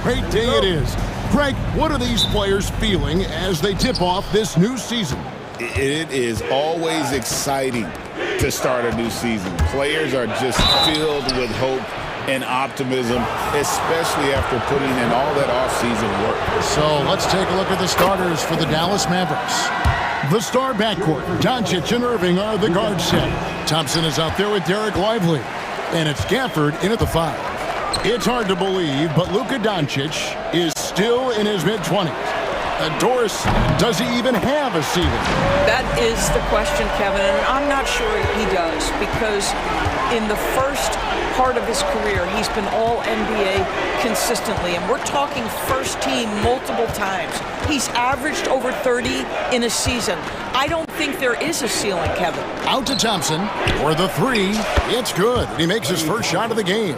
great day it is. Greg, what are these players feeling as they tip off this new season? It is always exciting to start a new season. Players are just filled with hope and optimism, especially after putting in all that off-season work. So let's take a look at the starters for the Dallas Mavericks. The star backcourt, Doncic and Irving are the guard set. Thompson is out there with Derek Lively. And it's Gafford in at the 5. It's hard to believe, but Luka Doncic is still in his mid-20s. Doris, does he even have a ceiling? That is the question, Kevin, and I'm not sure he does, because in the first part of his career, he's been all-NBA consistently, and we're talking first team multiple times. He's averaged over 30 in a season. I don't think there is a ceiling, Kevin. Out to Thompson for the 3. It's good. He makes his first shot of the game.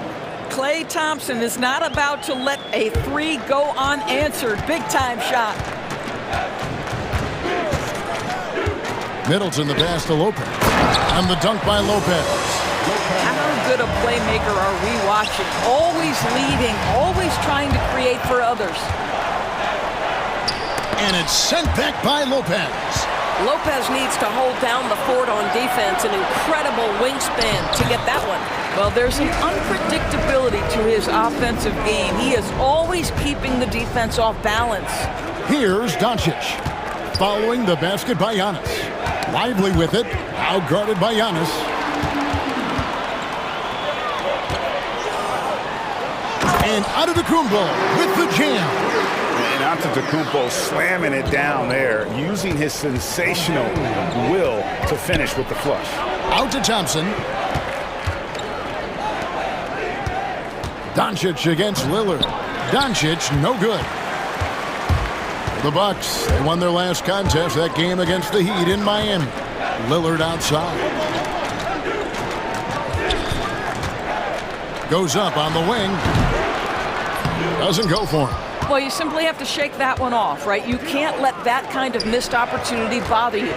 Klay Thompson is not about to let a 3 go unanswered. Big-time shot. Middleton the pass to Lopez. And the dunk by Lopez. How good a playmaker are we watching? Always leading, always trying to create for others. And it's sent back by Lopez. Lopez needs to hold down the fort on defense. An incredible wingspan to get that one. Well, there's an unpredictability to his offensive game. He is always keeping the defense off balance. Here's Doncic. Following the basket by Giannis. Lively with it. Out-guarded by Giannis. And Antetokounmpo with the jam. And Antetokounmpo slamming it down there, using his sensational will to finish with the flush. Out to Thompson. Doncic against Lillard. Doncic, no good. The Bucks, they won their last contest, that game against the Heat in Miami. Lillard outside. Goes up on the wing. Doesn't go for him. Well, you simply have to shake that one off, right? You can't let that kind of missed opportunity bother you.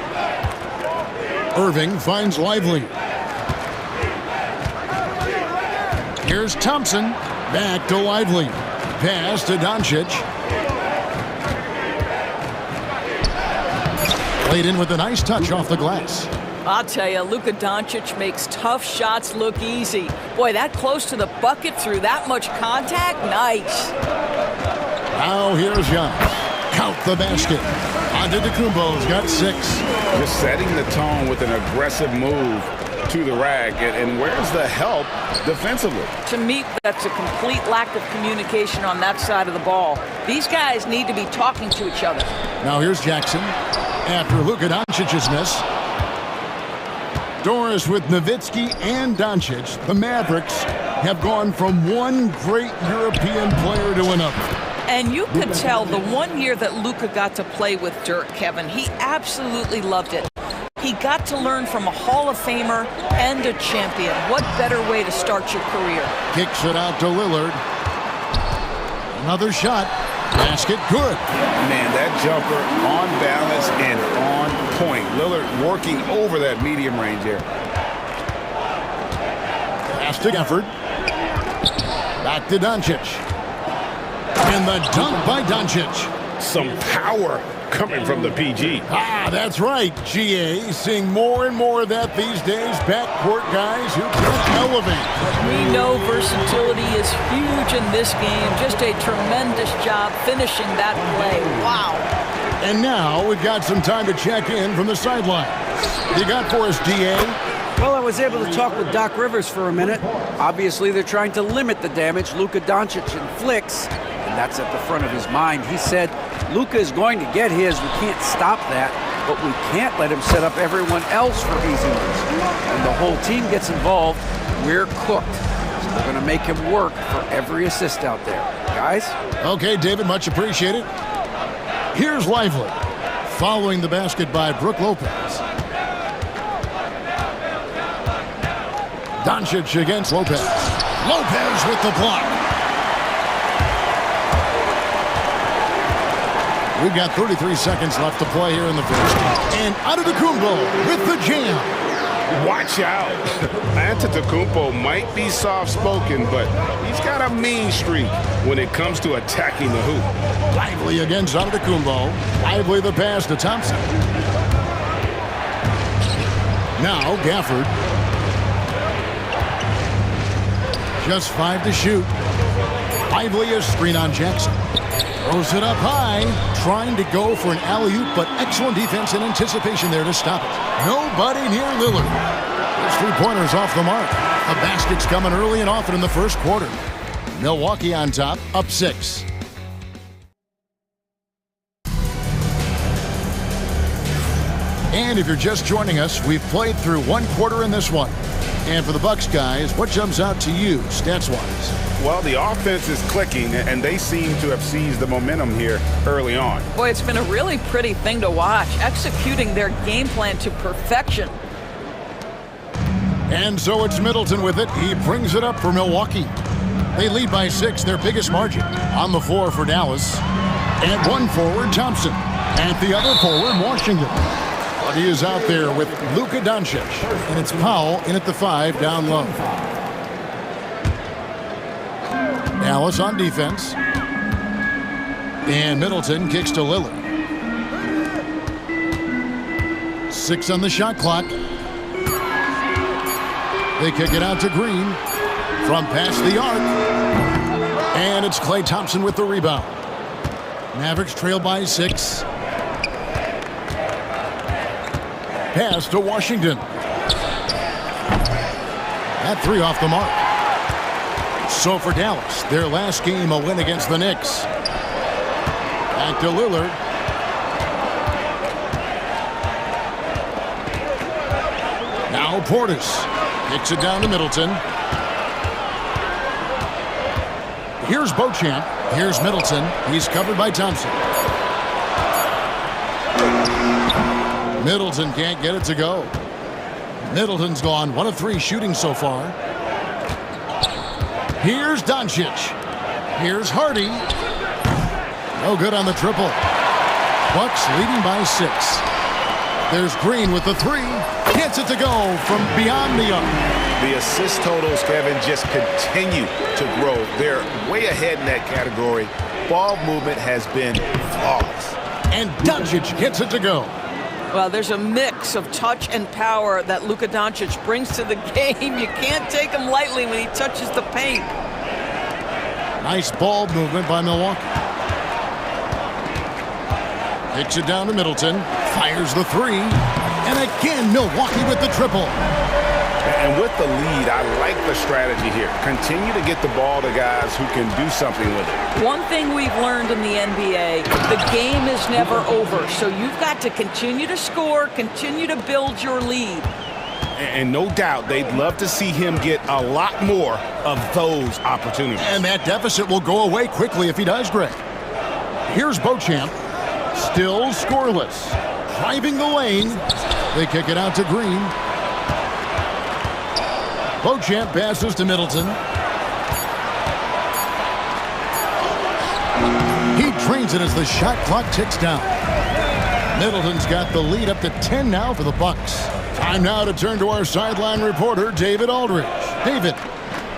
Irving finds Lively. Here's Thompson. Back to Lively. Pass to Doncic. Played in with a nice touch off the glass. I'll tell you, Luka Doncic makes tough shots look easy. Boy, that close to the bucket through that much contact, nice. Now here's Giannis. Count the basket. Antetokounmpo's got 6. Just setting the tone with an aggressive move to the rack. And where's the help defensively? To me, that's a complete lack of communication on that side of the ball. These guys need to be talking to each other. Now here's Jackson. After Luka Doncic's miss. Doris with Nowitzki and Doncic. The Mavericks have gone from one great European player to another. And you could tell the 1 year that Luka got to play with Dirk, Kevin, he absolutely loved it. He got to learn from a Hall of Famer and a champion. What better way to start your career? Kicks it out to Lillard. Another shot. Basket good. Man, that jumper on balance and on point. Lillard working over that medium range here. Pass to Gafford. Back to Doncic. And the dunk by Doncic. Some power coming from the PG. Ah, that's right, GA. Seeing more and more of that these days. Backcourt guys who can elevate. We know versatility is huge in this game. Just a tremendous job finishing that play. Wow. And now we've got some time to check in from the sideline. You got for us, GA? Well, I was able to talk with Doc Rivers for a minute. Obviously, they're trying to limit the damage Luka Doncic inflicts, and that's at the front of his mind. He said, Luka is going to get his. We can't stop that, but we can't let him set up everyone else for easy ones. When the whole team gets involved, we're cooked. So we're going to make him work for every assist out there. Guys? Okay, David, much appreciated. Here's Lively, following the basket by Brook Lopez. Doncic against Lopez. Lopez with the block. We've got 33 seconds left to play here in the first. And Antetokounmpo with the jam. Watch out. Antetokounmpo might be soft-spoken, but he's got a mean streak when it comes to attacking the hoop. Lively against Antetokounmpo. Lively the pass to Thompson. Now Gafford. Just 5 to shoot. Lively a screen on Jackson. Throws it up high. Trying to go for an alley-oop, but excellent defense and anticipation there to stop it. Nobody near Lillard. Those 3-pointers off the mark. The basket's coming early and often in the first quarter. Milwaukee on top, up 6. And if you're just joining us, we've played through 1 quarter in this one. And for the Bucks guys, what jumps out to you, stats-wise? Well, the offense is clicking, and they seem to have seized the momentum here early on. Boy, it's been a really pretty thing to watch, executing their game plan to perfection. And so it's Middleton with it. He brings it up for Milwaukee. They lead by 6, their biggest margin. On the floor for Dallas. And one forward, Thompson. And the other forward, Washington. But he is out there with Luka Doncic. And it's Powell in at the 5 down low. Dallas on defense. And Middleton kicks to Lillard. 6 on the shot clock. They kick it out to Green from past the arc. And it's Klay Thompson with the rebound. Mavericks trail by 6. Pass to Washington. That 3 off the mark. So for Dallas, their last game a win against the Knicks. Back to Lillard. Now Portis. Kicks it down to Middleton. Here's Beauchamp. Here's Middleton. He's covered by Thompson. Middleton can't get it to go. Middleton's gone 1 of 3 shooting so far. Here's Doncic. Here's Hardy. No good on the triple. Bucks leading by 6. There's Green with the 3. Gets it to go from beyond the arc. The assist totals, Kevin, just continue to grow. They're way ahead in that category. Ball movement has been flawless. And Doncic gets it to go. Well, there's a mix of touch and power that Luka Doncic brings to the game. You can't take him lightly when he touches the paint. Nice ball movement by Milwaukee. Kicks it down to Middleton. Fires the 3. And again, Milwaukee with the triple. And with the lead, I like the strategy here. Continue to get the ball to guys who can do something with it. One thing we've learned in the NBA, the game is never over. So you've got to continue to score, continue to build your lead. And no doubt, they'd love to see him get a lot more of those opportunities. And that deficit will go away quickly if he does, Greg. Here's Beauchamp. Still scoreless. Driving the lane. They kick it out to Green. Beauchamp passes to Middleton. He trains it as the shot clock ticks down. Middleton's got the lead up to 10 now for the Bucks. Time now to turn to our sideline reporter, David Aldridge. David.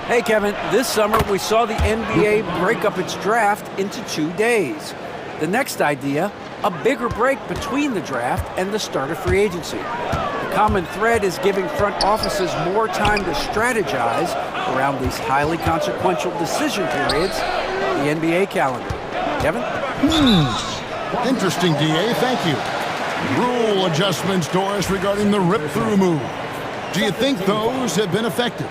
Hey, Kevin. This summer, we saw the NBA break up its draft into 2 days. The next idea, a bigger break between the draft and the start of free agency. The common thread is giving front offices more time to strategize around these highly consequential decision periods, the NBA calendar. Kevin? Interesting, DA. Thank you. Rule adjustments, Doris, regarding the rip-through move. Do you think those have been effective?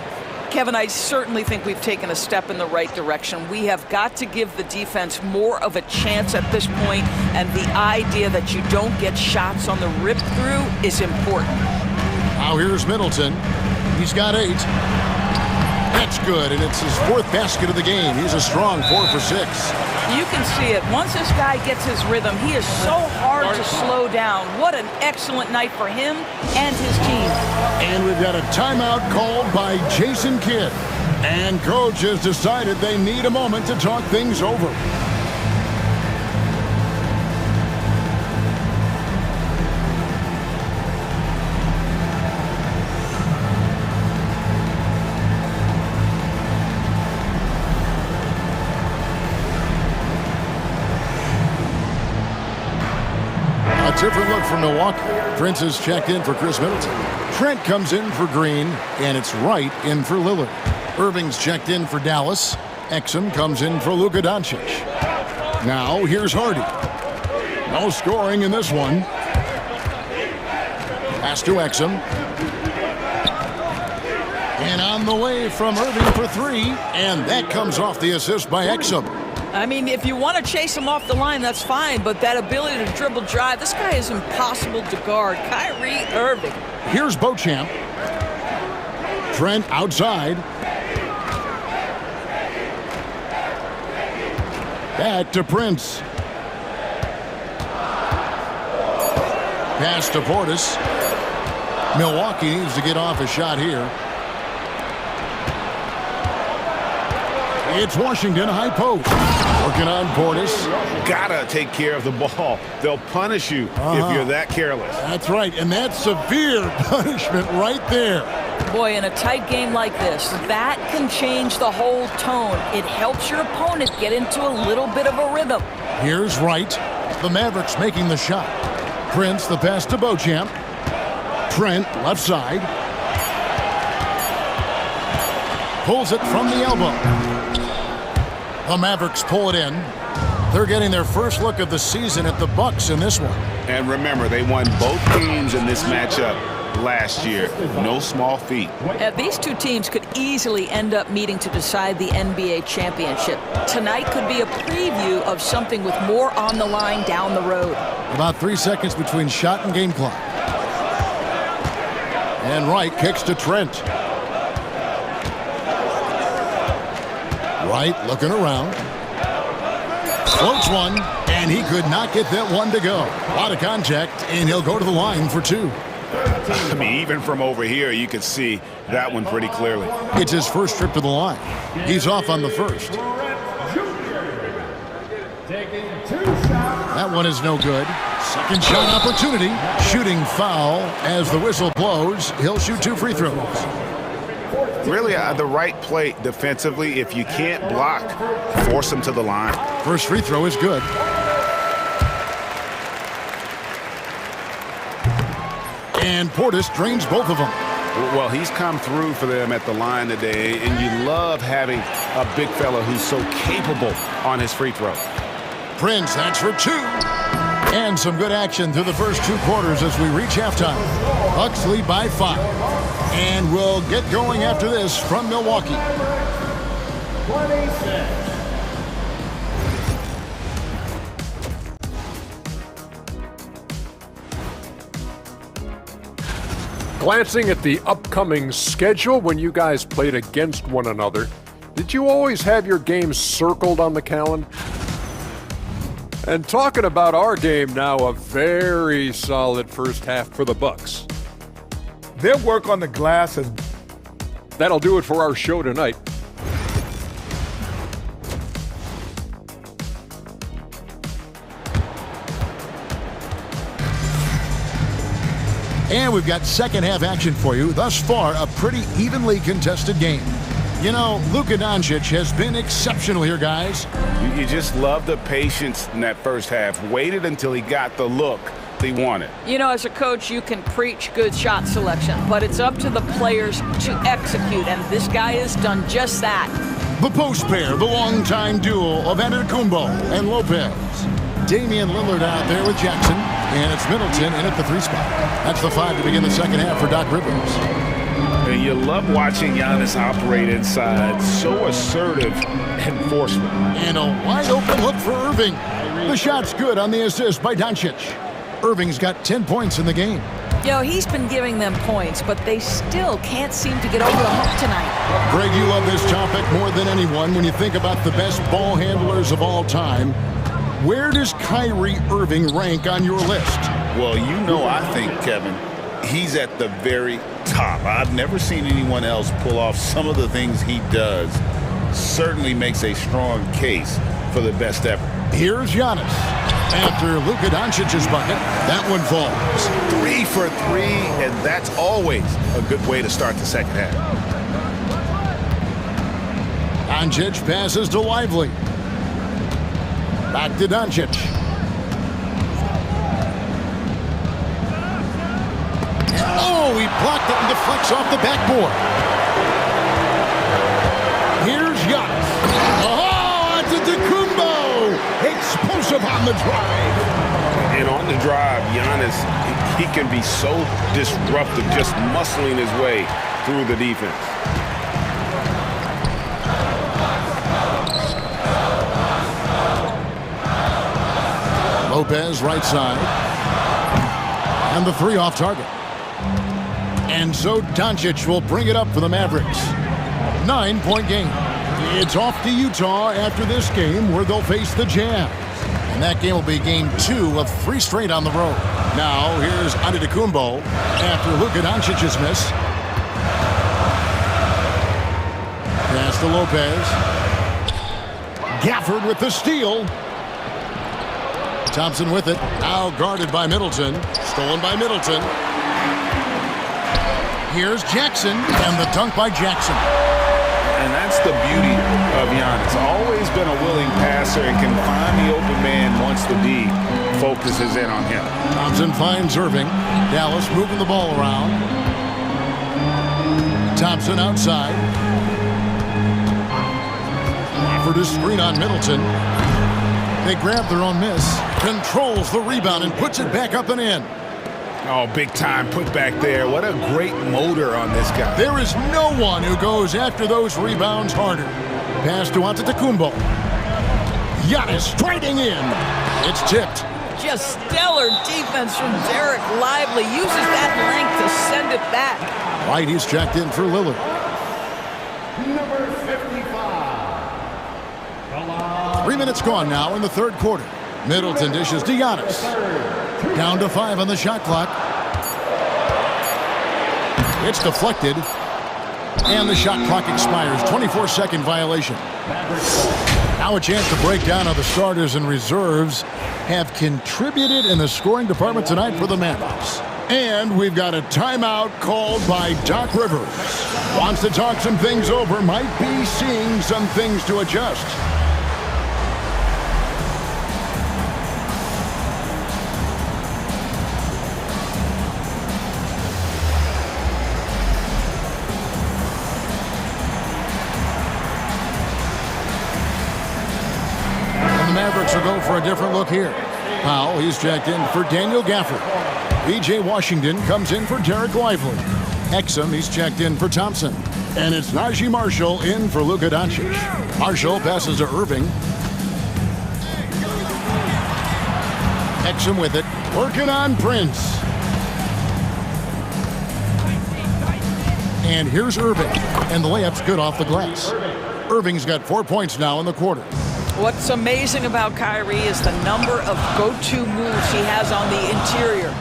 Kevin, I certainly think we've taken a step in the right direction. We have got to give the defense more of a chance at this point, and the idea that you don't get shots on the rip-through is important. Now here's Middleton. He's got 8. That's good, and it's his 4th basket of the game. He's a strong 4 for 6. You can see it. Once this guy gets his rhythm, he is so hard to slow down. What an excellent night for him and his team. And we've got a timeout called by Jason Kidd. And coach has decided they need a moment to talk things over. different look for Milwaukee. Prince is checked in for Chris Middleton. Trent comes in for Green, and it's Wright in for Lillard. Irving's checked in for Dallas. Exum comes in for Luka Doncic. Now here's Hardy. No scoring in this one. Pass to Exum. And on the way from Irving for three, and that comes off the assist by Exum. I mean, if you want to chase him off the line, that's fine, but that ability to dribble drive, this guy is impossible to guard. Kyrie Irving. Here's Beauchamp. Trent outside. Back to Prince. Pass to Portis. Milwaukee needs to get off a shot here. It's Washington high post. Working on Portis. Gotta take care of the ball. They'll punish you if you're that careless. That's right, and that's severe punishment right there. Boy, in a tight game like this, that can change the whole tone. It helps your opponent get into a little bit of a rhythm. Here's Wright. The Mavericks making the shot. Prince, the pass to Beauchamp. Trent, left side. Pulls it from the elbow. The Mavericks pull it in. They're getting their first look of the season at the Bucks in this one. And remember, they won both games in this matchup last year. No small feat. These two teams could easily end up meeting to decide the NBA championship. Tonight could be a preview of something with more on the line down the road. About 3 seconds between shot and game clock. And Wright kicks to Trent. Wright looking around. Floats one, and he could not get that one to go. A lot of contact, and he'll go to the line for two. I mean, even from over here, you could see that one pretty clearly. It's his first trip to the line. He's off on the first. That one is no good. Second shot opportunity. Shooting foul as the whistle blows. He'll shoot 2 free throws. Really, the right play defensively. If you can't block, force him to the line. First free throw is good. And Portis drains both of them. Well, he's come through for them at the line today, and you love having a big fella who's so capable on his free throw. Prince, that's for 2. And some good action through the first 2 quarters as we reach halftime. Bucks lead by 5. And we'll get going after this from Milwaukee. 26. Glancing at the upcoming schedule when you guys played against one another, did you always have your games circled on the calendar? And talking about our game now, a very solid first half for the Bucks. Their work on the glass has... That'll do it for our show tonight. And we've got second half action for you. Thus far, a pretty evenly contested game. You know, Luka Doncic has been exceptional here, guys. You just love the patience in that first half. Waited until he got the look he wanted. You know, as a coach, you can preach good shot selection, but it's up to the players to execute, and this guy has done just that. The post pair, the longtime duo of Antetokounmpo and Lopez. Damian Lillard out there with Jackson, and it's Middleton in at the 3 spot. That's the 5 to begin the second half for Doc Rivers. And you love watching Giannis operate inside. So assertive enforcement. And a wide open look for Irving. The shot's good on the assist by Doncic. Irving's got 10 points in the game. You know, he's been giving them points, but they still can't seem to get over the hump tonight. Greg, you love this topic more than anyone when you think about the best ball handlers of all time. Where does Kyrie Irving rank on your list? Well, you know, I think, Kevin, he's at the very top. I've never seen anyone else pull off some of the things he does. Certainly makes a strong case for the best ever. Here's Giannis. After Luka Doncic's bucket, that one falls. 3 for 3, and that's always a good way to start the second half. Doncic passes to Lively. Back to Doncic. blocked it and deflects off the backboard. Here's Giannis. Oh, it's a Antetokounmpo. Explosive on the drive. And on the drive, Giannis, he can be so disruptive, just muscling his way through the defense. Lopez, right side. And the three off target. And so Doncic will bring it up for the Mavericks. 9-point game. It's off to Utah after this game where they'll face the Jazz. And that game will be game 2 of 3 straight on the road. Now, here's Antetokounmpo after Luka Doncic's miss. Pass to Lopez. Gafford with the steal. Thompson with it. Now guarded by Middleton. Stolen by Middleton. Here's Jackson, and the dunk by Jackson. And that's the beauty of Giannis. Always been a willing passer and can find the open man once the D focuses in on him. Thompson finds Irving. Dallas moving the ball around. Thompson outside. Offered a screen on Middleton. They grab their own miss. Controls the rebound and puts it back up and in. Oh, big time put back there. What a great motor on this guy. There is no one who goes after those rebounds harder. Pass to Antetokounmpo. Giannis striding in. It's tipped. Just stellar defense from Derek Lively. Uses that length to send it back. White, he's checked in for Lillard. Number 55. 3 minutes gone now in the third quarter. Middleton dishes to Giannis. Down to 5 on the shot clock. It's deflected. And the shot clock expires. 24-second violation. Now a chance to break down how the starters and reserves have contributed in the scoring department tonight for the Mavericks. And we've got a timeout called by Doc Rivers. Wants to talk some things over. Might be seeing some things to adjust. Mavericks will go for a different look here. Powell, he's checked in for Daniel Gafford. B.J. Washington comes in for Derek Lively. Exum, he's checked in for Thompson. And it's Najee Marshall in for Luka Doncic. Marshall passes to Irving. Exum with it. Working on Prince. And here's Irving. And the layup's good off the glass. Irving's got 4 points now in the quarter. What's amazing about Kyrie is the number of go-to moves he has on the interior.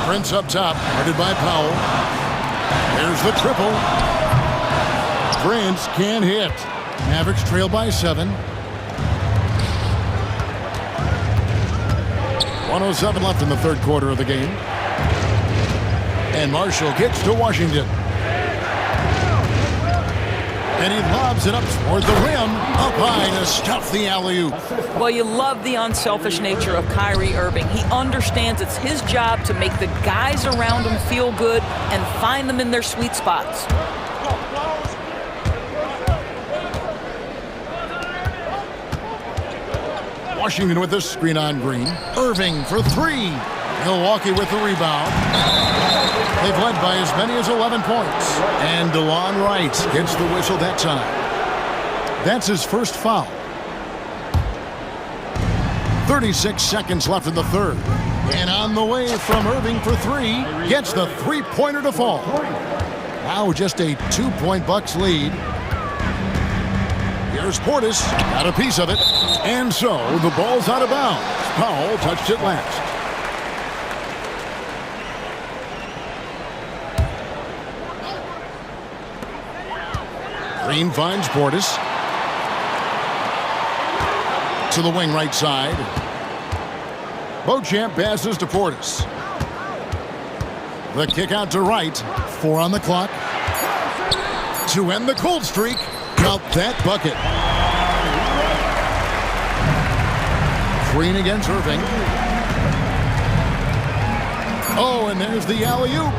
Prince up top, guarded by Powell. There's the triple. Prince can't hit. Mavericks trail by 7. 1:07 left in the third quarter of the game. And Marshall gets to Washington. And he lobs it up toward the rim, up high to stuff the alley-oop. Well, you love the unselfish nature of Kyrie Irving. He understands it's his job to make the guys around him feel good and find them in their sweet spots. Washington with the screen on Green. Irving for 3. Milwaukee with the rebound. They've led by as many as 11 points. And DeLon Wright gets the whistle that time. That's his first foul. 36 seconds left in the third. And on the way from Irving for 3. Gets the three-pointer to fall. Now just a 2-point Bucks lead. Here's Portis. Got a piece of it. And so the ball's out of bounds. Powell touched it last. Green finds Portis. To the wing right side. Beauchamp passes to Portis. The kick out to Wright. 4 on the clock. To end the cold streak. Count that bucket. Green against Irving. Oh, and there's the alley-oop.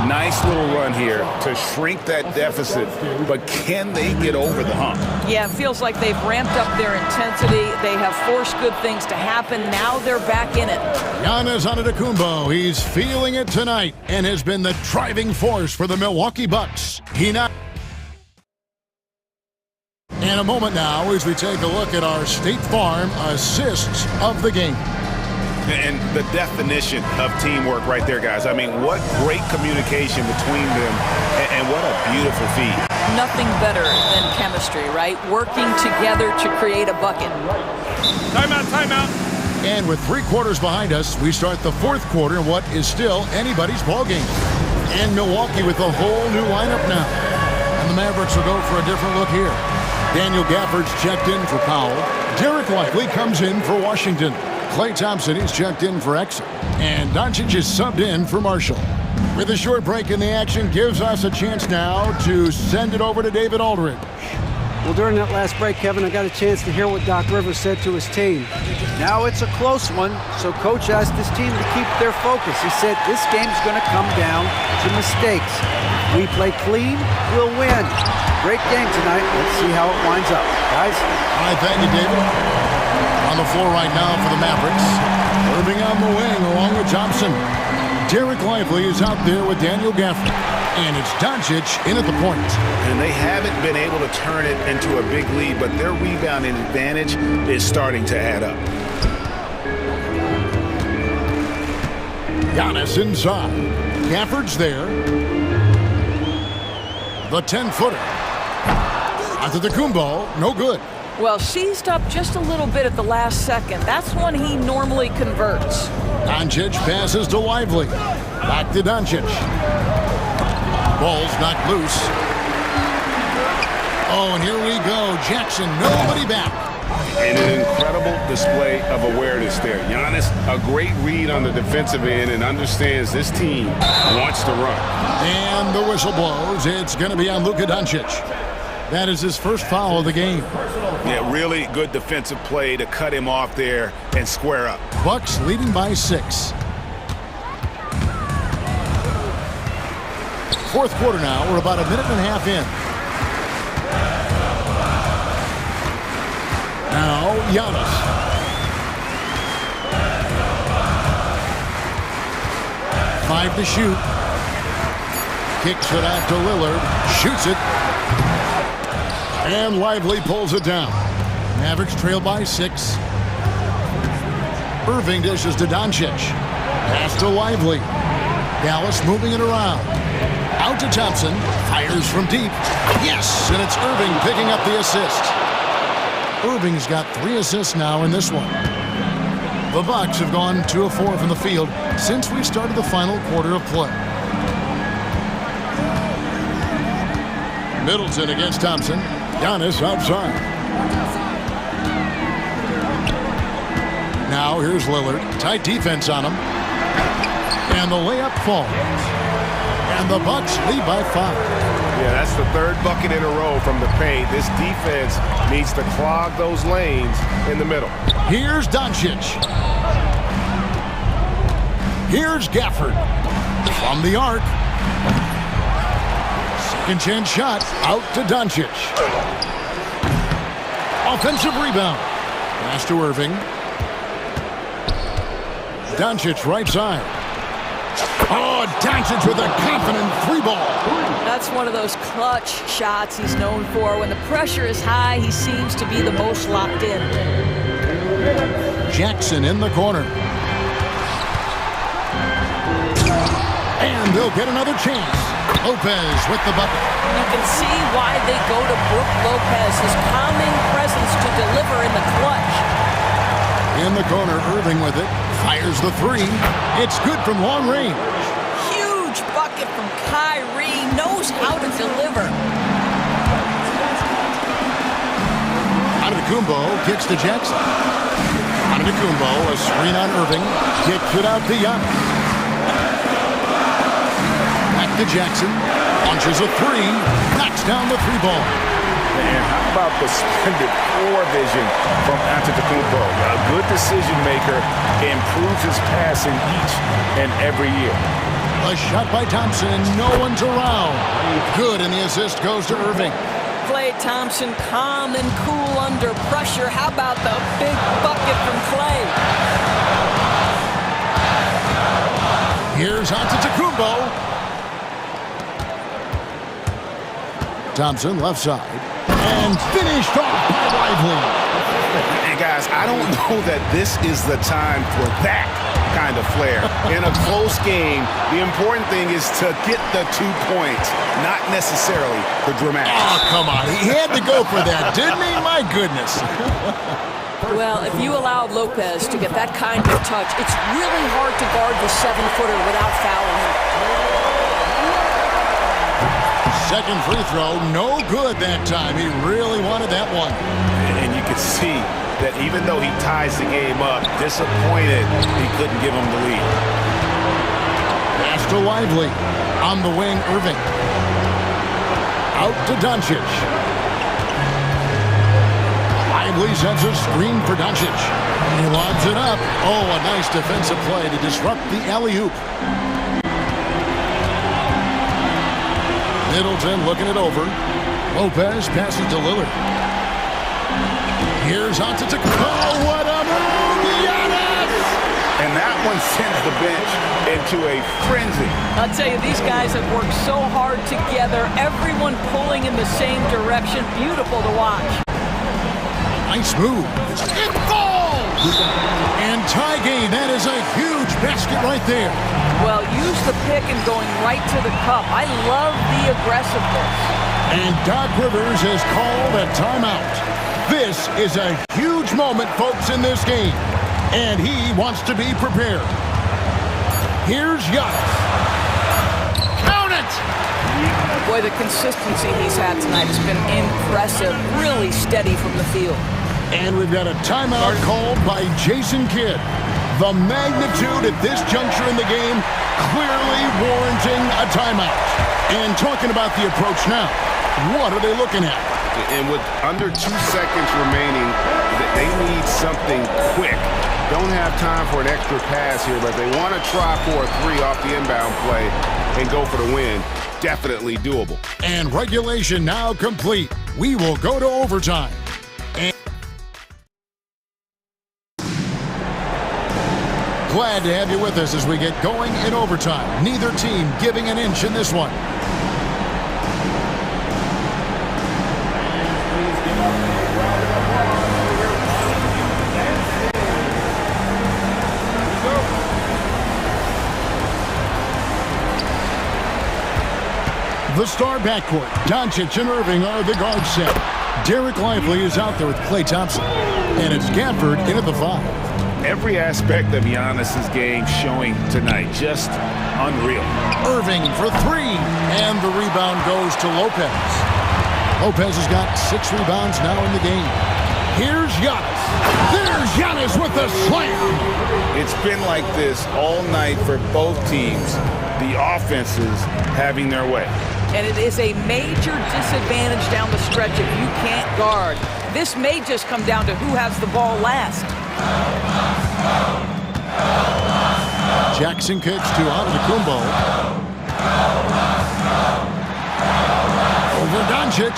Nice little run here to shrink that deficit, but can they get over the hump? Yeah, it feels like they've ramped up their intensity. They have forced good things to happen. Now they're back in it. Giannis Antetokounmpo, he's feeling it tonight and has been the driving force for the Milwaukee Bucks. In a moment now, as we take a look at our State Farm assists of the game. And the definition of teamwork right there, guys. I mean, what great communication between them, and what a beautiful feed. Nothing better than chemistry, right? Working together to create a bucket. Timeout, timeout. And with 3 quarters behind us, we start the 4th quarter in what is still anybody's ballgame. And Milwaukee with a whole new lineup now. And the Mavericks will go for a different look here. Daniel Gafford's checked in for Powell. Derek Lively comes in for Washington. Klay Thompson is checked in for Exum. And Doncic is subbed in for Marshall. With a short break in the action, gives us a chance now to send it over to David Aldridge. Well, during that last break, Kevin, I got a chance to hear what Doc Rivers said to his team. Now it's a close one, so Coach asked his team to keep their focus. He said, this game's going to come down to mistakes. We play clean, we'll win. Great game tonight. Let's see how it winds up. Guys? All right, thank you, David. On the floor right now for the Mavericks. Irving on the wing along with Thompson. Derek Lively is out there with Daniel Gafford. And it's Doncic in at the point. And they haven't been able to turn it into a big lead, but their rebounding advantage is starting to add up. Giannis inside. Gafford's there. The 10-footer. Antetokounmpo, no good. Well, seized up just a little bit at the last second. That's when he normally converts. Doncic passes to Lively. Back to Doncic. Ball's knocked loose. Oh, and here we go. Jackson, nobody back. And an incredible display of awareness there. Giannis, a great read on the defensive end and understands this team wants to run. And the whistle blows. It's going to be on Luka Doncic. That is his first foul of the game. Yeah, really good defensive play to cut him off there and square up. Bucks leading by 6. 4th quarter now. We're about a minute and a half in. Now, Giannis. Five to shoot. Kicks it out to Lillard. Shoots it. And Lively pulls it down. Mavericks trail by 6. Irving dishes to Doncic. Pass to Lively. Dallas moving it around. Out to Thompson. Fires from deep. Yes! And it's Irving picking up the assist. Irving's got 3 assists now in this one. The Bucks have gone 2 of 4 from the field since we started the final quarter of play. Middleton against Thompson. Giannis outside. Now here's Lillard. Tight defense on him. And the layup falls. And the Bucks lead by 5. Yeah, that's the 3rd bucket in a row from the paint. This defense needs to clog those lanes in the middle. Here's Doncic. Here's Gafford. From the arc. Second chance shot. Out to Doncic. Offensive rebound. Pass to Irving. Doncic right side. Oh, Doncic with a confident 3-ball. That's one of those clutch shots he's known for. When the pressure is high, he seems to be the most locked in. Jackson in the corner. And they'll get another chance. Lopez with the bucket. You can see why they go to Brook Lopez, his calming presence to deliver in the clutch. In the corner, Irving with it. Fires the 3. It's good from long range. Huge bucket from Kyrie, knows how to deliver. Antetokounmpo kicks to Jackson. Antetokounmpo, a screen on Irving. Kicks it out to Giannis. Back to Jackson. Launches a 3. Knocks down the 3-ball. And how about the splendid floor vision from Antetokounmpo? A good decision maker, improves his passing each and every year. A shot by Thompson, and no one's around. Good, and the assist goes to Irving. Klay Thompson, calm and cool under pressure. How about the big bucket from Klay? Here's Antetokounmpo. Thompson left side, and finished off by Lively. And guys, I don't know that this is the time for that kind of flair. In a close game, the important thing is to get the 2 points, not necessarily the dramatic. Oh, come on. He had to go for that, didn't he? My goodness. Well, if you allow Lopez to get that kind of touch, it's really hard to guard the 7-footer without fouling him. Second free throw, no good that time. He really wanted that one. And you can see that even though he ties the game up, disappointed he couldn't give him the lead. Pass to Lively. On the wing, Irving. Out to Doncic. Lively sends a screen for Doncic. He lobs it up. Oh, a nice defensive play to disrupt the alley-oop. Middleton looking it over. Lopez passes to Lillard. Here's Antetokounmpo. Oh, what a move! Giannis! And that one sends the bench into a frenzy. I'll tell you, these guys have worked so hard together. Everyone pulling in the same direction. Beautiful to watch. Nice move. It falls! And tie game. That is a huge basket right there. Well, use the pick and going right to the cup. I love the aggressiveness. And Doc Rivers has called a timeout. This is a huge moment, folks, in this game. And he wants to be prepared. Here's Giannis. Count it! Boy, the consistency he's had tonight has been impressive. Really steady from the field. And we've got a timeout called by Jason Kidd. The magnitude at this juncture in the game clearly warranting a timeout. And talking about the approach now, what are they looking at? And with under 2 seconds remaining, they need something quick. Don't have time for an extra pass here, but they want to try for a 3 off the inbound play and go for the win. Definitely doable. And regulation now complete. We will go to overtime. Glad to have you with us as we get going in overtime. Neither team giving an inch in this one. The star backcourt, Doncic and Irving are the guard set. Derek Lively is out there with Klay Thompson. And it's Gafford in at the 5. Every aspect of Giannis's game showing tonight, just unreal. Irving for 3, and the rebound goes to Lopez. Lopez has got 6 rebounds now in the game. Here's Giannis. There's Giannis with the slam. It's been like this all night for both teams. The offenses having their way. And it is a major disadvantage down the stretch if you can't guard. This may just come down to who has the ball last. Jackson kicks to Antetokounmpo. Over Doncic.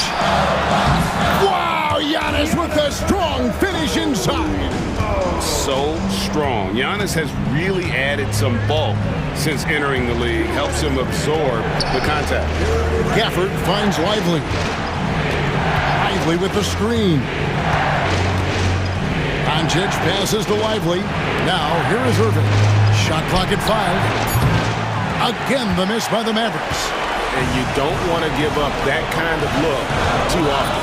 Wow, Giannis with a strong finish inside. So strong. Giannis has really added some bulk since entering the league. Helps him absorb the contact. Gafford finds Lively. Lively with the screen. Doncic passes to Lively. Now, here is Irving. Shot clock at 5. Again, the miss by the Mavericks. And you don't want to give up that kind of look too often.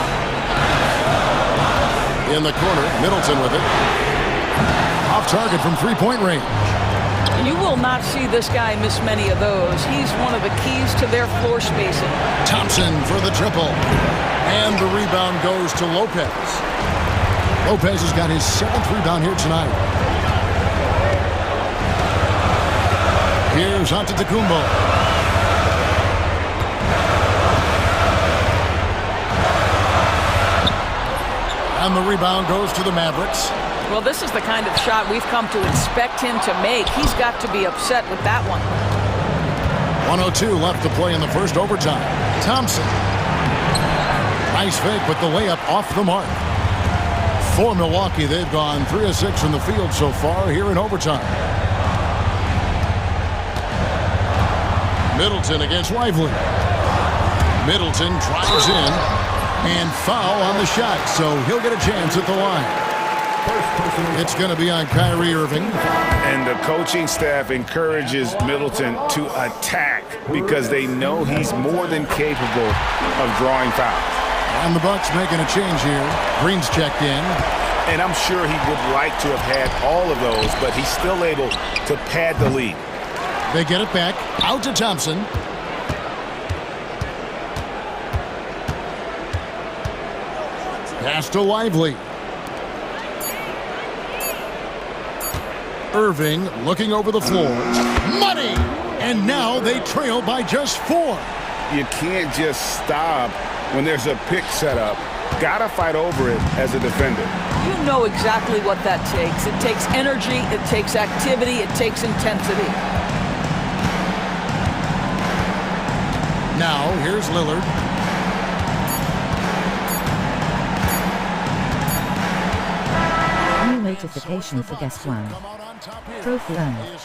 In the corner, Middleton with it. Off target from three-point range. You will not see this guy miss many of those. He's one of the keys to their floor spacing. Thompson for the triple. And the rebound goes to Lopez. Lopez has got his 7th rebound here tonight. Here's Antetokounmpo. And the rebound goes to the Mavericks. Well, this is the kind of shot we've come to expect him to make. He's got to be upset with that one. 1:02 left to play in the first overtime. Thompson. Nice fake, but the layup off the mark. For Milwaukee, they've gone 3 of 6 from the field so far here in overtime. Middleton against Lively. Middleton drives in and foul on the shot, so he'll get a chance at the line. It's going to be on Kyrie Irving. And the coaching staff encourages Middleton to attack because they know he's more than capable of drawing fouls. And the Bucks making a change here. Green's checked in. And I'm sure he would like to have had all of those, but he's still able to pad the lead. They get it back. Out to Thompson. Pass to Lively. Irving looking over the floor. Money! And now they trail by just 4. You can't just stop when there's a pick set up. Gotta fight over it as a defender. You know exactly what that takes. It takes energy, it takes activity, it takes intensity. Now, here's Lillard. New notification for guest one. Trophy earned.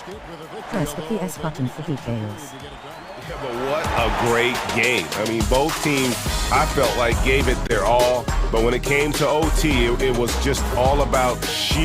Press the PS button for details. Yeah, but what a great game. I mean, both teams, I felt like, gave it their all. But when it came to OT, it was just all about sheer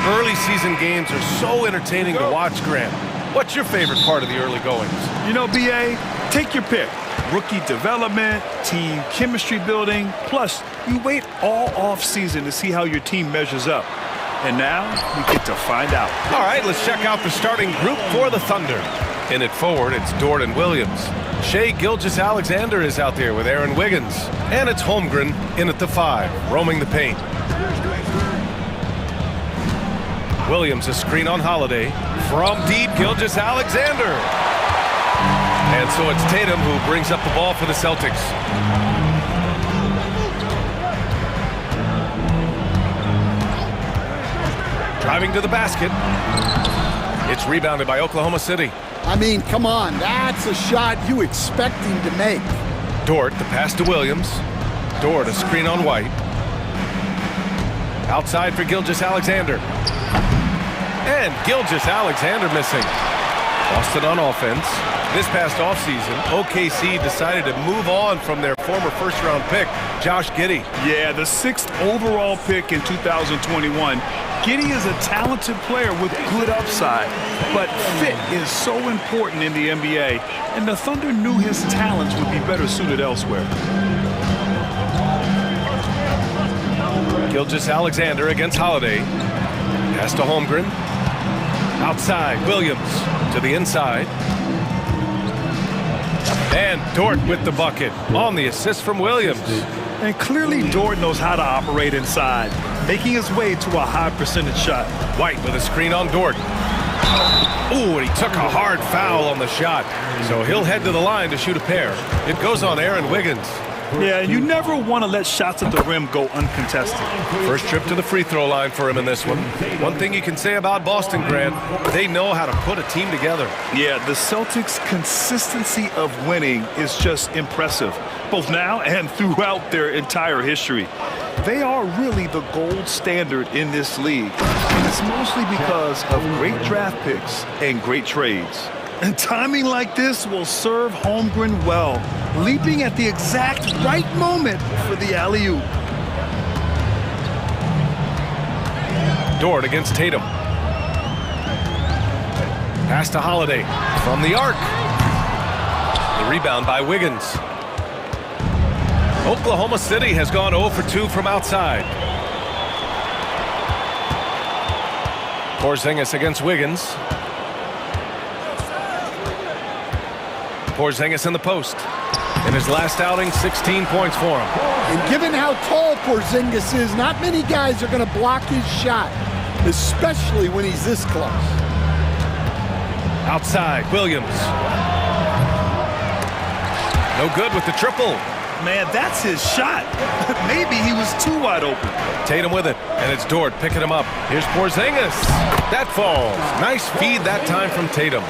Early season games are so entertaining to watch, Grant. What's your favorite part of the early goings? You know, BA, take your pick. Rookie development, team chemistry building, plus you wait all off-season to see how your team measures up. And now we get to find out. All right, let's check out the starting group for the Thunder. In it forward, it's Dort and Williams. Shai Gilgeous-Alexander is out there with Aaron Wiggins. And it's Holmgren in at the 5, roaming the paint. Williams a screen on Holiday. From deep, Gilgeous-Alexander. And so it's Tatum who brings up the ball for the Celtics. Driving to the basket. It's rebounded by Oklahoma City. I mean, come on, that's a shot you expect him to make. Dort, the pass to Williams. Dort, a screen on White. Outside for Gilgeous-Alexander. And Gilgeous-Alexander missing. Boston on offense. This past offseason, OKC decided to move on from their former first-round pick, Josh Giddey. Yeah, the 6th overall pick in 2021. Giddey is a talented player with good upside, but fit is so important in the NBA, and the Thunder knew his talents would be better suited elsewhere. Gilgeous-Alexander against Holiday. Pass to Holmgren. Outside, Williams to the inside. And Dort with the bucket on the assist from Williams. And clearly Dort knows how to operate inside, making his way to a high percentage shot. White with a screen on Dort. Ooh, and he took a hard foul on the shot. So he'll head to the line to shoot a pair. It goes on Aaron Wiggins. Yeah, you never want to let shots at the rim go uncontested. First trip to the free throw line for him in this one. One thing you can say about Boston, Grant, they know how to put a team together. Yeah, the Celtics' consistency of winning is just impressive, both now and throughout their entire history. They are really the gold standard in this league, and it's mostly because of great draft picks and great trades. And timing like this will serve Holmgren well, leaping at the exact right moment for the alley-oop. Dort against Tatum. Pass to Holiday from the arc. The rebound by Wiggins. Oklahoma City has gone 0 for 2 from outside. Porzingis against Wiggins. Porzingis in the post. In his last outing, 16 points for him. And given how tall Porzingis is, not many guys are going to block his shot, especially when he's this close. Outside, Williams. No good with the triple. Man, that's his shot. Maybe he was too wide open. Tatum with it, and it's Dort picking him up. Here's Porzingis. That falls. Nice feed that time from Tatum.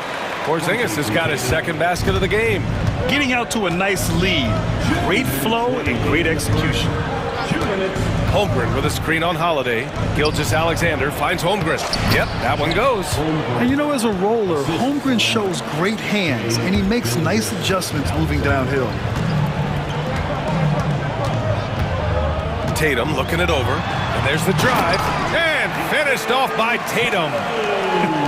Porzingis has got his second basket of the game. Getting out to a nice lead. Great flow and great execution. Holmgren with a screen on Holiday. Gilgeous-Alexander finds Holmgren. Yep, that one goes. And you know, as a roller, Holmgren shows great hands, and he makes nice adjustments moving downhill. Tatum looking it over, and there's the drive, and finished off by Tatum.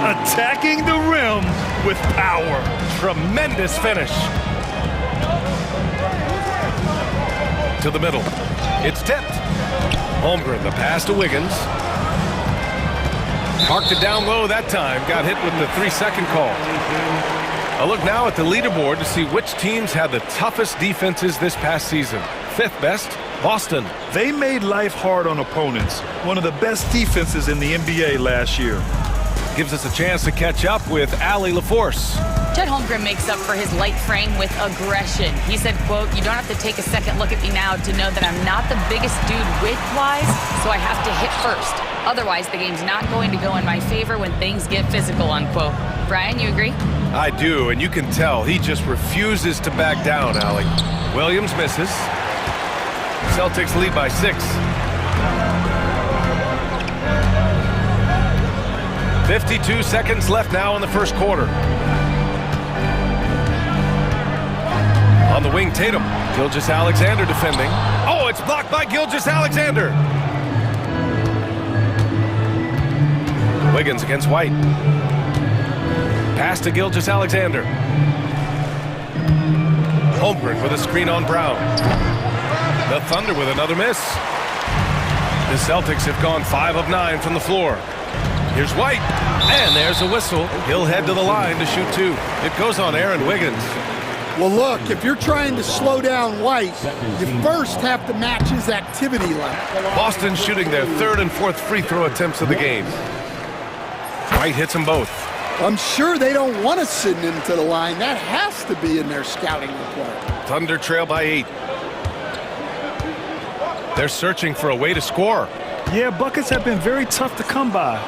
Attacking the rim with power. Tremendous finish. To the middle. It's tipped. Holmgren, the pass to Wiggins. Parked it down low that time. Got hit with the 3-second call. A look now at the leaderboard to see which teams had the toughest defenses this past season. 5th best, Boston. They made life hard on opponents. One of the best defenses in the NBA last year. Gives us a chance to catch up with Allie LaForce. Chet Holmgren makes up for his light frame with aggression. He said, quote, "You don't have to take a second look at me now to know that I'm not the biggest dude width-wise, so I have to hit first. Otherwise, the game's not going to go in my favor when things get physical," unquote. Brian, you agree? I do, and you can tell he just refuses to back down, Allie. Williams misses. Celtics lead by 6. 52 seconds left now in the first quarter. On the wing, Tatum. Gilgeous-Alexander defending. Oh, it's blocked by Gilgeous-Alexander. Wiggins against White. Pass to Gilgeous-Alexander. Holmgren with a screen on Brown. The Thunder with another miss. The Celtics have gone 5 of 9 from the floor. Here's White, and there's a whistle. He'll head to the line to shoot 2. It goes on Aaron Wiggins. Well, look, if you're trying to slow down White, you first have to match his activity level. Boston shooting their 3rd and 4th free throw attempts of the game. White hits them both. I'm sure they don't want to send him to the line. That has to be in their scouting report. Thunder trail by 8. They're searching for a way to score. Yeah, buckets have been very tough to come by.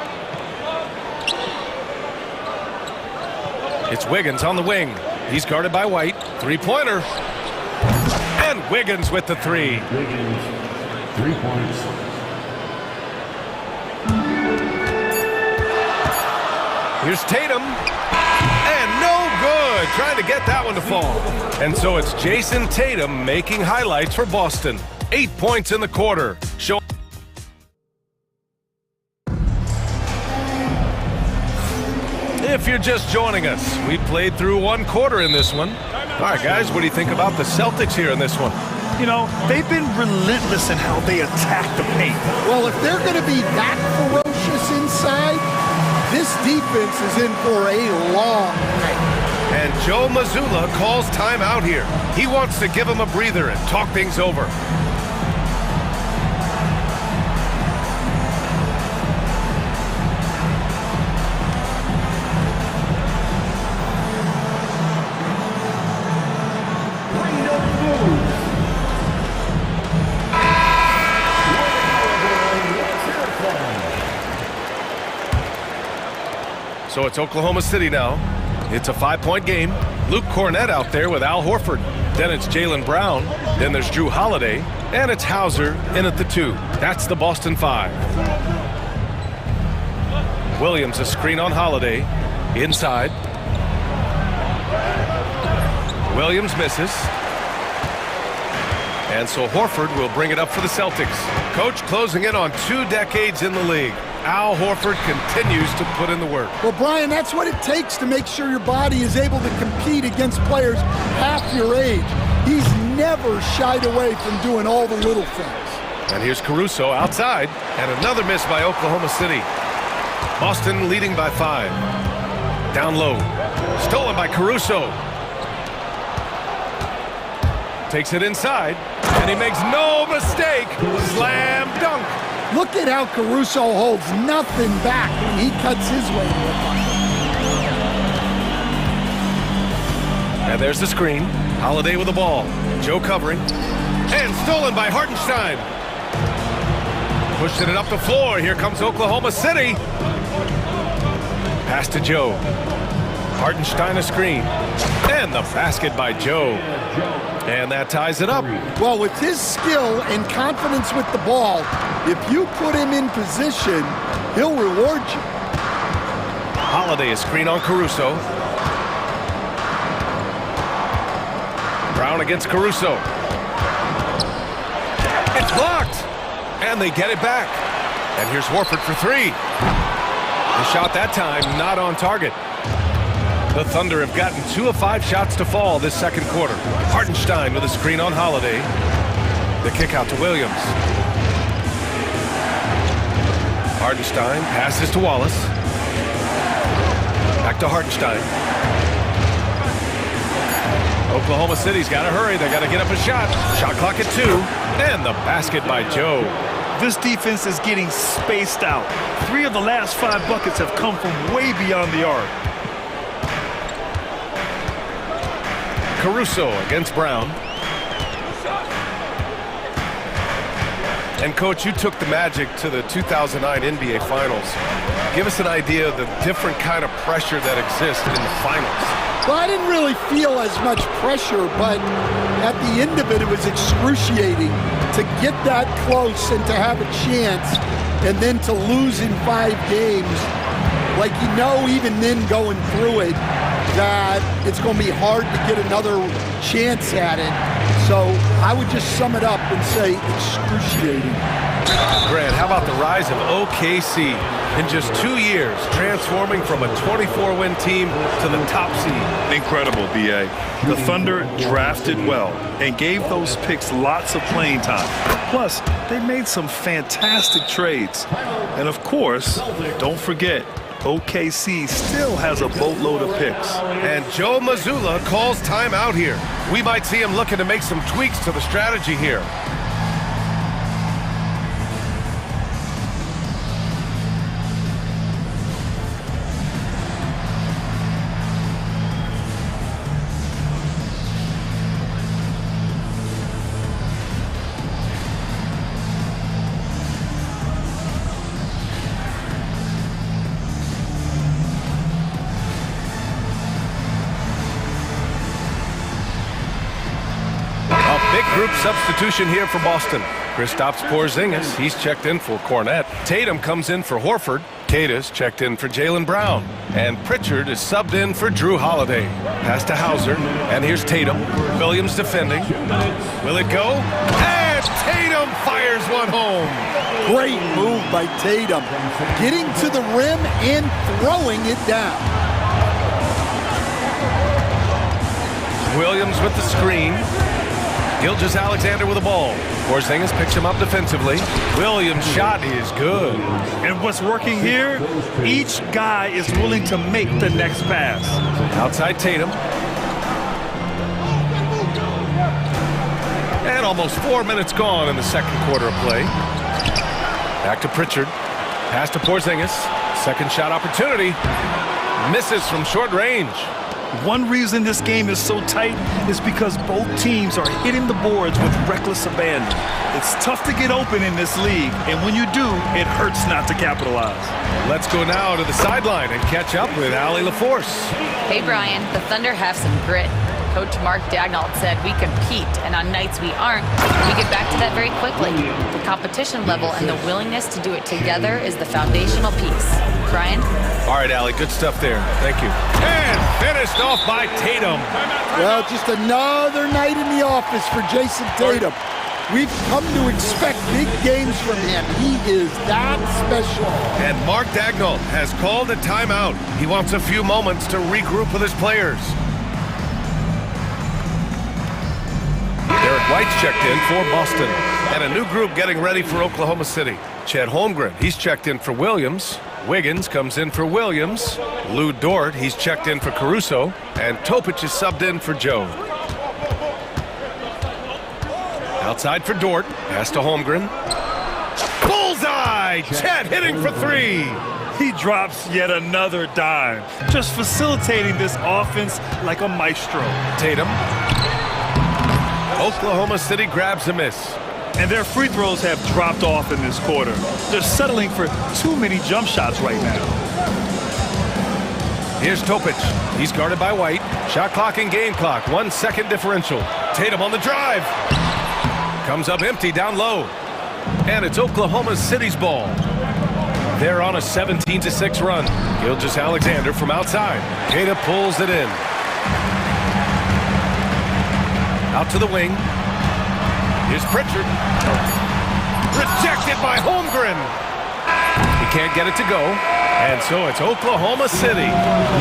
It's Wiggins on the wing. He's guarded by White. 3-pointer. And Wiggins with the 3. Wiggins, 3 points. Here's Tatum. And no good. Trying to get that one to fall. And so it's Jason Tatum making highlights for Boston. 8 points in the quarter. If you're just joining us, we played through 1 quarter in this one. All right, guys, what do you think about the Celtics here in this one? You know, they've been relentless in how they attack the paint. Well, if they're going to be that ferocious inside, this defense is in for a long night. And Joe Mazzulla calls timeout here. He wants to give him a breather and talk things over. So it's Oklahoma City now. It's a 5-point game. Luke Cornett out there with Al Horford. Then it's Jaylen Brown. Then there's Drew Holiday. And it's Hauser in at the 2. That's the Boston 5. Williams a screen on Holiday. Inside. Williams misses. And so Horford will bring it up for the Celtics. Coach closing in on 2 decades in the league. Al Horford continues to put in the work. Well, Brian, that's what it takes to make sure your body is able to compete against players half your age. He's never shied away from doing all the little things. And here's Caruso outside, and another miss by Oklahoma City. Boston leading by 5. Down low. Stolen by Caruso. Takes it inside, and he makes no mistake. Slam dunk. Look at how Caruso holds nothing back when he cuts his way to the bucket. And there's the screen. Holiday with the ball. Joe covering. And stolen by Hartenstein. Pushing it up the floor. Here comes Oklahoma City. Pass to Joe. Hartenstein a screen. And the basket by Joe. And that ties it up. Well, with his skill and confidence with the ball, if you put him in position, he'll reward you. Holiday a screen on Caruso. Brown against Caruso. It's blocked. And they get it back. And here's Horford for 3. The shot that time not on target. The Thunder have gotten 2 of 5 shots to fall this second quarter. Hartenstein with a screen on Holiday. The kick out to Williams. Hartenstein passes to Wallace. Back to Hartenstein. Oklahoma City's got to hurry. They got to get up a shot. Shot clock at 2. And the basket by Joe. This defense is getting spaced out. 3 of the last 5 buckets have come from way beyond the arc. Caruso against Brown. And Coach, you took the Magic to the 2009 NBA Finals. Give us an idea of the different kind of pressure that exists in the finals. Well, I didn't really feel as much pressure, but at the end of it, it was excruciating to get that close and to have a chance and then to lose in 5 games. Like, you know, even then going through it, that it's going to be hard to get another chance at it. So I would just sum it up and say excruciating. Grant, how about the rise of OKC? In just 2 years, transforming from a 24-win team to the top seed. Incredible, B.A. The Thunder drafted well and gave those picks lots of playing time. Plus, they made some fantastic trades. And of course, don't forget, OKC still has a boatload of picks. And Joe Mazzulla calls timeout here. We might see him looking to make some tweaks to the strategy here. Group substitution here for Boston. Kristaps Porzingis, he's checked in for Cornette. Tatum comes in for Horford. Kata's checked in for Jaylen Brown. And Pritchard is subbed in for Drew Holiday. Pass to Hauser, and here's Tatum. Williams defending. Will it go? And Tatum fires one home. Great move by Tatum. Getting to the rim and throwing it down. Williams with the screen. Gilgeous-Alexander with the ball. Porzingis picks him up defensively. Williams' shot is good. And what's working here? Each guy is willing to make the next pass. Outside Tatum. And almost 4 minutes gone in the second quarter of play. Back to Pritchard. Pass to Porzingis. Second shot opportunity. Misses from short range. One reason this game is so tight is because both teams are hitting the boards with reckless abandon. It's tough to get open in this league, and when you do, it hurts not to capitalize. Let's go now to the sideline and catch up with Allie LaForce. Hey, Brian, the Thunder have some grit. Coach Mark Daigneault said we compete, and on nights we aren't, we get back to that very quickly. The competition level and the willingness to do it together is the foundational piece. Brian? All right, Allie, good stuff there. Thank you. And finished off by Tatum. Well, just another night in the office for Jason Tatum. We've come to expect big games from him. He is that special. And Mark Daigneault has called a timeout. He wants a few moments to regroup with his players. Derek White's checked in for Boston. And a new group getting ready for Oklahoma City. Chet Holmgren, he's checked in for Williams. Wiggins comes in for Williams. Lou Dort, he's checked in for Caruso. And Topic is subbed in for Joe. Outside for Dort. Pass to Holmgren. Bullseye! Chet hitting for three. He drops yet another dime. Just facilitating this offense like a maestro. Tatum. Oklahoma City grabs a miss. And their free throws have dropped off in this quarter. They're settling for too many jump shots right now. Here's Topic. He's guarded by White. Shot clock and game clock. 1 second differential. Tatum on the drive. Comes up empty down low. And it's Oklahoma City's ball. They're on a 17-6 run. Gilgeous-Alexander from outside. Tatum pulls it in. Out to the wing. Here's Pritchard. Rejected by Holmgren. He can't get it to go. And so it's Oklahoma City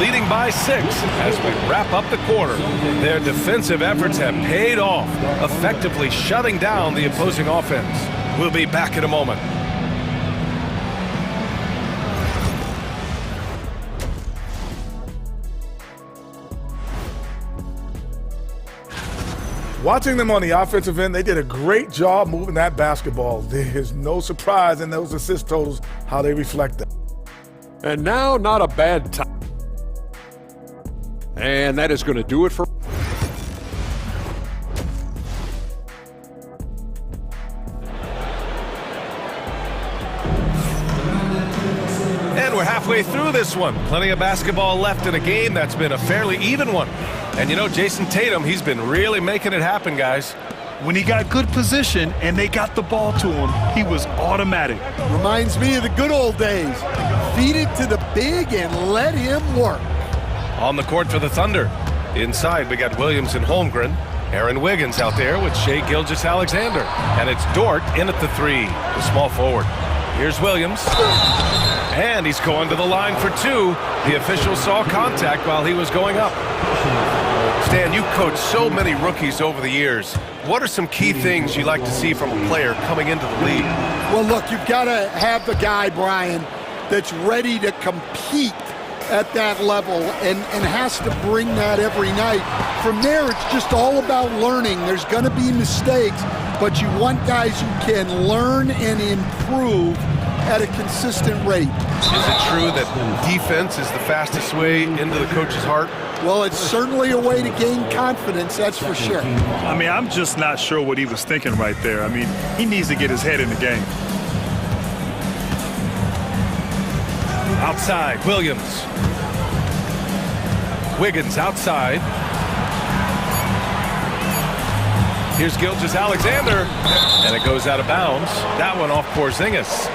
leading by 6 as we wrap up the quarter. Their defensive efforts have paid off, effectively shutting down the opposing offense. We'll be back in a moment. Watching them on the offensive end, they did a great job moving that basketball. There's no surprise in those assist totals, how they reflect them. And now, not a bad time. And that is going to do it for... And we're halfway through this one. Plenty of basketball left in a game that's been a fairly even one. And you know, Jason Tatum, he's been really making it happen, guys. When he got good position and they got the ball to him, he was automatic. Reminds me of the good old days. Feed it to the big and let him work. On the court for the Thunder. Inside, we got Williams and Holmgren. Aaron Wiggins out there with Shai Gilgeous-Alexander. And it's Dort in at the 3, the small forward. Here's Williams. And he's going to the line for 2. The official saw contact while he was going up. Stan, you coached so many rookies over the years. What are some key things you like to see from a player coming into the league? Well, look, you've got to have the guy, Brian, that's ready to compete at that level and has to bring that every night. From there, it's just all about learning. There's going to be mistakes, but you want guys who can learn and improve at a consistent rate. Is it true that defense is the fastest way into the coach's heart? Well, it's certainly a way to gain confidence, that's for sure. I mean, I'm just not sure what he was thinking right there. I mean, he needs to get his head in the game. Outside, Williams. Wiggins outside. Here's Gilgeous-Alexander, and it goes out of bounds. That one off Porzingis.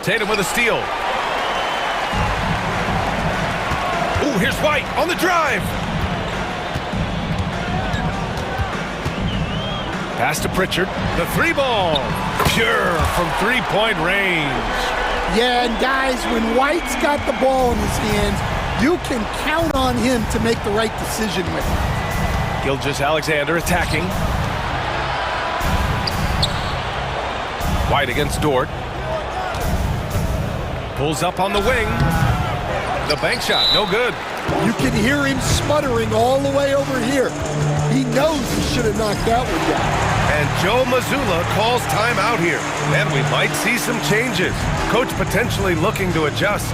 Tatum with a steal. Ooh, here's White on the drive. Pass to Pritchard. The 3-ball. Pure from three-point range. Yeah, and guys, when White's got the ball in his hands, you can count on him to make the right decision with it. Gilgeous-Alexander attacking. White against Dort. Pulls up on the wing. The bank shot, no good. You can hear him sputtering all the way over here. He knows he should have knocked that one down. And Joe Mazzulla calls timeout here. And we might see some changes. Coach potentially looking to adjust.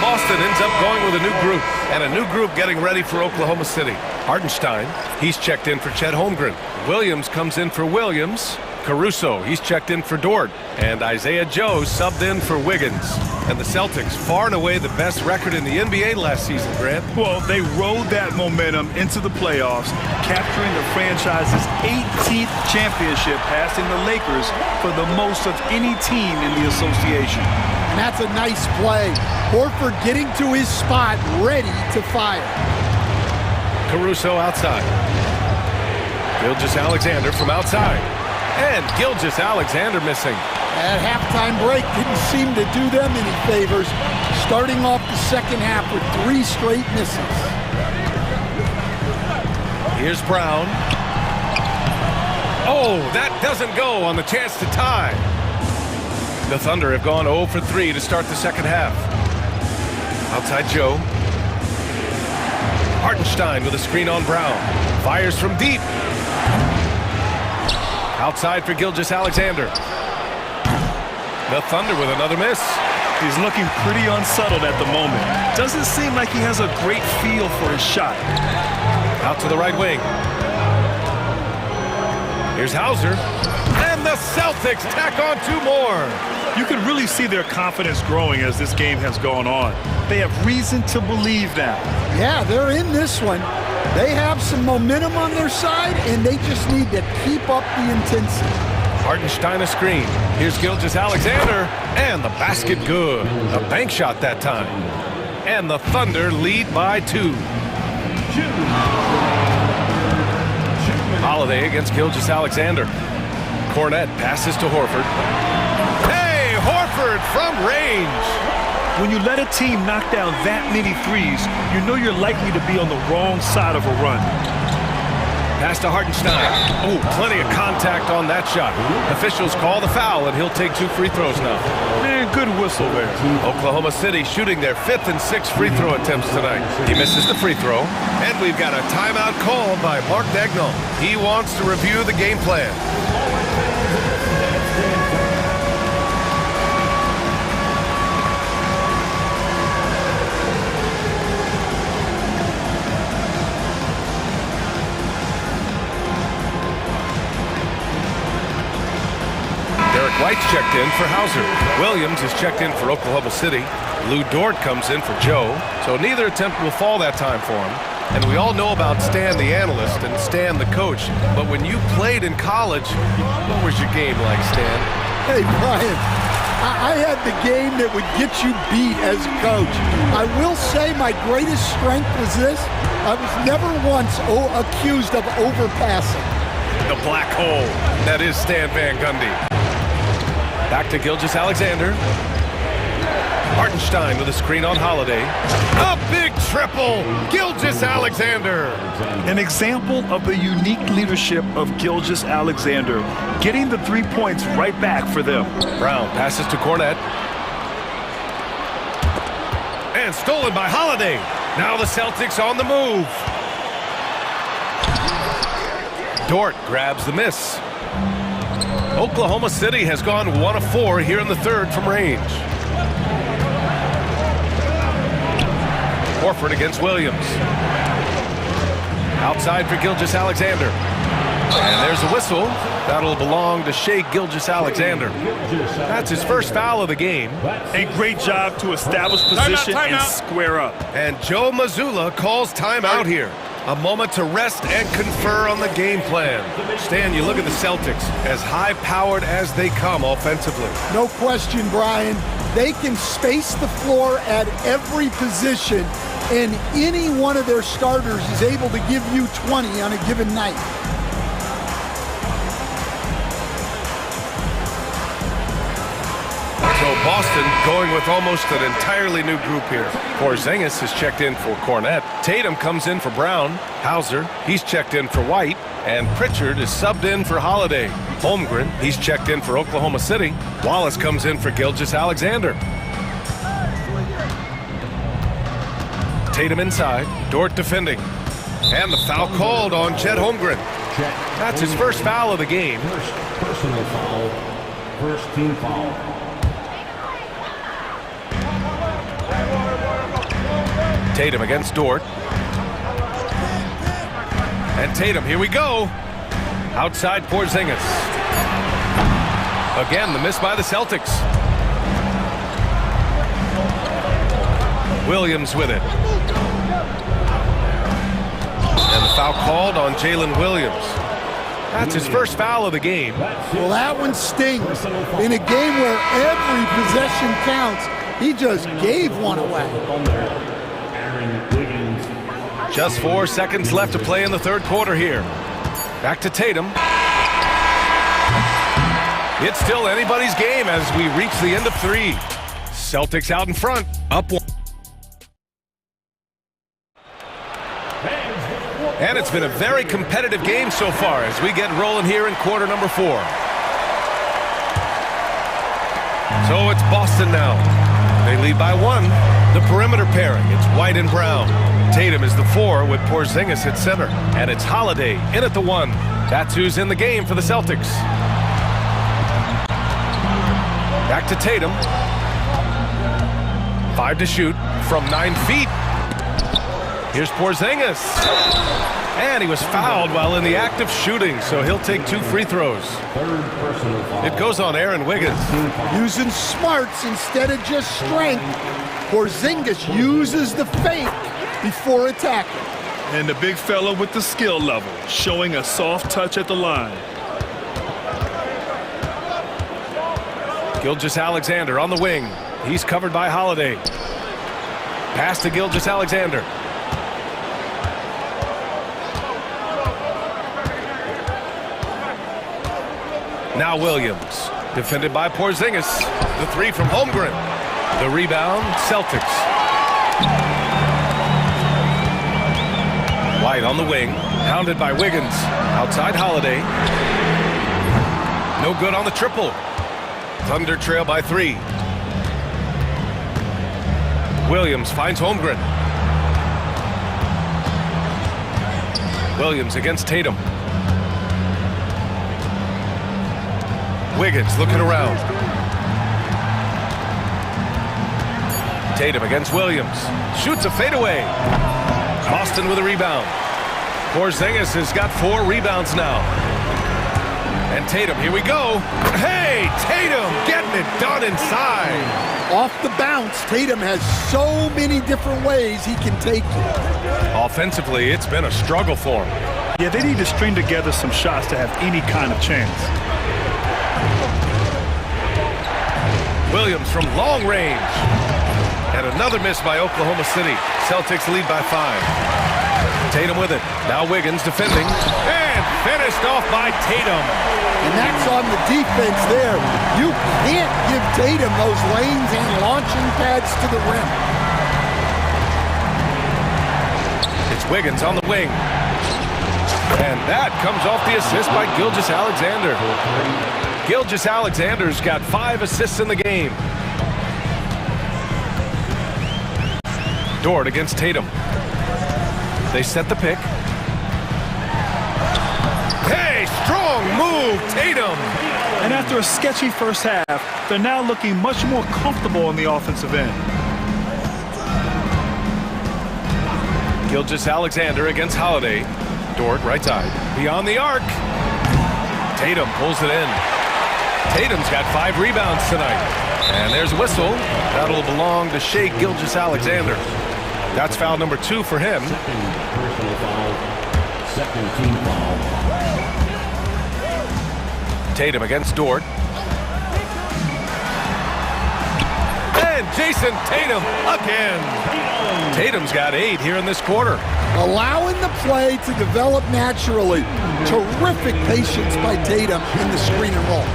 Boston ends up going with a new group, and a new group getting ready for Oklahoma City. Hartenstein, he's checked in for Chet Holmgren. Williams comes in for Williams. Caruso, he's checked in for Dort. And Isaiah Joe subbed in for Wiggins. And the Celtics, far and away the best record in the NBA last season, Grant. Well, they rode that momentum into the playoffs, capturing the franchise's 18th championship, passing the Lakers for the most of any team in the association. And that's a nice play. Horford getting to his spot, ready to fire. Caruso outside. Gilgeous-Alexander from outside. And Gilgeous-Alexander missing. That halftime break didn't seem to do them any favors. Starting off the second half with 3 straight misses. Here's Brown. Oh, that doesn't go on the chance to tie. The Thunder have gone 0 for 3 to start the second half. Outside Joe. Hartenstein with a screen on Brown. Fires from deep. Outside for Gilgeous-Alexander. The Thunder with another miss. He's looking pretty unsettled at the moment. Doesn't seem like he has a great feel for his shot. Out to the right wing. Here's Hauser. And the Celtics tack on 2 more. You can really see their confidence growing as this game has gone on. They have reason to believe now. Yeah, they're in this one. They have some momentum on their side, and they just need to keep up the intensity. Hartenstein a screen. Here's Gilgeous-Alexander, and the basket good. A bank shot that time. And the Thunder lead by 2. Holiday against Gilgeous-Alexander. Cornette passes to Horford. Hey, Horford from range. When you let a team knock down that many threes, you know you're likely to be on the wrong side of a run. Pass to Hartenstein. Oh, plenty of contact on that shot. Officials call the foul, and he'll take 2 free throws now. Man, good whistle there. Oklahoma City shooting their 5th and 6th free throw attempts tonight. He misses the free throw. And we've got a timeout called by Mark Daigneault. He wants to review the game plan. checked in for Hauser. Williams is checked in for Oklahoma City. Lou Dort comes in for Joe, so neither attempt will fall that time for him. And we all know about Stan the analyst and Stan the coach, but when you played in college, what was your game like, Stan? Hey, Brian, I had the game that would get you beat as a coach. I will say my greatest strength was this. I was never once accused of overpassing. The black hole. That is Stan Van Gundy. Back to Gilgeous-Alexander. Hartenstein with a screen on Holiday. A big triple! Gilgeous-Alexander! An example of the unique leadership of Gilgeous-Alexander, getting the 3 points right back for them. Brown passes to Cornette. And stolen by Holiday. Now the Celtics on the move. Dort grabs the miss. Oklahoma City has gone 1 of 4 here in the third from range. Horford against Williams. Outside for Gilgeous-Alexander. And there's a whistle. That'll belong to Shai Gilgeous-Alexander. That's his first foul of the game. A great job to establish position and square up. And Joe Mazzulla calls timeout here. A moment to rest and confer on the game plan. Stan, you look at the Celtics, as high-powered as they come offensively. No question, Brian. They can space the floor at every position, and any one of their starters is able to give you 20 on a given night. So Boston going with almost an entirely new group here. Porzingis is checked in for Cornette. Tatum comes in for Brown. Hauser, he's checked in for White. And Pritchard is subbed in for Holiday. Holmgren, he's checked in for Oklahoma City. Wallace comes in for Gilgeous-Alexander. Tatum inside. Dort defending. And the foul called on Chet Holmgren. That's his first foul of the game. First personal foul. First team foul. Tatum against Dort. And Tatum, here we go. Outside Porzingis. Again, the miss by the Celtics. Williams with it. And the foul called on Jalen Williams. That's his first foul of the game. Well, that one stings. In a game where every possession counts, he just gave one away. Just 4 seconds left to play in the third quarter here. Back to Tatum. It's still anybody's game as we reach the end of 3. Celtics out in front, up 1. And it's been a very competitive game so far as we get rolling here in quarter number 4. So it's Boston now. They lead by 1. The perimeter pairing, it's White and Brown. Tatum is the 4 with Porzingis at center. And it's Holiday in at the 1. That's who's in the game for the Celtics. Back to Tatum. 5 to shoot from 9 feet. Here's Porzingis. And he was fouled while in the act of shooting, so he'll take 2 free throws. It goes on Aaron Wiggins. Using smarts instead of just strength. Porzingis uses the fake before attacking. And the big fella with the skill level, showing a soft touch at the line. Gilgeous-Alexander on the wing. He's covered by Holiday. Pass to Gilgeous-Alexander. Now Williams, defended by Porzingis. The 3 from Holmgren. The rebound, Celtics. White on the wing, hounded by Wiggins. Outside Holiday. No good on the triple. Thunder trail by 3. Williams finds Holmgren. Williams against Tatum. Wiggins looking around. Tatum against Williams. Shoots a fadeaway. Boston with a rebound. Porzingis has got 4 rebounds now. And Tatum, here we go. Hey, Tatum getting it done inside. Off the bounce, Tatum has so many different ways he can take it. Offensively, it's been a struggle for him. Yeah, they need to string together some shots to have any kind of chance. Williams from long range. And another miss by Oklahoma City. Celtics lead by 5. Tatum with it. Now Wiggins defending. And finished off by Tatum. And that's on the defense there. You can't give Tatum those lanes and launching pads to the rim. It's Wiggins on the wing. And that comes off the assist by Gilgeous-Alexander. Gilgeous-Alexander's got 5 assists in the game. Dort against Tatum. They set the pick. Hey, strong move, Tatum! And after a sketchy first half, they're now looking much more comfortable on the offensive end. Gilgeous-Alexander against Holiday. Dort, right side. Beyond the arc. Tatum pulls it in. Tatum's got 5 rebounds tonight. And there's a whistle. That'll belong to Shai Gilgeous-Alexander. That's foul number 2 for him. Personal foul. Second team foul. Tatum against Dort. And Jason Tatum again. Tatum's got 8 here in this quarter. Allowing the play to develop naturally. Terrific patience by Tatum in the screen and roll.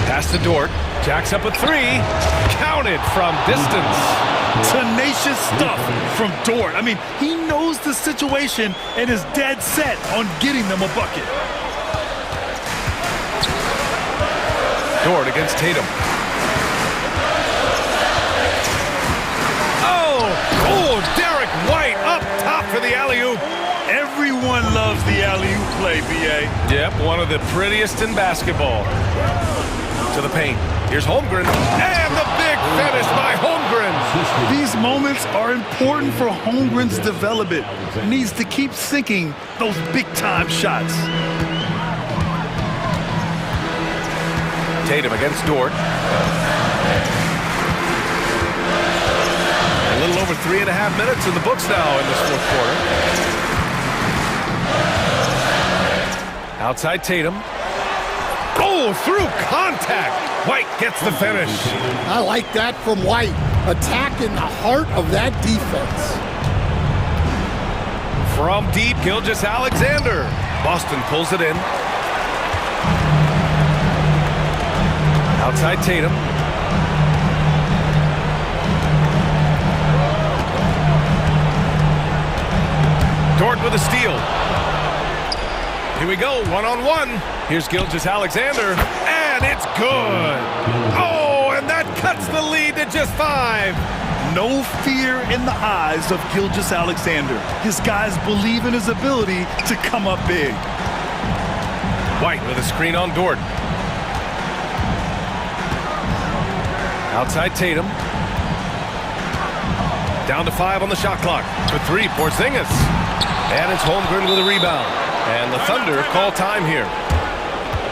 Pass to Dort. Jacks up a 3. Counted from distance. Tenacious stuff from Dort. I mean, he knows the situation and is dead set on getting them a bucket. Dort against Tatum. Oh, Derek White up top for the alley-oop. Everyone loves the alley-oop play, B.A. Yep, one of the prettiest in basketball. To the paint. Here's Holmgren. And the big finish by Holmgren. These moments are important for Holmgren's development. Needs to keep sinking those big-time shots. Tatum against Dort. A little over 3.5 minutes in the books now in this fourth quarter. Outside Tatum. Oh, through contact. White gets the finish. I like that from White. Attacking the heart of that defense. From deep, Gilgeous-Alexander. Boston pulls it in. Outside Tatum. Dort with a steal. Here we go, one-on-one. Here's Gilgeous-Alexander, and it's good. Oh, and that cuts the lead to just 5. No fear in the eyes of Gilgeous-Alexander. His guys believe in his ability to come up big. White with a screen on Dort. Outside Tatum. Down to 5 on the shot clock. To 3, Porzingis. And it's Holmgren with a rebound. And the Thunder call time here.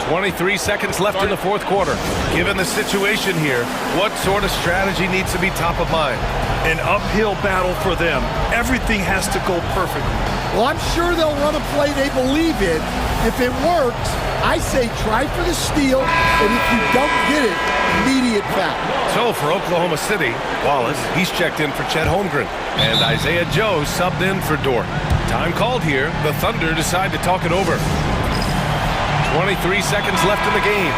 23 seconds left in the fourth quarter. Given the situation here, what sort of strategy needs to be top of mind? An uphill battle for them. Everything has to go perfectly. Well, I'm sure they'll run a play they believe in. If it works, I say try for the steal, and if you don't get it, immediate foul. So for Oklahoma City, Wallace, he's checked in for Chet Holmgren. And Isaiah Joe subbed in for Dort. Time called here. The Thunder decide to talk it over. 23 seconds left in the game.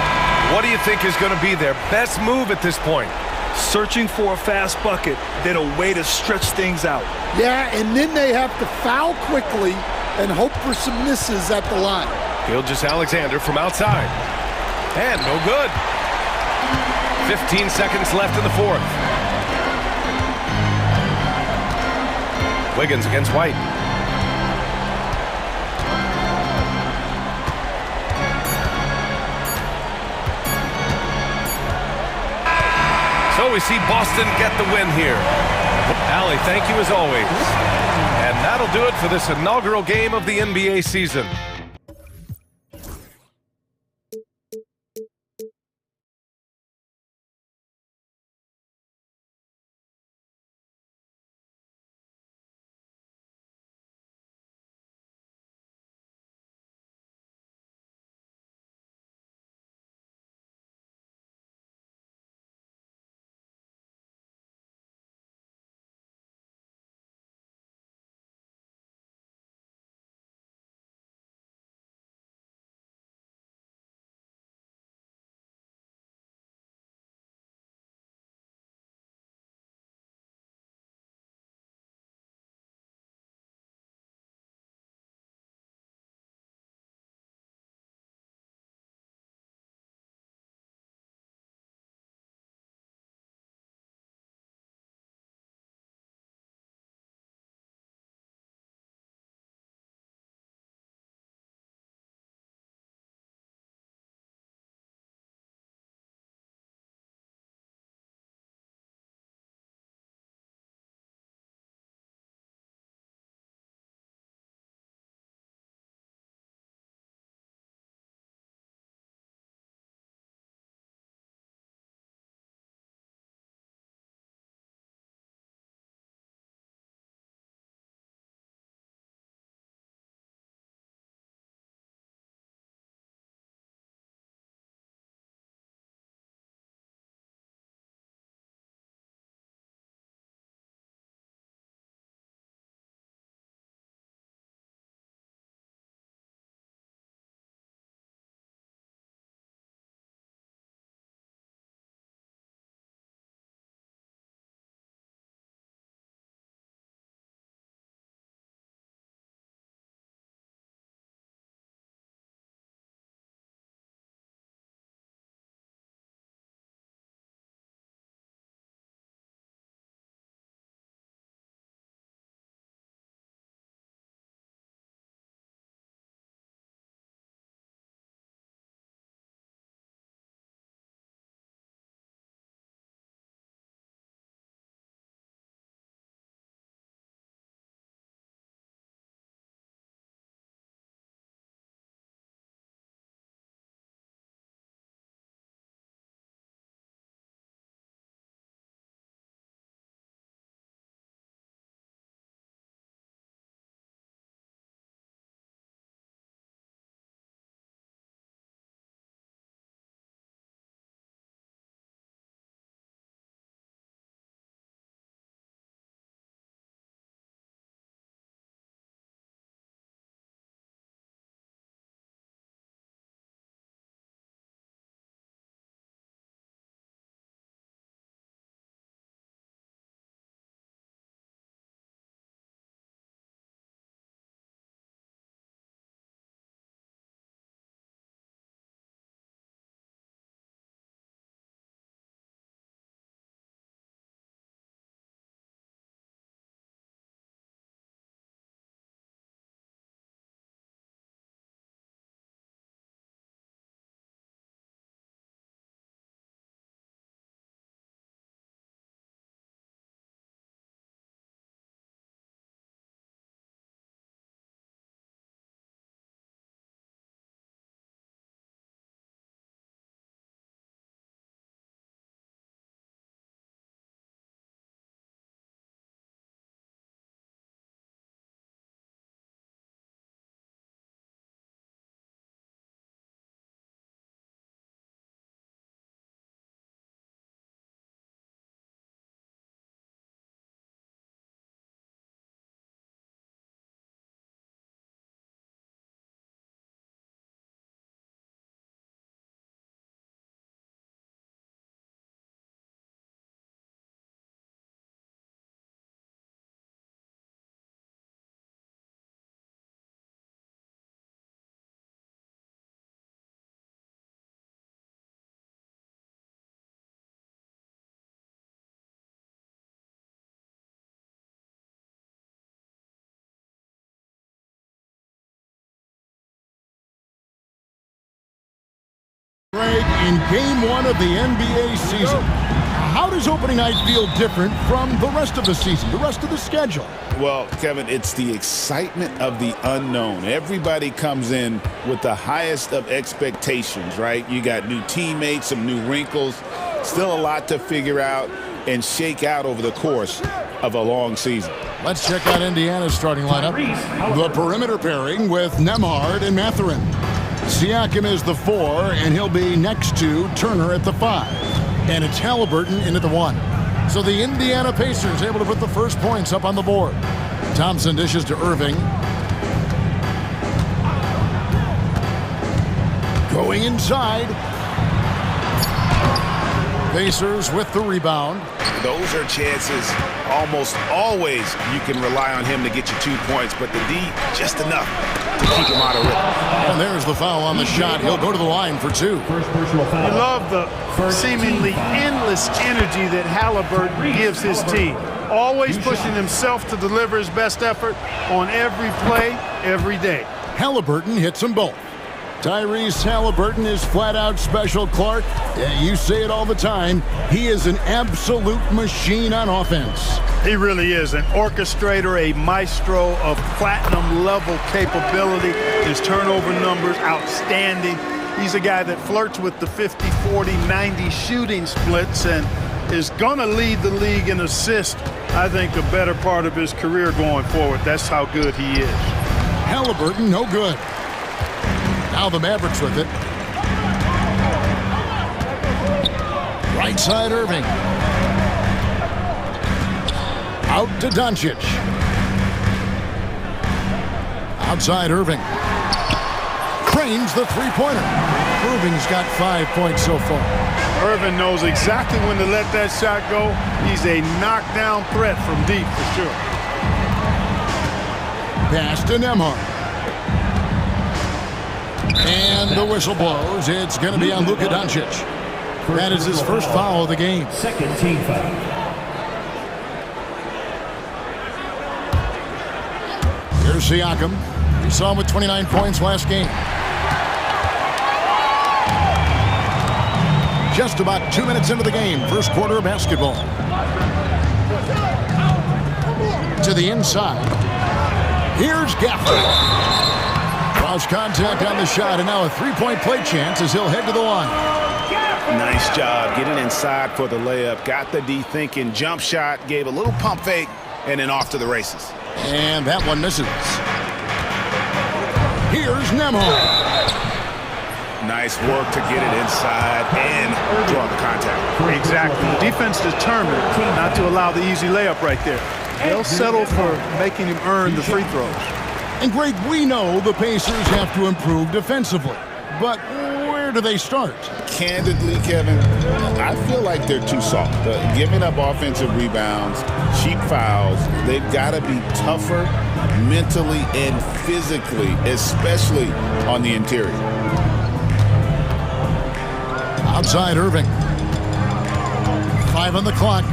What do you think is going to be their best move at this point? Searching for a fast bucket, then a way to stretch things out. Yeah, and then they have to foul quickly and hope for some misses at the line. Gilgeous-Alexander from outside. And no good. 15 seconds left in the fourth. Wiggins against White. So we see Boston get the win here. Allie, thank you as always. And that'll do it for this inaugural game of the NBA season. Break in game one of the NBA season. How does opening night feel different from the rest of the season, the rest of the schedule? Well, Kevin, it's the excitement of the unknown. Everybody comes in with the highest of expectations, right? You got new teammates, some new wrinkles, still a lot to figure out and shake out over the course of a long season. Let's check out Indiana's starting lineup. The perimeter pairing with Nembhard and Mathurin. Siakam is the 4, and he'll be next to Turner at the 5. And it's Halliburton in at the 1. So the Indiana Pacers able to put the first points up on the board. Thompson dishes to Irving. Going inside. Pacers with the rebound. Those are chances almost always you can rely on him to get you 2 points, but the D, just enough to keep him out of rhythm. And there's the foul on the shot. He'll go to the line for 2. I love the seemingly endless energy that Halliburton gives his team. Always pushing himself to deliver his best effort on every play, every day. Halliburton hits them both. Tyrese Halliburton is flat-out special, Clark. Yeah, you say it all the time. He is an absolute machine on offense. He really is an orchestrator, a maestro of platinum-level capability. His turnover numbers, outstanding. He's a guy that flirts with the 50, 40, 90 shooting splits and is going to lead the league in assists, I think, the better part of his career going forward. That's how good he is. Halliburton, no good. Now the Mavericks with it. Right side Irving. Out to Doncic. Outside Irving. Cranes the three-pointer. Irving's got 5 points so far. Irving knows exactly when to let that shot go. He's a knockdown threat from deep for sure. Pass to Nembhard. And the whistle blows. It's going to be on Luka Doncic. That is his first foul of the game. Second team foul. Here's Siakam. We saw him with 29 points last game. Just about 2 minutes into the game. First quarter of basketball. To the inside. Here's Gafford. Cross contact on the shot, and now a three-point play chance as he'll head to the line. Nice job getting inside for the layup. Got the D thinking. Jump shot, gave a little pump fake, and then off to the races. And that one misses. Here's Nembhard. Nice work to get it inside and draw the contact. Exactly. The defense determined not to allow the easy layup right there. They'll settle for making him earn the free throws. And Greg, we know the Pacers have to improve defensively, but where do they start? Candidly, Kevin, I feel like they're too soft. Giving up offensive rebounds, cheap fouls, they've got to be tougher mentally and physically, especially on the interior. Outside Irving. 5 on the clock.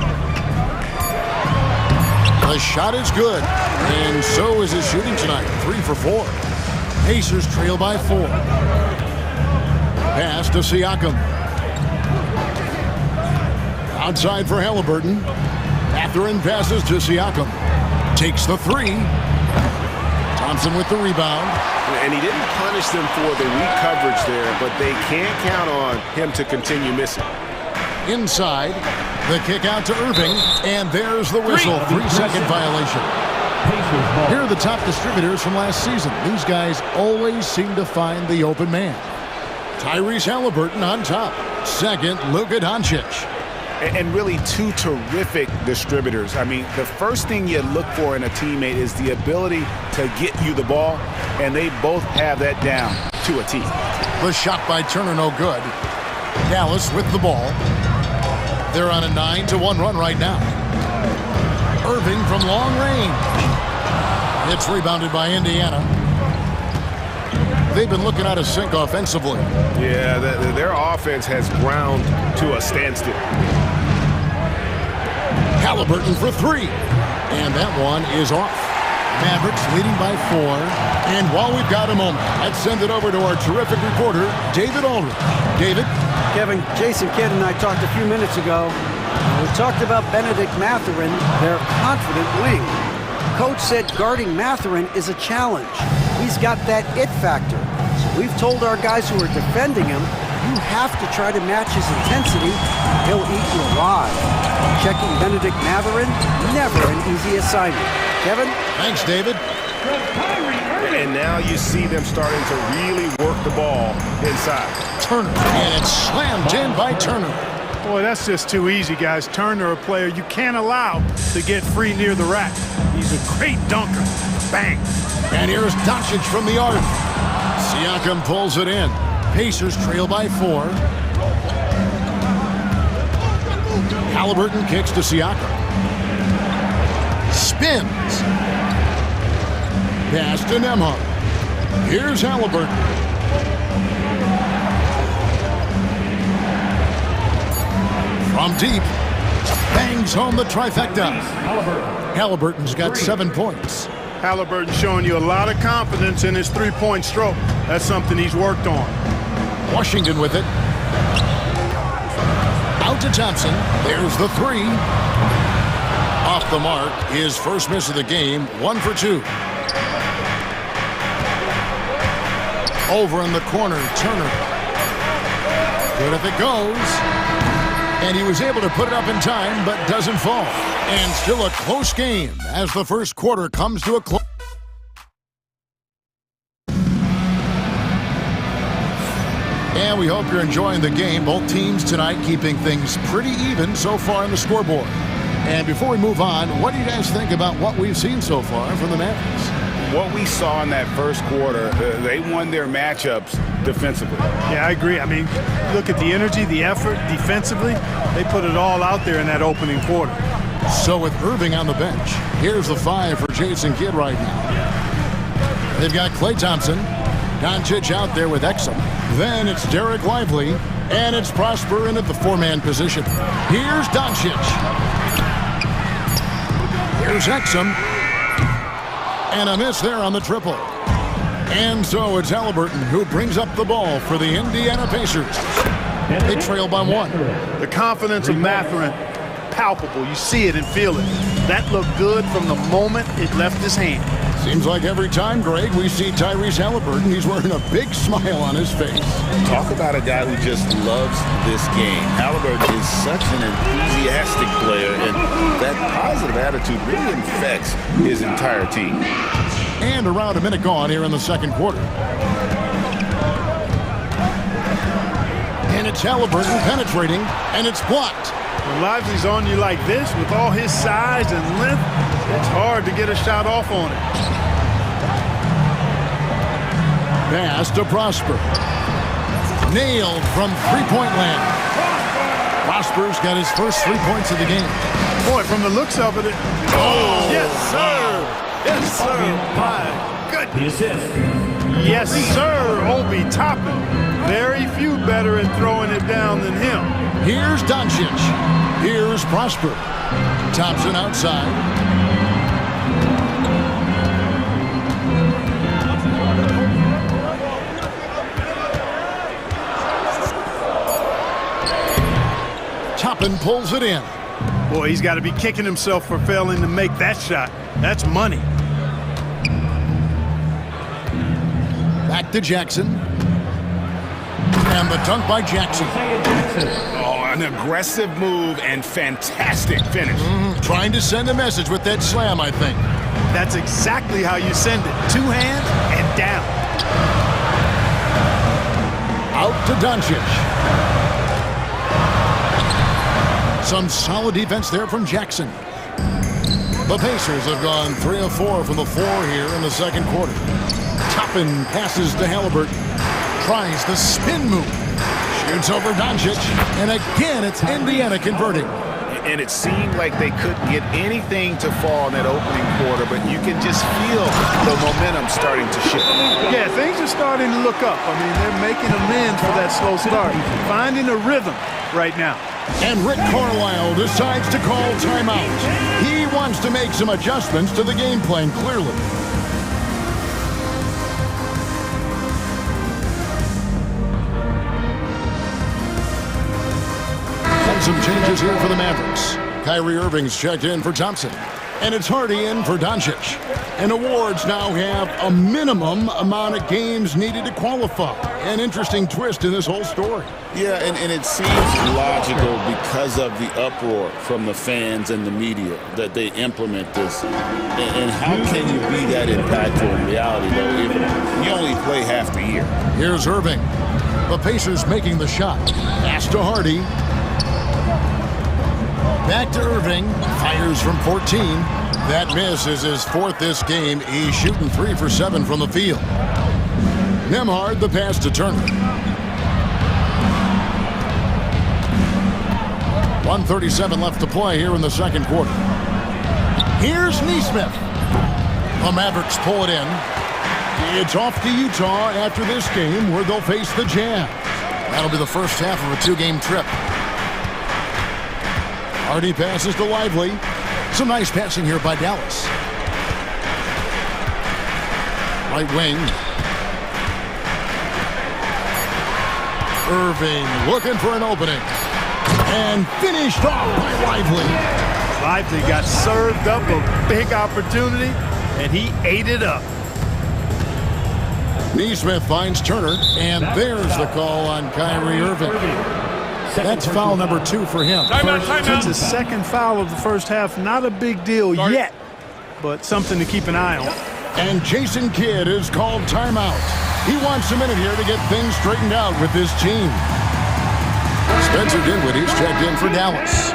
The shot is good, and so is his shooting tonight. 3 for 4. Pacers trail by 4. Pass to Siakam. Outside for Halliburton. Mathurin passes to Siakam. Takes the 3. Thompson with the rebound. And he didn't punish them for the weak coverage there, but they can't count on him to continue missing. Inside, the kick out to Irving, and there's the whistle. 3-second violation. Here are the top distributors from last season. These guys always seem to find the open man. Tyrese Halliburton on top. Second, Luka Doncic. And really 2 terrific distributors. I mean, the first thing you look for in a teammate is the ability to get you the ball, and they both have that down to a T. The shot by Turner, no good. Dallas with the ball. They're on a 9-1 run right now. Irving from long range. It's rebounded by Indiana. They've been looking out of sync offensively. Yeah, their offense has ground to a standstill. Halliburton for 3. And that one is off. Mavericks leading by 4. And while we've got a moment, let's send it over to our terrific reporter, David Aldridge. David? Kevin, Jason Kidd and I talked a few minutes ago. We talked about Benedict Mathurin, their confident wing. Coach said guarding Mathurin is a challenge. He's got that it factor. So we've told our guys who are defending him, you have to try to match his intensity. He'll eat you alive. Checking Benedict Mathurin, never an easy assignment. Kevin? Thanks, David. And now you see them starting to really work the ball inside. Turner, and it's slammed in by Turner. Boy, that's just too easy, guys. Turner, a player you can't allow to get free near the rack. He's a great dunker. Bang. And here's Doncic from the arc. Siakam pulls it in. Pacers trail by 4. Halliburton kicks to Siakam. Spins. Pass to Nembhard. Here's Halliburton. From deep. Bangs home the trifecta. Halliburton's got 7 points. Halliburton showing you a lot of confidence in his three-point stroke. That's something he's worked on. Washington with it. Out to Thompson. There's the 3. Off the mark. His first miss of the game. 1 for 2. Over in the corner. Turner. Good if it goes. And he was able to put it up in time, but doesn't fall. And still a close game as the first quarter comes to a close. And we hope you're enjoying the game. Both teams tonight keeping things pretty even so far on the scoreboard. And before we move on, what do you guys think about what we've seen so far from the Mavericks? What we saw in that first quarter, they won their matchups defensively. Yeah, I agree. I mean, look at the energy, the effort defensively. They put it all out there in that opening quarter. So with Irving on the bench, here's the 5 for Jason Kidd right now. They've got Klay Thompson, Doncic out there with Exum. Then it's Derek Lively, and it's Prosper in at the 4-man position. Here's Doncic. Here's Exum. And a miss there on the triple. And so it's Halliburton who brings up the ball for the Indiana Pacers. They trail by 1. The confidence of Mathurin, palpable. You see it and feel it. That looked good from the moment it left his hand. Seems like every time, Greg, we see Tyrese Halliburton, he's wearing a big smile on his face. Talk about a guy who just loves this game. Halliburton is such an enthusiastic player, and that positive attitude really infects his entire team. And around a minute gone here in the second quarter. And it's Halliburton penetrating, and it's blocked. When Lively's on you like this, with all his size and length, it's hard to get a shot off on it. Pass to Prosper. Nailed from three-point land. Prosper's got his first 3 points of the game. Boy, from the looks of it, yes, sir. Yes, sir. My goodness. Yes, sir. Obi Toppin. Very few better at throwing it down than him. Here's Doncic. Here's Prosper. Thompson outside. Toppin pulls it in. Boy, he's got to be kicking himself for failing to make that shot. That's money. Back to Jackson. And the dunk by Jackson. Oh, an aggressive move and fantastic finish. Trying to send a message with that slam, I think. That's exactly how you send it. 2 hands and down. Out to Doncic. Some solid defense there from Jackson. The Pacers have gone 3 of 4 from the floor here in the second quarter. Toppin passes to Halliburton. Tries the spin move. Shoots over Doncic. And again, it's Indiana converting. And it seemed like they couldn't get anything to fall in that opening quarter, but you can just feel the momentum starting to shift. Yeah, things are starting to look up. I mean, they're making amends for that slow start. Finding a rhythm right now. And Rick Carlisle decides to call timeout. He wants to make some adjustments to the game plan, clearly. And some changes here for the Mavericks. Kyrie Irving's checked in for Thompson. And it's Hardy in for Doncic. And awards now have a minimum amount of games needed to qualify. An interesting twist in this whole story. Yeah, and it seems logical because of the uproar from the fans and the media that they implement this. And how can you be that impactful in reality, though, if you only play half the year? Here's Irving. The Pacers making the shot. Pass to Hardy. Back to Irving. Fires from 14. That miss is his fourth this game. He's shooting 3 for 7 from the field. Nembhard, the pass to Turner. 1:37 left to play here in the second quarter. Here's Nesmith. The Mavericks pull it in. It's off to Utah after this game, where they'll face the Jazz. That'll be the first half of a 2-game trip. Hardy passes to Lively. Some nice passing here by Dallas. Right wing. Irving looking for an opening. And finished off by Lively. Lively got served up a big opportunity, and he ate it up. Nesmith finds Turner, and there's the call on Kyrie Irving. That's foul number 2 for him. It's his second foul of the first half. Not a big deal yet, but something to keep an eye on. And Jason Kidd is called timeout. He wants a minute here to get things straightened out with his team. Spencer Dinwiddie's checked in for Dallas.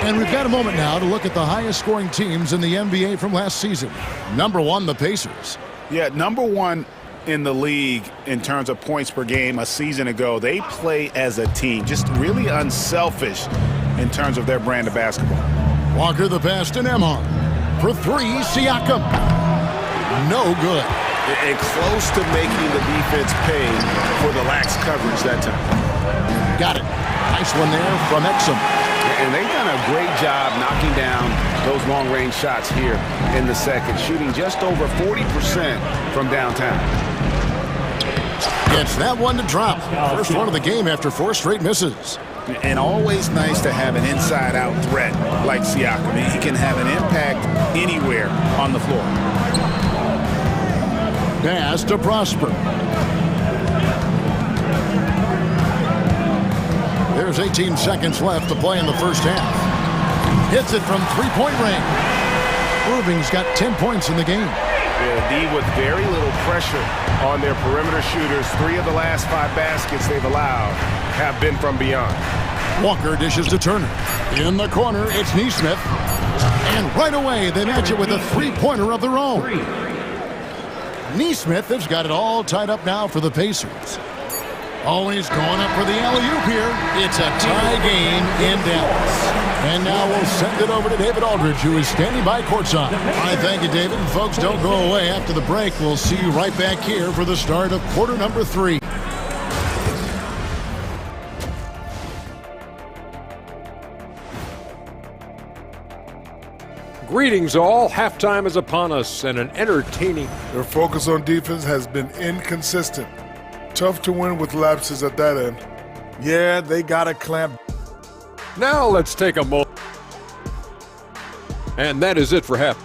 And we've got a moment now to look at the highest scoring teams in the NBA from last season. Number 1, the Pacers. Yeah, number 1 in the league in terms of points per game a season ago. They play as a team, just really unselfish in terms of their brand of basketball. Walker the pass to Nembhard. For 3, Siakam. No good. And close to making the defense pay for the lax coverage that time. Got it. Nice one there from Exum. And they've done a great job knocking down those long-range shots here in the second, shooting just over 40% from downtown. Gets that one to drop. First one of the game after 4 straight misses. And always nice to have an inside-out threat like Siakam. He can have an impact anywhere on the floor. Pass to Prosper. There's 18 seconds left to play in the first half. Hits it from 3-point range. Irving's got 10 points in the game. Yeah, D with very little pressure on their perimeter shooters. 3 of the last 5 baskets they've allowed have been from beyond. Walker dishes to Turner. In the corner, it's Nesmith. And right away, they match it with a 3-pointer of their own. Nesmith has got it all tied up now for the Pacers. Always going up for the alley-oop here. It's a tie game in Dallas. And now we'll send it over to David Aldridge, who is standing by courtside. I thank you, David. And folks, don't go away. After the break, we'll see you right back here for the start of quarter number 3. Greetings all. Halftime is upon us and an entertaining. Their focus on defense has been inconsistent. Tough to win with lapses at that end. Yeah, they got to clamp. Now let's take a moment. And that is it for half.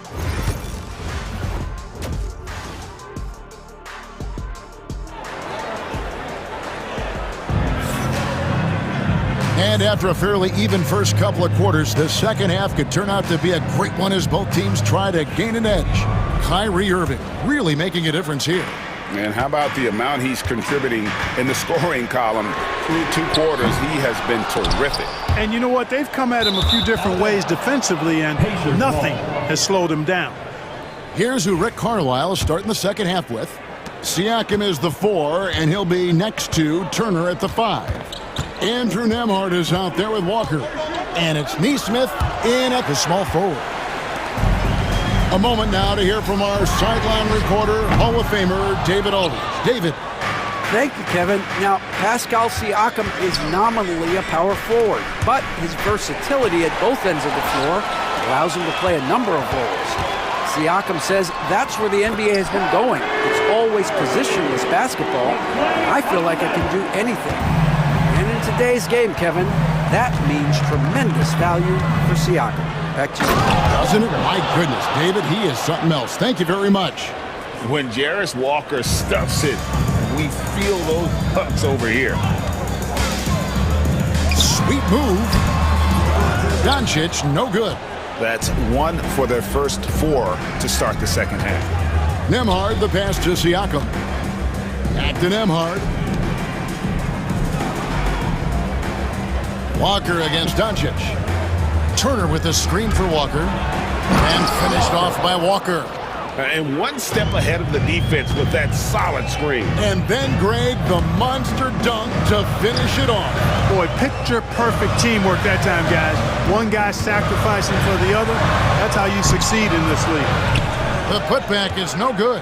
And after a fairly even first couple of quarters, the second half could turn out to be a great one as both teams try to gain an edge. Kyrie Irving really making a difference here. And how about the amount he's contributing in the scoring column through 2 quarters? He has been terrific. And you know what? They've come at him a few different ways defensively, and nothing has slowed him down. Here's who Rick Carlisle is starting the second half with. Siakam is the 4, and he'll be next to Turner at the 5. Andrew Nembhard is out there with Walker. And it's Nesmith in at the small forward. A moment now to hear from our sideline reporter, Hall of Famer David Aldridge. David. Thank you, Kevin. Now, Pascal Siakam is nominally a power forward, but his versatility at both ends of the floor allows him to play a number of roles. Siakam says that's where the NBA has been going. It's always positionless basketball. I feel like I can do anything. And in today's game, Kevin, that means tremendous value for Siakam. Back to you. Doesn't it? My goodness, David, he is something else. Thank you very much. When Jarris Walker stuffs it, we feel those pucks over here. Sweet move. Doncic, no good. That's 1 for their first 4 to start the second half. Nembhard, the pass to Siakam. Back to Nembhard. Walker against Doncic. Turner with the screen for Walker. And finished off by Walker. And one step ahead of the defense with that solid screen. And then Greg, the monster dunk to finish it off. Boy, picture-perfect teamwork that time, guys. One guy sacrificing for the other. That's how you succeed in this league. The putback is no good.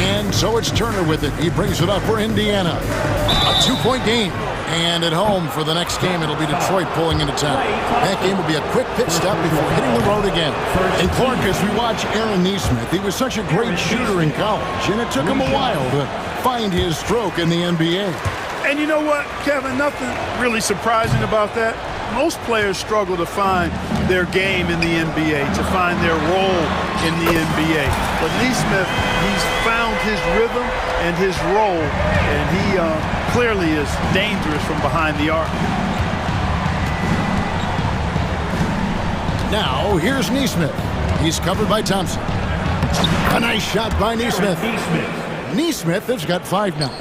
And so it's Turner with it. He brings it up for Indiana. A 2-point game. And at home for the next game, it'll be Detroit pulling into town. That game will be a quick pit stop before hitting the road again. And Clark, as we watch Aaron Nesmith, he was such a great shooter in college, and it took him a while to find his stroke in the NBA. And you know what, Kevin, nothing really surprising about that. Most players struggle to find their game in the NBA, to find their role in the NBA. But Nesmith, he's found his rhythm and his role, and he clearly is dangerous from behind the arc. Now, here's Nesmith. He's covered by Thompson. A nice shot by Nesmith. Nesmith has got 5 now.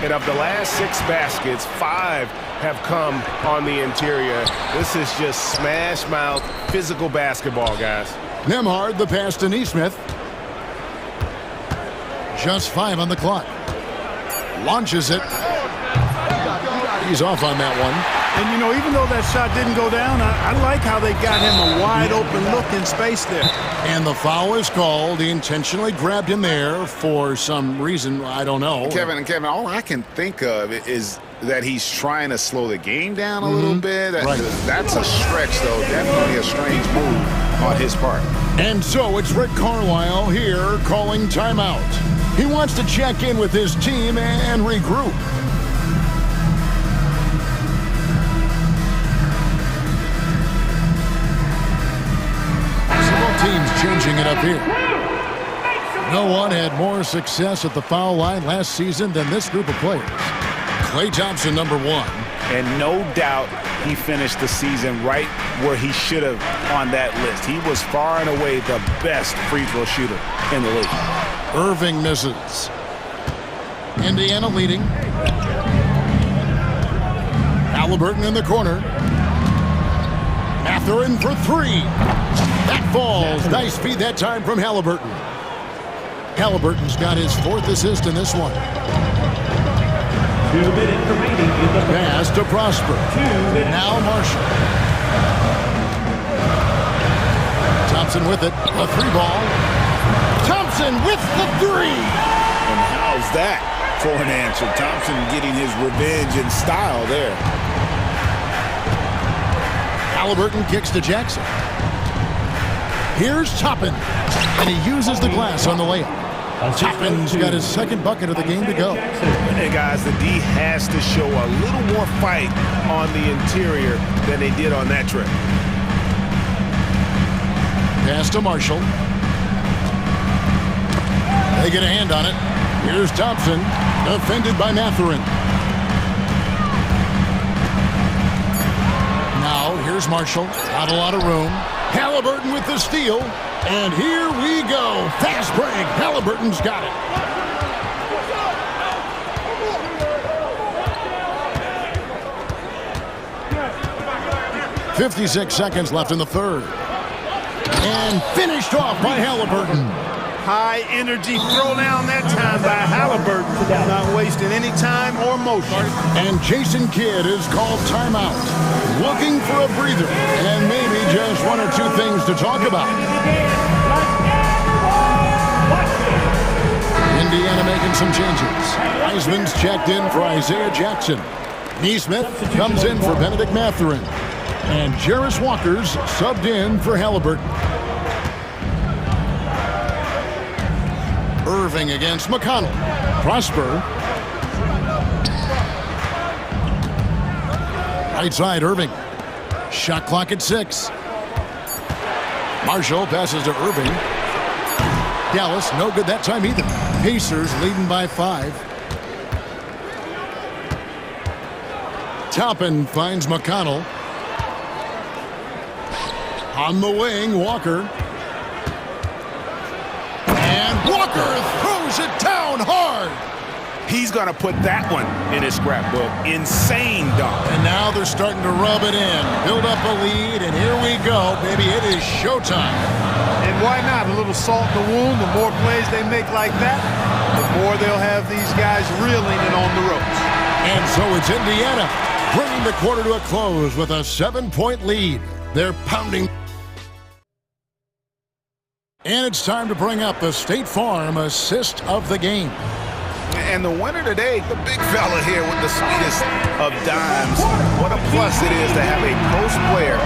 And of the last 6 baskets, 5 have come on the interior. This is just smash mouth, physical basketball, guys. Nembhard, the pass to Nesmith. Just 5 on the clock. Launches it. He's off on that one. And, you know, even though that shot didn't go down, I like how they got him a wide-open look in space there. And the foul is called. He intentionally grabbed him there for some reason. I don't know. Kevin, all I can think of is that he's trying to slow the game down a little bit. That's a stretch, though. Definitely a strange move on his part. And so it's Rick Carlisle here calling timeout. He wants to check in with his team and regroup. Teams changing it up here. No one had more success at the foul line last season than this group of players. Klay Thompson, number 1. And no doubt he finished the season right where he should have on that list. He was far and away the best free throw shooter in the league. Irving misses. Indiana leading. Halliburton in the corner. Mathurin for 3. That falls. Nice feed that time from Halliburton. Halliburton's got his 4th assist in this one. 2 minutes remaining in the pass to Prosper. Now Marshall. Thompson with it. A 3-ball. Thompson with the 3. And how's that for an answer? Thompson getting his revenge in style there. Halliburton kicks to Jackson. Here's Toppin, and he uses the glass on the layup. Toppin's got his 2nd bucket of the game to go. Hey, guys, the D has to show a little more fight on the interior than they did on that trip. Pass to Marshall. They get a hand on it. Here's Thompson, defended by Mathurin. Now, here's Marshall. Not a lot of room. Halliburton with the steal. And here we go. Fast break. Halliburton's got it. 56 seconds left in the 3rd. And finished off by Halliburton. High energy throwdown that time by Halliburton. Not wasting any time or motion. And Jason Kidd is called timeout. Looking for a breather and maybe just 1 or 2 things to talk about. Indiana making some changes. Heisman's checked in for Isaiah Jackson. Neesmith comes in for Benedict Mathurin. And Jarris Walker's subbed in for Halliburton. Irving against McConnell. Prosper. Right side, Irving. Shot clock at 6. Marshall passes to Irving. Dallas, no good that time either. Pacers leading by 5. Toppin finds McConnell. On the wing, Walker. And Walker throws it down hard. He's going to put that one in his scrapbook. Insane dunk. And now they're starting to rub it in. Build up a lead, and here we go, baby. It is showtime. And why not? A little salt in the wound. The more plays they make like that, the more they'll have these guys reeling and on the ropes. And so it's Indiana bringing the quarter to a close with a 7-point lead. They're pounding. And it's time to bring up the State Farm assist of the game. And the winner today, the big fella here with the sweetest of dimes. What a plus it is to have a post player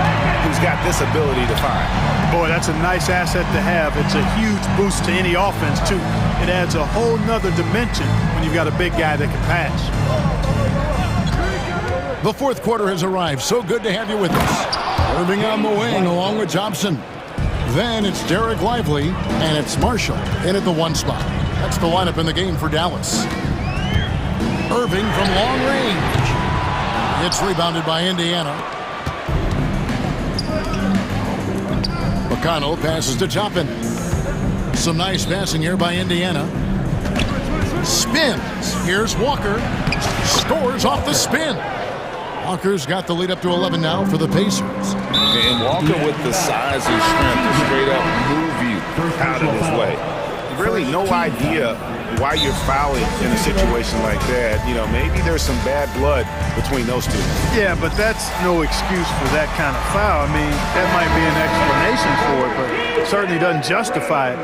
who's got this ability to find. Boy, that's a nice asset to have. It's a huge boost to any offense, too. It adds a whole nother dimension when you've got a big guy that can pass. The fourth quarter has arrived. So good to have you with us. Irving on the wing along with Thompson. Then it's Derek Lively, and it's Marshall in at the 1 spot. That's the lineup in the game for Dallas. Irving from long range. It's rebounded by Indiana. McConnell passes to Toppin. Some nice passing here by Indiana. Spins. Here's Walker. Scores off the spin. Walker's got the lead up to 11 now for the Pacers. And Walker with the size and strength to straight up move you out of his way. Really no idea why you're fouling in a situation like that. You know, maybe there's some bad blood between those two. Yeah, but that's no excuse for that kind of foul. I mean, that might be an explanation for it, but it certainly doesn't justify it.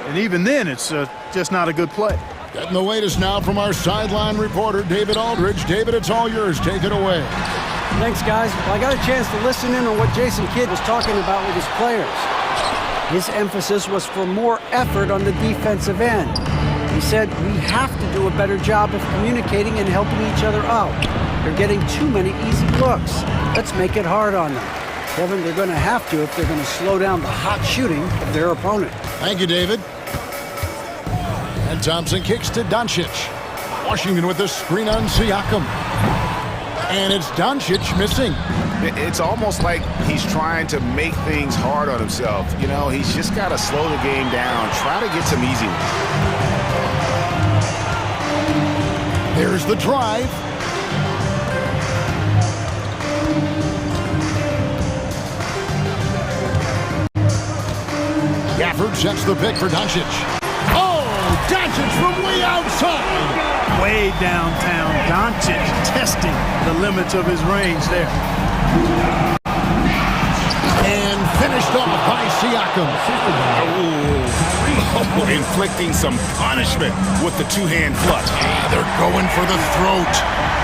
And even then, it's just not a good play. Getting the latest now from our sideline reporter, David Aldridge. David, it's all yours. Take it away. Thanks, guys. Well, I got a chance to listen in on what Jason Kidd was talking about with his players. His emphasis was for more effort on the defensive end. He said we have to do a better job of communicating and helping each other out. They're getting too many easy looks. Let's make it hard on them. Kevin, they're going to have to if they're going to slow down the hot shooting of their opponent. Thank you, David. And Thompson kicks to Doncic. Washington with a screen on Siakam. And it's Doncic missing. It's almost like he's trying to make things hard on himself. You know, he's just got to slow the game down, try to get some easy ones. There's the drive. Gafford sets the pick for Doncic. Oh, Doncic from way outside. Way downtown, Doncic testing the limits of his range there. And finished off by Siakam. Oh, inflicting some punishment with the two-hand clutch. Yeah, they're going for the throat.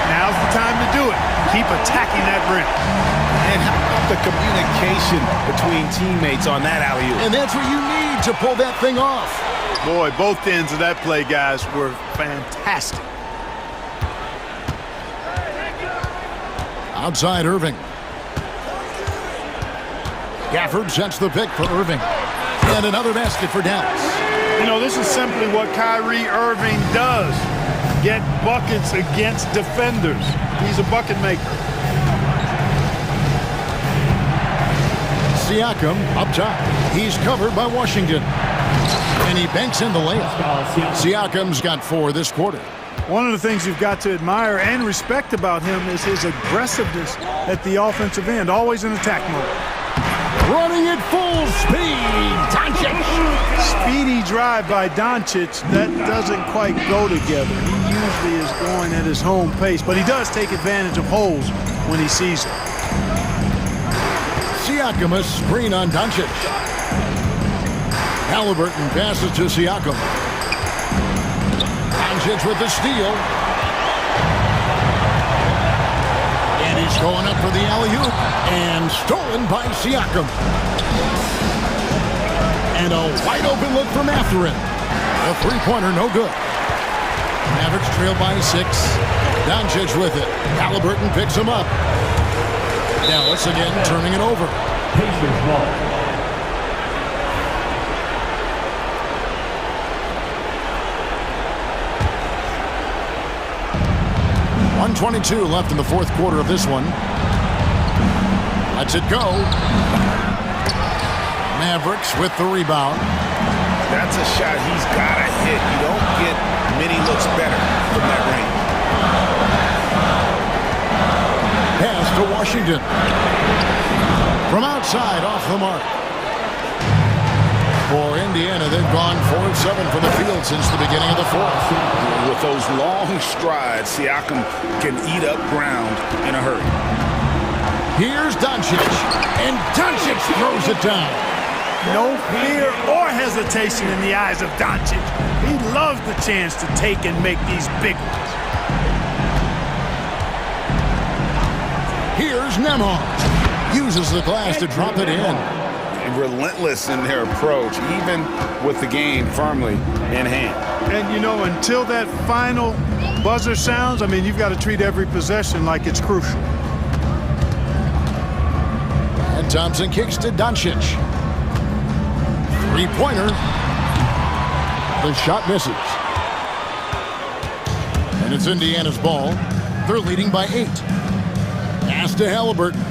Now's the time to do it. Keep attacking that rim. And how about the communication between teammates on that alley-oop? And that's what you need to pull that thing off. Boy, both ends of that play, guys, were fantastic. Outside Irving. Gafford sets the pick for Irving. And another basket for Dallas. You know, this is simply what Kyrie Irving does. Get buckets against defenders. He's a bucket maker. Siakam up top. He's covered by Washington. And he banks in the layup. Siakam's got 4 this quarter. One of the things you've got to admire and respect about him is his aggressiveness at the offensive end, always in attack mode. Running at full speed, Doncic. Speedy drive by Doncic, that doesn't quite go together. He usually is going at his home pace, but he does take advantage of holes when he sees it. Siakam a screen on Doncic. Halliburton passes to Siakam. Doncic with the steal. And he's going up for the alley-oop. And stolen by Siakam. And a wide-open look for Mathurin. A three-pointer, no good. Mavericks trail by 6. Doncic with it. Halliburton picks him up. Dallas again turning it over. Pacers ball. 1:22 left in the fourth quarter of this one. Lets it go. Mavericks with the rebound. That's a shot he's got to hit. You don't get many looks better from that range. Pass to Washington. From outside, off the mark. For Indiana, they've gone 4 of 7 from the field since the beginning of the fourth. With those long strides, Siakam can eat up ground in a hurry. Here's Doncic, and Doncic throws it down. No fear or hesitation in the eyes of Doncic. He loves the chance to take and make these big ones. Here's Nembhard. Uses the glass to drop it in. Relentless in their approach, even with the game firmly in hand. And, you know, until that final buzzer sounds, I mean, you've got to treat every possession like it's crucial. And Thompson kicks to Doncic. Three-pointer. The shot misses. And it's Indiana's ball. They're leading by 8. Pass to Halliburton.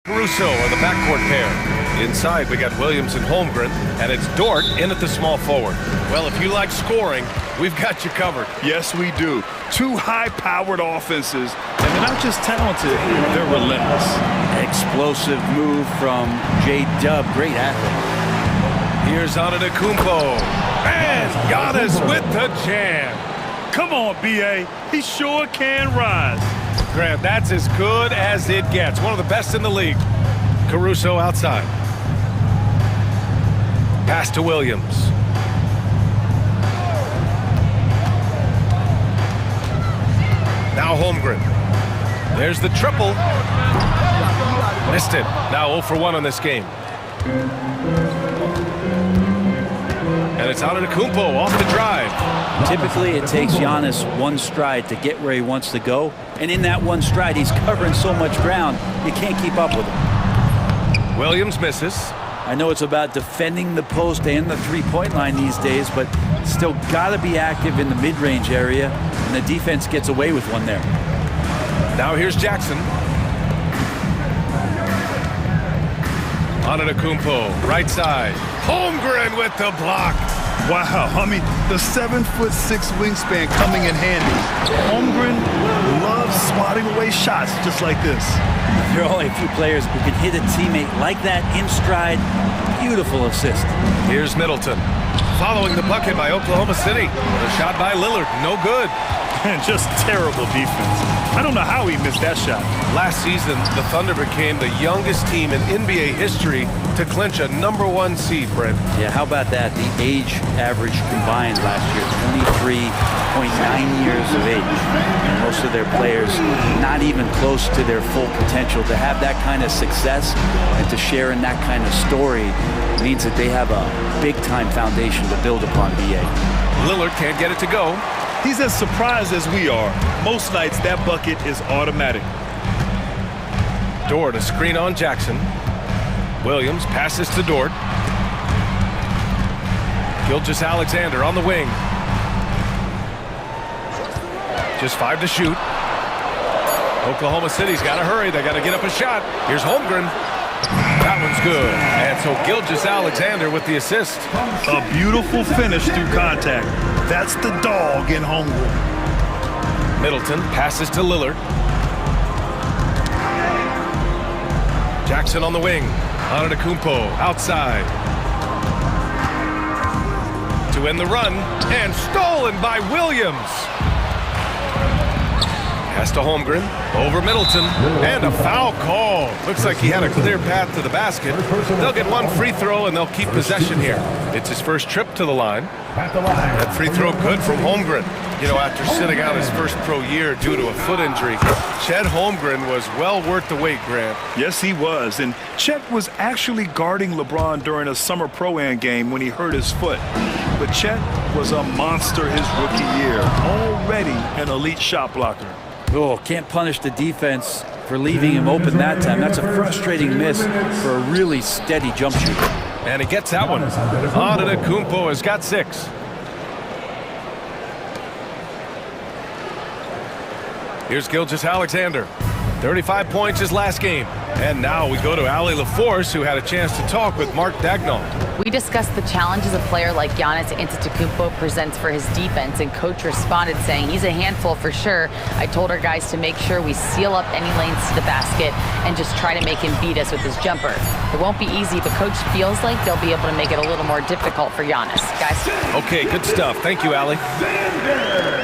Caruso are the backcourt pair. Inside, we got Williams and Holmgren, and it's Dort in at the small forward. Well, if you like scoring, we've got you covered. Yes, we do. Two high-powered offenses, and they're not just talented, they're relentless. Explosive move from J-Dub, great athlete. Here's Antetokounmpo, and Giannis with the jam. Come on, B.A. He sure can rise. Grant, that's as good as it gets. One of the best in the league. Caruso outside. Pass to Williams. Now Holmgren. There's the triple. Missed it. Now 0 for 1 on this game. And it's Antetokounmpo off the drive. Typically, it takes Giannis one stride to get where he wants to go. And in that one stride, he's covering so much ground, you can't keep up with him. Williams misses. I know it's about defending the post and the three-point line these days, but still got to be active in the mid-range area, and the defense gets away with one there. Now here's Jackson. Antetokounmpo, right side. Holmgren with the block. Wow, I mean, the 7'6" wingspan coming in handy. Holmgren loves swatting away shots just like this. There are only a few players who can hit a teammate like that in stride. Beautiful assist. Here's Middleton. Following the bucket by Oklahoma City. The shot by Lillard, no good. And just terrible defense. I don't know how he missed that shot. Last season, the Thunder became the youngest team in NBA history to clinch a #1 seed, Brent. Yeah, how about that? The age average combined last year, 23.9 years of age. And most of their players not even close to their full potential. To have that kind of success and to share in that kind of story means that they have a big-time foundation to build upon, BA. Lillard can't get it to go. He's as surprised as we are. Most nights, that bucket is automatic. Dort, a screen on Jackson. Williams passes to Dort. Gilgeous-Alexander on the wing. Just 5 to shoot. Oklahoma City's got to hurry. They got to get up a shot. Here's Holmgren. That one's good. And so Gilgeous-Alexander with the assist. A beautiful finish through contact. That's the dog in Holmgren. Middleton passes to Lillard. Jackson on the wing. Antetokounmpo outside. To end the run. And stolen by Williams. Pass to Holmgren, over Middleton, and a foul call. Looks like he had a clear path to the basket. They'll get one free throw, and they'll keep possession here. It's his first trip to the line. That free throw good from Holmgren. You know, after sitting out his first pro year due to a foot injury, Chet Holmgren was well worth the wait, Grant. Yes, he was. And Chet was actually guarding LeBron during a summer pro-am game when he hurt his foot. But Chet was a monster his rookie year, already an elite shot blocker. Oh, can't punish the defense for leaving him open that time. That's a frustrating miss for a really steady jump shooter. And he gets that one. Antetokounmpo has got 6. Here's Gilgeous-Alexander. 35 points his last game. And now we go to Allie LaForce, who had a chance to talk with Mark Dagnall. We discussed the challenges a player like Giannis Antetokounmpo presents for his defense, and coach responded saying he's a handful for sure. I told our guys to make sure we seal up any lanes to the basket and just try to make him beat us with his jumper. It won't be easy, but coach feels like they'll be able to make it a little more difficult for Giannis. Guys? Okay, good stuff. Thank you, Allie.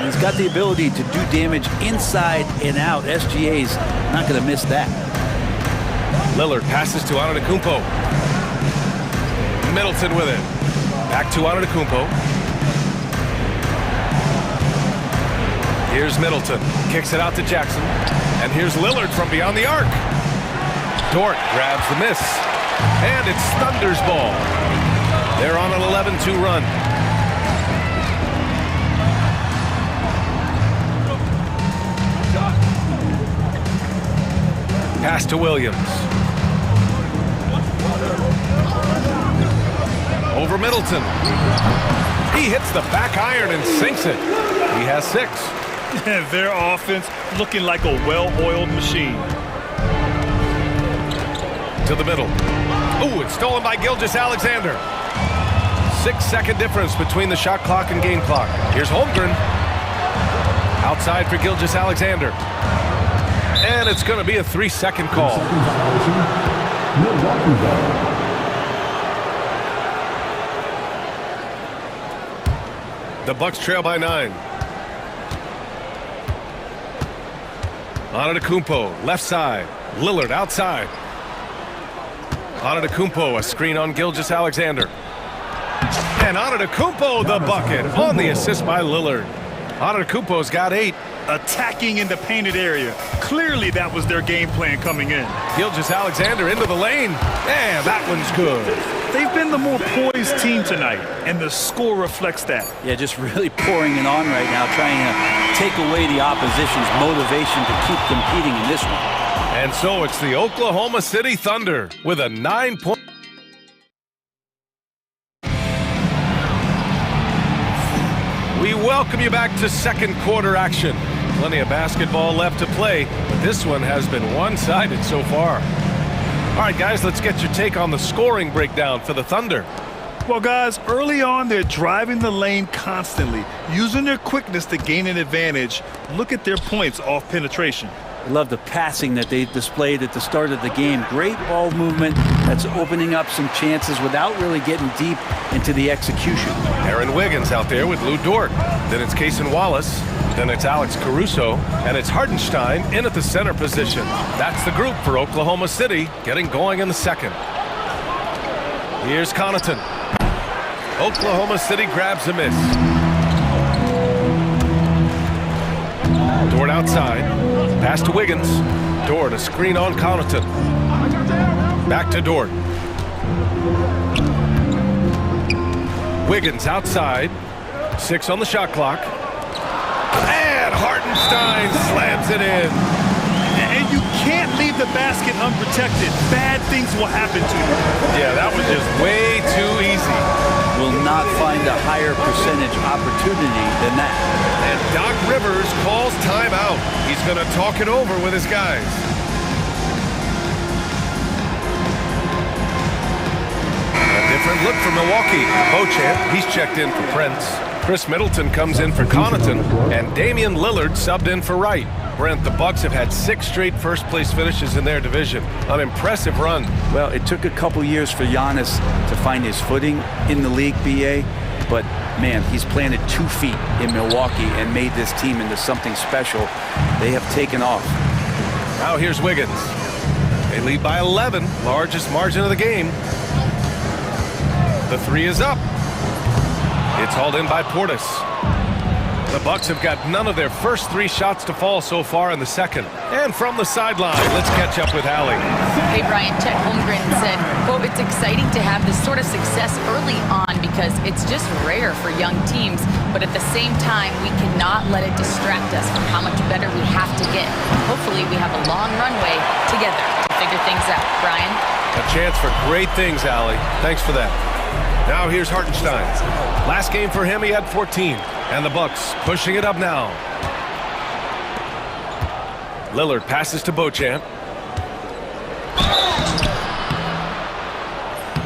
He's got the ability to do damage inside and out. SGA's not going to miss that. Lillard passes to Antetokounmpo. Middleton with it. Back to Antetokounmpo. Here's Middleton. Kicks it out to Jackson. And here's Lillard from beyond the arc. Dort grabs the miss. And it's Thunder's ball. They're on an 11-2 run. Pass to Williams. Over Middleton. He hits the back iron and sinks it. He has 6. Their offense looking like a well-oiled machine. To the middle. Ooh, it's stolen by Gilgeous-Alexander. 6-second difference between the shot clock and game clock. Here's Holmgren. Outside for Gilgeous-Alexander. And it's going to be a 3-second call. The Bucks trail by 9. Antetokounmpo, left side. Lillard outside. Antetokounmpo, a screen on Gilgeous-Alexander. And Antetokounmpo, the bucket, on the assist by Lillard. Antetokounmpo's got 8. Attacking in the painted area. Clearly that was their game plan coming in. Gilgeous-Alexander into the lane. And that one's good. They've been the more poised team tonight, and the score reflects that. Yeah, just really pouring it on right now, trying to take away the opposition's motivation to keep competing in this one. And so it's the Oklahoma City Thunder with a 9-point. We welcome you back to second quarter action. Plenty of basketball left to play, but this one has been one-sided so far. All right, guys, let's get your take on the scoring breakdown for the Thunder. Well, guys, early on, they're driving the lane constantly, using their quickness to gain an advantage. Look at their points off penetration. I love the passing that they displayed at the start of the game. Great ball movement that's opening up some chances without really getting deep into the execution. Aaron Wiggins out there with Lou Dort. Then it's Cason Wallace. Then it's Alex Caruso. And it's Hartenstein in at the center position. That's the group for Oklahoma City getting going in the second. Here's Connaughton. Oklahoma City grabs a miss. Dort outside. Pass to Wiggins. Dort, a screen on Connaughton. Back to Dort. Wiggins outside. 6 on the shot clock. And Hartenstein slams it in. And you can't leave the basket unprotected. Bad things will happen to you. Yeah, that was just way too easy. Will not find a higher percentage opportunity than that. And Doc Rivers calls timeout. He's going to talk it over with his guys. A different look for Milwaukee. Beauchamp, he's checked in for Prince. Chris Middleton comes in for Connaughton. And Damian Lillard subbed in for Wright. Brent, the Bucks have had 6 straight first-place finishes in their division. An impressive run. Well, it took a couple years for Giannis to find his footing in the league, BA. But, man, he's planted 2 feet in Milwaukee and made this team into something special. They have taken off. Now here's Wiggins. They lead by 11, largest margin of the game. The 3 is up. It's hauled in by Portis. The Bucks have got none of their first 3 shots to fall so far in the second. And from the sideline, let's catch up with Allie. Hey, Brian, Chet Holmgren said, quote, it's exciting to have this sort of success early on because it's just rare for young teams. But at the same time, we cannot let it distract us from how much better we have to get. Hopefully, we have a long runway together to figure things out. Brian? A chance for great things, Allie. Thanks for that. Now here's Hartenstein. Last game for him, he had 14. And the Bucks pushing it up now. Lillard passes to Beauchamp.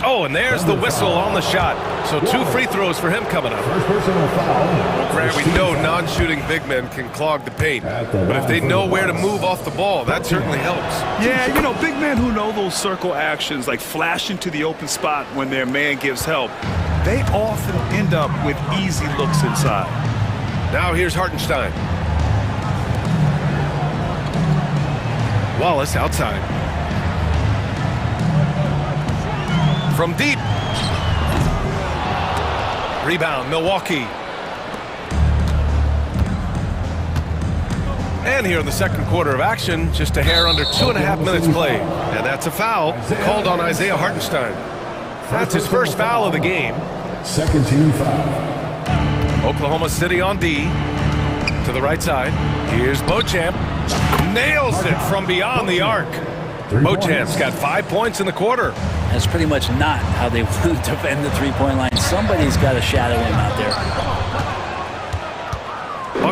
Oh, and there's the whistle on the shot. So 2 free throws for him coming up. Well, Grant, we know non-shooting big men can clog the paint. But if they know where to move off the ball, that certainly helps. Yeah, you know, big men who know those circle actions, like flashing to the open spot when their man gives help, they often end up with easy looks inside. Now here's Hartenstein. Wallace outside. From deep. Rebound, Milwaukee. And here in the second quarter of action, just a hair under 2.5 minutes played. And that's a foul called on Isaiah Hartenstein. That's his first foul of the game. Second team foul. Oklahoma City on D. To the right side. Here's Beauchamp. Nails it from beyond the arc. Beauchamp's got 5 points in the quarter. That's pretty much not how they want to defend the 3-point line. Somebody's got to shadow him out there.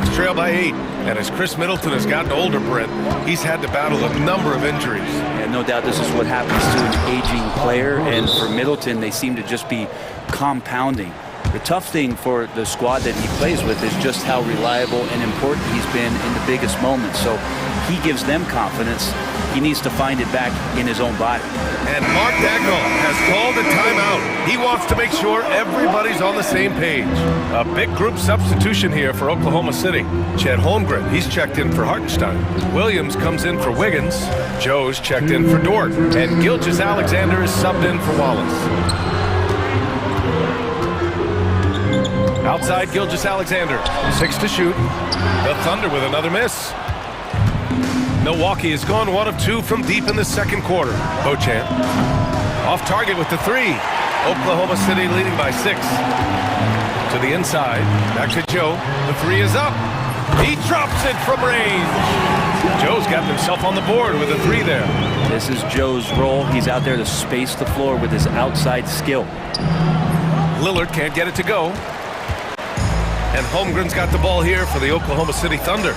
Bucks trail by 8. And as Chris Middleton has gotten older, Brent, he's had to battle a number of injuries. And no doubt this is what happens to an aging player. And for Middleton, they seem to just be compounding. The tough thing for the squad that he plays with is just how reliable and important he's been in the biggest moments. So he gives them confidence. He needs to find it back in his own body. And Mark Dagnall has called a timeout. He wants to make sure everybody's on the same page. A big group substitution here for Oklahoma City. Chet Holmgren, he's checked in for Hartenstein. Williams comes in for Wiggins. Joe's checked in for Dort. And Gilgeous-Alexander is subbed in for Wallace. Outside Gilgeous-Alexander, 6 to shoot. The Thunder with another miss. Milwaukee has gone 1 of 2 from deep in the second quarter. Beauchamp off target with the 3. Oklahoma City leading by 6. To the inside, back to Joe. The 3 is up. He drops it from range. Joe's got himself on the board with a 3 there. This is Joe's role. He's out there to space the floor with his outside skill. Lillard can't get it to go. And Holmgren's got the ball here for the Oklahoma City Thunder.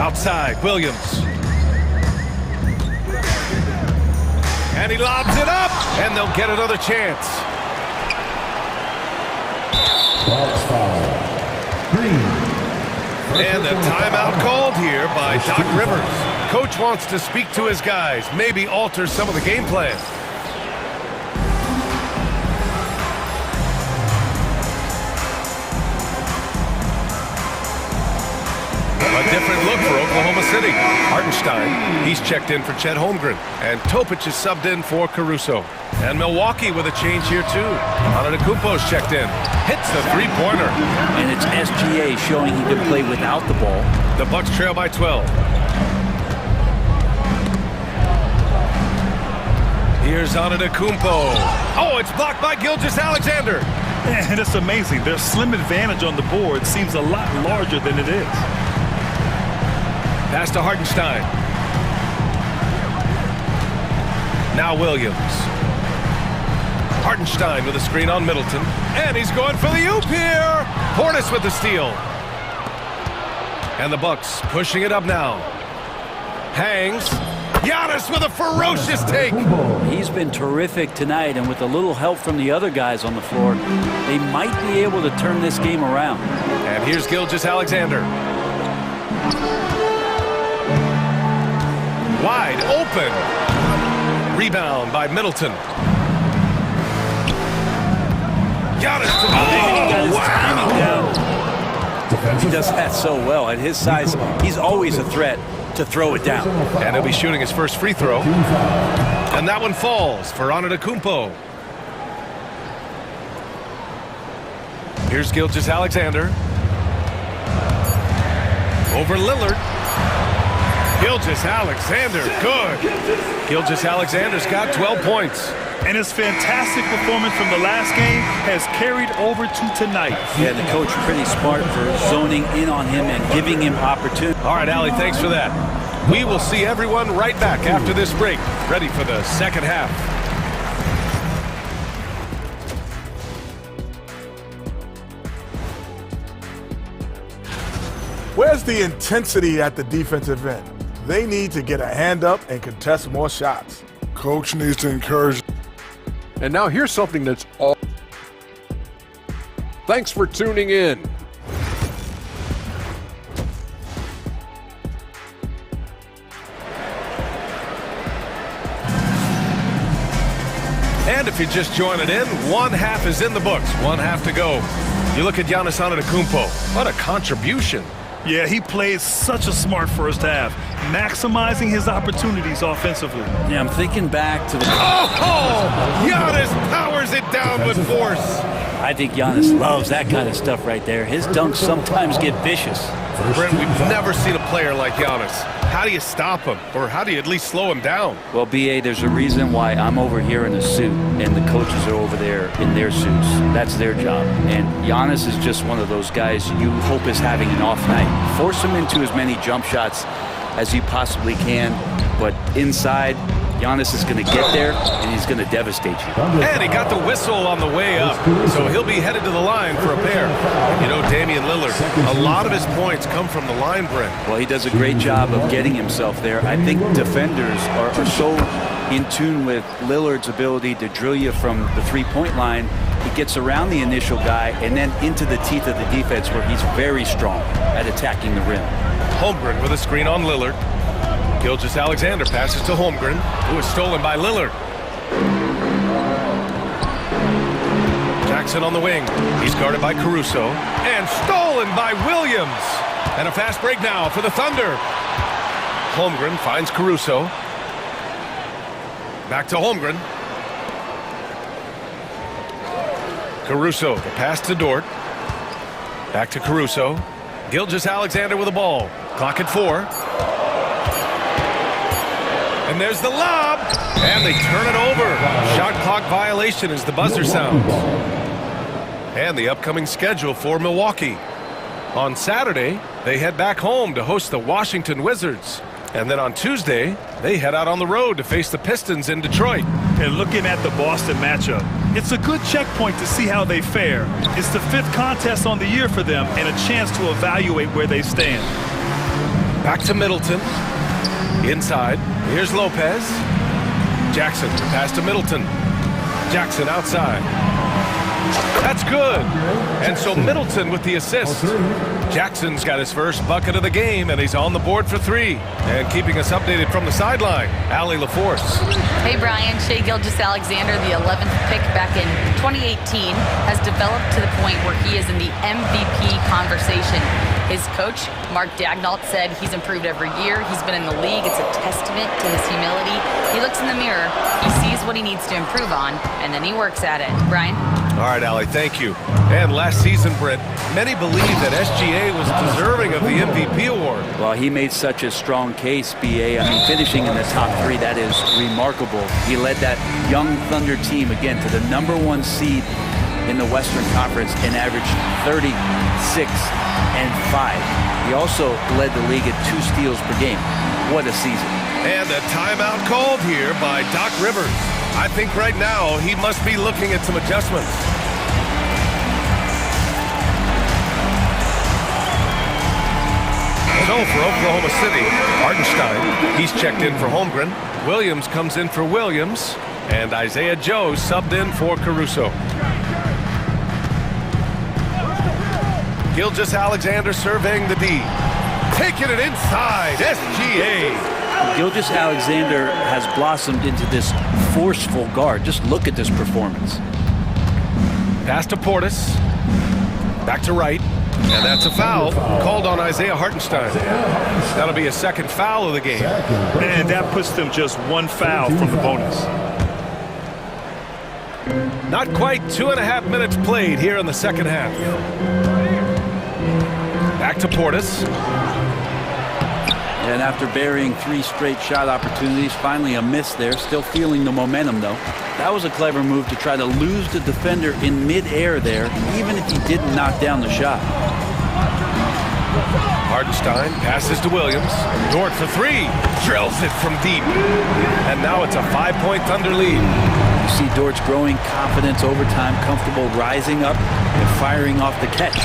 Outside, Williams. And he lobs it up, and they'll get another chance. And a timeout called here by Doc Rivers. Coach wants to speak to his guys, maybe alter some of the game plan. A different look for Oklahoma City. Hartenstein, he's checked in for Chet Holmgren. And Topic is subbed in for Caruso. And Milwaukee with a change here too. Antetokounmpo's checked in. Hits the three-pointer. And it's SGA showing he can play without the ball. The Bucks trail by 12. Here's Antetokounmpo. Oh, it's blocked by Gilgeous-Alexander. And it's amazing. Their slim advantage on the board seems a lot larger than it is. Pass to Hartenstein. Now Williams. Hartenstein with a screen on Middleton. And he's going for the oop here. Portis with the steal. And the Bucks pushing it up now. Hangs. Giannis with a ferocious take. He's been terrific tonight, and with a little help from the other guys on the floor, they might be able to turn this game around. And here's Gilgeous-Alexander. Wide open. Rebound by Middleton. Giannis to the wow. He does that so well. At his size, he's always a threat to throw it down. And he'll be shooting his first free throw. And that one falls for Antetokounmpo. Here's Gilgeous-Alexander. Over Lillard. Gilgeous-Alexander, good. Gilgeous-Alexander's got 12 points. And his fantastic performance from the last game has carried over to tonight. Yeah, the coach pretty smart for zoning in on him and giving him opportunity. All right, Allie, thanks for that. We will see everyone right back after this break, ready for the second half. Where's the intensity at the defensive end? They need to get a hand up and contest more shots. Coach needs to encourage. And now here's something that's all. Thanks for tuning in. And if you're just joining in, one half is in the books, one half to go. You look at Giannis Antetokounmpo. What a contribution. Yeah, he plays such a smart first half, maximizing his opportunities offensively. Yeah, I'm thinking back to the... Oh! Giannis powers it down with force. I think Giannis loves that kind of stuff right there. His dunks sometimes get vicious. Brent, we've never seen a player like Giannis. How do you stop him? Or how do you at least slow him down? Well, B.A., there's a reason why I'm over here in a suit and the coaches are over there in their suits. That's their job. And Giannis is just one of those guys you hope is having an off night. Force him into as many jump shots as you possibly can. But inside, Giannis is going to get there, and he's going to devastate you. And he got the whistle on the way up, so he'll be headed to the line for a pair. You know, Damian Lillard, a lot of his points come from the line, Brent. Well, he does a great job of getting himself there. I think defenders are so in tune with Lillard's ability to drill you from the three-point line. He gets around the initial guy and then into the teeth of the defense where he's very strong at attacking the rim. Holmgren with a screen on Lillard. Gilgeous-Alexander passes to Holmgren, who is stolen by Lillard. Jackson on the wing. He's guarded by Caruso. And stolen by Williams. And a fast break now for the Thunder. Holmgren finds Caruso. Back to Holmgren. Caruso, the pass to Dort. Back to Caruso. Gilgeous-Alexander with the ball. Clock at 4. And there's the lob. And they turn it over. Shot clock violation as the buzzer sounds. And the upcoming schedule for Milwaukee. On Saturday, they head back home to host the Washington Wizards. And then on Tuesday, they head out on the road to face the Pistons in Detroit. And looking at the Boston matchup, it's a good checkpoint to see how they fare. It's the 5th contest on the year for them and a chance to evaluate where they stand. Back to Middleton. Inside. Here's Lopez. Jackson, pass to Middleton. Jackson outside. That's good. And so Middleton with the assist. Jackson's got his first bucket of the game, and he's on the board for 3. And keeping us updated from the sideline, Allie LaForce. Hey, Brian. Shai Gilgeous-Alexander, the 11th pick back in 2018, has developed to the point where he is in the MVP conversation. His coach, Mark Daignault, said he's improved every year. He's been in the league. It's a testament to his humility. He looks in the mirror, he sees what he needs to improve on, and then he works at it. Brian? All right, Allie, thank you. And last season, Brent, many believe that SGA was deserving of the MVP award. Well, he made such a strong case, B.A. I mean, finishing in the top 3, that is remarkable. He led that young Thunder team, again, to the #1 seed in the Western Conference and averaged 36 and 5. He also led the league at 2 steals per game. What a season. And a timeout called here by Doc Rivers. I think right now he must be looking at some adjustments. So for Oklahoma City, Hartenstein, he's checked in for Holmgren. Williams comes in for Williams. And Isaiah Joe subbed in for Caruso. Gilgeous-Alexander surveying the D. Taking it inside, SGA. Gilgeous-Alexander has blossomed into this forceful guard. Just look at this performance. Pass to Portis. Back to Wright. And that's a foul called on Isaiah Hartenstein. That'll be a second foul of the game. And that puts them just 1 foul from the bonus. Not quite 2.5 minutes played here in the second half. Back to Portis. And after burying 3 straight shot opportunities, finally a miss there. Still feeling the momentum, though. That was a clever move to try to lose the defender in midair there, even if he didn't knock down the shot. Hartenstein passes to Williams. Dort for 3. Drills it from deep. And now it's a 5-point Thunder lead. You see Dort's growing confidence over time, comfortable rising up and firing off the catch.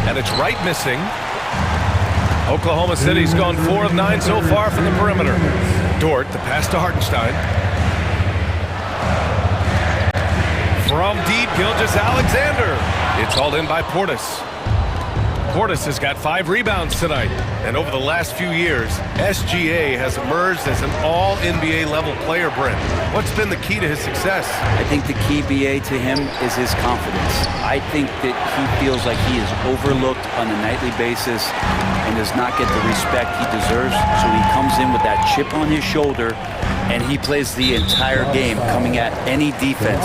And it's Wright missing. Oklahoma City's gone 4 of 9 so far from the perimeter. Dort, the pass to Hartenstein. From deep, Gilgeous-Alexander. It's hauled in by Portis. Portis has got 5 rebounds tonight. And over the last few years, SGA has emerged as an all-NBA level player, Brent. What's been the key to his success? I think the key, BA, to him is his confidence. I think that he feels like he is overlooked on a nightly basis and does not get the respect he deserves. So he comes in with that chip on his shoulder and he plays the entire game, coming at any defense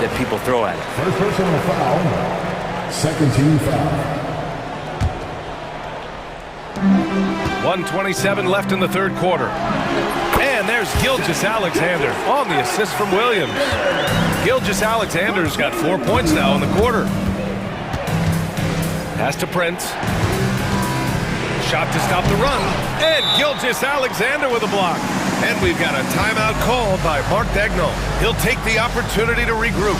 that people throw at him. First personal foul. Second team foul. 1:27 left in the third quarter. And there's Gilgeous-Alexander on the assist from Williams. Gilgeous-Alexander's got 4 points now in the quarter. Pass to Prince. Shot to stop the run. And Gilgeous-Alexander with a block. And we've got a timeout called by Mark Dagnall. He'll take the opportunity to regroup.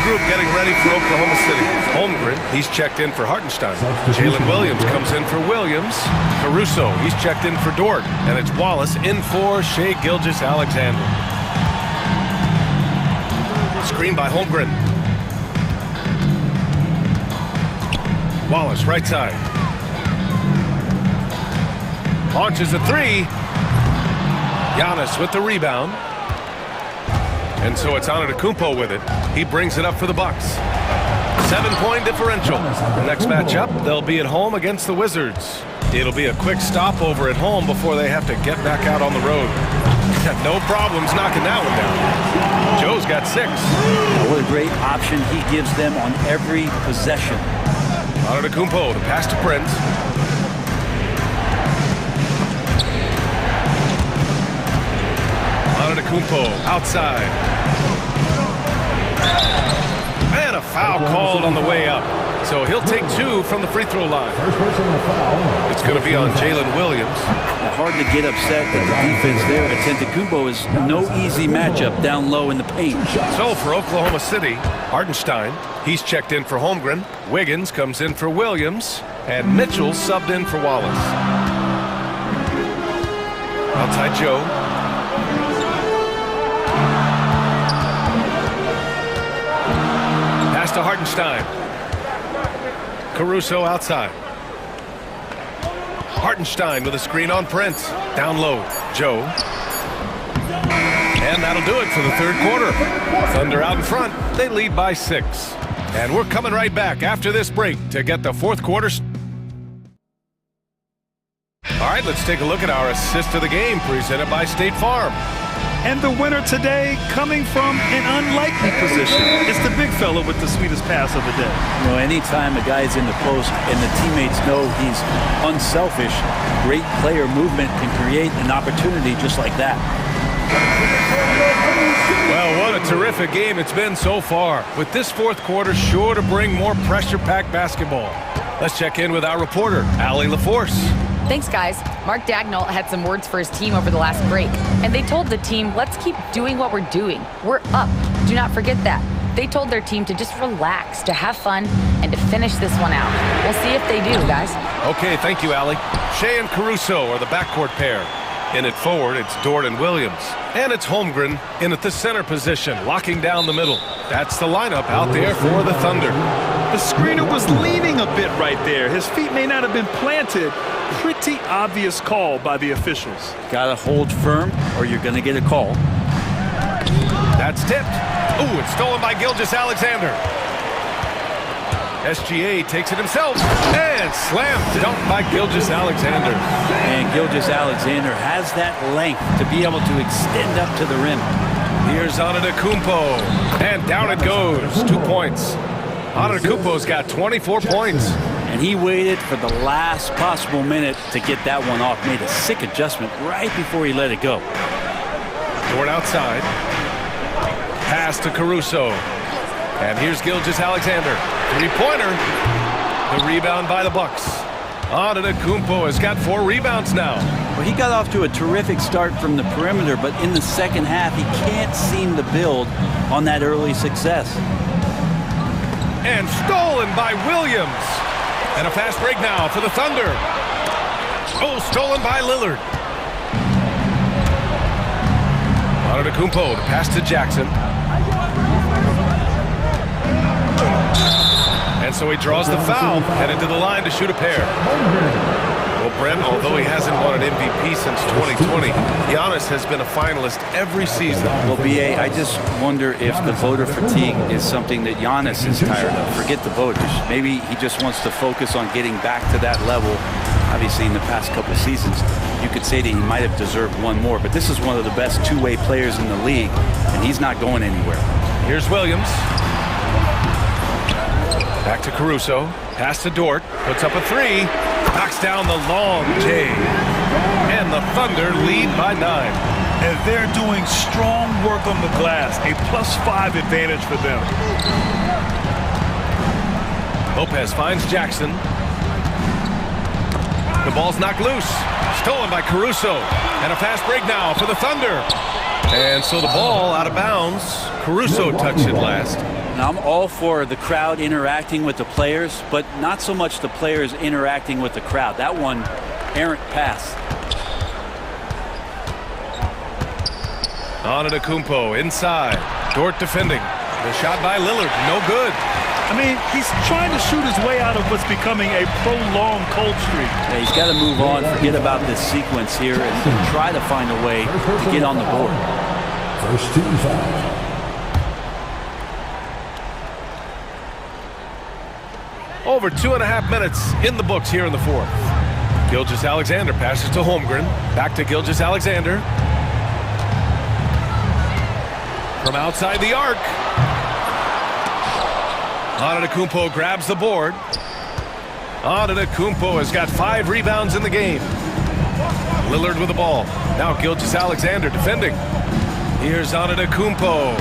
Group getting ready for Oklahoma City. Holmgren, he's checked in for Hartenstein. Jalen Williams comes in for Williams. Caruso, he's checked in for Dort. And it's Wallace in for Shai Gilgeous-Alexander. Screen by Holmgren. Wallace, right side. Launches a three. Giannis with the rebound. And so it's Antetokounmpo with it. He brings it up for the Bucks. 7-point differential. The next matchup, they'll be at home against the Wizards. It'll be a quick stopover at home before they have to get back out on the road. No problems knocking that one down. Joe's got 6. What a great option he gives them on every possession. Antetokounmpo to pass to Prince. Antetokounmpo outside. And a foul called on the way up. So he'll take 2 from the free throw line. It's going to be on Jalen Williams. Hard to get upset at the defense there. Antetokounmpo is no easy matchup down low in the paint. So for Oklahoma City, Hartenstein, he's checked in for Holmgren. Wiggins comes in for Williams. And Mitchell subbed in for Wallace. Outside Joe. Pass to Hartenstein. Caruso outside. Hartenstein with a screen on Prince. Down low, Joe. And that'll do it for the third quarter. Thunder out in front. They lead by 6. And we're coming right back after this break to get the fourth quarter. All right, let's take a look at our assist of the game presented by State Farm. And the winner today coming from an unlikely position. It's the big fella with the sweetest pass of the day. You know, anytime a guy's in the post and the teammates know he's unselfish, great player movement can create an opportunity just like that. Well, what a terrific game it's been so far, with this fourth quarter sure to bring more pressure-packed basketball. Let's check in with our reporter, Allie LaForce. Thanks, guys. Mark Dagnall had some words for his team over the last break, and they told the team, let's keep doing what we're doing. We're up. Do not forget that. They told their team to just relax, to have fun, and to finish this one out. We'll see if they do, guys. Okay, thank you, Allie. Shai and Caruso are the backcourt pair. In at forward, it's Dort and Williams. And it's Holmgren in at the center position, locking down the middle. That's the lineup out there for the Thunder. The screener was leaning a bit right there. His feet may not have been planted. Pretty obvious call by the officials. Gotta hold firm or you're gonna get a call. That's tipped. Ooh, it's stolen by Gilgeous-Alexander. SGA takes it himself and slam dunked by Gilgeous-Alexander. And Gilgeous-Alexander has that length to be able to extend up to the rim. Here's Antetokounmpo, and down it goes. 2 points. Antetokounmpo's got 24 points. And he waited for the last possible minute to get that one off. Made a sick adjustment right before he let it go. Dort outside. Pass to Caruso. And here's Gilgeous-Alexander. Three-pointer. The rebound by the Bucks. Antetokounmpo has got 4 rebounds now. Well, he got off to a terrific start from the perimeter, but in the second half, he can't seem to build on that early success. And stolen by Williams. And a fast break now for the Thunder. Oh, stolen by Lillard. Antetokounmpo to pass to Jackson. And so he draws the foul, headed to the line to shoot a pair. Well, Brent, although he hasn't won an MVP since 2020, Giannis has been a finalist every season. Well, BA, I just wonder if the voter fatigue is something that Giannis is tired of. Forget the voters. Maybe he just wants to focus on getting back to that level. Obviously, in the past couple seasons, you could say that he might have deserved one more, but this is one of the best two-way players in the league, and he's not going anywhere. Here's Williams. Back to Caruso. Pass to Dort. Puts up a 3. Knocks down the long J. And the Thunder lead by 9. and they're doing strong work on the glass. A +5 advantage for them. Lopez finds Jackson. The ball's knocked loose. Stolen by Caruso. And a fast break now for the Thunder. And so the ball out of bounds. Caruso touched it last. Now, I'm all for the crowd interacting with the players, but not so much the players interacting with the crowd. That one, errant pass. Antetokounmpo inside. Dort defending. The shot by Lillard, no good. I mean, he's trying to shoot his way out of what's becoming a prolonged cold streak. Yeah, he's got to move on, forget about this sequence here, and try to find a way to get on the board. First team foul. Over 2.5 minutes in the books here in the fourth. Gilgeous-Alexander passes to Holmgren. Back to Gilgeous-Alexander. From outside the arc. Antetokounmpo grabs the board. Antetokounmpo has got 5 rebounds in the game. Lillard with the ball. Now Gilgeous-Alexander defending. Here's Antetokounmpo.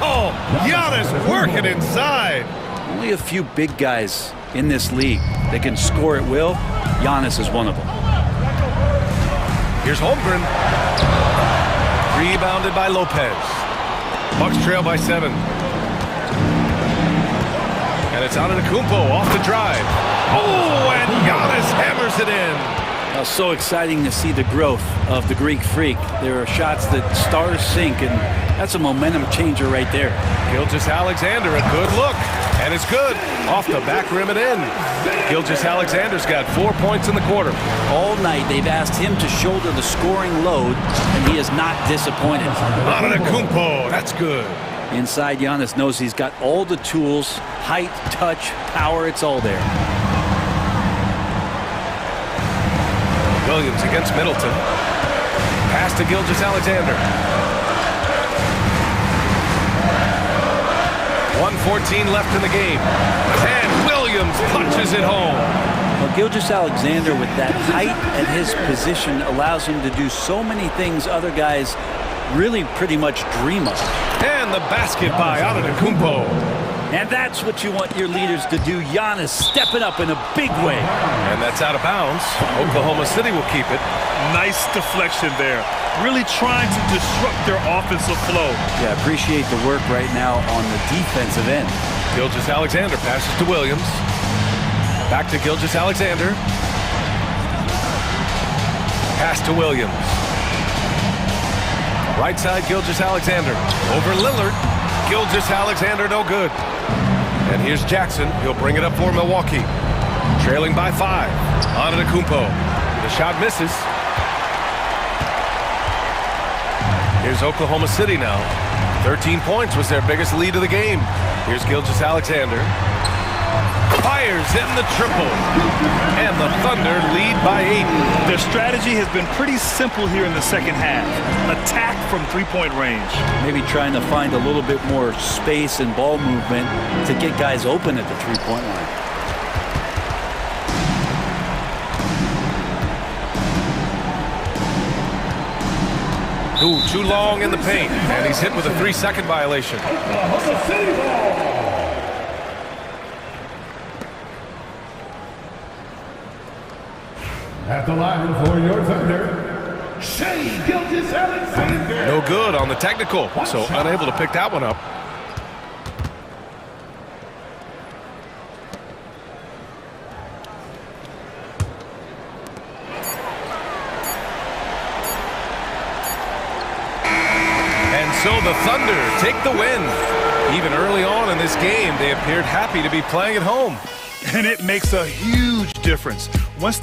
Oh! Giannis working inside. Only a few big guys in this league that can score at will. Giannis is one of them. Here's Holmgren. Rebounded by Lopez. Bucks trail by 7. And it's Antetokounmpo off the drive. Oh, and Giannis hammers it in. So exciting to see the growth of the Greek Freak. There are shots that stars sink, and that's a momentum changer right there. Gilgeous-Alexander, a good look. And it's good. Off the back rim and in. Gilgeous-Alexander's got 4 points in the quarter. All night they've asked him to shoulder the scoring load, and he is not disappointed. Antetokounmpo, that's good. Inside, Giannis knows he's got all the tools, height, touch, power, it's all there. Williams against Middleton. Pass to Gilgeous-Alexander. 1:14 left in the game. And Williams punches it home. Well, Gilgeous-Alexander, with that height and his position, allows him to do so many things other guys really pretty much dream of. And the basket by Antetokounmpo. And that's what you want your leaders to do. Giannis stepping up in a big way. And that's out of bounds. Oklahoma City will keep it. Nice deflection there. Really trying to disrupt their offensive flow. Yeah, appreciate the work right now on the defensive end. Gilgeous-Alexander passes to Williams. Back to Gilgeous-Alexander. Pass to Williams. Right side, Gilgeous-Alexander. Over Lillard. Gilgeous-Alexander, no good. And here's Jackson. He'll bring it up for Milwaukee. Trailing by 5. Antetokounmpo. The shot misses. Here's Oklahoma City now. 13 points was their biggest lead of the game. Here's Gilgeous-Alexander. Fires in the triple. And the Thunder lead by 8. Their strategy has been pretty simple here in the second half. Attack from three-point range. Maybe trying to find a little bit more space and ball movement to get guys open at the three-point line. Ooh, too long in the paint. And he's hit with a 3-second violation. At the line for your Thunder, Gilgeous-Alexander. No good on the technical, so unable to pick that one up. And so the Thunder take the win. Even early on in this game, they appeared happy to be playing at home. And it makes a huge difference. Once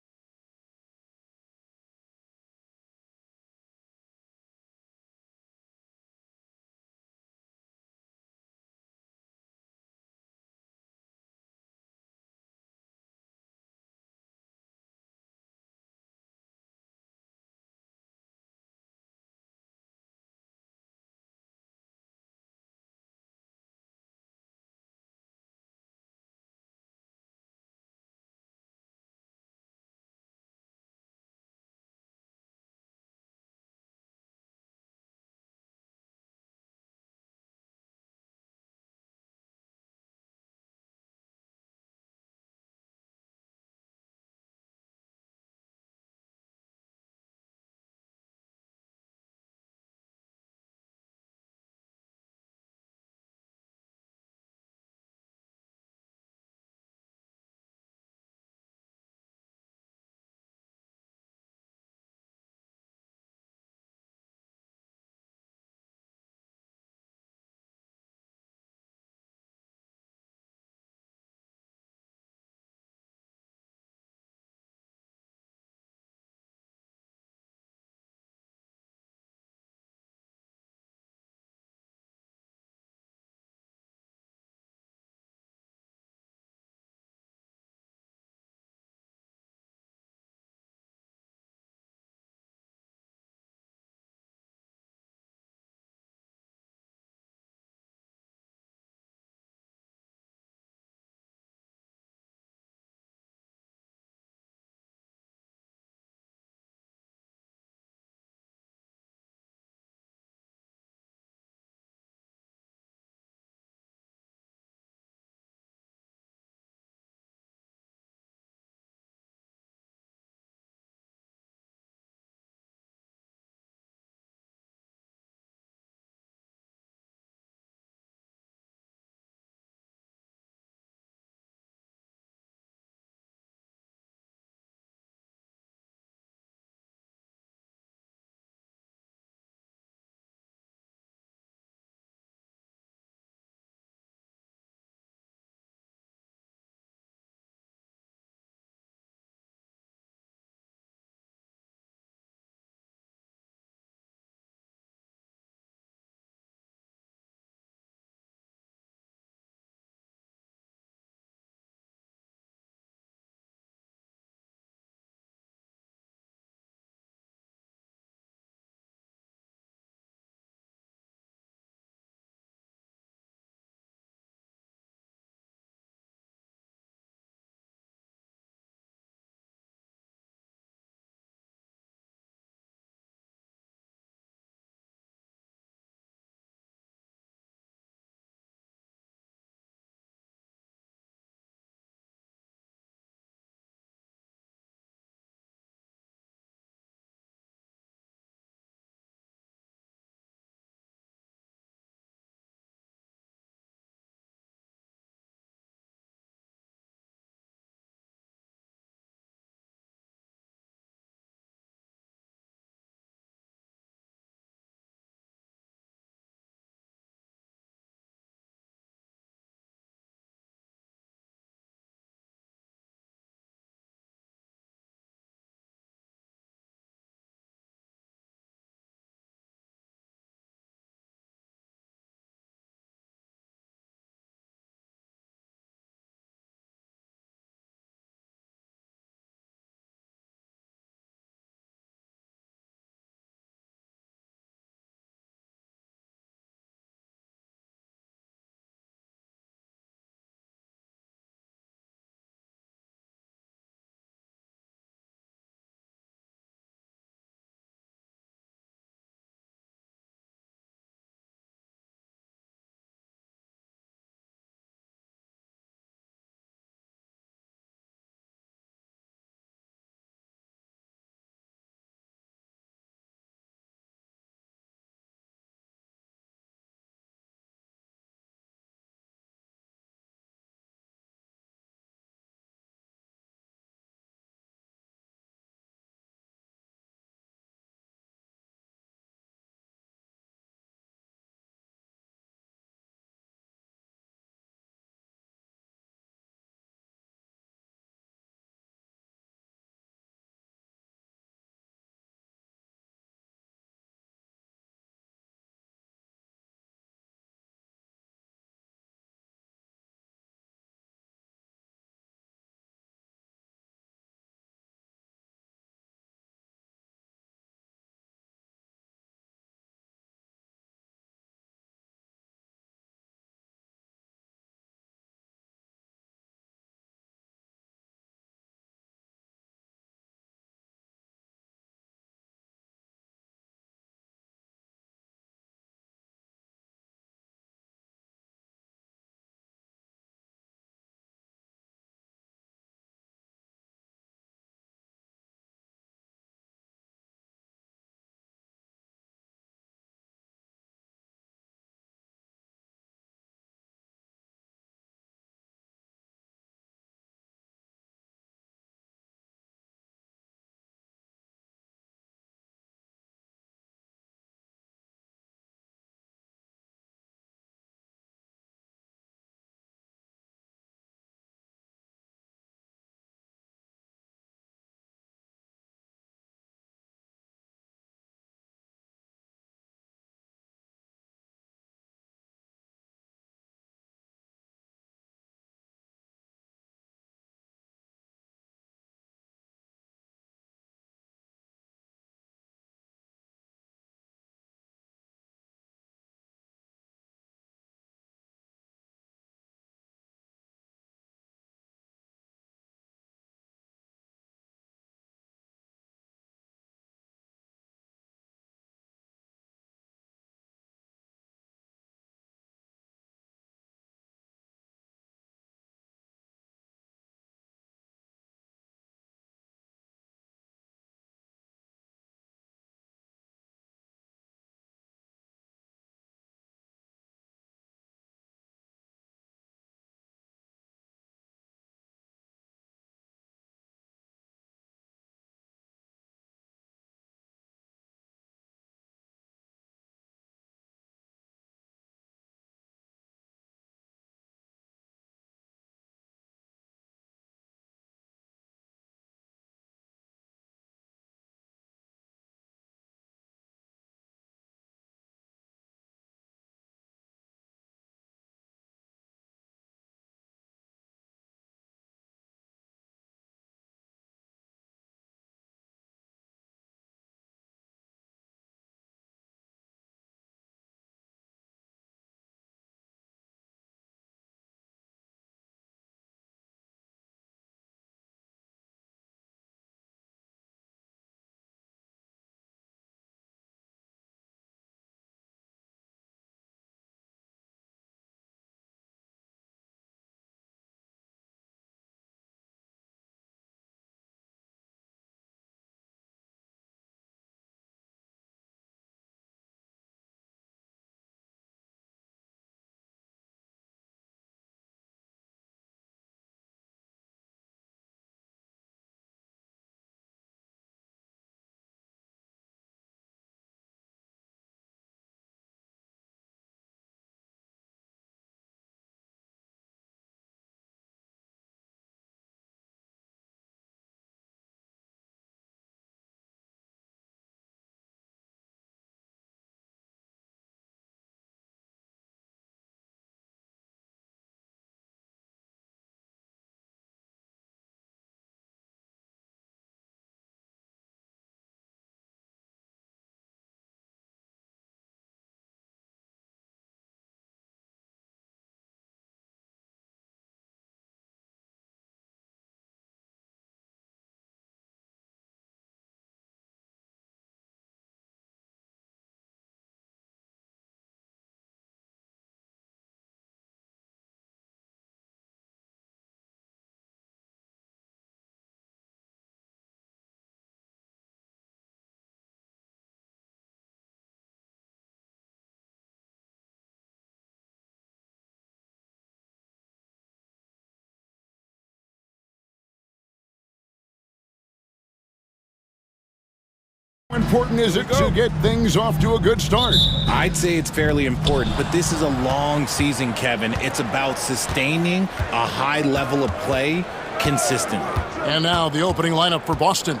How important is it to get things off to a good start? I'd say it's fairly important, but this is a long season, Kevin. It's about sustaining a high level of play consistently. And now the opening lineup for Boston.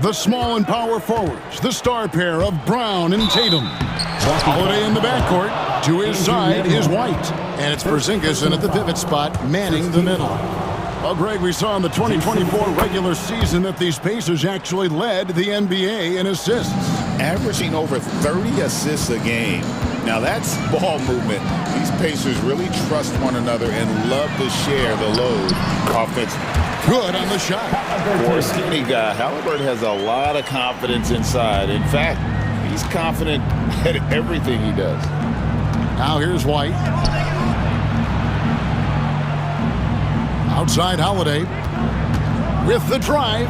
The small and power forwards, the star pair of Brown and Tatum. Holiday in the backcourt. To his side is White. And it's Porzingis in at the pivot spot, manning the middle. Well, Greg, we saw in the 2024 regular season that these Pacers actually led the NBA in assists. Averaging over 30 assists a game. Now that's ball movement. These Pacers really trust one another and love to share the load offensively. Good on the shot. For a skinny guy, Halliburton has a lot of confidence inside. In fact, he's confident at everything he does. Now here's White. Outside Holiday with the drive.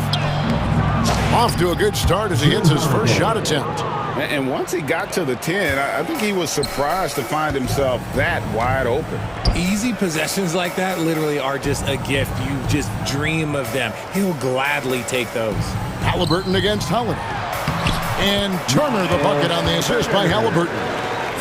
Off to a good start as he hits his first shot attempt. And once he got to the 10, I think he was surprised to find himself that wide open. Easy possessions like that literally are just a gift. You just dream of them. He'll gladly take those. Halliburton against Holiday. And Turner the bucket on the assist by Halliburton.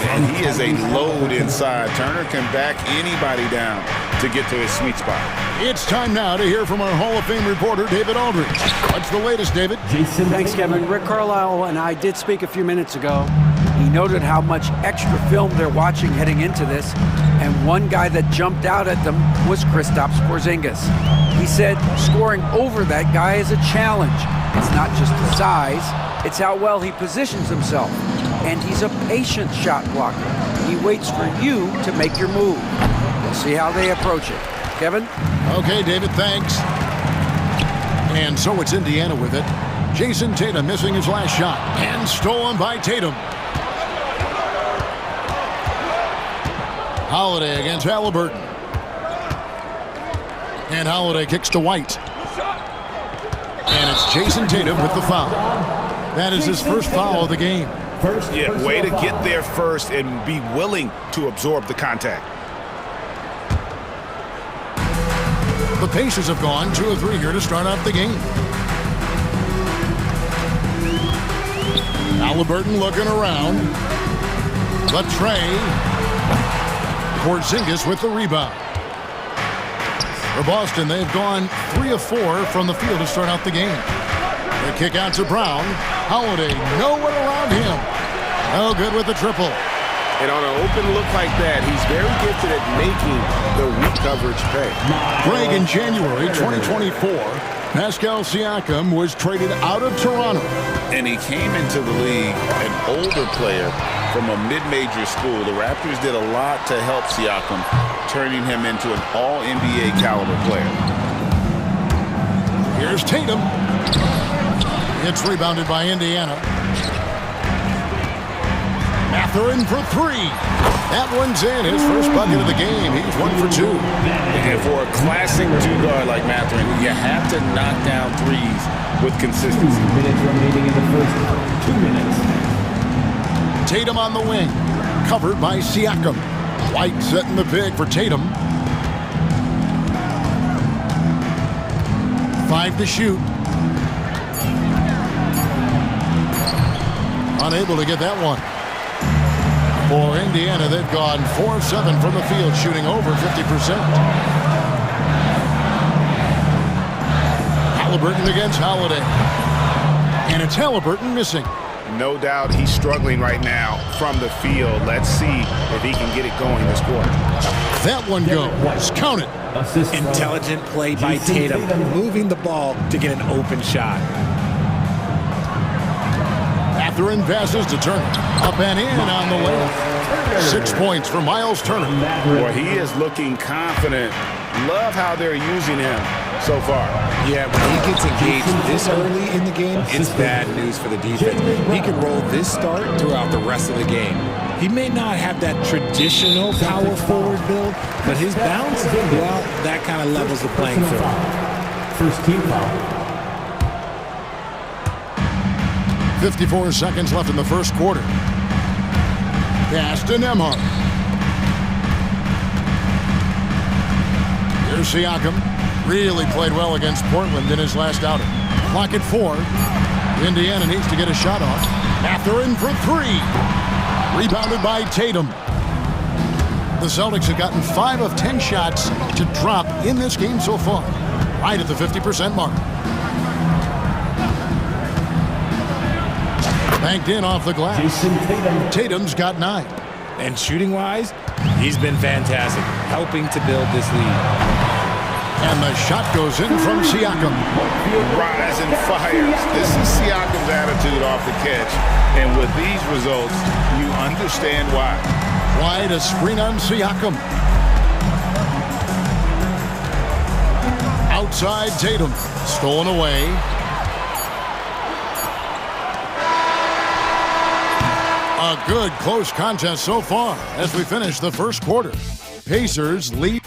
And he is a load inside. Turner can back anybody down to get to his sweet spot. It's time now to hear from our Hall of Fame reporter, David Aldridge. What's the latest, David? Thanks, Kevin. Rick Carlisle and I did speak a few minutes ago. He noted how much extra film they're watching heading into this, and one guy that jumped out at them was Kristaps Porzingis. He said scoring over that guy is a challenge. It's not just the size, it's how well he positions himself. And he's a patient shot blocker. He waits for you to make your move. We'll see how they approach it. Kevin? Okay, David, thanks. And so it's Indiana with it. Jason Tatum missing his last shot. And stolen by Tatum. Holiday against Halliburton. And Holiday kicks to White. And it's Jason Tatum with the foul. That is his first foul of the game. Yeah, way to get there first and be willing to absorb the contact. The Pacers have gone 2 of 3 here to start off the game. Halliburton looking around. The tray. Porzingis with the rebound. For Boston, they've gone 3 of 4 from the field to start out the game. The kick out to Brown. Holiday, no one around him. No good with the triple. And on an open look like that, he's very gifted at making the weak coverage pay. Greg, in January 2024, Pascal Siakam was traded out of Toronto. And he came into the league an older player from a mid-major school. The Raptors did a lot to help Siakam, turning him into an all-NBA caliber player. Here's Tatum. It's rebounded by Indiana. Mathurin for 3. That one's in. His first bucket of the game. He's 1 for 2. And for a classic 2-guard like Mathurin, you have to knock down threes with consistency. 2 minutes remaining in the first 2 minutes. Tatum on the wing. Covered by Siakam. White setting the pick for Tatum. 5 to shoot. Unable to get that one. For Indiana, they've gone 4 of 7 from the field, shooting over 50%. Halliburton against Holiday. And it's Halliburton missing. No doubt he's struggling right now from the field. Let's see if he can get it going this quarter. That one goes. Count it. Intelligent play by Tatum, moving the ball to get an open shot. Mathurin passes to Turner. Up and in on the layup. 6 points for Miles Turner. Boy, he is looking confident. Love how they're using him so far. Yeah, when he gets engaged this early in the game, it's bad news for the defense. He can roll this start throughout the rest of the game. He may not have that traditional power forward build, but his bounce, well, that kind of levels the playing field. First team foul. 54 seconds left in the first quarter. Pass to Nembhard. Here's Siakam. Really played well against Portland in his last outing. Clock at 4. Indiana needs to get a shot off. Mathurin for three. Rebounded by Tatum. The Celtics have gotten 5 of 10 shots to drop in this game so far, right at the 50% mark. Banked in off the glass. Tatum's got 9. And shooting-wise, he's been fantastic, helping to build this lead. And the shot goes in from Siakam. Rise and fires. This is Siakam's attitude off the catch. And with these results, you understand why. Wide a screen on Siakam. Outside Tatum. Stolen away. A good close contest so far as we finish the first quarter. Pacers lead.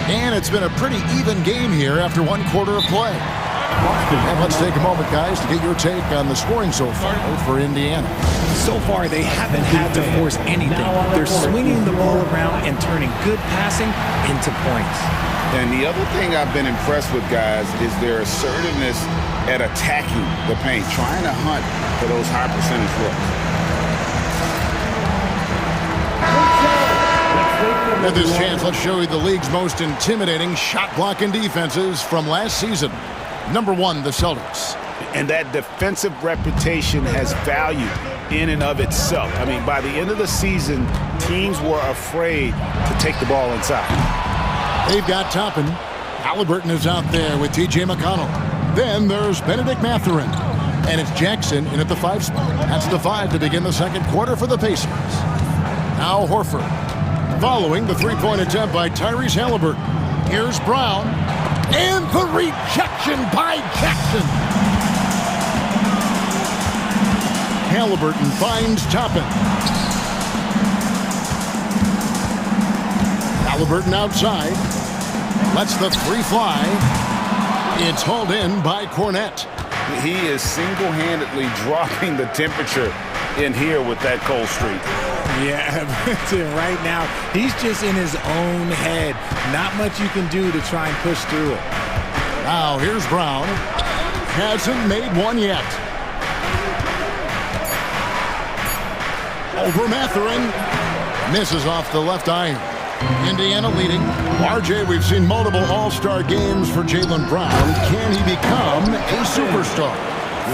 And it's been a pretty even game here after one quarter of play. And let's take a moment, guys, to get your take on the scoring so far for Indiana. So far, they haven't had to force anything. They're swinging the ball around and turning good passing into points. And the other thing I've been impressed with, guys, is their assertiveness at attacking the paint, trying to hunt for those high percentage looks. At this chance, let's show you the league's most intimidating shot blocking defenses from last season. Number 1, the Celtics. And that defensive reputation has value in and of itself. I mean, by the end of the season, teams were afraid to take the ball inside. They've got Toppin. Halliburton is out there with T.J. McConnell. Then there's Benedict Mathurin. And it's Jackson in at the 5 spot. That's the 5 to begin the second quarter for the Pacers. Now Horford. Following the three-point attempt by Tyrese Halliburton. Here's Brown. And the rejection by Jackson. Halliburton finds Toppin. Halliburton outside. Lets the 3 fly. It's hauled in by Cornette. He is single-handedly dropping the temperature in here with that cold streak. Yeah, right now, he's just in his own head. Not much you can do to try and push through it. Now, here's Brown. Hasn't made one yet. Over Mathurin. Misses off the left iron. Indiana leading. RJ, we've seen multiple all-star games for Jaylen Brown. Can he become a superstar?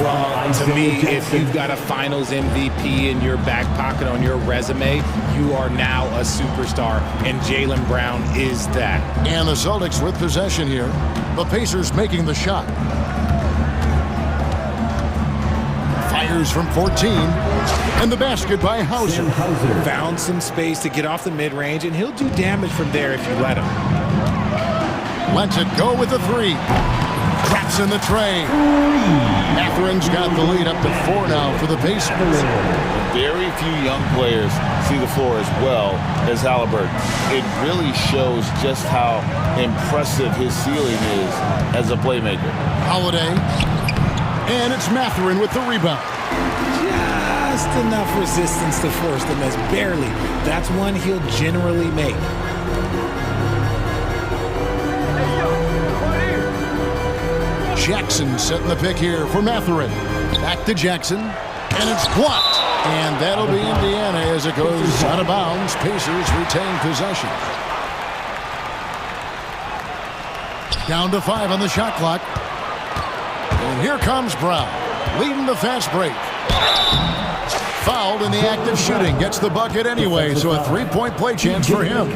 Well, to me, if you've got a finals MVP in your back pocket on your resume, you are now a superstar, and Jaylen Brown is that. And the Celtics with possession here. The Pacers making the shot. Fires from 14. And the basket by Hauser. Found some space to get off the mid-range, and he'll do damage from there if you let him. Lets it go with the 3. Traps in the tray. Mathurin's got the lead up to 4 now for the Pacers. Very few young players see the floor as well as Halliburton. It really shows just how impressive his ceiling is as a playmaker. Holiday. And it's Mathurin with the rebound. Just enough resistance to force the miss. Barely. That's one he'll generally make. Jackson setting the pick here for Mathurin. Back to Jackson. And it's blocked. And that'll be Indiana as it goes out of bounds. Pacers retain possession. Down to 5 on the shot clock. And here comes Brown, leading the fast break. Fouled in the act of shooting. Gets the bucket anyway, so a 3-point play chance for him.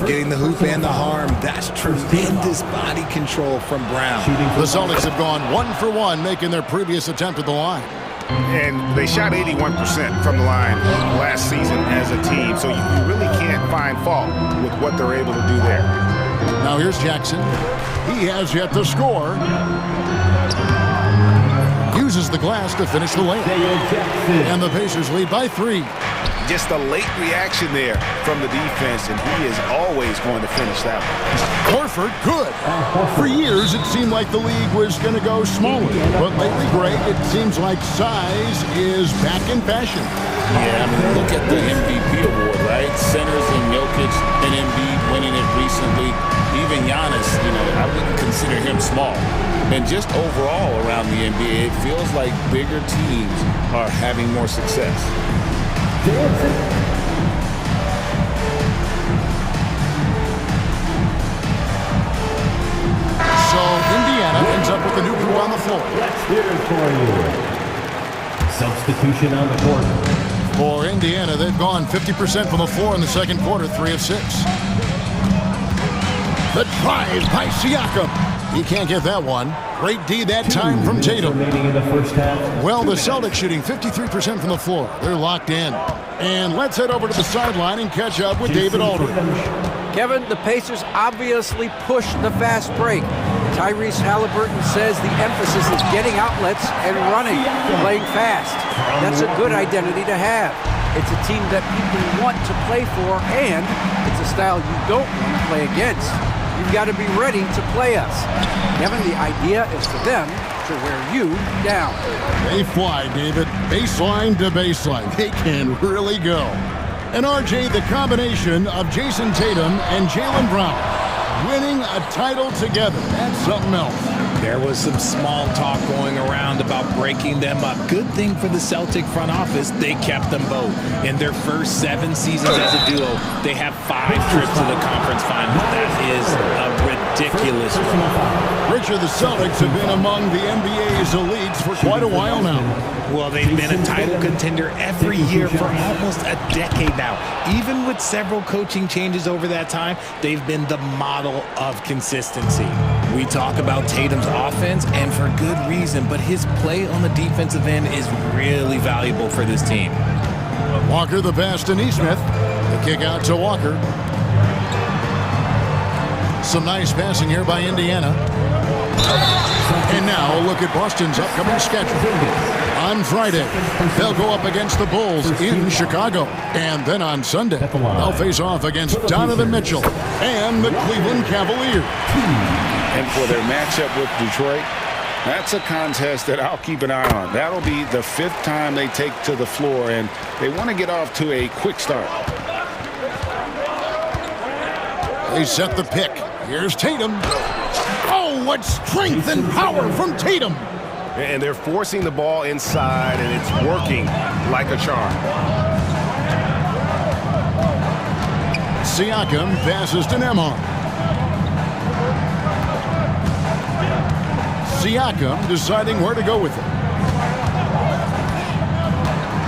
Getting the hoop and the harm. That's tremendous body control from Brown. The Celtics have gone 1 for 1, making their previous attempt at the line. And they shot 81% from the line last season as a team, so you really can't find fault with what they're able to do there. Now here's Jackson. He has yet to score. Uses the glass to finish the layup. And the Pacers lead by 3. Just a late reaction there from the defense, and he is always going to finish that one. Horford, good. For years, it seemed like the league was going to go smaller. But lately, Greg, it seems like size is back in fashion. Yeah, I mean, look at the MVP award, right? Centers and Jokic and Embiid winning it recently. Even Giannis, I wouldn't consider him small. And just overall around the NBA, it feels like bigger teams are having more success. So Indiana ends up with a new crew on the floor. Let's hear it for you. Substitution on the court. For Indiana, they've gone 50% from the floor in the second quarter, 3 of 6. The drive by Siakam. He can't get that one. Great D that time from Tatum. Remaining in the first half. Well, the Celtics shooting 53% from the floor. They're locked in. And let's head over to the sideline and catch up with David Aldridge. Kevin, the Pacers obviously pushed the fast break. Tyrese Halliburton says the emphasis is getting outlets and running, playing fast. That's a good identity to have. It's a team that people want to play for, and it's a style you don't want to play against. You've got to be ready to play us. Kevin, the idea is for them to wear you down. They fly, David. Baseline to baseline. They can really go. And RJ, the combination of Jason Tatum and Jaylen Brown winning a title together. That's something else. There was some small talk going around about breaking them up. Good thing for the Celtic front office, they kept them both. In their first 7 seasons as a duo, they have 5 trips to the conference finals. That is a ridiculous run. Richard, the Celtics have been among the NBA's elites for quite a while now. Well, they've been a title contender every year for almost a decade now. Even with several coaching changes over that time, they've been the model of consistency. We talk about Tatum's offense, and for good reason, but his play on the defensive end is really valuable for this team. Walker the pass to Neesmith. The kick out to Walker. Some nice passing here by Indiana. And now a look at Boston's upcoming schedule. On Friday, they'll go up against the Bulls in Chicago. And then on Sunday, they'll face off against Donovan Mitchell and the Cleveland Cavaliers. And for their matchup with Detroit, that's a contest that I'll keep an eye on. That'll be the 5th time they take to the floor, and they want to get off to a quick start. They set the pick. Here's Tatum. Oh, what strength and power from Tatum. And they're forcing the ball inside, and it's working like a charm. Siakam passes to Nembhard. Siakam deciding where to go with it.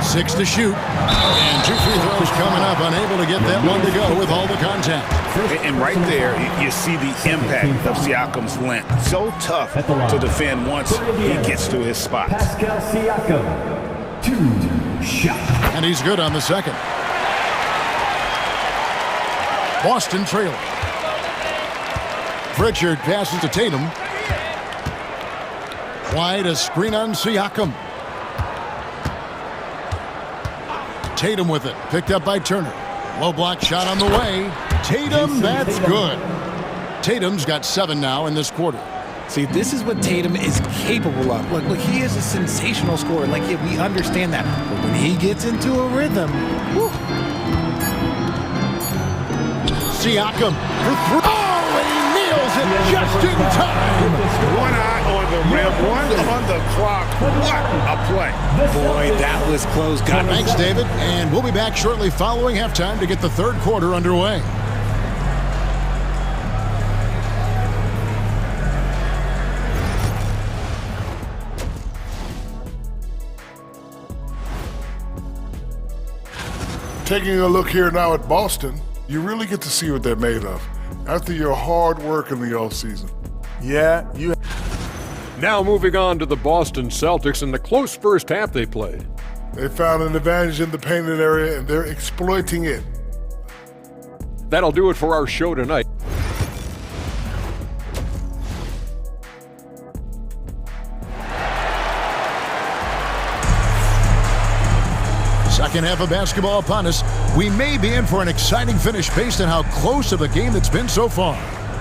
6 to shoot. And 2 free throws coming up. Unable to get that one to go with all the contact. And right there, you see the impact of Siakam's length. So tough to defend once he gets to his spots. Pascal Siakam, 2 shots. And he's good on the second. Boston trailing. Pritchard passes to Tatum. Wide, a screen on Siakam. Tatum with it. Picked up by Turner. Low block shot on the way. Tatum, that's good. Tatum's got 7 now in this quarter. See, this is what Tatum is capable of. Look, he is a sensational scorer. We understand that. But when he gets into a rhythm, whew. Siakam for 3. Oh, and he nails it just in time. One eye on the rim, one on the clock. What a play. Boy, that was close. Thanks, David. And we'll be back shortly following halftime to get the 3rd quarter underway. Taking a look here now at Boston, you really get to see what they're made of after your hard work in the offseason. Yeah, you. Now moving on to the Boston Celtics and the close first half they played. They found an advantage in the painted area, and they're exploiting it. That'll do it for our show tonight. Second half of basketball upon us. We may be in for an exciting finish based on how close of a game that's been so far.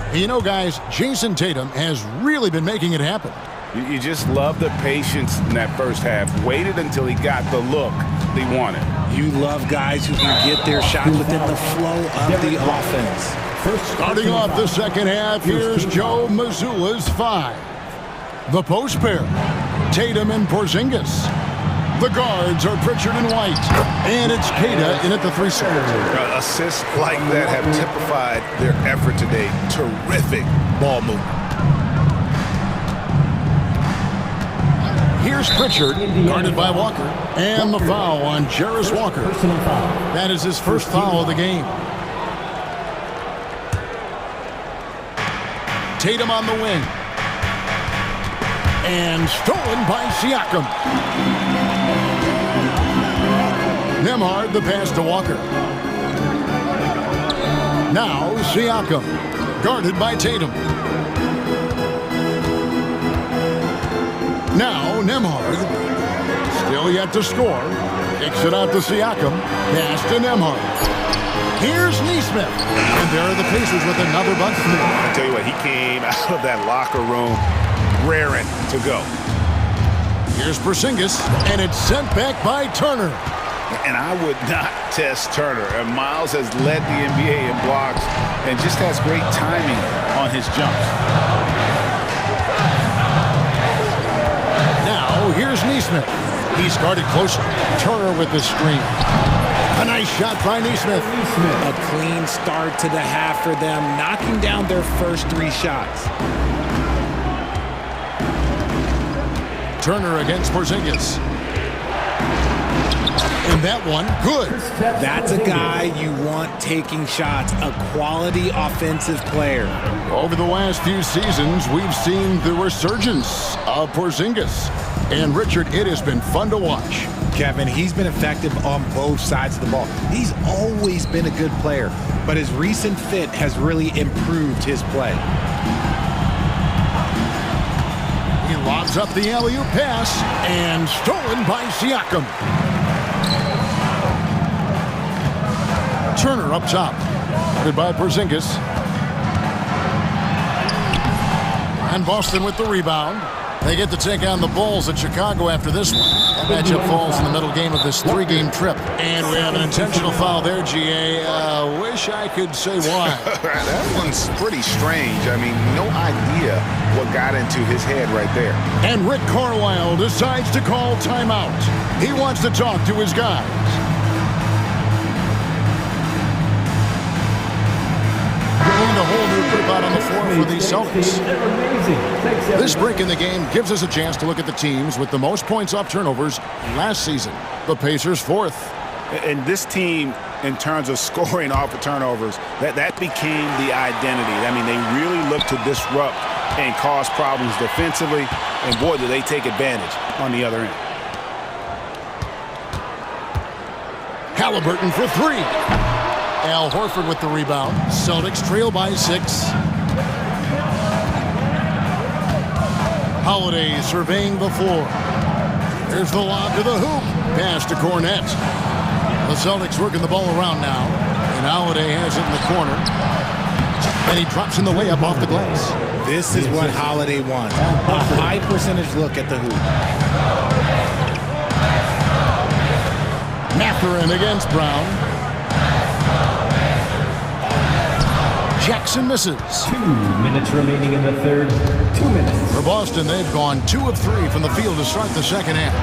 And you know, guys, Jason Tatum has really been making it happen. You just love the patience in that first half. Waited until he got the look he wanted. You love guys who can get their shot within the flow of the offense. Starting off the second half, here's Joe Mazzulla's 5. The post pair, Tatum and Porzingis. The guards are Pritchard and White, and it's Keita in at the 3 spot. Assists like that have typified their effort today. Terrific ball movement. Here's Pritchard, guarded by Walker, and the foul on Jarris Walker. That is his first foul of the game. Tatum on the wing. And stolen by Siakam. Nembhard the pass to Walker. Now Siakam, guarded by Tatum. Now Nembhard, still yet to score. Kicks it out to Siakam. Pass to Nembhard. Here's Neesmith. And there are the Pacers with another bunch more. I tell you what, he came out of that locker room raring to go. Here's Porzingis, and it's sent back by Turner. And I would not test Turner. And Miles has led the NBA in blocks and just has great timing on his jumps. Now, here's Neesmith. He's guarded closer. Turner with the screen. A nice shot by Neesmith. A clean start to the half for them, knocking down their first 3 shots. Turner against Porzingis. And that one, good. That's a guy you want taking shots, a quality offensive player. Over the last few seasons, we've seen the resurgence of Porzingis. And Richard, it has been fun to watch. Kevin, he's been effective on both sides of the ball. He's always been a good player, but his recent fit has really improved his play. He lobs up the alley-oop pass, and stolen by Siakam. Turner up top. Goodbye, Porzingis. And Boston with the rebound. They get to take on the Bulls at Chicago after this one. That matchup falls in the middle game of this 3-game trip. And we have an intentional foul there, GA. Wish I could say why. That one's pretty strange. I mean, no idea what got into his head right there. And Rick Carlisle decides to call timeout. He wants to talk to his guys. A whole new group out on the floor for the Celtics. This break in the game gives us a chance to look at the teams with the most points off turnovers last season. The Pacers 4th. And this team, in terms of scoring off of turnovers, that became the identity. I mean, they really look to disrupt and cause problems defensively, and boy, do they take advantage on the other end. Halliburton for 3. Al Horford with the rebound. Celtics trail by 6. Holiday surveying the floor. Here's the lob to the hoop. Pass to Cornette. The Celtics working the ball around now. And Holiday has it in the corner. And he drops in the layup off the glass. This is what Holiday wants. A high percentage look at the hoop. Mathurin against Brown. Jackson misses. 2 minutes remaining in the third. 2 minutes. For Boston, they've gone 2 of 3 from the field to start the second half.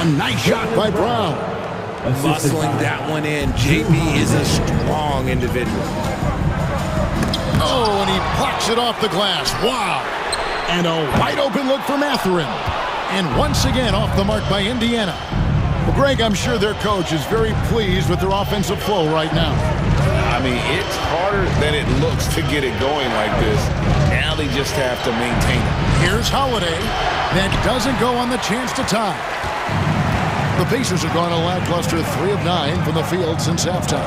A nice shot by Brown. Muscling that one in. JB is a strong individual. Oh, and he blocks it off the glass. Wow. And a wide open look for Mathurin. And once again off the mark by Indiana. Well, Greg, I'm sure their coach is very pleased with their offensive flow right now. I mean, it's harder than it looks to get it going like this. Now they just have to maintain it. Here's Holiday. That doesn't go on the chance to tie. The Pacers have gone a lackluster 3 of 9 from the field since halftime.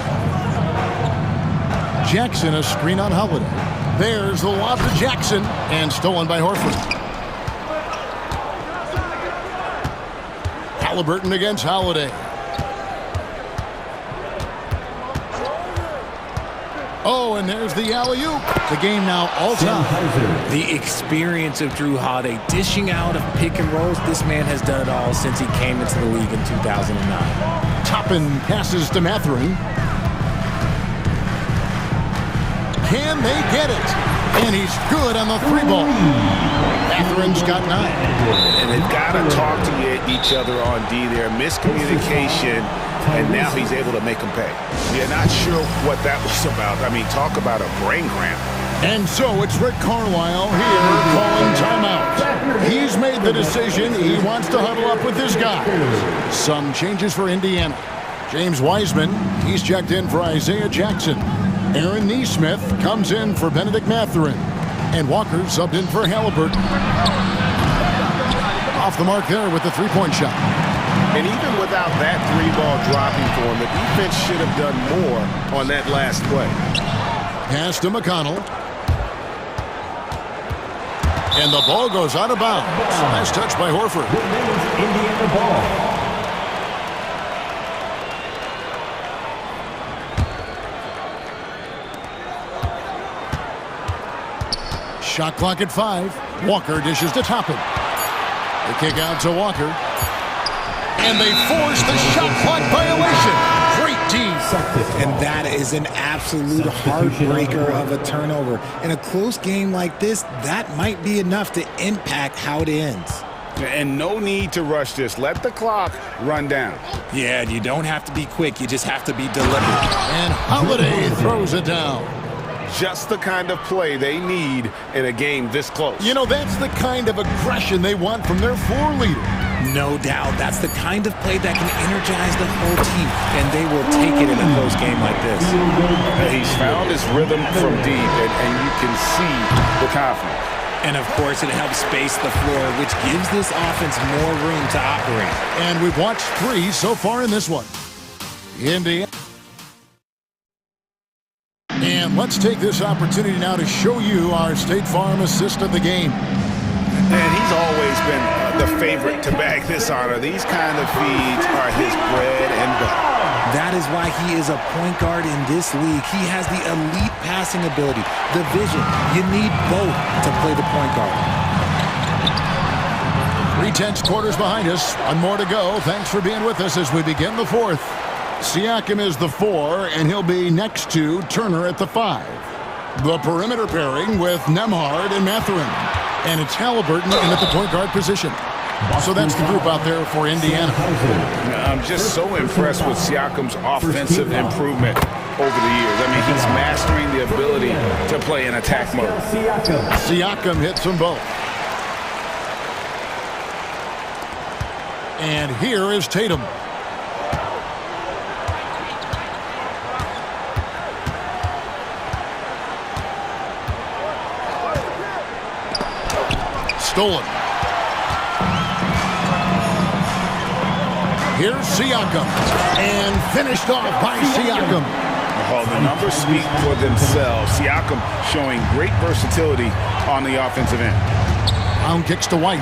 Jackson, a screen on Holiday. There's the lob to Jackson, and stolen by Horford. Halliburton against Holiday. Oh, and there's the alley-oop. The game now all time. The experience of Drew Holiday dishing out of pick and rolls. This man has done it all since he came into the league in 2009. Toppin passes to Mathurin. Can they get it? And he's good on the three ball. Matherin's got 9. And they've got to talk to each other on D there. Miscommunication, and now he's able to make them pay. Yeah, not sure what that was about. I mean, talk about a brain cramp. And so it's Rick Carlisle here calling timeout. He's made the decision. He wants to huddle up with his guys. Some changes for Indiana. James Wiseman, he's checked in for Isaiah Jackson. Aaron Neesmith comes in for Benedict Matherin. And Walker subbed in for Halliburton. Off the mark there with the three-point shot. And even without that three ball dropping for him, the defense should have done more on that last play. Pass to McConnell. And the ball goes out of bounds. Nice touch by Horford. Indiana ball. Shot clock at 5. Walker dishes to Toppin. The kick out to Walker. And they force the shot clock violation. Great D. And that is an absolute heartbreaker of a turnover. In a close game like this, that might be enough to impact how it ends. And no need to rush this. Let the clock run down. Yeah, you don't have to be quick. You just have to be deliberate. And Holiday throws it down. Just the kind of play they need in a game this close. You know, that's the kind of aggression they want from their floor leader. No doubt. That's the kind of play that can energize the whole team, and they will take it in a close game like this. He's found his rhythm from deep, and you can see the confidence. And, of course, it helps space the floor, which gives this offense more room to operate. And we've watched 3 so far in this one. Indiana. And let's take this opportunity now to show you our State Farm assist of the game. And he's always been the favorite to bag this honor. These kind of feeds are his bread and butter. That is why he is a point guard in this league. He has the elite passing ability, the vision. You need both to play the point guard. 3/10 quarters behind us. One more to go. Thanks for being with us as we begin the fourth. Siakam is the 4, and he'll be next to Turner at the 5. The perimeter pairing with Nembhard and Matherin. And it's Halliburton in at the point guard position. So that's the group out there for Indiana. I'm just so impressed with Siakam's offensive improvement over the years. I mean, he's mastering the ability to play in attack mode. Siakam hits them both. And here is Tatum. Stolen. Here's Siakam. And finished off by Siakam. Oh, the numbers speak for themselves. Siakam showing great versatility on the offensive end. Brown kicks to White.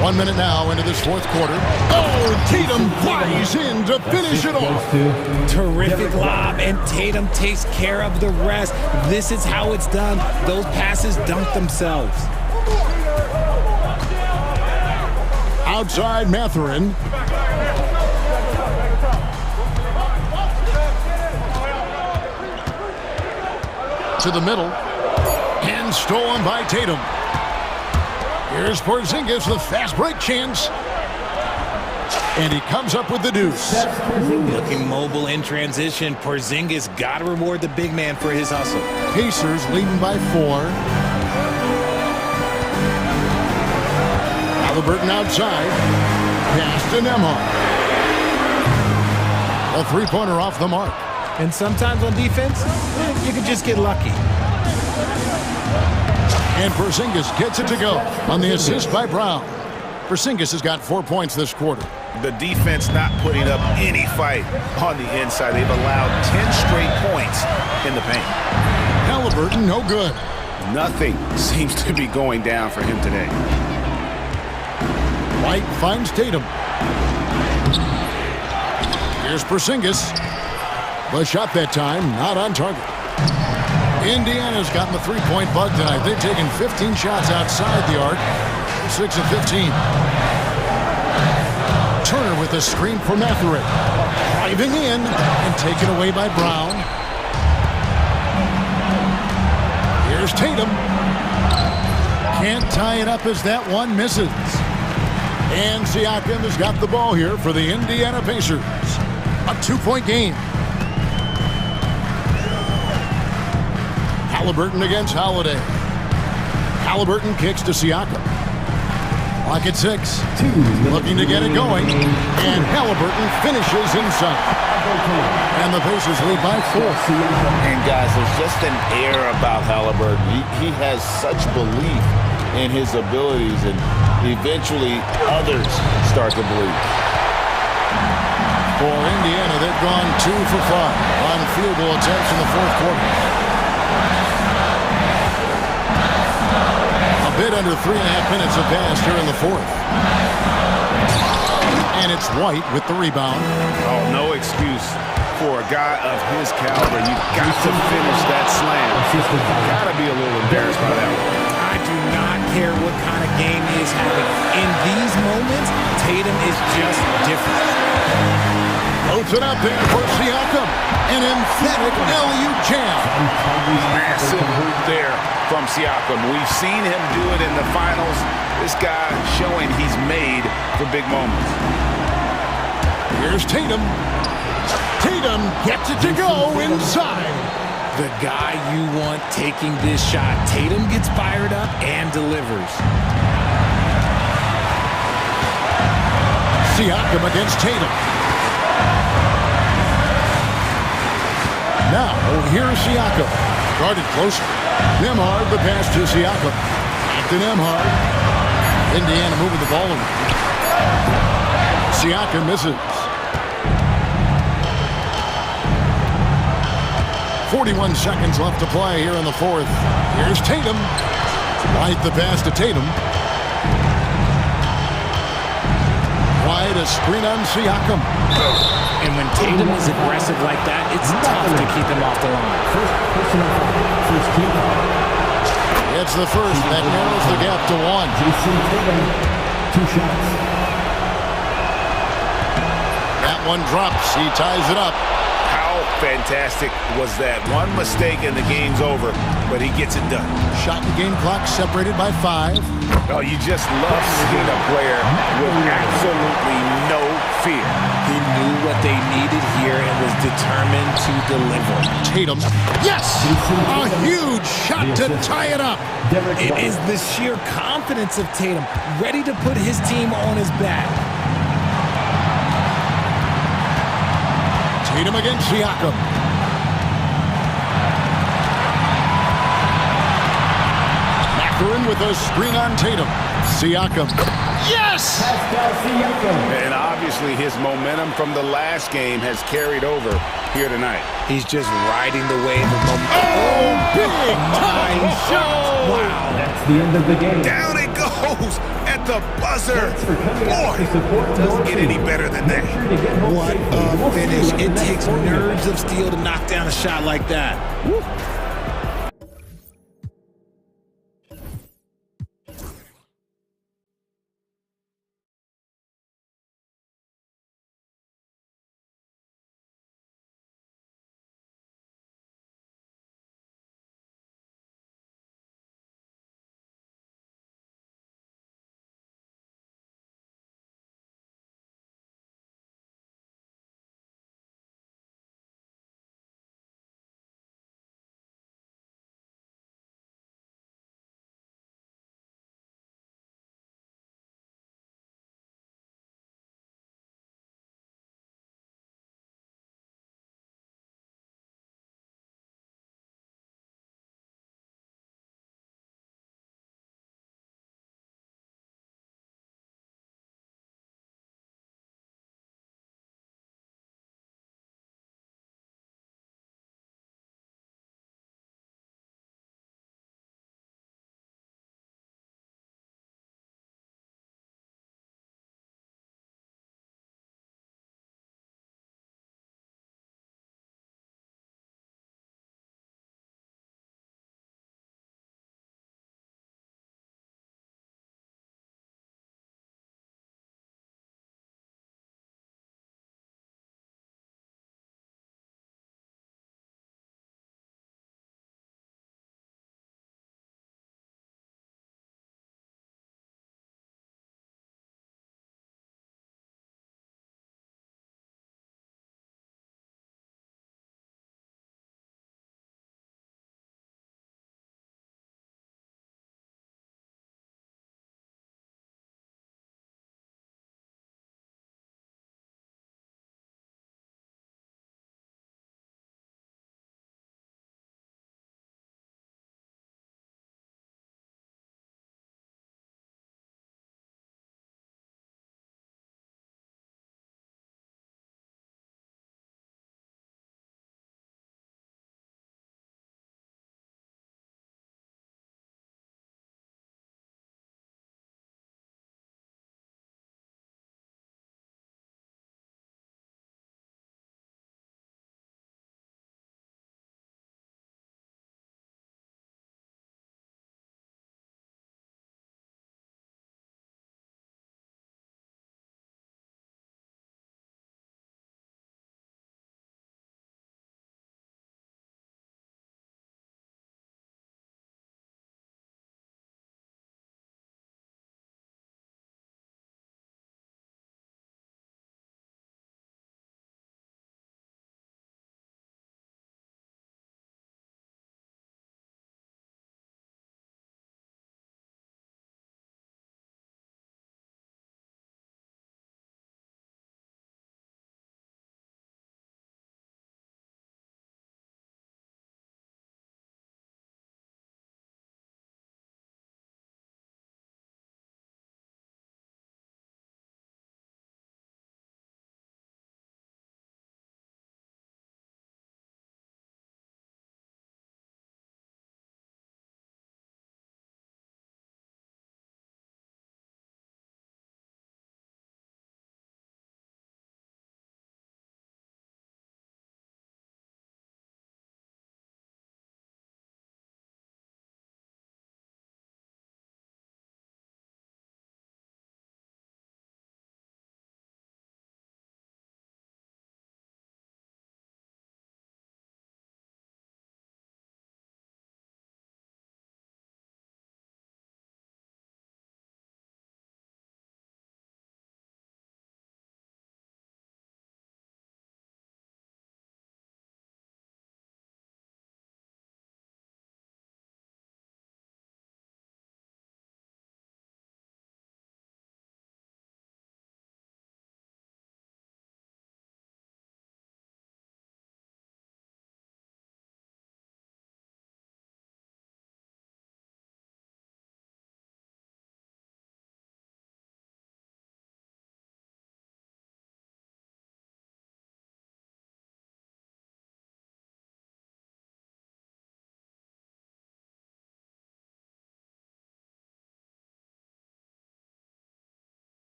1 minute now into this fourth quarter. Oh, Tatum flies in to finish it off. Terrific lob, and Tatum takes care of the rest. This is how it's done. Those passes dunk themselves. Outside Matherin. To the middle. And stolen by Tatum. Here's Porzingis with a fast break chance. And he comes up with the deuce. Looking mobile in transition. Porzingis got to reward the big man for his hustle. Pacers leading by 4. Halliburton outside. Pass to Nembhard. A three-pointer off the mark. And sometimes on defense, you can just get lucky. And Porzingis gets it to go on the assist by Brown. Porzingis has got 4 points this quarter. The defense not putting up any fight on the inside. They've allowed 10 straight points in the paint. Halliburton, no good. Nothing seems to be going down for him today. White finds Tatum. Here's Porzingis. The shot that time, not on target. Indiana's gotten the three-point bug tonight. They've taken 15 shots outside the arc. 6 of 15. Turner with with a screen from Etheridge. Driving in and taken away by Brown. Here's Tatum. Can't tie it up as that one misses. And Siakam has got the ball here for the Indiana Pacers. A 2-point game. Halliburton against Holiday. Halliburton kicks to Siakam. Clock at 6. Looking to get it going. And Halliburton finishes inside. And the Pacers lead by 4. And guys, there's just an air about Halliburton. He has such belief in his abilities, and eventually others start to believe. For Indiana, they've gone 2 for 5 on field goal attempts in the fourth quarter. A bit under 3.5 minutes have passed here in the fourth. And it's White with the rebound. Oh, no excuse for a guy of his caliber. You've got to finish that slam. You've got to be a little embarrassed by that one. I do not care what kind of game he is having. In these moments, Tatum is just different. Floats it up there for Siakam. An emphatic LU jam. Massive hoop there from Siakam. We've seen him do it in the finals. This guy showing he's made for big moments. Here's Tatum. Tatum gets it to go inside. The guy you want taking this shot. Tatum gets fired up and delivers. Siakam against Tatum. Now, here's Siakam. Guarded closer. Nembhard, the pass to Siakam. Back to Nembhard. Indiana moving the ball around. Siakam misses. 41 seconds left to play here in the fourth. Here's Tatum. White the pass to Tatum. White a screen on Siakam. And when Tatum is aggressive like that, it's tough to keep him off the line. It's the first. That narrows the gap to 1. 2 shots. That one drops. He ties it up. How fantastic was that? One mistake and the game's over, but he gets it done. Shot and game clock separated by 5. Oh, you just love seeing a player with absolutely no fear. He knew what they needed here and was determined to deliver. Tatum. Yes! A huge shot to tie it up. It is the sheer confidence of Tatum, ready to put his team on his back. Tatum against Siakam. Mathurin with a screen on Tatum. Siakam. Yes! And obviously his momentum from the last game has carried over here tonight. He's just riding the wave of momentum. Oh, big time shot! Wow. That's the end of the game. Down it goes at the buzzer. Boy, doesn't get any better than that. What a finish. It takes nerves of steel to knock down a shot like that. Woo.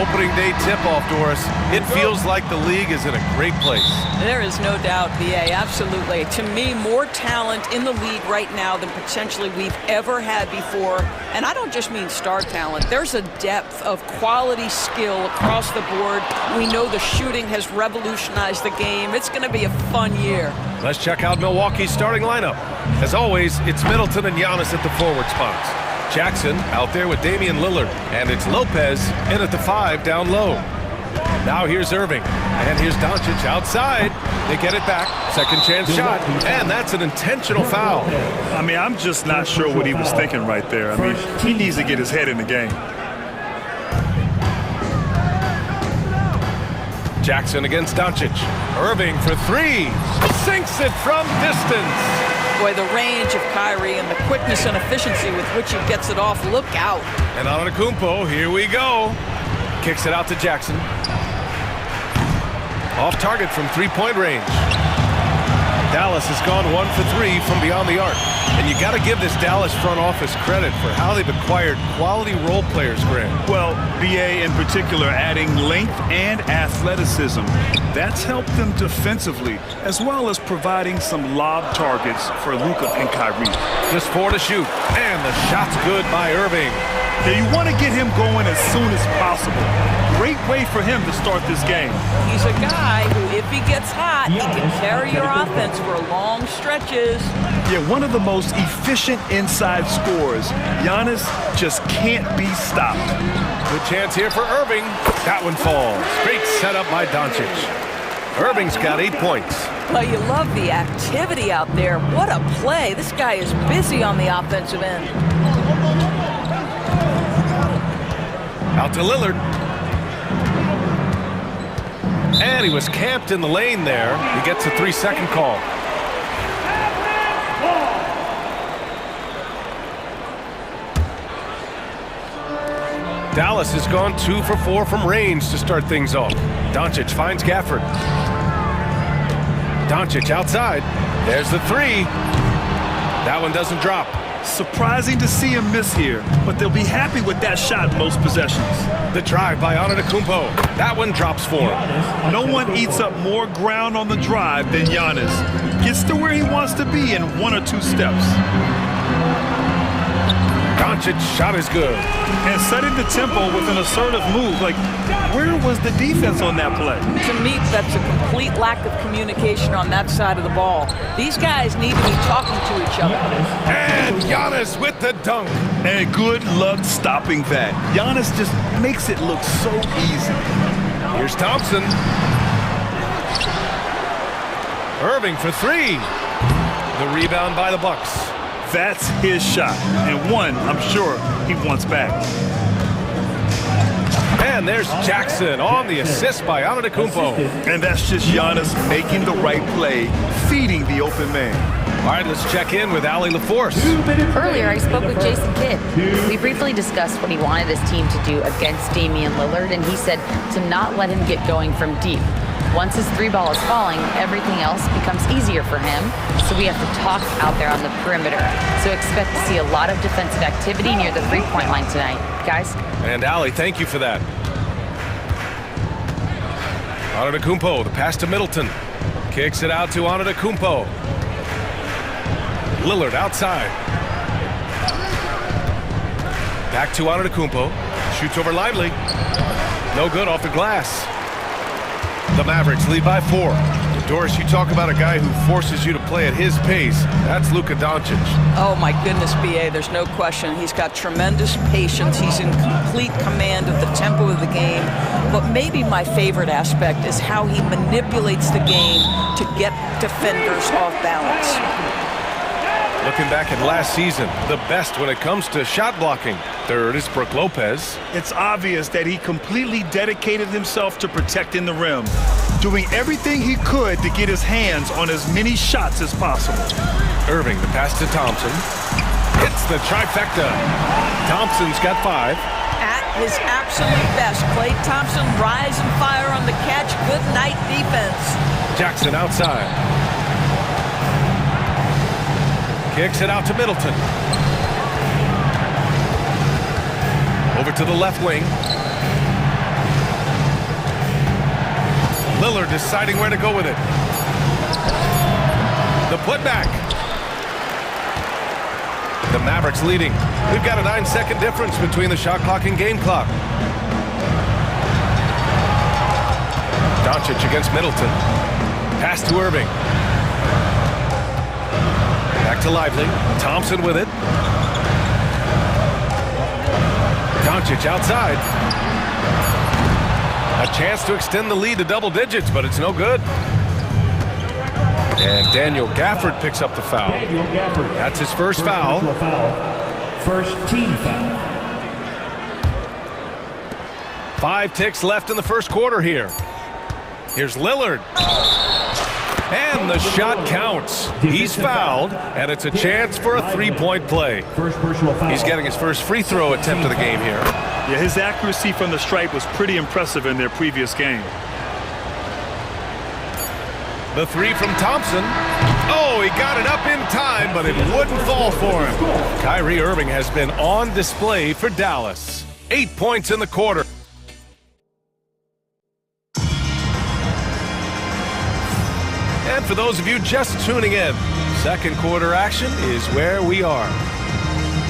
Opening day tip-off, Doris. It feels like the league is in a great place. There is no doubt, BA, absolutely. To me, more talent in the league right now than potentially we've ever had before. And I don't just mean star talent. There's a depth of quality skill across the board. We know the shooting has revolutionized the game. It's going to be a fun year. Let's check out Milwaukee's starting lineup. As always, it's Middleton and Giannis at the forward spots. Jackson out there with Damian Lillard, and it's Lopez in at the 5 down low. Now here's Irving, and here's Doncic outside. They get it back, second chance shot, and that's an intentional foul. I mean, I'm just not sure what he was thinking right there. I mean, he needs to get his head in the game. Jackson against Doncic. Irving for 3. Sinks it from distance. Boy, the range of Kyrie and the quickness and efficiency with which he gets it off. Look out. And Antetokounmpo, here we go. Kicks it out to Jackson. Off target from three-point range. Dallas has gone 1 for 3 from beyond the arc. And you got to give this Dallas front office credit for how they've acquired quality role players, Grant. Well, BA in particular adding length and athleticism. That's helped them defensively, as well as providing some lob targets for Luka and Kyrie. Just 4 to shoot, and the shot's good by Irving. Now you want to get him going as soon as possible. Great way for him to start this game. He's a guy who, if he gets hot, he can carry your offense for long stretches. Yeah, one of the most efficient inside scorers. Giannis just can't be stopped. Good chance here for Irving. That one falls. Great setup by Doncic. Irving's got 8 points. Well, you love the activity out there. What a play. This guy is busy on the offensive end. Out to Lillard. And he was camped in the lane there. He gets a 3-second call. Dallas has gone 2 for 4 from range to start things off. Doncic finds Gafford. Doncic outside. There's the 3. That one doesn't drop. Surprising to see him miss here, but they'll be happy with that shot most possessions. The drive by Antetokounmpo. That one drops for him. No one eats up more ground on the drive than Giannis. Gets to where he wants to be in 1 or 2 steps. Doncic's shot is good. And setting the tempo with an assertive move. Like, where was the defense on that play? To me, that's a complete lack of communication on that side of the ball. These guys need to be talking to each other. And Giannis with the dunk. And good luck stopping that. Giannis just makes it look so easy. Here's Thompson. Irving for 3. The rebound by the Bucks. That's his shot, and one I'm sure he wants back. And there's Jackson on the assist by Antetokounmpo. And that's just Giannis making the right play, feeding the open man. All right, let's check in with Allie LaForce. Earlier, I spoke with Jason Kidd. We briefly discussed what he wanted his team to do against Damian Lillard, and he said to not let him get going from deep. Once his 3-ball is falling, everything else becomes easier for him, so we have to talk out there on the perimeter. So expect to see a lot of defensive activity near the 3-point line tonight. Guys? And Allie, thank you for that. Antetokounmpo, the pass to Middleton. Kicks it out to Antetokounmpo. Lillard outside. Back to Antetokounmpo. Shoots over Lively. No good off the glass. The Mavericks lead by 4. Doris, you talk about a guy who forces you to play at his pace. That's Luka Doncic. Oh, my goodness, B.A., there's no question. He's got tremendous patience. He's in complete command of the tempo of the game. But maybe my favorite aspect is how he manipulates the game to get defenders off balance. Looking back at last season, the best when it comes to shot blocking. Third is Brook Lopez. It's obvious that he completely dedicated himself to protecting the rim, doing everything he could to get his hands on as many shots as possible. Irving, the pass to Thompson. Hits the trifecta. Thompson's got 5. At his absolute best, Klay Thompson rise and fire on the catch. Good night defense. Jackson outside. Kicks it out to Middleton. Over to the left wing. Lillard deciding where to go with it. The putback. The Mavericks leading. We've got a 9-second difference between the shot clock and game clock. Doncic against Middleton. Pass to Irving. Back to Lively. Thompson with it. Doncic outside. A chance to extend the lead to double digits, but it's no good. And Daniel Gafford picks up the foul. That's his first foul. First team foul. 5 ticks left in the first quarter here. Here's Lillard. And the shot counts. He's fouled, and it's a chance for a three-point play. He's getting his first free throw attempt of the game here. Yeah, his accuracy from the stripe was pretty impressive in their previous game. The three from Thompson. Oh, he got it up in time, but it wouldn't fall for him. Kyrie Irving has been on display for Dallas. 8 points in the quarter. And for those of you just tuning in, second quarter action is where we are.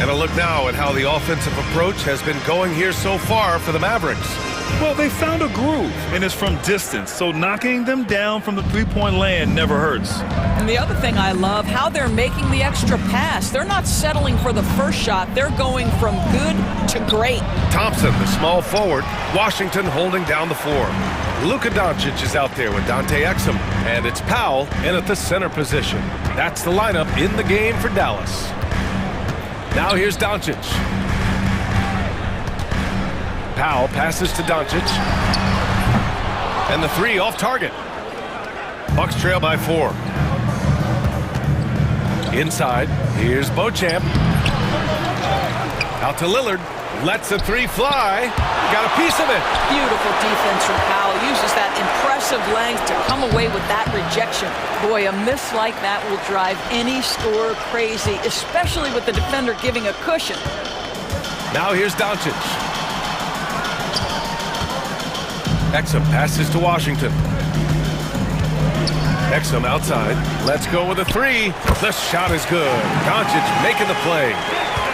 And a look now at how the offensive approach has been going here so far for the Mavericks. Well, they found a groove, and it's from distance, so knocking them down from the three-point land never hurts. And the other thing I love, how they're making the extra pass. They're not settling for the first shot. They're going from good to great. Thompson, the small forward. Washington holding down the floor. Luka Doncic is out there with Dante Exum, and it's Powell in at the center position. That's the lineup in the game for Dallas. Now here's Doncic. Powell passes to Doncic. And the three off target. Bucks trail by 4. Inside, here's Beauchamp. Out to Lillard. Lets the three fly. Got a piece of it. Beautiful defense from Powell. Uses that impressive length to come away with that rejection. Boy, a miss like that will drive any scorer crazy, especially with the defender giving a cushion. Now here's Doncic. Exum passes to Washington. Exum outside. Let's go with a three. The shot is good. Doncic making the play.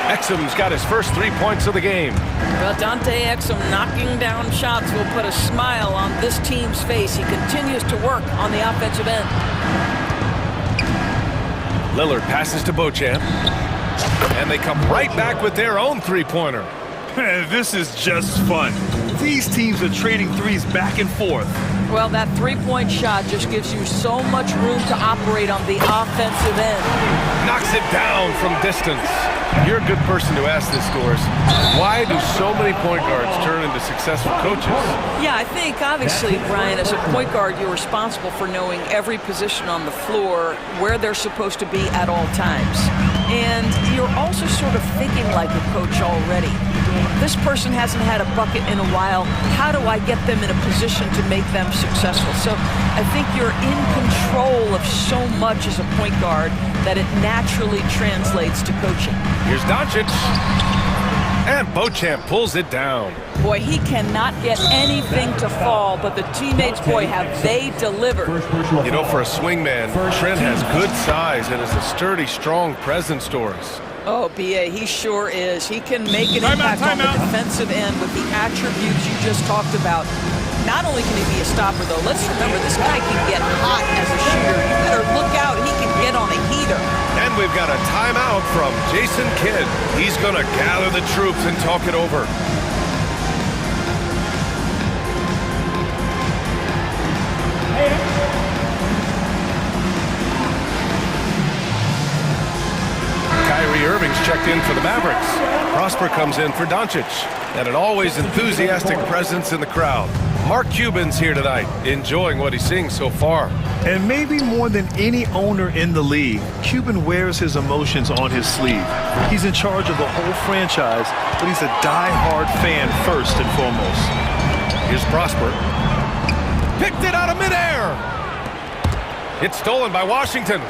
Exum's got his first 3 points of the game. Well, Dante Exum knocking down shots will put a smile on this team's face. He continues to work on the offensive end. Lillard passes to Beauchamp. And they come right back with their own three-pointer. This is just fun. These teams are trading threes back and forth. Well, that three-point shot just gives you so much room to operate on the offensive end. Knocks it down from distance. You're a good person to ask this, Doris. Why do so many point guards turn into successful coaches? Yeah, I think, obviously, Brian, as a point guard, you're responsible for knowing every position on the floor, where they're supposed to be at all times. And you're also sort of thinking like a coach already. This person hasn't had a bucket in a while. How do I get them in a position to make them successful? So I think you're in control of so much as a point guard that it naturally translates to coaching. Here's Doncic. And Beauchamp pulls it down. Boy, he cannot get anything to fall, but the teammates, boy, have they delivered. You know, for a swingman, Trent has good size and is a sturdy, strong presence, Doris. Oh, B.A., he sure is. He can make an impact on the defensive end with the attributes you just talked about. Not only can he be a stopper, though, let's remember, this guy can get hot as a shooter. You better look out. He can get on a heater. And we've got a timeout from Jason Kidd. He's going to gather the troops and talk it over. Kyrie Irving's checked in for the Mavericks. Prosper comes in for Doncic. And an always enthusiastic presence in the crowd. Mark Cuban's here tonight, enjoying what he's seeing so far. And maybe more than any owner in the league, Cuban wears his emotions on his sleeve. He's in charge of the whole franchise, but he's a die-hard fan first and foremost. Here's Prosper. Picked it out of midair. It's stolen by Washington.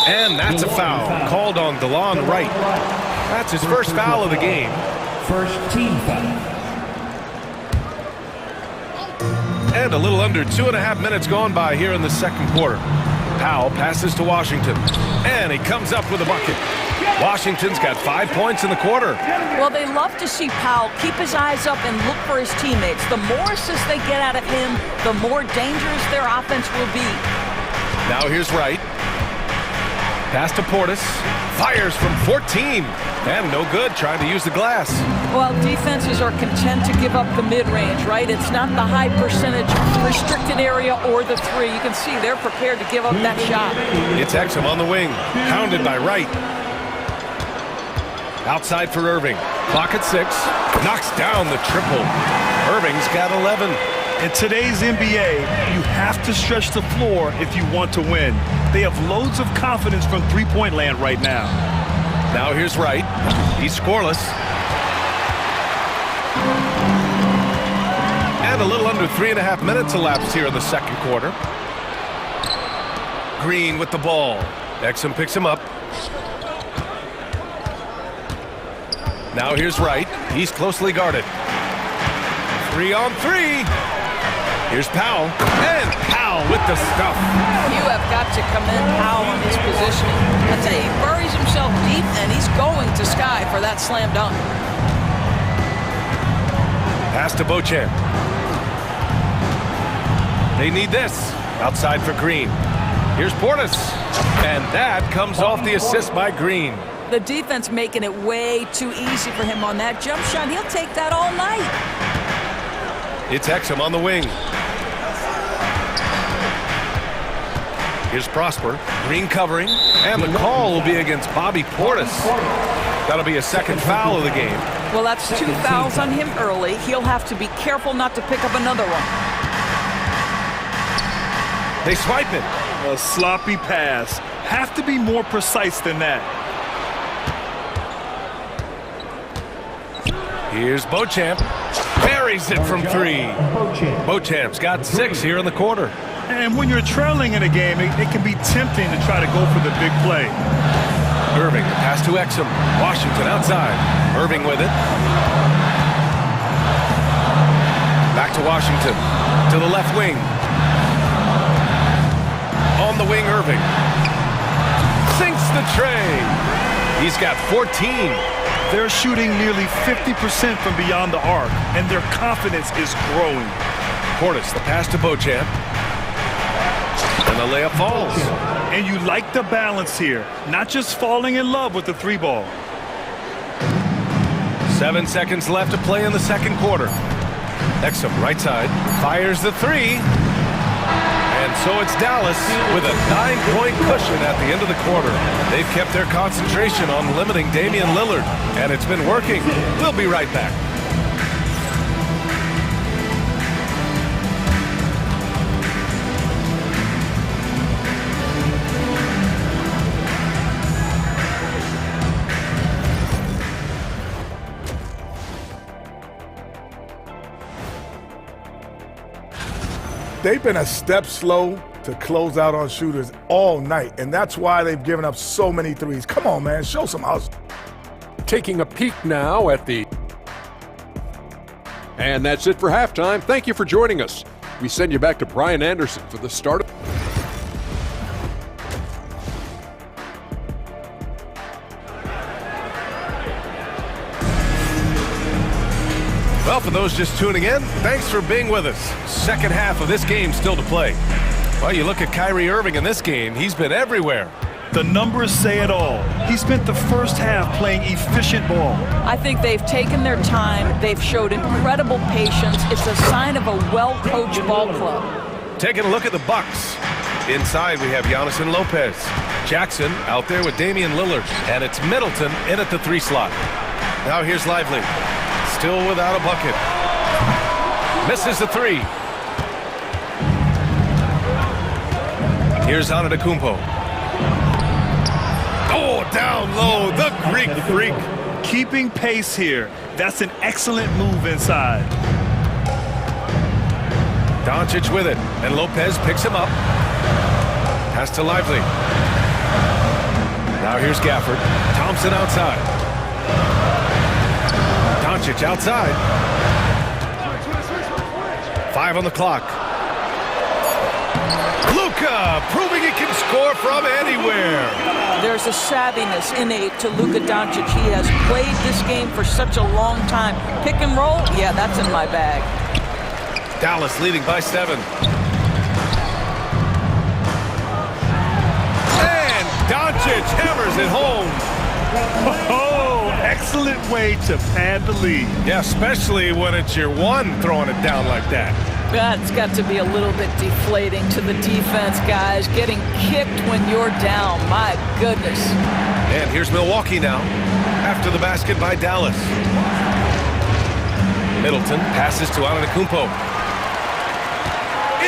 And that's a foul called on DeLon Wright. That's his first foul of the game. First team foul. And a little under 2.5 minutes gone by here in the second quarter. Powell passes to Washington, and he comes up with a bucket. Washington's got 5 points in the quarter. Well, they love to see Powell keep his eyes up and look for his teammates. The more assists they get out of him, the more dangerous their offense will be. Now here's Wright. Pass to Portis. Fires from 14. And no good, trying to use the glass. Well, defenses are content to give up the mid-range, right? It's not the high percentage restricted area or the three. You can see they're prepared to give up that shot. It's Exum on the wing, pounded by Wright. Outside for Irving. Clock at 6. Knocks down the triple. Irving's got 11. In today's NBA, you have to stretch the floor if you want to win. They have loads of confidence from three-point land right now. Now here's Wright. He's scoreless. And a little under 3.5 minutes elapsed here in the second quarter. Green with the ball. Exum picks him up. Now here's Wright. He's closely guarded. 3 on 3. Here's Powell. And Powell with the stuff. You have got to commend Powell on his positioning. I tell you, he buries himself deep, and he's going to sky for that slam dunk. Pass to Beauchamp. They need this. Outside for Green. Here's Portis. And that comes off the assist by Green. The defense making it way too easy for him on that jump shot. He'll take that all night. It's Exum on the wing. Here's Prosper. Green covering. And the call will be against Bobby Portis. That'll be a second foul of the game. Well, that's 2 fouls on him early. He'll have to be careful not to pick up another one. They swipe it. A sloppy pass. Have to be more precise than that. Here's Beauchamp. Buries it from 3. Beauchamp's got 6 here in the quarter. And when you're trailing in a game, it can be tempting to try to go for the big play. Irving, pass to Exum. Washington outside. Irving with it. Back to Washington. To the left wing. On the wing, Irving. Sinks the tray. He's got 14. They're shooting nearly 50% from beyond the arc, and their confidence is growing. Portis, the pass to Beauchamp. And the layup falls. And you like the balance here, not just falling in love with the 3 ball. 7 seconds left to play in the second quarter. Exum, right side, fires the 3. And so it's Dallas with a 9-point cushion at the end of the quarter. They've kept their concentration on limiting Damian Lillard, and it's been working. We'll be right back. They've been a step slow to close out on shooters all night, and that's why they've given up so many threes. Come on, man, show some hustle. Taking a peek now at the... And that's it for halftime. Thank you for joining us. We send you back to Brian Anderson for the start of... Well, for those just tuning in, thanks for being with us. Second half of this game still to play. Well, you look at Kyrie Irving in this game, he's been everywhere. The numbers say it all. He spent the first half playing efficient ball. I think they've taken their time. They've showed incredible patience. It's a sign of a well-coached ball club. Taking a look at the Bucks. Inside, we have Giannis and Lopez. Jackson out there with Damian Lillard. And it's Middleton in at the 3 slot. Now here's Lively. Still without a bucket. Misses the 3. Here's Antetokounmpo. Oh, down low, the Greek freak. Keeping pace here. That's an excellent move inside. Doncic with it, and Lopez picks him up. Pass to Lively. Now here's Gafford. Thompson outside. Doncic outside. 5 on the clock. Luka proving he can score from anywhere. There's a savviness innate to Luka Doncic. He has played this game for such a long time. Pick and roll, yeah, that's in my bag. Dallas leading by 7. And Doncic hammers it home. Oh, excellent way to pad the lead. Yeah, especially when it's your one throwing it down like that. That's got to be a little bit deflating to the defense, guys. Getting kicked when you're down, my goodness. And here's Milwaukee now, after the basket by Dallas. Middleton passes to Antetokounmpo.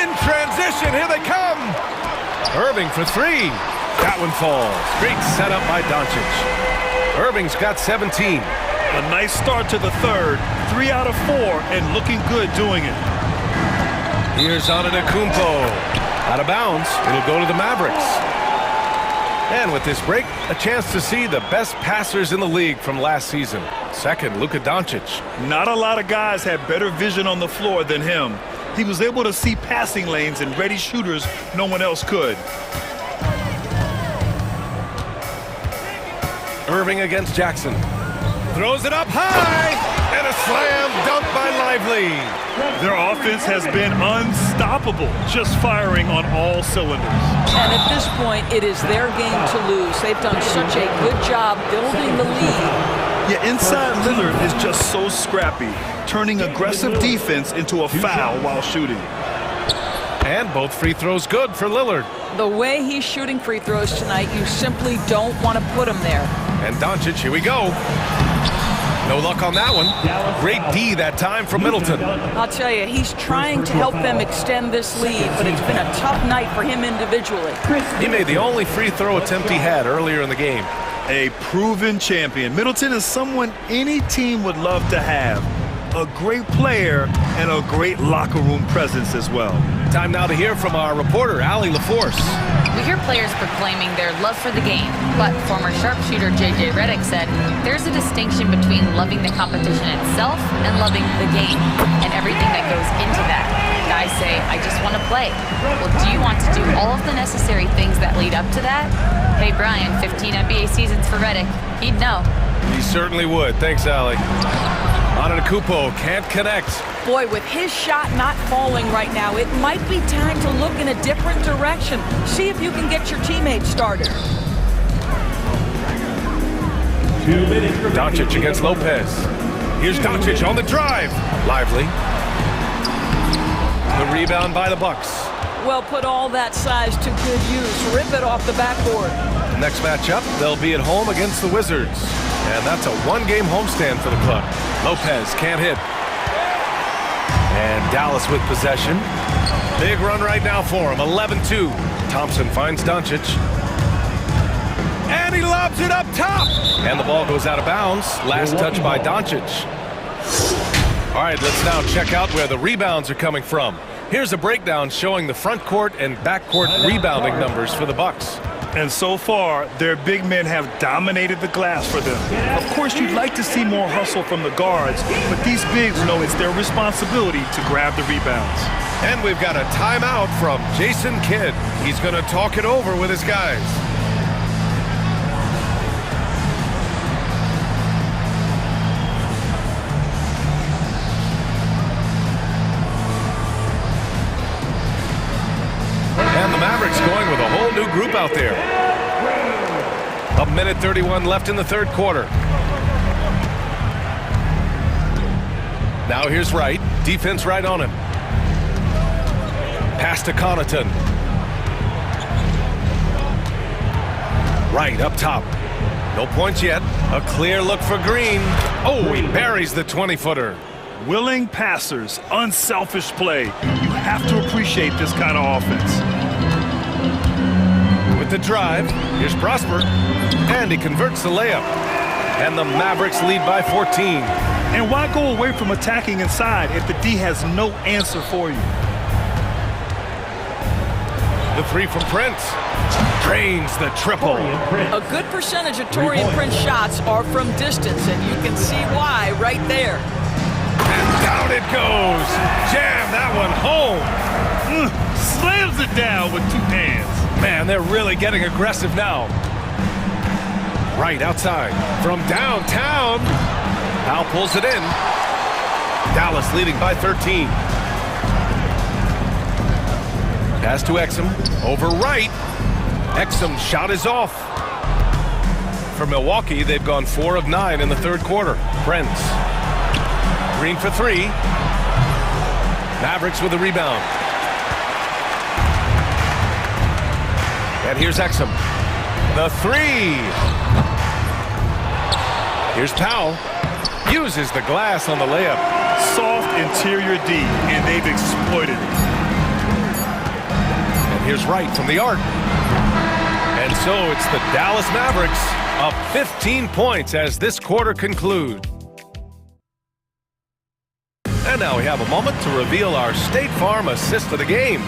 In transition, here they come. Irving for 3. That one falls. Great setup by Doncic. Irving's got 17. A nice start to the third. 3 out of 4, and looking good doing it. Here's Antetokounmpo. Out of bounds. It'll go to the Mavericks. And with this break, a chance to see the best passers in the league from last season. Second, Luka Doncic. Not a lot of guys had better vision on the floor than him. He was able to see passing lanes and ready shooters no one else could. Irving against Jackson. Throws it up high, and a slam dunk by Lively. Their offense has been unstoppable, just firing on all cylinders. And at this point, it is their game to lose. They've done such a good job building the lead. Yeah, inside Lillard is just so scrappy, turning aggressive defense into a foul while shooting. And both free throws good for Lillard. The way he's shooting free throws tonight, you simply don't want to put him there. And Doncic, here we go. No luck on that one. Great D that time from Middleton. I'll tell you, he's trying to help them extend this lead, but it's been a tough night for him individually. He made the only free throw attempt he had earlier in the game. A proven champion. Middleton is someone any team would love to have. A great player and a great locker room presence as well. Time now to hear from our reporter, Allie LaForce. We hear players proclaiming their love for the game, but former sharpshooter J.J. Redick said there's a distinction between loving the competition itself and loving the game and everything that goes into that. Guys say, I just want to play. Well, do you want to do all of the necessary things that lead up to that? Hey, Brian, 15 NBA seasons for Redick. He'd know. He certainly would. Thanks, Allie. Antetokounmpo can't connect. Boy, with his shot not falling right now, it might be time to look in a different direction. See if you can get your teammates started. Doncic against Lopez. Here's Doncic on the drive. Lively. The rebound by the Bucks. Well, put all that size to good use. Rip it off the backboard. The next matchup, they'll be at home against the Wizards. And that's a one-game homestand for the club. Lopez can't hit. And Dallas with possession. Big run right now for him, 11-2. Thompson finds Doncic. And he lobs it up top. And the ball goes out of bounds. Last touch by Doncic. All right, let's now check out where the rebounds are coming from. Here's a breakdown showing the front court and back court rebounding numbers for the Bucks. And so far, their big men have dominated the glass for them. Of course, you'd like to see more hustle from the guards, but these bigs know it's their responsibility to grab the rebounds. And we've got a timeout from Jason Kidd. He's going to talk it over with his guys. And the Mavericks going with a whole new group out there. A minute 31 left in the third quarter. Now here's Wright. Defense right on him. Pass to Connaughton. Wright up top. No points yet. A clear look for Green. Oh, he buries the 20-footer. Willing passers, unselfish play. You have to appreciate this kind of offense. With the drive, here's Prosper, and he converts the layup. And the Mavericks lead by 14. And why go away from attacking inside if the D has no answer for you? The three from Prince. Drains the triple. A good percentage of Taurean Prince shots are from distance, and you can see why right there. And down it goes. Jam that one home. Slams it down with 2 hands. Man, they're really getting aggressive now. Right outside from downtown. Powell pulls it in. Dallas leading by 13. Pass to Exum. Over right. Exum's shot is off. For Milwaukee, they've gone 4 of 9 in the third quarter. Brents. Green for 3. Mavericks with a rebound. And here's Exum. The 3. Here's Powell. Uses the glass on the layup. Soft interior D, and they've exploited it. And here's Wright from the arc. And so it's the Dallas Mavericks up 15 points as this quarter concludes. And now we have a moment to reveal our State Farm assist of the game.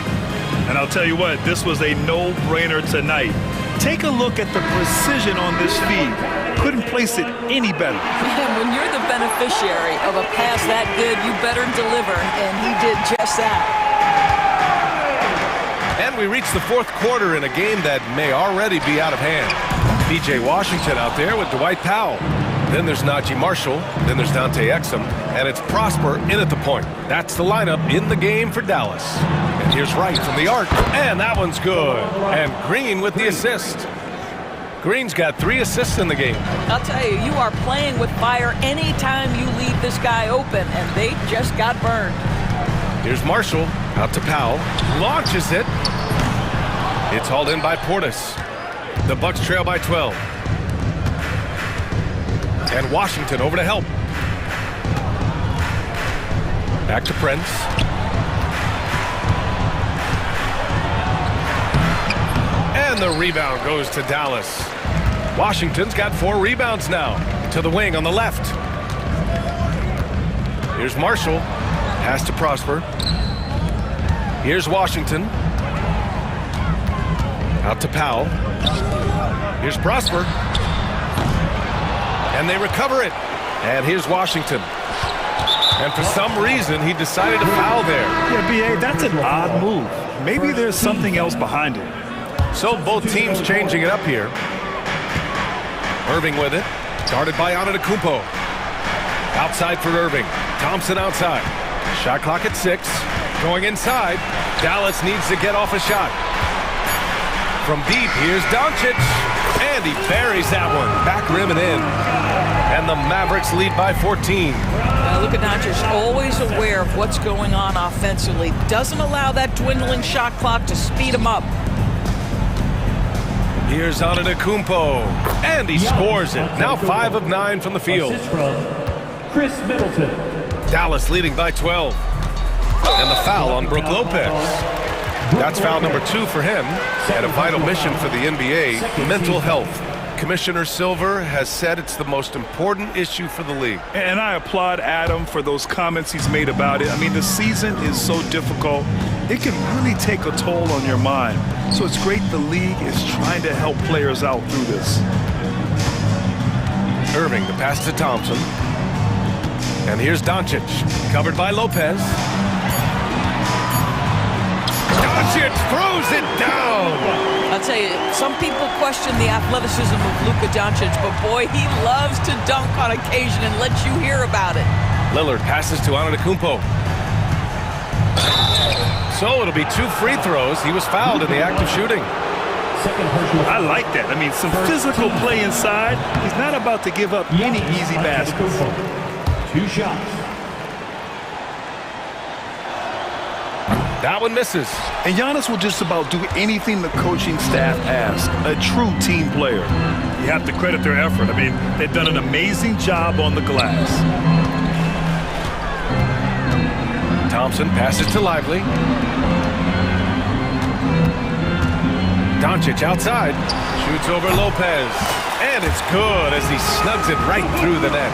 And I'll tell you what, this was a no-brainer tonight. Take a look at the precision on this feed. Couldn't place it any better. And when you're the beneficiary of a pass that good, you better deliver, and he did just that. And we reach the fourth quarter in a game that may already be out of hand. PJ Washington out there with Dwight Powell. Then there's Najee Marshall. Then there's Dante Exum. And it's Prosper in at the point. That's the lineup in the game for Dallas. And here's Wright from the arc. And that one's good. And Green with the assist. Green's got 3 assists in the game. I'll tell you, you are playing with fire anytime you leave this guy open, and they just got burned. Here's Marshall out to Powell. Launches it. It's hauled in by Portis. The Bucks trail by 12. And Washington over to help. Back to Prince. And the rebound goes to Dallas. Washington's got 4 rebounds now. To the wing on the left. Here's Marshall. Pass to Prosper. Here's Washington. Out to Powell. Here's Prosper. And they recover it. And here's Washington. And for some reason, he decided to foul there. Yeah, B.A., that's an odd move. Maybe there's something else behind it. So both teams changing it up here. Irving with it. Guarded by Antetokounmpo. Outside for Irving. Thompson outside. Shot clock at 6. Going inside. Dallas needs to get off a shot. From deep, here's Doncic. And he buries that one. Back rim and in. And the Mavericks lead by 14. Luka Doncic always aware of what's going on offensively. Doesn't allow that dwindling shot clock to speed him up. Here's Antetokounmpo. And he scores it. Now 5 of 9 from the field. Chris Middleton. Dallas leading by 12. And the foul on Brook Lopez. That's foul number 2 for him. And a vital mission for the NBA, mental health. Commissioner Silver has said it's the most important issue for the league. And I applaud Adam for those comments he's made about it. I mean, the season is so difficult. It can really take a toll on your mind. So it's great the league is trying to help players out through this. Irving, the pass to Thompson. And here's Doncic, covered by Lopez. Doncic throws it down. I'll tell you, some people question the athleticism of Luka Doncic, but boy, he loves to dunk on occasion and let you hear about it. Lillard passes to Antetokounmpo. So it'll be 2 free throws. He was fouled in the act of shooting. I like that. I mean, some physical play inside. He's not about to give up any easy baskets. 2 shots. That one misses. And Giannis will just about do anything the coaching staff asks. A true team player. You have to credit their effort. I mean, they've done an amazing job on the glass. Thompson passes to Lively. Doncic outside. Shoots over Lopez. And it's good as he snugs it right through the net.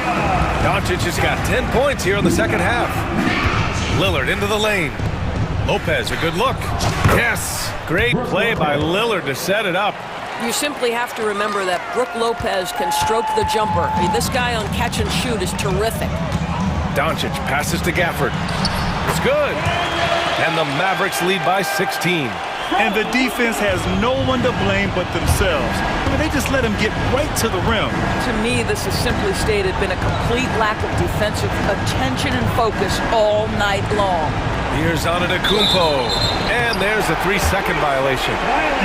Doncic has got 10 points here in the second half. Lillard into the lane. Lopez, a good look. Yes, great play by Lillard to set it up. You simply have to remember that Brook Lopez can stroke the jumper. I mean, this guy on catch and shoot is terrific. Doncic passes to Gafford. It's good. And the Mavericks lead by 16. And the defense has no one to blame but themselves. I mean, they just let him get right to the rim. To me, this is simply stated been a complete lack of defensive attention and focus all night long. Here's Antetokounmpo. And there's a 3-second violation.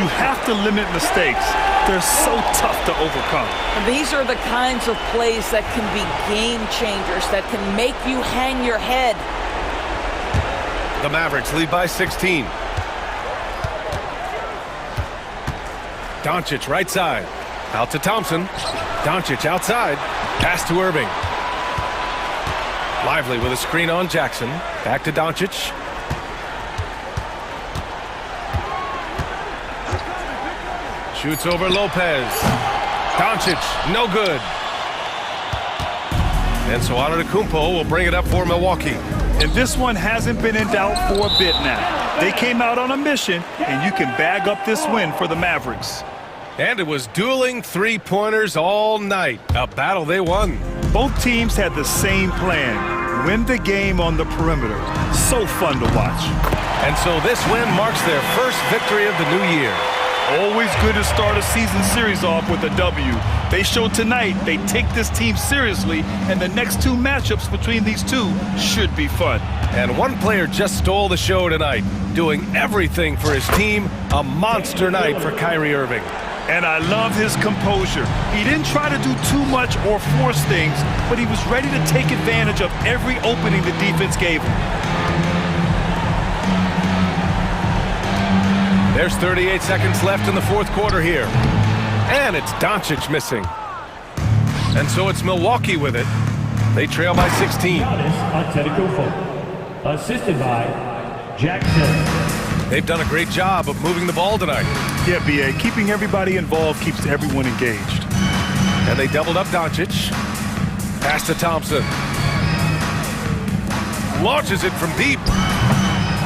You have to limit mistakes. They're so tough to overcome. And these are the kinds of plays that can be game changers, that can make you hang your head. The Mavericks lead by 16. Doncic right side. Out to Thompson. Doncic outside. Pass to Irving. Lively with a screen on Jackson. Back to Doncic. Shoots over Lopez. Doncic, no good. And so Antetokounmpo will bring it up for Milwaukee. And this one hasn't been in doubt for a bit now. They came out on a mission, and you can bag up this win for the Mavericks. And it was dueling three-pointers all night. A battle they won. Both teams had the same plan. Win the game on the perimeter. So fun to watch. And so this win marks their first victory of the new year. Always good to start a season series off with a W. They showed tonight they take this team seriously, and the next two matchups between these two should be fun. And one player just stole the show tonight, doing everything for his team. A monster night for Kyrie Irving. And I love his composure. He didn't try to do too much or force things, but he was ready to take advantage of every opening the defense gave him. There's 38 seconds left in the fourth quarter here. And it's Doncic missing. And so it's Milwaukee with it. They trail by 16. Assisted by Jackson. They've done a great job of moving the ball tonight. Yeah, B.A. Keeping everybody involved keeps everyone engaged. And they doubled up Doncic. Pass to Thompson. Launches it from deep.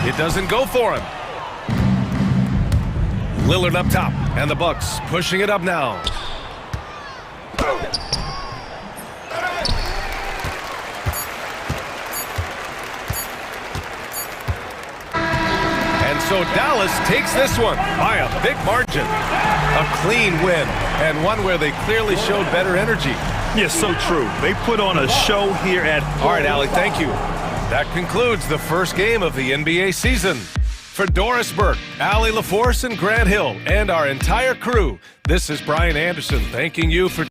It doesn't go for him. Lillard up top, and the Bucks pushing it up now. And so Dallas takes this one by a big margin. A clean win, and one where they clearly showed better energy. Yes, so true. They put on a show here at home. All right, Allie, thank you. That concludes the first game of the NBA season. For Doris Burke, Allie LaForce, and Grant Hill, and our entire crew, this is Brian Anderson thanking you for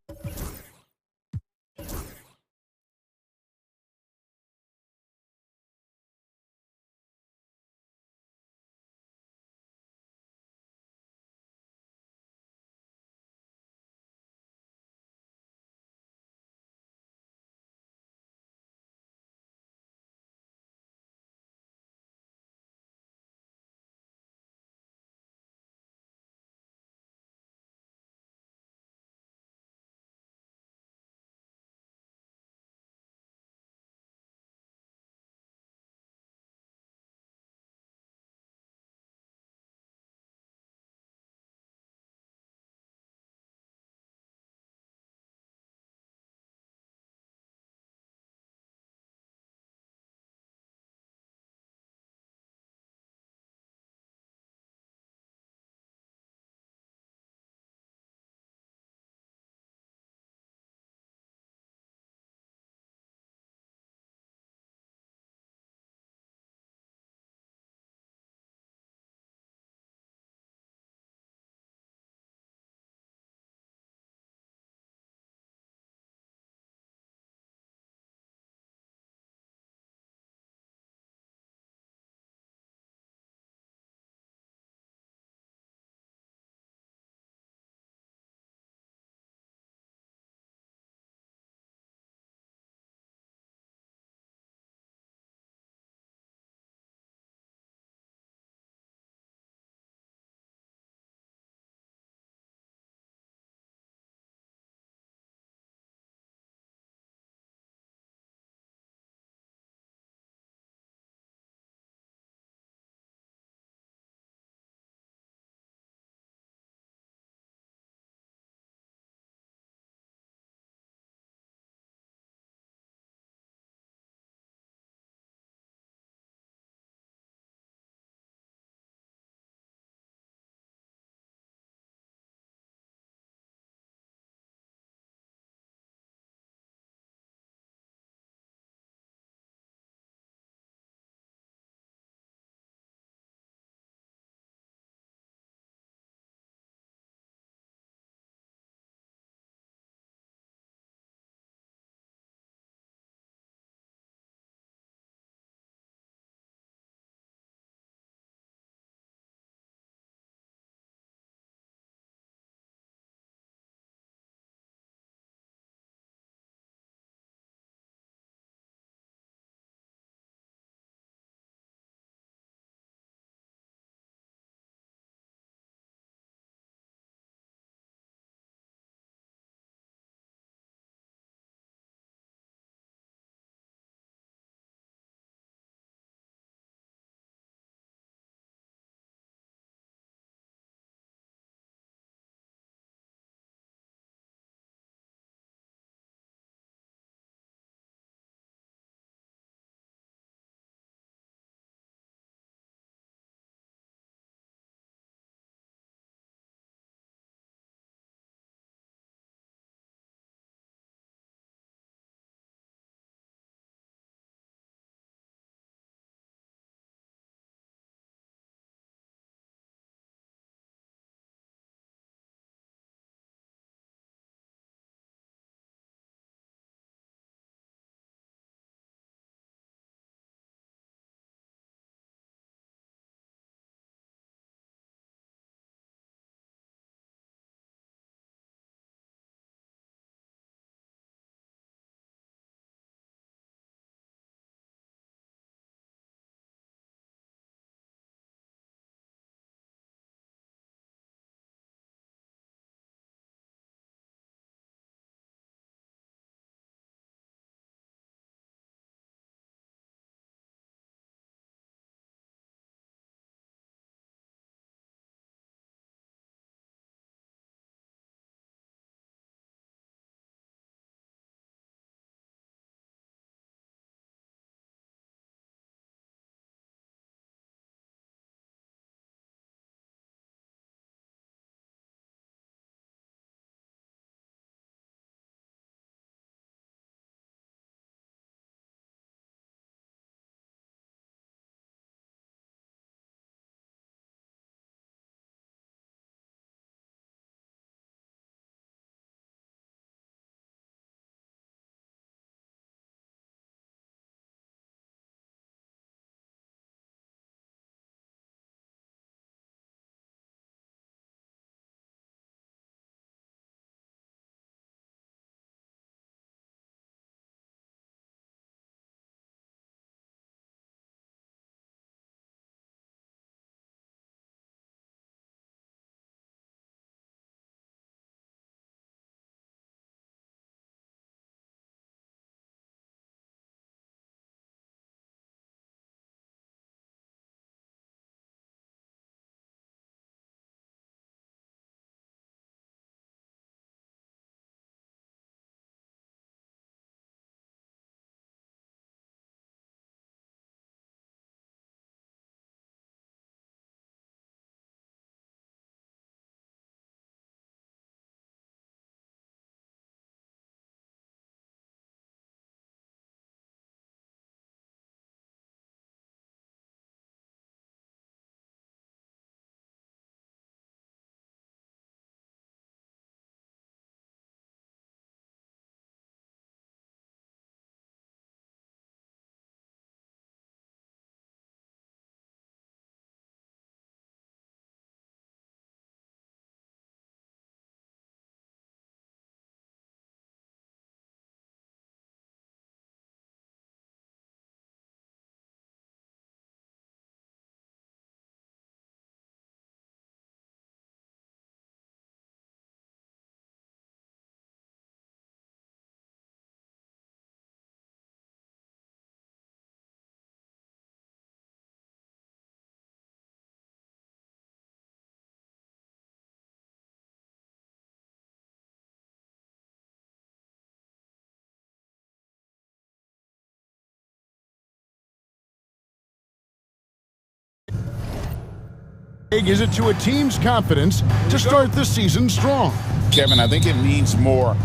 big is it to a team's confidence to start the season strong? Kevin, I think it means more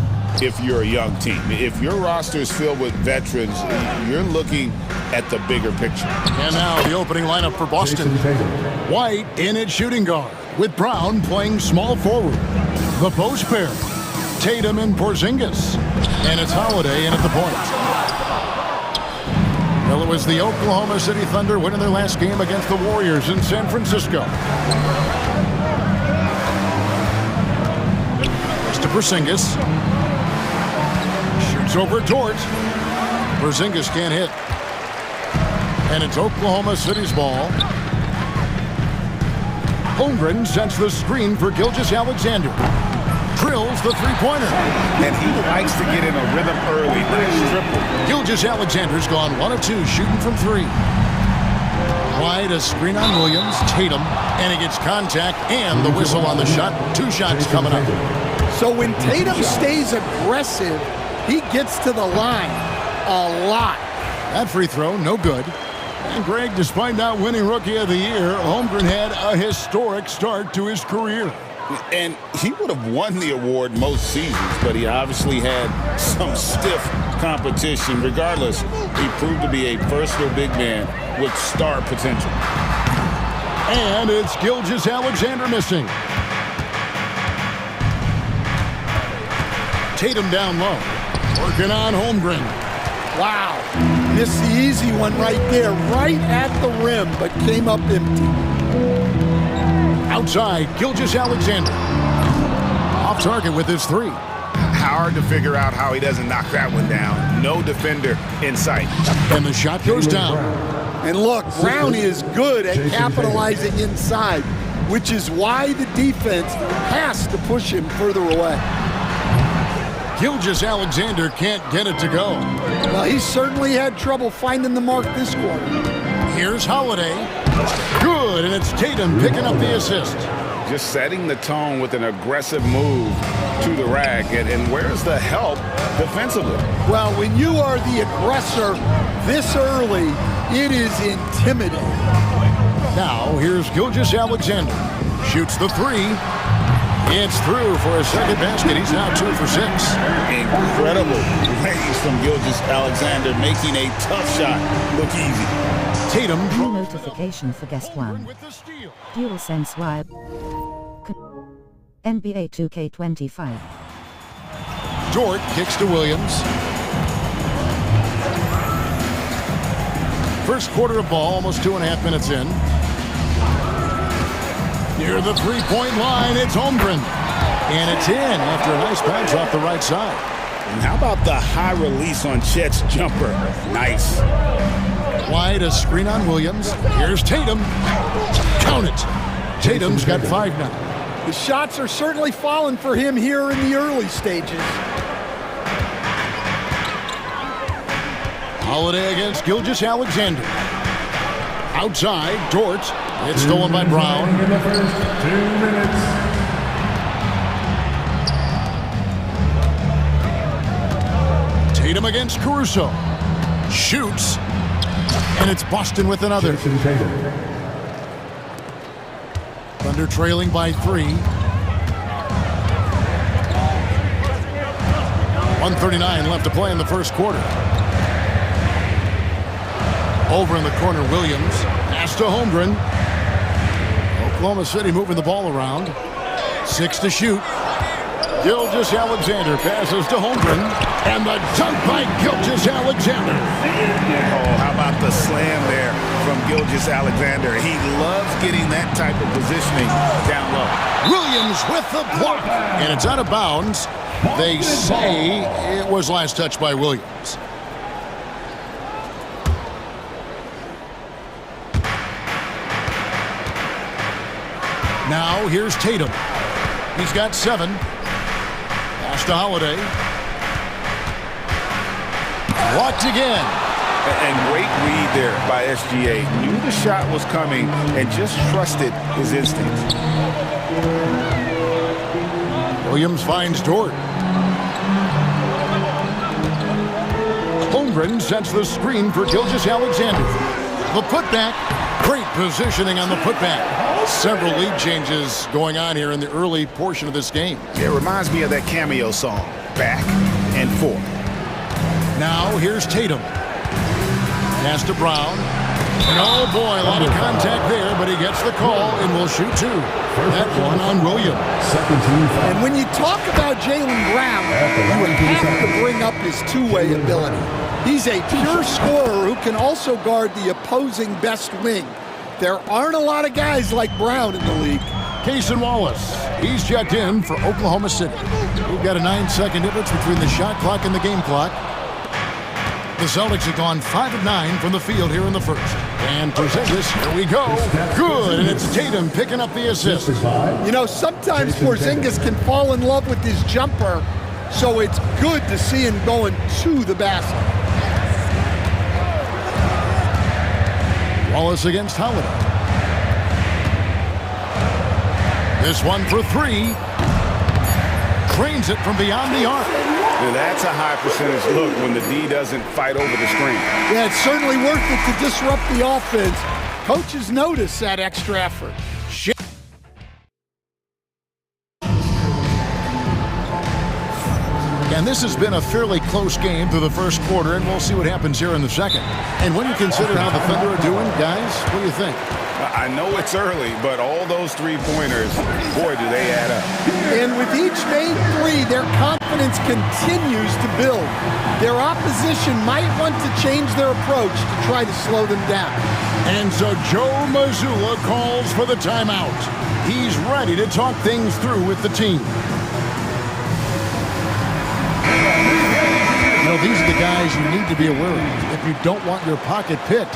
if you're a young team. If your roster is filled with veterans, you're looking at the bigger picture. And now the opening lineup for Boston. White in at shooting guard, with Brown playing small forward. The post pair, Tatum and Porzingis. And it's Holiday in at the point. Well, it was the Oklahoma City Thunder winning their last game against the Warriors in San Francisco. It's to Porzingis. Shoots over Dort. Porzingis can't hit. And it's Oklahoma City's ball. Holmgren sets the screen for Gilgeous-Alexander. Drills the three-pointer. And he likes to get in a rhythm early. Nice triple. Gilgeous-Alexander's gone 1 of 2, shooting from 3. Wide, a screen on Williams. Tatum, and he gets contact and the whistle on the shot. 2 shots coming up. So when Tatum stays aggressive, he gets to the line a lot. That free throw, no good. And Greg, despite not winning Rookie of the Year, Holmgren had a historic start to his career. And he would have won the award most seasons, but he obviously had some stiff competition. Regardless, he proved to be a versatile big man with star potential. And it's Gilgeous-Alexander missing. Tatum down low, working on Holmgren. Wow, missed the easy one right there, right at the rim, but came up empty. Outside, Gilgeous-Alexander. Off target with his 3. Hard to figure out how he doesn't knock that one down. No defender in sight. And the shot goes down. And look, Brown is good at capitalizing inside, which is why the defense has to push him further away. Gilgeous-Alexander can't get it to go. Well, he certainly had trouble finding the mark this quarter. Here's Holiday. Good, and it's Tatum picking up the assist. Just setting the tone with an aggressive move to the rack. And where's the help defensively? Well, when you are the aggressor this early, it is intimidating. Now, here's Gilgeous-Alexander. Shoots the 3. It's through for a second basket. He's now 2 for 6. Incredible range from Gilgeous-Alexander, making a tough shot look easy. Tatum. New notification for guest 1. DualSense Wire. NBA 2K25. Dort kicks to Williams. First quarter of ball, almost 2.5 minutes in. Near the three-point line, it's Holmgren. And it's in after a nice bounce off the right side. And how about the high release on Chet's jumper? Nice. Wide, a screen on Williams. Here's Tatum. Count it. Tatum's got 5 now. The shots are certainly falling for him here in the early stages. Holiday against Gilgeous-Alexander. Outside, Dort. It's stolen by Brown. In the first 2 minutes. Tatum against Caruso. Shoots. And it's Boston with another. Thunder trailing by 3. 1:39 left to play in the first quarter. Over in the corner, Williams. Pass to Holmgren. Oklahoma City moving the ball around. 6 to shoot. Gilgeous-Alexander passes to Holmgren. And the dunk by Gilgeous-Alexander. Oh, how about the slam there from Gilgeous-Alexander? He loves getting that type of positioning down low. Williams with the block. And it's out of bounds. They say it was last touched by Williams. Now here's Tatum. He's got 7. Pass to Holiday. Blocked again. And great read there by SGA. Knew the shot was coming and just trusted his instincts. Williams finds Dort. Holmgren sets the screen for Gilgeous-Alexander. The putback. Great positioning on the putback. Several lead changes going on here in the early portion of this game. It reminds me of that cameo song, Back and Forth. Now here's Tatum. Pass to Brown. And oh boy, a lot of contact there, but he gets the call and will shoot two. That one on Williams. And when you talk about Jaylen Brown, you have to bring up his two-way ability. He's a pure scorer who can also guard the opposing best wing. There aren't a lot of guys like Brown in the league. Cason Wallace, he's checked in for Oklahoma City. We've got a 9-second difference between the shot clock and the game clock. The Celtics have gone 5 of 9 from the field here in the first. And Porzingis, here we go. Good, and it's Tatum picking up the assist. You know, sometimes Porzingis can fall in love with his jumper, so it's good to see him going to the basket. Wallace against Holiday. This one for three. Cranes it from beyond the arc. Now that's a high percentage look when the D doesn't fight over the screen. Yeah, it's certainly worth it to disrupt the offense. Coaches notice that extra effort. And this has been a fairly close game through the first quarter, and we'll see what happens here in the second. And when you consider how the Thunder are doing, guys, what do you think? I know it's early, but all those three-pointers, boy, do they add up. And with each made three, their confidence continues to build. Their opposition might want to change their approach to try to slow them down. And so Joe Mazzulla calls for the timeout. He's ready to talk things through with the team. You know, these are the guys you need to be aware of if you don't want your pocket picked.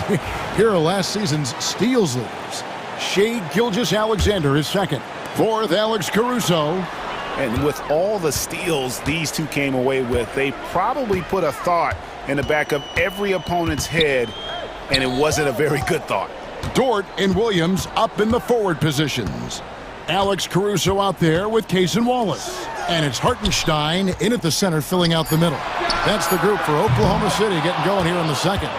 Here are last season's steals leaders. Shai Gilgeous-Alexander is second. Fourth, Alex Caruso. And with all the steals these two came away with, they probably put a thought in the back of every opponent's head, and it wasn't a very good thought. Dort and Williams up in the forward positions. Alex Caruso out there with Cason Wallace. And it's Hartenstein in at the center, filling out the middle. That's the group for Oklahoma City getting going here in the second.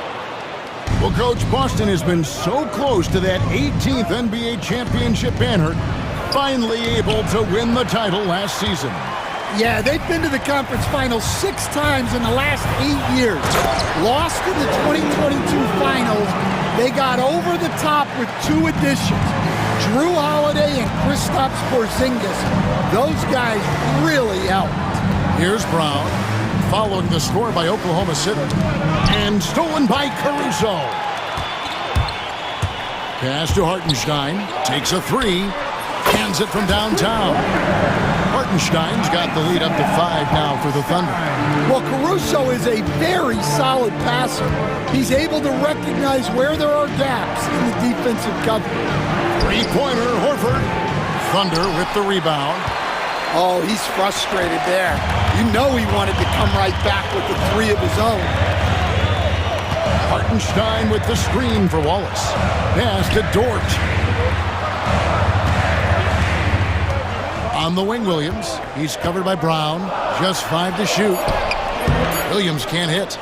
Well, Coach, Boston has been so close to that 18th NBA championship banner, finally able to win the title last season. Yeah, they've been to the conference finals 6 times in the last 8 years. Lost in the 2022 finals. They got over the top with 2 additions. Drew Holiday and Kristaps Porzingis. Those guys really helped. Here's Brown, following the score by Oklahoma City. And stolen by Caruso. Pass to Hartenstein. Takes a 3. Hands it from downtown. Hartenstein's got the lead up to 5 now for the Thunder. Well, Caruso is a very solid passer. He's able to recognize where there are gaps in the defensive coverage. Three-pointer, Horford. Thunder with the rebound. Oh, he's frustrated there. You know he wanted to come right back with the 3 of his own. Hartenstein with the screen for Wallace. Pass to Dort. On the wing, Williams. He's covered by Brown. Just 5 to shoot. Williams can't hit.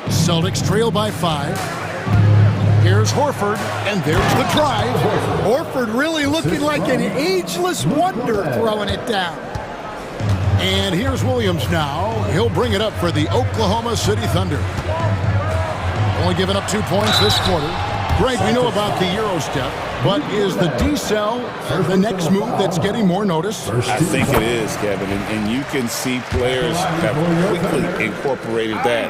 Celtics trail by 5. Here's Horford, and there's the drive. Horford really looking like an ageless wonder throwing it down. And here's Williams now. He'll bring it up for the Oklahoma City Thunder. Only giving up 2 points this quarter. Greg, we know about the Euro step, but is the D-cell the next move that's getting more notice? I think it is, Kevin, and you can see players have quickly incorporated that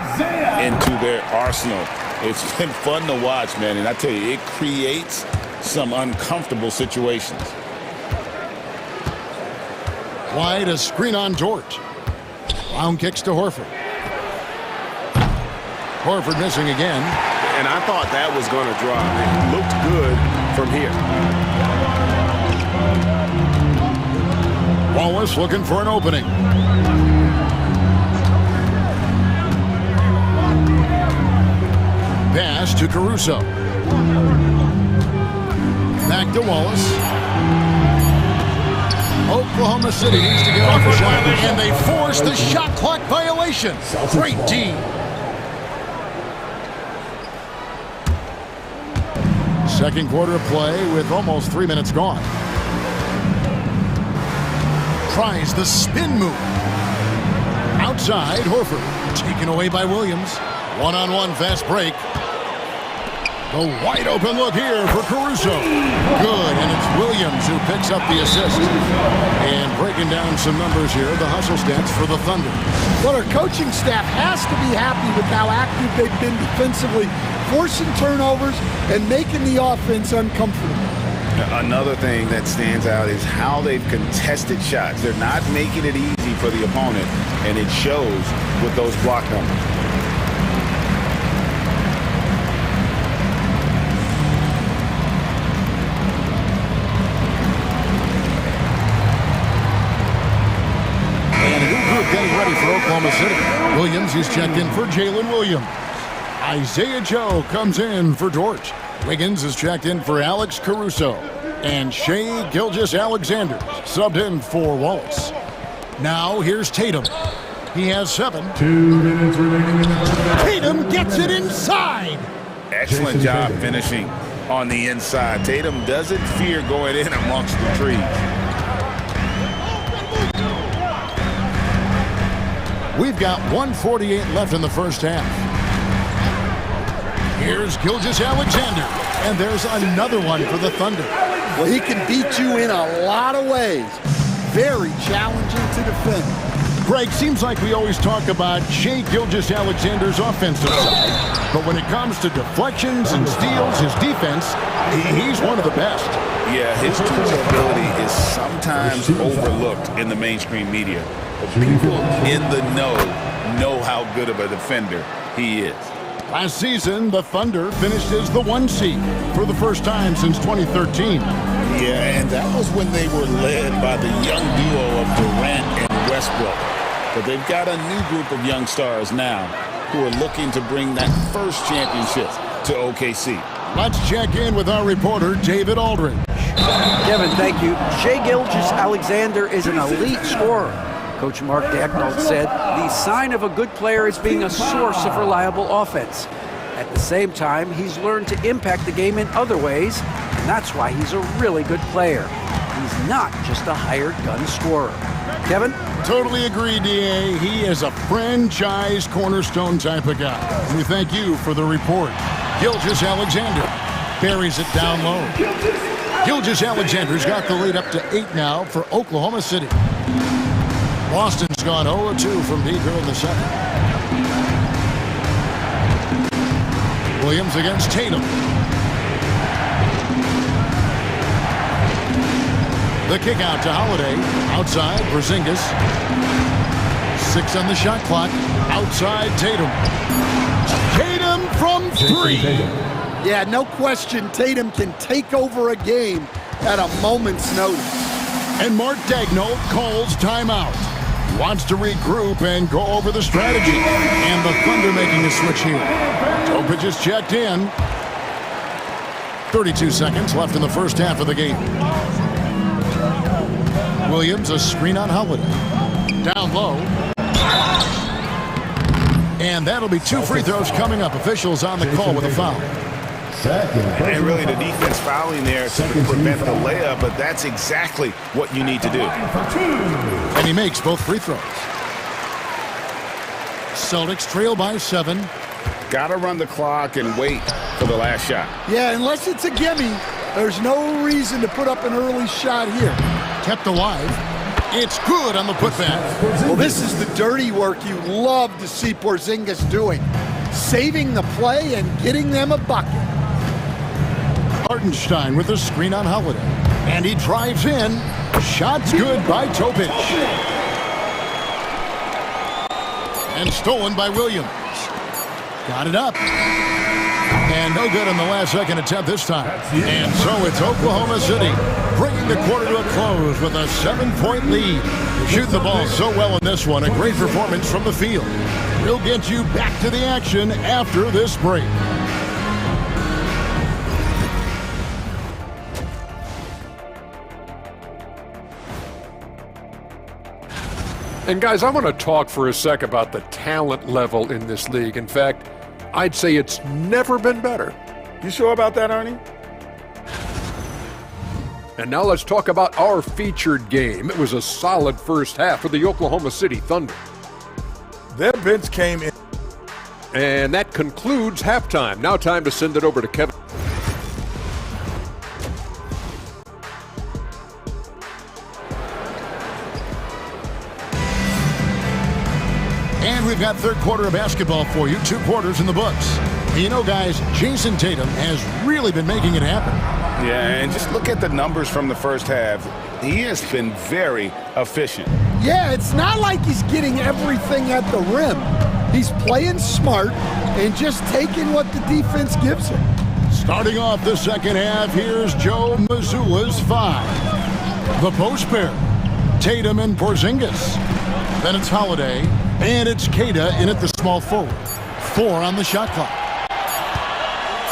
into their arsenal. It's been fun to watch, man, and I tell you, it creates some uncomfortable situations. Wide, a screen on Dort. Brown kicks to Horford. Horford missing again. And I thought that was going to drop. It looked good from here. Wallace looking for an opening. Pass to Caruso. Back to Wallace. Oklahoma City needs to get off the shot, and they force the shot clock violation. Great D. Second quarter of play with almost 3 minutes gone. Tries the spin move. Outside, Horford. Taken away by Williams. One-on-one fast break. The wide open look here for Caruso. Good, and it's Williams who picks up the assist. And breaking down some numbers here, the hustle stats for the Thunder. Well, our coaching staff has to be happy with how active they've been defensively, forcing turnovers and making the offense uncomfortable. Another thing that stands out is how they've contested shots. They're not making it easy for the opponent, and it shows with those block numbers. And a new group getting ready for Oklahoma City. Williams is checked in for Jalen Williams. Isaiah Joe comes in for George. Wiggins is checked in for Alex Caruso. And Shai Gilgeous-Alexander subbed in for Wallace. Now here's Tatum. He has 7. 2 minutes remaining in the first. Tatum gets it inside. Excellent job finishing on the inside. Tatum doesn't fear going in amongst the trees. We've got 1:48 left in the first half. Here's Gilgeous-Alexander, and there's another one for the Thunder. Well, he can beat you in a lot of ways. Very challenging to defend. Greg, seems like we always talk about Shai Gilgeous-Alexander's offensive side, but when it comes to deflections and steals, his defense, he's one of the best. Yeah, his durability is sometimes overlooked in the mainstream media. But people in the know how good of a defender he is. Last season, the Thunder finished as the 1 seed for the first time since 2013. Yeah, and that was when they were led by the young duo of Durant and Westbrook. But they've got a new group of young stars now who are looking to bring that first championship to OKC. Let's check in with our reporter, David Aldridge. Kevin, thank you. Shai Gilgeous-Alexander is an elite scorer. Coach Mark Daigneault said the sign of a good player is being a source of reliable offense. At the same time, he's learned to impact the game in other ways, and that's why he's a really good player. He's not just a hired gun scorer. Kevin? Totally agree, D.A. He is a franchise cornerstone type of guy. We thank you for the report. Gilgeous-Alexander buries it down low. Gilgeous-Alexander's got the lead up to 8 now for Oklahoma City. Boston's gone 0-2 from deep here in the second. Williams against Tatum. The kick out to Holiday. Outside, Porzingis. 6 on the shot clock. Outside, Tatum. Tatum from 3. Yeah, no question, Tatum can take over a game at a moment's notice. And Mark Daigneault calls timeout. Wants to regroup and go over the strategy. And the Thunder making a switch here. Topic is checked in. 32 seconds left in the first half of the game. Williams, a screen on Holiday. Down low. And that'll be 2 free throws coming up. Officials on the call with a foul. And really the defense fouling there to prevent the layup, but that's exactly what you need to do. And he makes both free throws. Celtics trail by 7. Got to run the clock and wait for the last shot. Yeah, unless it's a gimme, there's no reason to put up an early shot here. Kept alive. It's good on the putback. Well, this is the dirty work you love to see Porzingis doing. Saving the play and getting them a bucket. Hartenstein with a screen on Holiday. And he drives in. Shot's good by Topic. And stolen by Williams. Got it up. And no good on the last second attempt this time. And so it's Oklahoma City bringing the quarter to a close with a 7-point lead. They shoot the ball so well in this one. A great performance from the field. We'll get you back to the action after this break. And guys, I want to talk for a sec about the talent level in this league. In fact, I'd say it's never been better. You sure about that, Ernie? And now let's talk about our featured game. It was a solid first half for the Oklahoma City Thunder. Their bench came in. And that concludes halftime. Now time to send it over to Kevin. And we've got third quarter of basketball for you. 2 quarters in the books. You know, guys, Jason Tatum has really been making it happen. Yeah, and just look at the numbers from the first half. He has been very efficient. Yeah, it's not like he's getting everything at the rim. He's playing smart and just taking what the defense gives him. Starting off the second half, here's Joe Mazzulla's 5. The post pair, Tatum and Porzingis. Then it's Holiday, and it's Queta in at the small forward. 4 on the shot clock.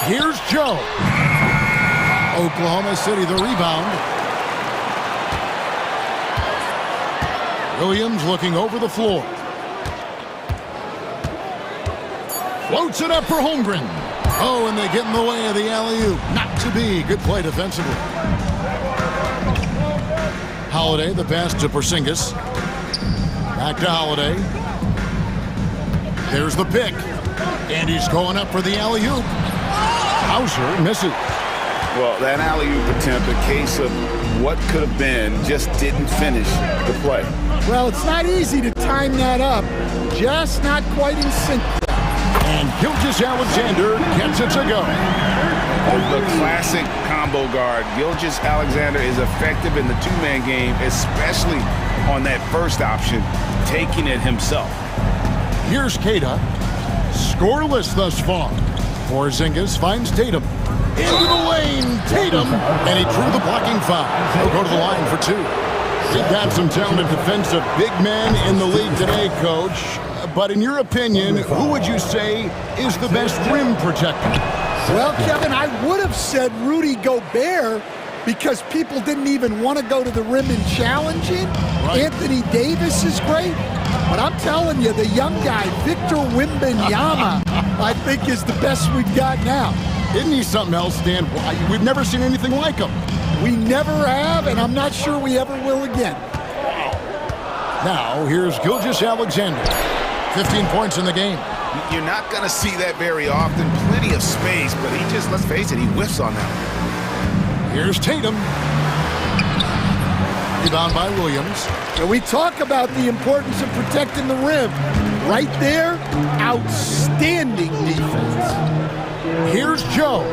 Here's Joe. Oklahoma City the rebound. Williams looking over the floor. Floats it up for Holmgren. Oh, and they get in the way of the alley-oop. Not to be. Good play defensively. Holiday, the pass to Porzingis. Back to Holiday. There's the pick. And he's going up for the alley-oop. Hauser misses. Well, that alley-oop attempt, a case of what could have been, just didn't finish the play. Well, it's not easy to time that up. Just not quite in sync. And Gilgeous-Alexander gets it to go. The classic combo guard. Gilgeous-Alexander is effective in the two-man game, especially on that first option, taking it himself. Here's Queta. Scoreless thus far. Porzingis finds Tatum. Into the lane, Tatum. And he drew the blocking foul. He'll go to the line for 2. We've got some talented defensive big men in the league today, Coach. But in your opinion, who would you say is the best rim protector? Well, Kevin, I would have said Rudy Gobert because people didn't even want to go to the rim and challenge him. Right. Anthony Davis is great. But I'm telling you, the young guy, Victor Wembanyama, I think is the best we've got now. Isn't he something else, Dan? We've never seen anything like him. We never have, and I'm not sure we ever will again. Now, here's Gilgeous-Alexander. 15 points in the game. You're not going to see that very often. Plenty of space, but he just, let's face it, he whiffs on that. Here's Tatum. Rebound by Williams. And we talk about the importance of protecting the rim. Right there, outstanding defense. Here's Joe.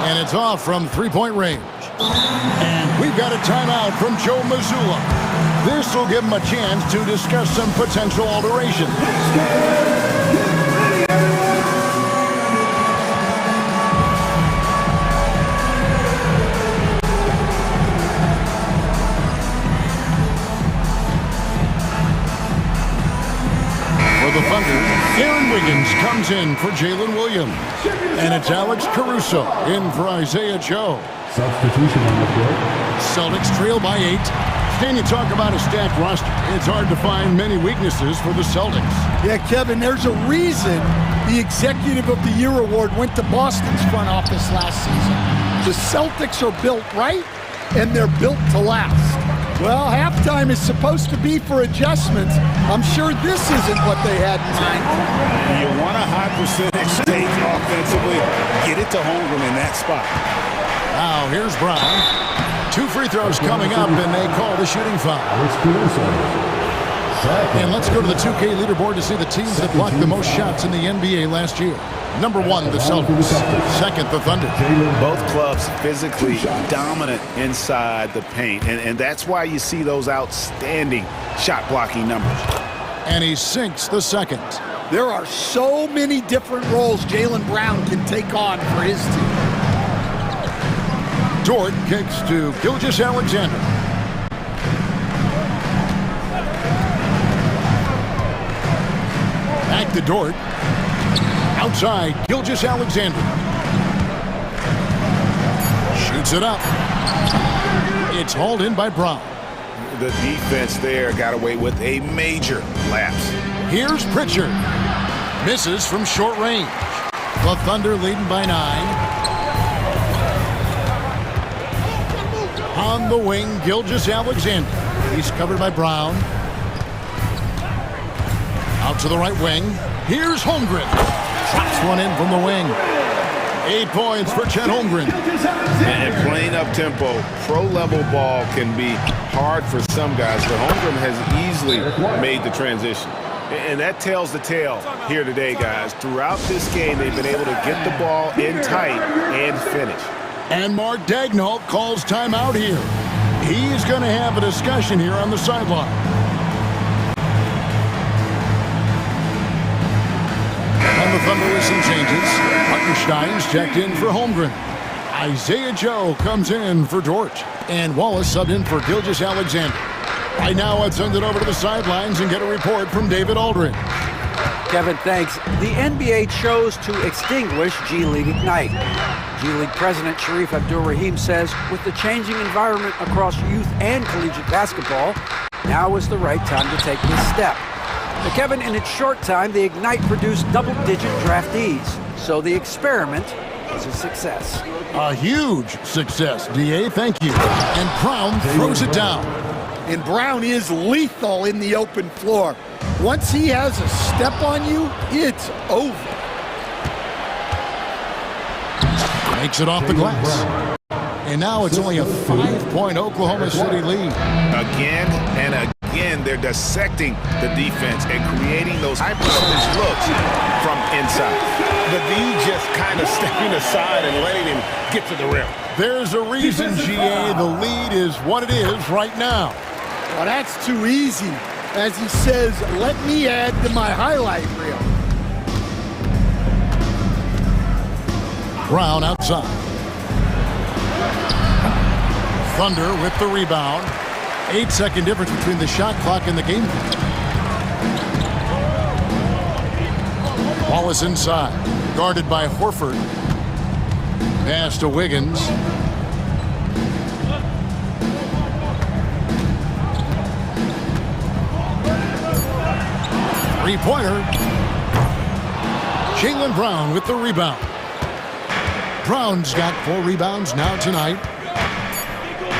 And it's off from three-point range. And we've got a timeout from Joe Mazzulla. This will give him a chance to discuss some potential alterations. For the Thunder, Aaron Wiggins comes in for Jalen Williams. And it's Alex Caruso in for Isaiah Joe. Substitution on the court. Celtics trail by 8. Can you talk about a stacked roster? It's hard to find many weaknesses for the Celtics. Yeah, Kevin, there's a reason the Executive of the Year award went to Boston's front office last season. The Celtics are built right, and they're built to last. Well, halftime is supposed to be for adjustments. I'm sure this isn't what they had in mind. You want a high percentage take offensively. Get it to Holmgren in that spot. Now, here's Brown. 2 free throws coming up, and they call the shooting foul. And let's go to the 2K leaderboard to see the teams that blocked the most shots in the NBA last year. Number 1, the Celtics. Second, the Thunder. Both clubs physically dominant inside the paint, and that's why you see those outstanding shot blocking numbers. And he sinks the second. There are so many different roles Jaylen Brown can take on for his team. Dort kicks to Gilgeous-Alexander. Back to Dort. Outside, Gilgeous-Alexander. Shoots it up. It's hauled in by Brown. The defense there got away with a major lapse. Here's Pritchard. Misses from short range. The Thunder leading by 9. On the wing, Gilgeous-Alexander. He's covered by Brown. Out to the right wing. Here's Holmgren. Drops one in from the wing. 8 points for Chet Holmgren. And playing up tempo, pro-level ball can be hard for some guys, but Holmgren has easily made the transition. And that tells the tale here today, guys. Throughout this game, they've been able to get the ball in tight and finish. And Mark Daigneault calls timeout here. He's going to have a discussion here on the sideline. On the Thunder with some changes. Hartenstein's checked in for Holmgren. Isaiah Joe comes in for Dort. And Wallace subbed in for Gilgeous-Alexander. Right now, let's send it over to the sidelines and get a report from David Aldridge. Kevin, thanks. The NBA chose to extinguish G League Ignite. G League President Sharif Abdul-Rahim says, with the changing environment across youth and collegiate basketball, now is the right time to take this step. But Kevin, in its short time, the Ignite produced double-digit draftees, so the experiment was a success. A huge success, D.A., thank you. And Brown throws it down. And Brown is lethal in the open floor. Once he has a step on you, it's over. Makes it off the glass. And now it's only a 5-point Oklahoma City lead. Again and again, they're dissecting the defense and creating those high-percentage looks from inside. The D just kind of stepping aside and letting him get to the rim. There's a reason, GA, the lead is what it is right now. Well, that's too easy. As he says, let me add to my highlight reel. Brown outside. Thunder with the rebound. 8-second difference between the shot clock and the game clock. Wallace inside. Guarded by Horford. Pass to Wiggins. Three-pointer. Jaylen Brown with the rebound. Brown's got 4 rebounds now tonight.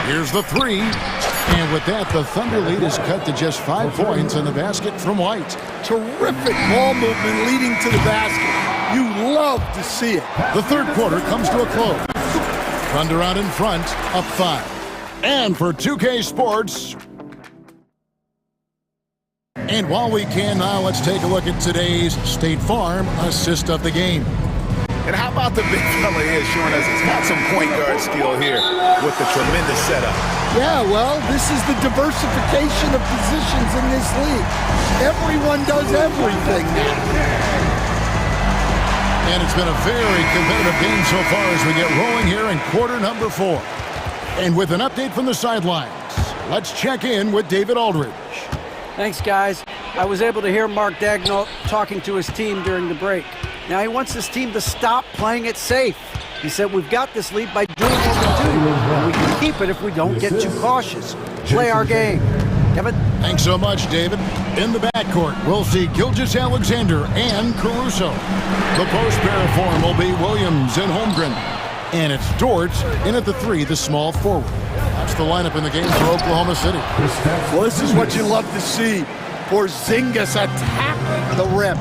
Here's the three. And with that, the Thunder lead is cut to just 5 points on the basket from White. Terrific ball movement leading to the basket. You love to see it. The third quarter comes to a close. Thunder out in front, up 5. And for 2K Sports. And while we can now, let's take a look at today's State Farm assist of the game. And how about the big fella here showing us he's got some point guard skill here with the tremendous setup. Yeah, well, this is the diversification of positions in this league. Everyone does everything now. And it's been a very competitive game so far as we get rolling here in quarter number 4. And with an update from the sidelines, let's check in with David Aldridge. Thanks, guys. I was able to hear Mark Daigneault talking to his team during the break. Now he wants his team to stop playing it safe. He said, we've got this lead by doing what we do. And we can keep it if we don't get too cautious. Play our game. Kevin? Thanks so much, David. In the backcourt, we'll see Gilgeous-Alexander and Caruso. The post pair form will be Williams and Holmgren. And it's Dort in at the 3, the small forward. That's the lineup in the game for Oklahoma City. Well, this is what you love to see. Porzingis attack the rim.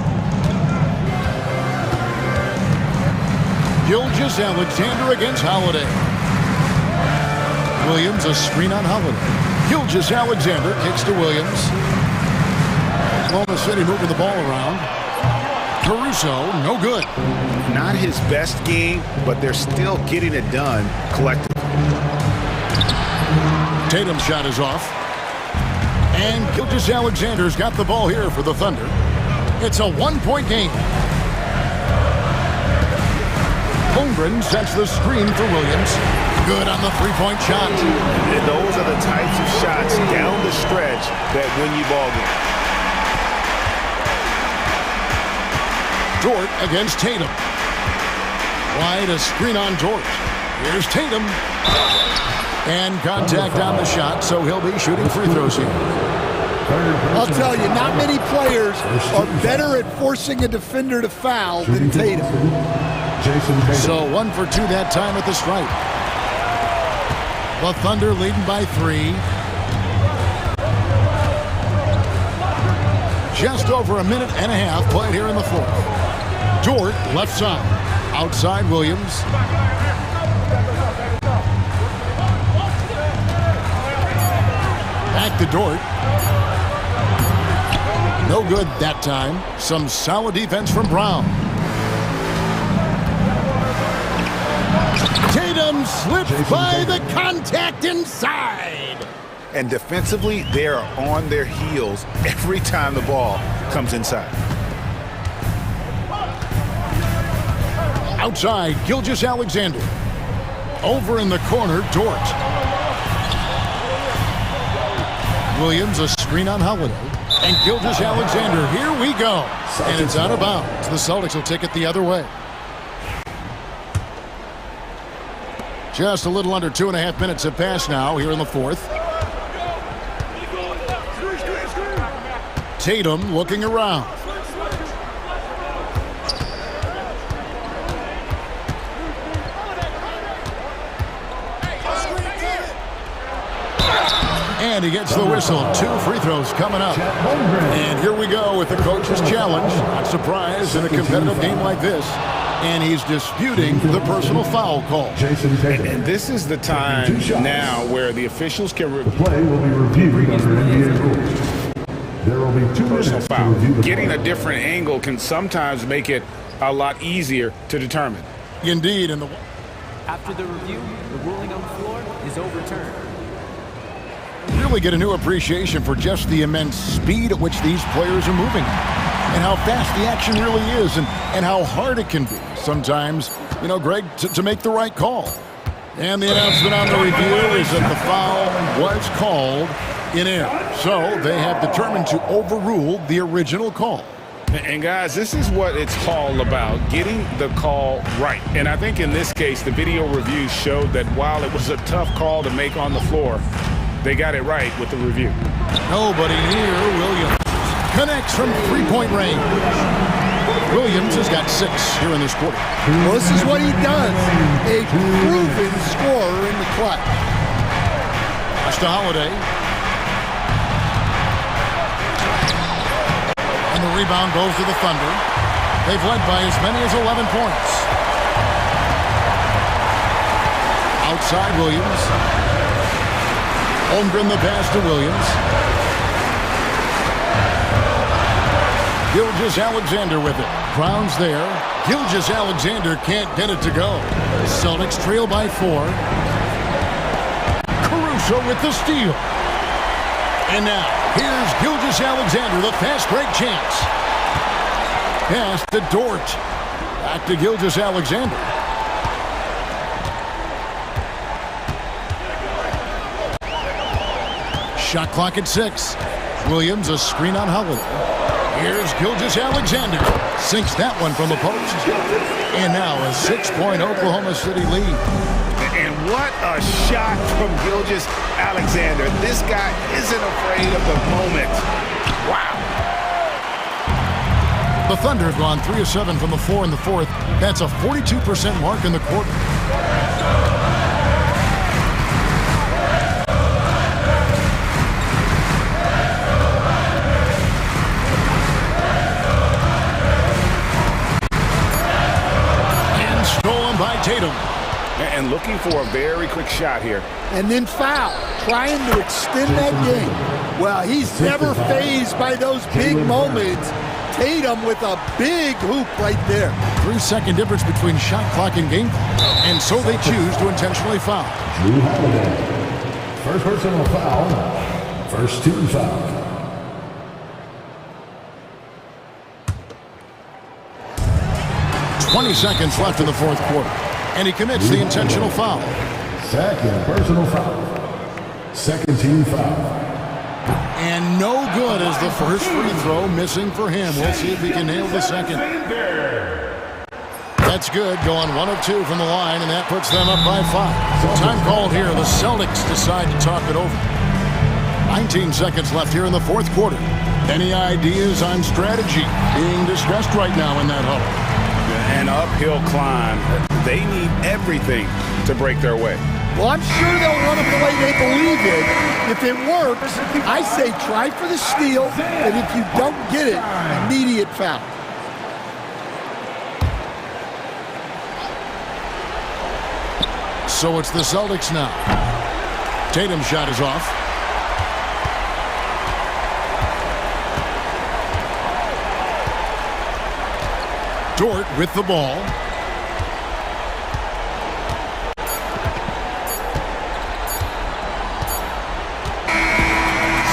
Gilgeous-Alexander against Holiday. Williams a screen on Holiday. Gilgeous-Alexander kicks to Williams. Oklahoma City moving the ball around. Caruso, no good. Not his best game, but they're still getting it done collectively. Tatum's shot is off. And Gilgeous-Alexander's got the ball here for the Thunder. It's a 1-point game. Holmgren sets the screen for Williams. Good on the 3-point shot. And those are the types of shots down the stretch that win you ball games. Dort against Tatum. Wide, a screen on Dort. Here's Tatum. And contact on the shot, so he'll be shooting free throws here. I'll tell you, not many players are better at forcing a defender to foul than Tatum. So 1 for 2 that time at the stripe. The Thunder leading by 3. Just over a minute and a half played here in the fourth. Dort, left side. Outside Williams. Back to Dort. No good that time. Some solid defense from Brown. Tatum slips by the contact inside. And defensively, they are on their heels every time the ball comes inside. Outside, Gilgeous-Alexander. Over in the corner, Dort. Williams, a screen on Holiday. And Gilgeous-Alexander, here we go. And it's out of bounds. The Celtics will take it the other way. Just a little under 2.5 minutes have passed now here in the fourth. Tatum looking around. And he gets the whistle. 2 free throws coming up. And here we go with the coach's challenge. Not surprised in a competitive game like this. And he's disputing the personal foul call. And this is the time now where the officials can review. Play will be reviewed under NBA rules. There will be 2 personal minutes foul. to review the Getting play. a different angle can sometimes make it a lot easier to determine. Indeed. And after the review, the ruling on the floor is overturned. Really get a new appreciation for just the immense speed at which these players are moving and how fast the action really is and how hard it can be sometimes, you know, Greg, to make the right call. And the announcement on the review is that the foul was called in air. So they have determined to overrule the original call. And guys, this is what it's all about, getting the call right. And I think in this case, the video review showed that while it was a tough call to make on the floor, they got it right with the review. Nobody near Williams. Connects from three-point range. Williams has got 6 here in this quarter. Well, this is what he does. A proven scorer in the clutch. That's to Holiday. And the rebound goes to the Thunder. They've led by as many as 11 points. Outside Williams. Holmgren the pass to Williams. Gilgeous-Alexander with it. Brown's there. Gilgeous-Alexander can't get it to go. Celtics trail by 4. Caruso with the steal. And now, here's Gilgeous-Alexander, the fast break chance. Pass to Dort. Back to Gilgeous-Alexander. Shot clock at 6. Williams, a screen on Holiday. Here's Gilgeous-Alexander. Sinks that one from the post. And now a 6-point Oklahoma City lead. And what a shot from Gilgeous-Alexander. This guy isn't afraid of the moment. Wow. The Thunder have gone 3 of 7 from the floor in the fourth. That's a 42% mark in the quarter. By Tatum. And looking for a very quick shot here. And then foul, trying to extend that game. Well, he's never fazed by those big moments. Tatum with a big hoop right there. 3-second difference between shot clock and game clock. And so they choose to intentionally foul. Drew Holiday. First personal foul. First team foul. .20 seconds left in the fourth quarter. And he commits the intentional foul. Second personal foul. Second team foul. And no good as the first free throw missing for him. We'll see if he can nail the second. That's good, going 1 of 2 from the line, and that puts them up by 5. Time called here. The Celtics decide to talk it over. 19 seconds left here in the fourth quarter. Any ideas on strategy being discussed right now in that huddle? An uphill climb. They need everything to break their way. Well, I'm sure they'll run a play they believe in. If it works, I say try for the steal, and if you don't get it, immediate foul. So it's the Celtics now. Tatum's shot is off. Dort with the ball.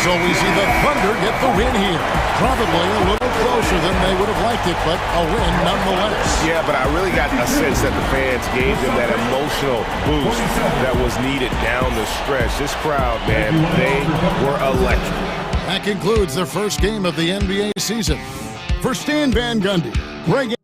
So we see the Thunder get the win here. Probably a little closer than they would have liked it, but a win nonetheless. Yeah, but I really got a sense that the fans gave them that emotional boost that was needed down the stretch. This crowd, man, they were electric. That concludes the first game of the NBA season. For Stan Van Gundy, Greg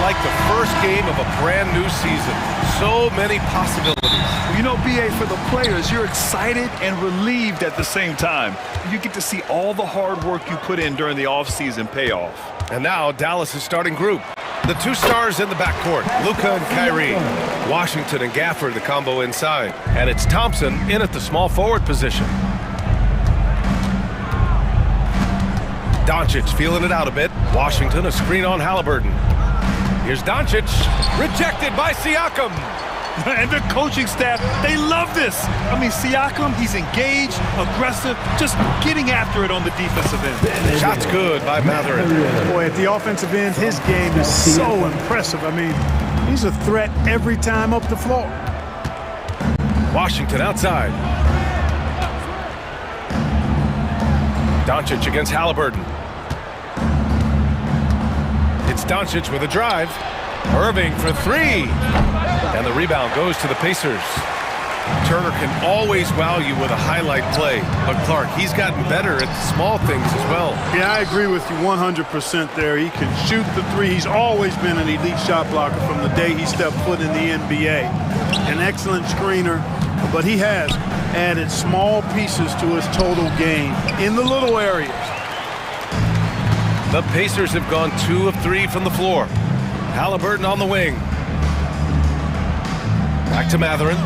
like the first game of a brand new season. So many possibilities. You know, BA, for the players, you're excited and relieved at the same time. You get to see all the hard work you put in during the offseason pay off. And now Dallas' starting group. The two stars in the backcourt, Luka and Kyrie. Washington and Gafford, the combo inside. And it's Thompson in at the small forward position. Doncic feeling it out a bit. Washington, a screen on Halliburton. Here's Doncic, rejected by Siakam. And the coaching staff, they love this. I mean, Siakam, he's engaged, aggressive, just getting after it on the defensive end. Shot's good by Mathurin. Boy, at the offensive end, his game is so impressive. I mean, he's a threat every time up the floor. Washington outside. Doncic against Halliburton. It's Doncic with a drive. Irving for three. And the rebound goes to the Pacers. Turner can always wow you with a highlight play. But Clark, he's gotten better at the small things as well. Yeah, I agree with you 100% there. He can shoot the three. He's always been an elite shot blocker from the day he stepped foot in the NBA. An excellent screener, but he has added small pieces to his total game in the little areas. The Pacers have gone 2 of 3 from the floor. Halliburton on the wing. Back to Mathurin.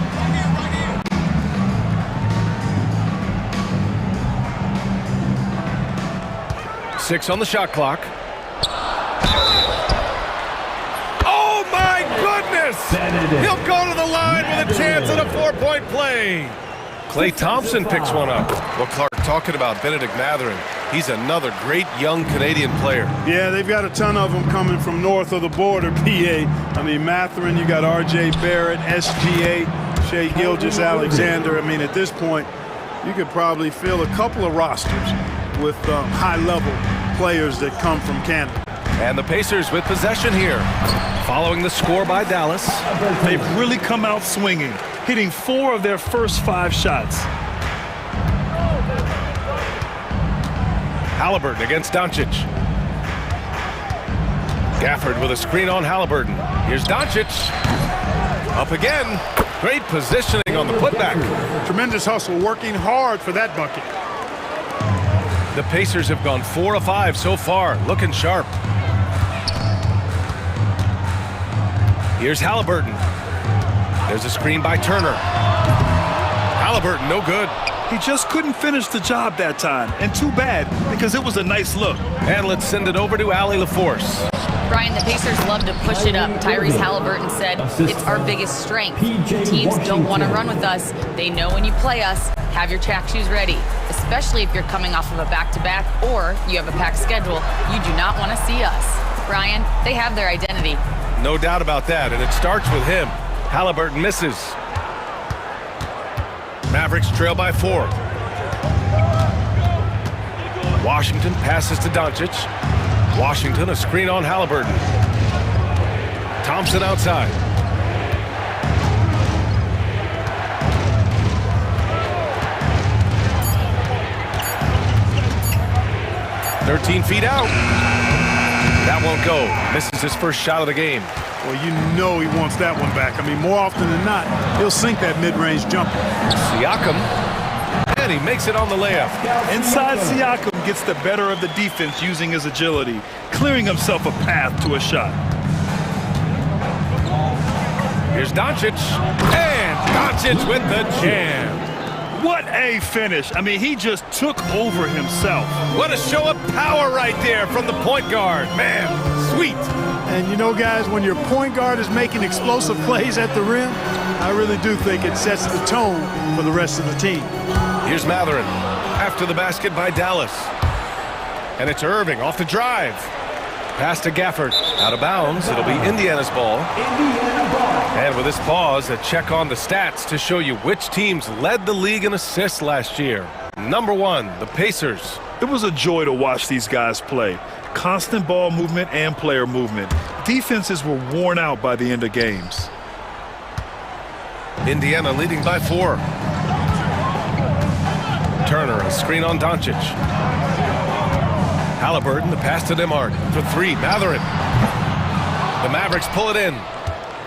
Six on the shot clock. Oh my goodness! He'll go to the line with a chance at a 4-point play. Klay Thompson picks one up. Well, Clark, talking about Benedict Mathurin, he's another great young Canadian player. Yeah, they've got a ton of them coming from north of the border, PA. I mean, Mathurin, you got R.J. Barrett, SGA, Shai Gilgeous-Alexander. I mean, at this point, you could probably fill a couple of rosters with high-level players that come from Canada. And the Pacers with possession here. Following the score by Dallas. They've really come out swinging, hitting 4 of their first 5 shots. Halliburton against Doncic. Gafford with a screen on Halliburton. Here's Doncic. Up again. Great positioning on the putback. Tremendous hustle, working hard for that bucket. The Pacers have gone 4 of 5 so far, looking sharp. Here's Halliburton. There's a screen by Turner. Halliburton, no good. He just couldn't finish the job that time, and too bad, because it was a nice look. And let's send it over to Allie LaForce. Brian, the Pacers love to push it up. Tyrese Halliburton said, it's our biggest strength. Teams don't want to run with us. They know when you play us, have your track shoes ready, especially if you're coming off of a back-to-back or you have a packed schedule. You do not want to see us. Brian, they have their identity. No doubt about that, and it starts with him. Halliburton misses. Mavericks trail by 4. Washington passes to Doncic. Washington, a screen on Halliburton. Thompson outside. "13 feet out. That won't go. Misses his first shot of the game. Well, you know he wants that one back. I mean, more often than not, he'll sink that mid-range jumper. Siakam, and he makes it on the layup. Inside, Siakam gets the better of the defense using his agility, clearing himself a path to a shot. Here's Doncic, and Doncic with the jam. What a finish. I mean, he just took over himself. What a show of power right there from the point guard. Man, sweet. And you know, guys, when your point guard is making explosive plays at the rim, I really do think it sets the tone for the rest of the team. Here's Mathurin after the basket by Dallas. And it's Irving off the drive. Pass to Gafford. Out of bounds. It'll be Indiana's ball. And with this pause, a check on the stats to show you which teams led the league in assists last year. Number 1, the Pacers. It was a joy to watch these guys play. Constant ball movement and player movement. Defenses were worn out by the end of games. Indiana leading by 4. Turner, a screen on Doncic. Halliburton, the pass to DeMar for 3. Mathurin. The Mavericks pull it in.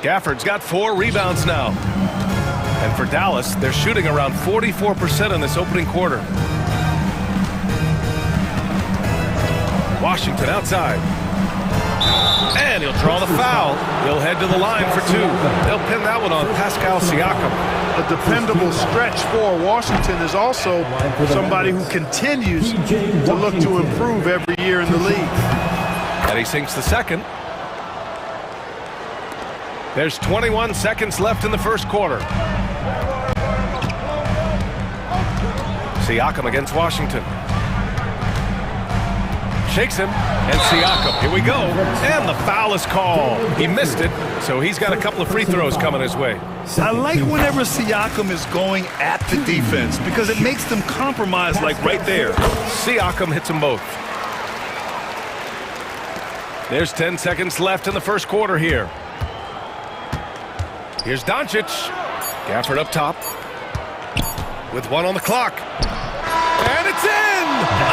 Gafford's got 4 rebounds now. And for Dallas, they're shooting around 44% in this opening quarter. Washington outside. And he'll draw the foul. He'll head to the line for 2. They'll pin that one on Pascal Siakam. A dependable stretch for Washington is also somebody who continues to look to improve every year in the league. And he sinks the second. There's 21 seconds left in the first quarter. Siakam against Washington. Shakes him, and Siakam, here we go, and the foul is called. He missed it, so he's got a couple of free throws coming his way. I like whenever Siakam is going at the defense because it makes them compromise, like right there. Siakam hits them both. There's 10 seconds left in the first quarter here. Here's Doncic. Gafford up top with 1 on the clock. And it's in!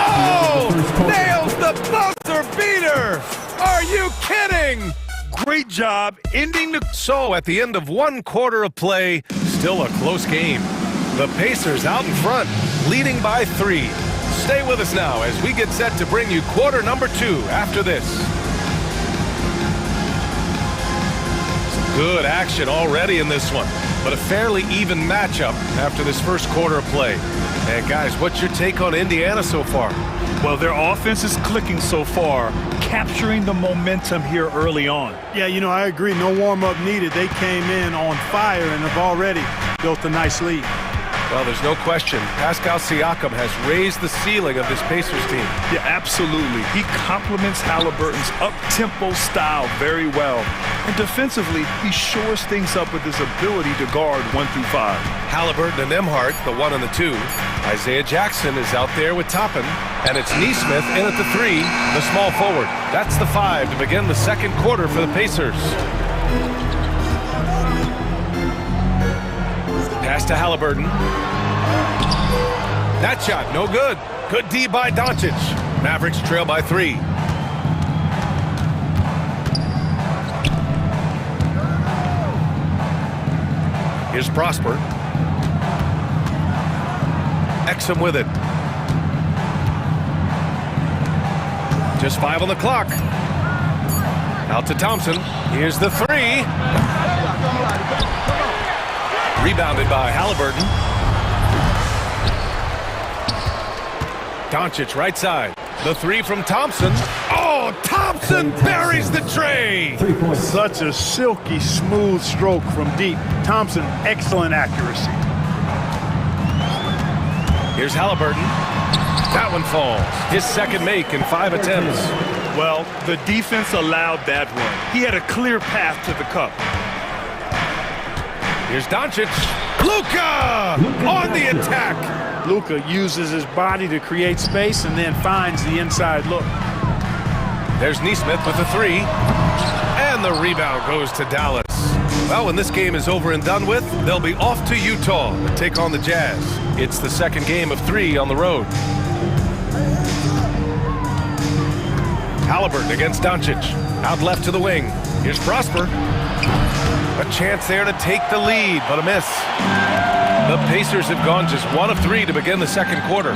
Oh! Nails the buzzer beater! Are you kidding? Great job ending the... So at the end of 1 quarter of play, still a close game. The Pacers out in front, leading by 3. Stay with us now as we get set to bring you quarter number 2 after this. Some good action already in this one, but a fairly even matchup after this first quarter of play. And guys, what's your take on Indiana so far? Well, their offense is clicking so far, capturing the momentum here early on. Yeah, you know, I agree. No warm-up needed. They came in on fire and have already built a nice lead. Well, there's no question. Pascal Siakam has raised the ceiling of this Pacers team. Yeah, absolutely. He complements Halliburton's up-tempo style very well. And defensively, he shores things up with his ability to guard 1 through 5. Halliburton and Nembhard, the 1 and the 2. Isaiah Jackson is out there with Toppin. And it's Nesmith in at the 3, the small forward. That's the 5 to begin the second quarter for the Pacers. Pass to Halliburton. That shot, no good. Good D by Doncic. Mavericks trail by 3. Here's Prosper. Exum with it. Just 5 on the clock. Out to Thompson. Here's the 3. Rebounded by Halliburton. Doncic right side. The 3 from Thompson. Oh, Thompson buries the tray. Such a silky, smooth stroke from deep. Thompson, excellent accuracy. Here's Halliburton. That one falls. His second make in 5 attempts. Well, the defense allowed that one. He had a clear path to the cup. Here's Doncic. Luka on the attack. Luka uses his body to create space and then finds the inside look. There's Nesmith with the 3. And the rebound goes to Dallas. Well, when this game is over and done with, they'll be off to Utah to take on the Jazz. It's the second game of 3 on the road. Halliburton against Doncic. Out left to the wing. Here's Prosper. A chance there to take the lead, but a miss. The Pacers have gone just 1 of 3 to begin the second quarter.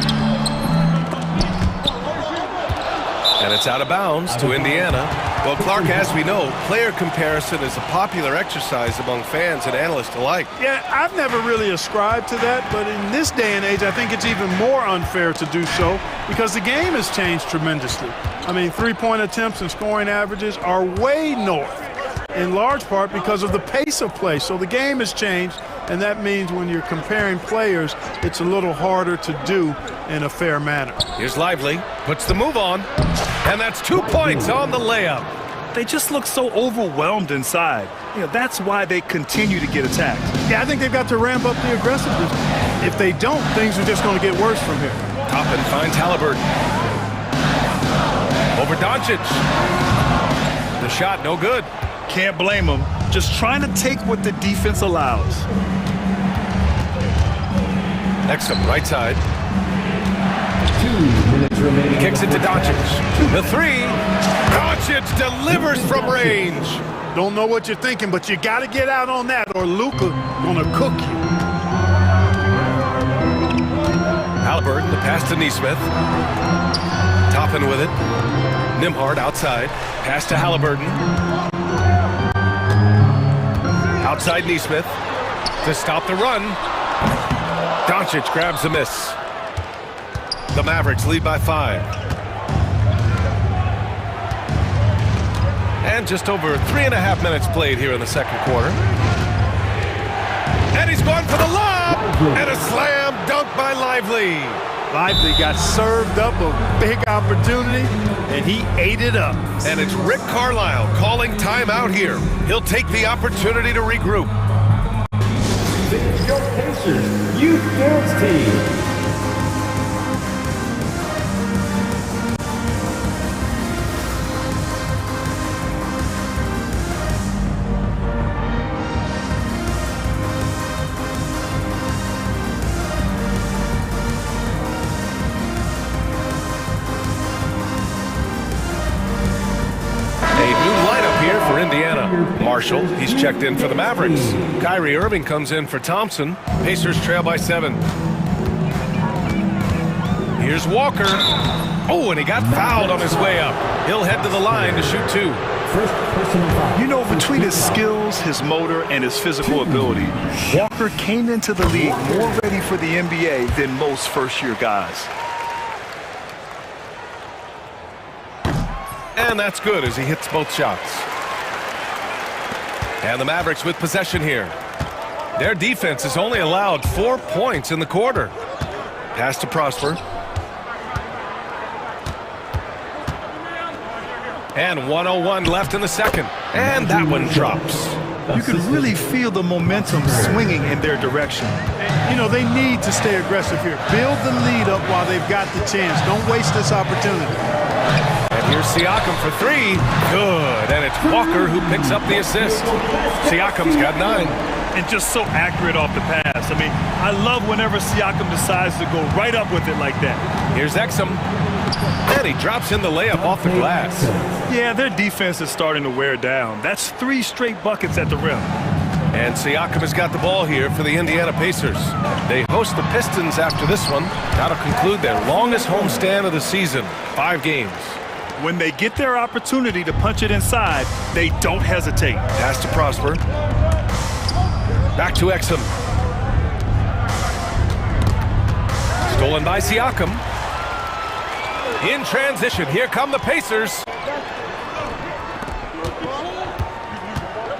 And it's out of bounds to Indiana. Well, Clark, as we know, player comparison is a popular exercise among fans and analysts alike. Yeah, I've never really ascribed to that, but in this day and age, I think it's even more unfair to do so because the game has changed tremendously. I mean, 3-point attempts and scoring averages are way north, in large part because of the pace of play. So the game has changed, and that means when you're comparing players, it's a little harder to do in a fair manner. Here's Lively, puts the move on, and that's 2 points on the layup. They just look so overwhelmed inside. You know, that's why they continue to get attacked. Yeah, I think they've got to ramp up the aggressiveness. If they don't, things are just going to get worse from here. Toppin finds Halliburton. Over Doncic. The shot, no good. Can't blame them. Just trying to take what the defense allows. Exum, right side. 2 minutes Kicks it to Doncic. The three. Doncic delivers from range. Don't know what you're thinking, but you got to get out on that or Luka gonna cook you. Halliburton, the pass to Neesmith. Toppin with it. Nembhard outside. Pass to Halliburton. Outside Neesmith to stop the run. Doncic grabs the miss. The Mavericks lead by 5. And just over 3.5 minutes played here in the second quarter. And he's gone for the lob! And a slam dunk by Lively. Lively got served up a big opportunity, and he ate it up. And it's Rick Carlisle calling timeout here. He'll take the opportunity to regroup. Your Pacers Youth Girls Team. Marshall, he's checked in for the Mavericks. Kyrie Irving comes in for Thompson. Pacers trail by 7. Here's Walker. Oh, and he got fouled on his way up. He'll head to the line to shoot 2. You know, between his skills, his motor, and his physical ability, Walker came into the league more ready for the NBA than most first-year guys. And that's good as he hits both shots. And the Mavericks with possession here. Their defense has only allowed 4 points in the quarter. Pass to Prosper. And 1:01 left in the second. And that one drops. You can really feel the momentum swinging in their direction. You know, they need to stay aggressive here. Build the lead up while they've got the chance. Don't waste this opportunity. And here's Siakam for 3. Good. And it's Walker who picks up the assist. Siakam's got 9. And just so accurate off the pass. I mean, I love whenever Siakam decides to go right up with it like that. Here's Exum. And he drops in the layup off the glass. Yeah, their defense is starting to wear down. That's 3 straight buckets at the rim. And Siakam has got the ball here for the Indiana Pacers. They host the Pistons after this one. That'll conclude their longest homestand of the season, 5 games. When they get their opportunity to punch it inside, they don't hesitate. Pass to Prosper. Back to Exum. Stolen by Siakam. In transition, here come the Pacers.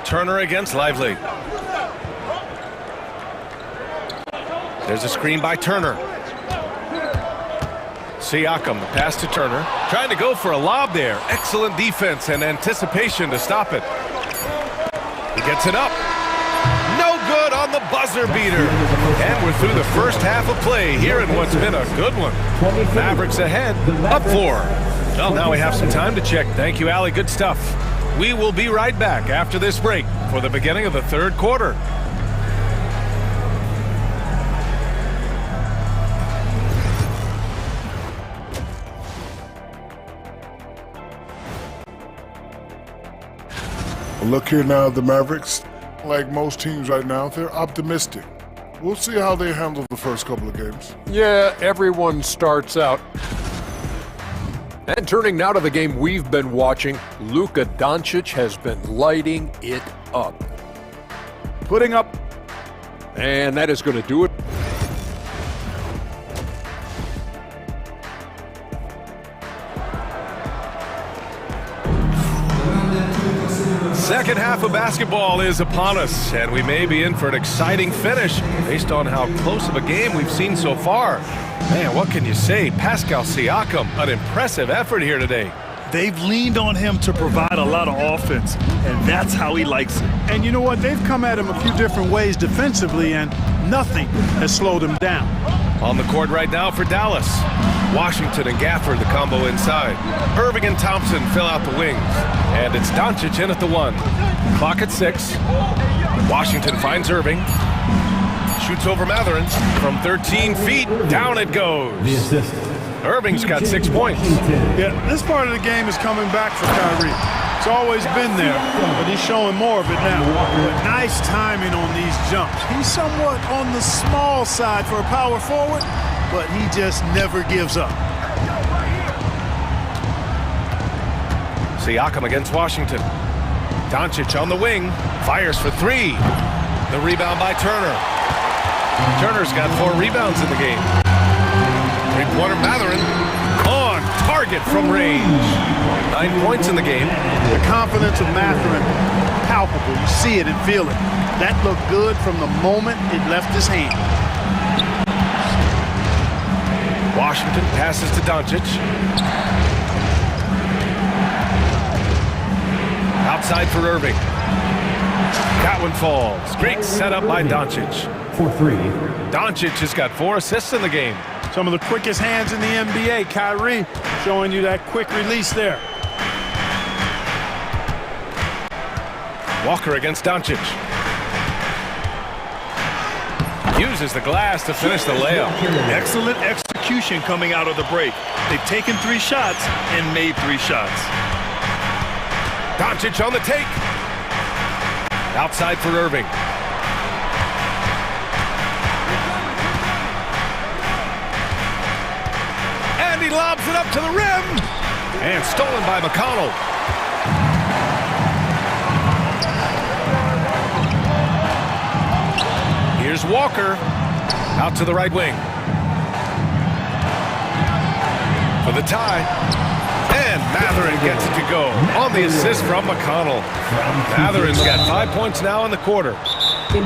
Turner against Lively. There's a screen by Turner. Siakam, the pass to Turner. Trying to go for a lob there. Excellent defense and anticipation to stop it. He gets it up. No good on the buzzer beater. And we're through the first half of play here in what's been a good one. Mavericks ahead, up 4. Well, now we have some time to check. Thank you, Allie. Good stuff. We will be right back after this break for the beginning of the third quarter. Look here now at the Mavericks. Like most teams right now, they're optimistic. We'll see how they handle the first couple of games. Yeah, everyone starts out. And turning now to the game we've been watching, Luka Doncic has been lighting it up. Putting up. And that is going to do it. Second half of basketball is upon us, and we may be in for an exciting finish based on how close of a game we've seen so far. Man, what can you say? Pascal Siakam, an impressive effort here today. They've leaned on him to provide a lot of offense, and that's how he likes it. And you know what? They've come at him a few different ways defensively, and nothing has slowed him down. On the court right now for Dallas. Washington and Gafford, the combo inside. Irving and Thompson fill out the wings. And it's Doncic in at the 1. Clock at 6. Washington finds Irving. Shoots over Mathurin from 13 feet. Down it goes. The assist. Irving's got 6 points. Yeah, this part of the game is coming back for Kyrie. It's always been there, but he's showing more of it now. But nice timing on these jumps. He's somewhat on the small side for a power forward, but he just never gives up. Siakam against Washington. Doncic on the wing, fires for three. The rebound by Turner. Turner's got 4 rebounds in the game. Three-pointer Mathurin on target from range. 9 points in the game. The confidence of Mathurin, palpable. You see it and feel it. That looked good from the moment it left his hand. Washington passes to Doncic. Outside for Irving. That one falls. Great setup by Doncic. For 3. Doncic has got 4 assists in the game. Some of the quickest hands in the NBA. Kyrie showing you that quick release there. Walker against Doncic. Uses the glass to finish the layup. Excellent execution coming out of the break. They've taken 3 shots and made 3 shots. Doncic on the take. Outside for Irving. And he lobs it up to the rim. And stolen by McConnell. Here's Walker. Out to the right wing. For the tie. And Mathurin gets it to go on the assist from McConnell. Mathurin's got 5 points now in the quarter.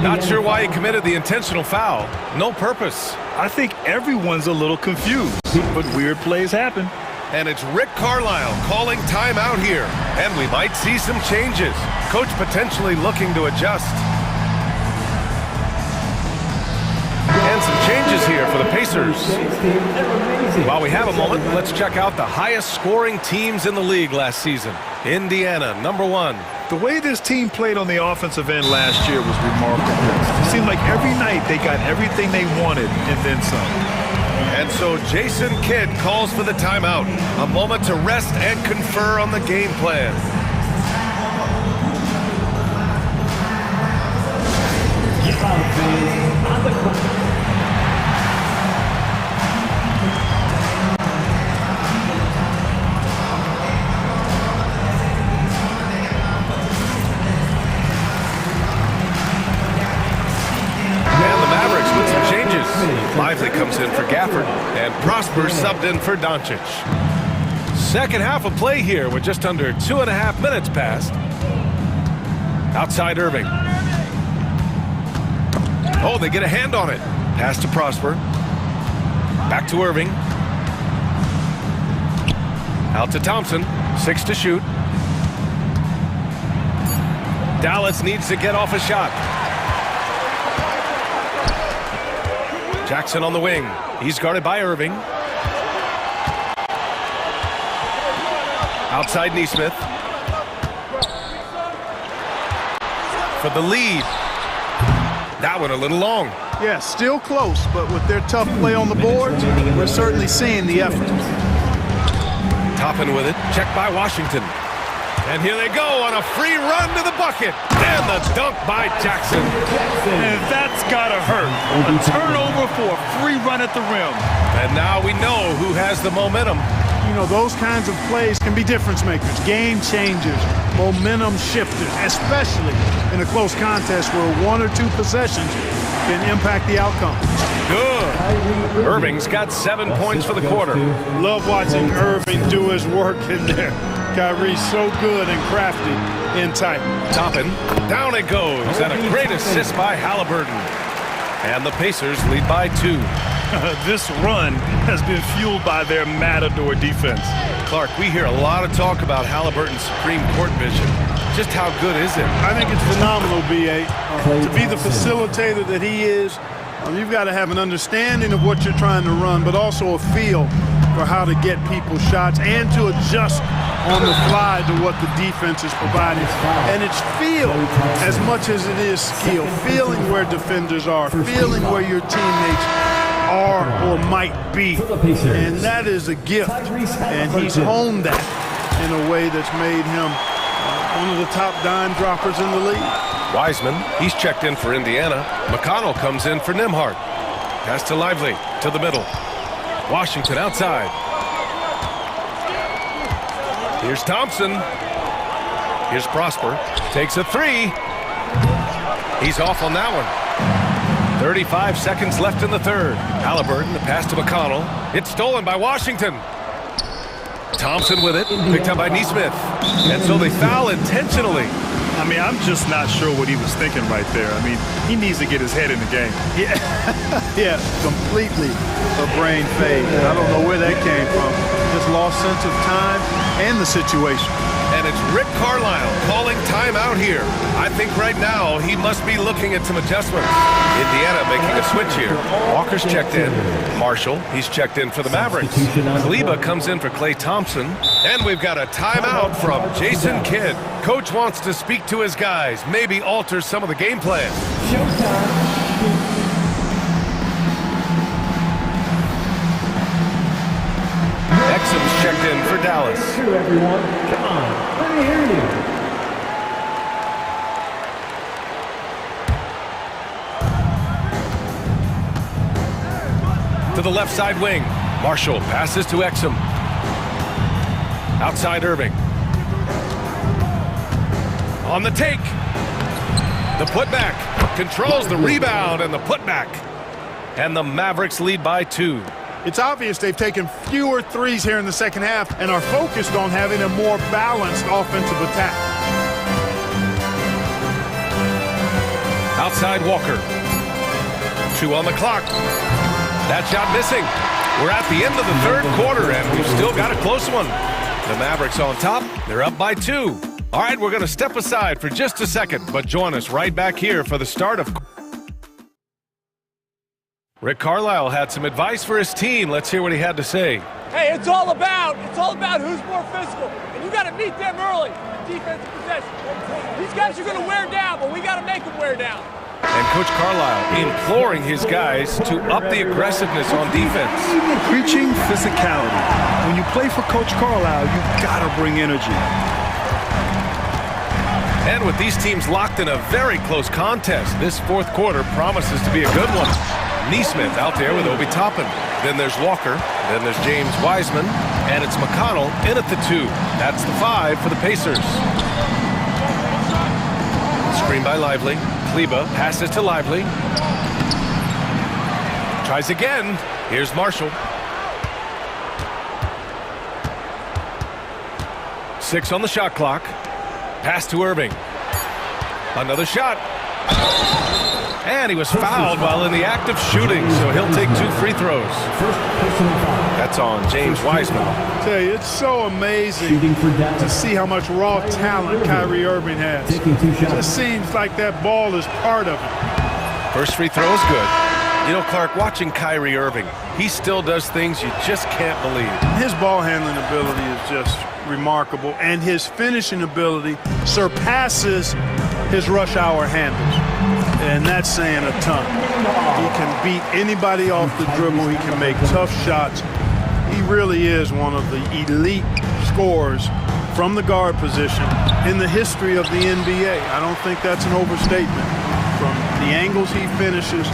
Not sure why he committed the intentional foul. No purpose. I think everyone's a little confused, but weird plays happen. And it's Rick Carlisle calling timeout here. And we might see some changes. Coach potentially looking to adjust. And some changes here for the Pacers. While we have a moment, let's check out the highest scoring teams in the league last season. Indiana, number 1. The way this team played on the offensive end last year was remarkable. It seemed like every night they got everything they wanted and then some. And so Jason Kidd calls for the timeout. A moment to rest and confer on the game plan. Lively comes in for Gafford, and Prosper subbed in for Doncic. Second half of play here with just under 2.5 minutes passed. Outside Irving. Oh, they get a hand on it. Pass to Prosper. Back to Irving. Out to Thompson. 6 to shoot. Dallas needs to get off a shot. Jackson on the wing. He's guarded by Irving. Outside Nesmith. For the lead. That one a little long. Yeah, still close, but with their tough play on the boards, we're certainly seeing the effort. Toppin with it. Checked by Washington. And here they go on a free run to the bucket. And the dunk by Jackson. And that's gotta hurt. A turnover for a free run at the rim. And now we know who has the momentum. You know, those kinds of plays can be difference makers, game changers, momentum shifters, especially in a close contest where 1 or 2 possessions can impact the outcome. Good. Irving's got 7 points for the quarter. Love watching Irving do his work in there. Kyrie's so good and crafty in tight. Toppin, down it goes, and a great assist by Halliburton. And the Pacers lead by 2. This run has been fueled by their matador defense. Clark, we hear a lot of talk about Halliburton's supreme court vision. Just how good is it? I think it's phenomenal, B.A. To be the facilitator that he is, you've got to have an understanding of what you're trying to run, but also a feel for how to get people shots and to adjust on the fly to what the defense is providing. And it's feel as much as it is skill. Feeling where defenders are, feeling where your teammates are or might be. And that is a gift. And he's honed that in a way that's made him one of the top dime droppers in the league. Wiseman, he's checked in for Indiana. McConnell comes in for Nembhard. Pass to Lively, to the middle. Washington outside. Here's Thompson. Here's Prosper. Takes a three. He's off on that one. 35 seconds left in the third. Halliburton, the pass to McConnell. It's stolen by Washington. Thompson with it, picked up by Nesmith. And so they foul intentionally. I mean, I'm just not sure what he was thinking right there. I mean, he needs to get his head in the game. Yeah, completely a brain fade. I don't know where that came from. Just lost sense of time and the situation. And it's Rick Carlisle calling timeout here. I think right now he must be looking at some adjustments. Indiana making a switch here. Walker's checked in. Marshall, he's checked in for the Mavericks. Kleba comes in for Klay Thompson. And we've got a timeout from Jason Kidd. Coach wants to speak to his guys, maybe alter some of the game plan. Exum's checked in for Dallas. Everyone, come on, let me hear you. To the left side wing. Marshall passes to Exum. Outside Irving. On the take. The putback. Controls the rebound and the putback. And the Mavericks lead by 2. It's obvious they've taken fewer threes here in the second half and are focused on having a more balanced offensive attack. Outside Walker. 2 on the clock. That shot missing. We're at the end of the third quarter, and we've still got a close one. The Mavericks on top. They're up by 2. All right, we're going to step aside for just a second, but join us right back here for the start of... Rick Carlisle had some advice for his team. Let's hear what he had to say. Hey, it's all about who's more physical. And you got to meet them early in defensive possession. These guys are going to wear down, but we got to make them wear down. And Coach Carlisle imploring his guys to up the aggressiveness on defense. Preaching physicality. When you play for Coach Carlisle, you've got to bring energy. And with these teams locked in a very close contest, this fourth quarter promises to be a good one. Nesmith out there with Obi Toppin. Then there's Walker. Then there's James Wiseman. And it's McConnell in at the 2. That's the 5 for the Pacers. Screen by Lively. Kleba passes to Lively. Tries again. Here's Marshall. 6 on the shot clock. Pass to Irving. Another shot. And he was fouled while in the act of shooting, so he'll take 2 free throws. That's on James Wiseman. I tell you, it's so amazing to see how much raw talent Kyrie Irving has. It just seems like that ball is part of it. First free throw is good. You know, Clark, watching Kyrie Irving, he still does things you just can't believe. His ball handling ability is just remarkable, and his finishing ability surpasses his rush hour handles. And that's saying a ton. He can beat anybody off the dribble. He can make tough shots. He really is one of the elite scorers from the guard position in the history of the NBA. I don't think that's an overstatement. From the angles he finishes,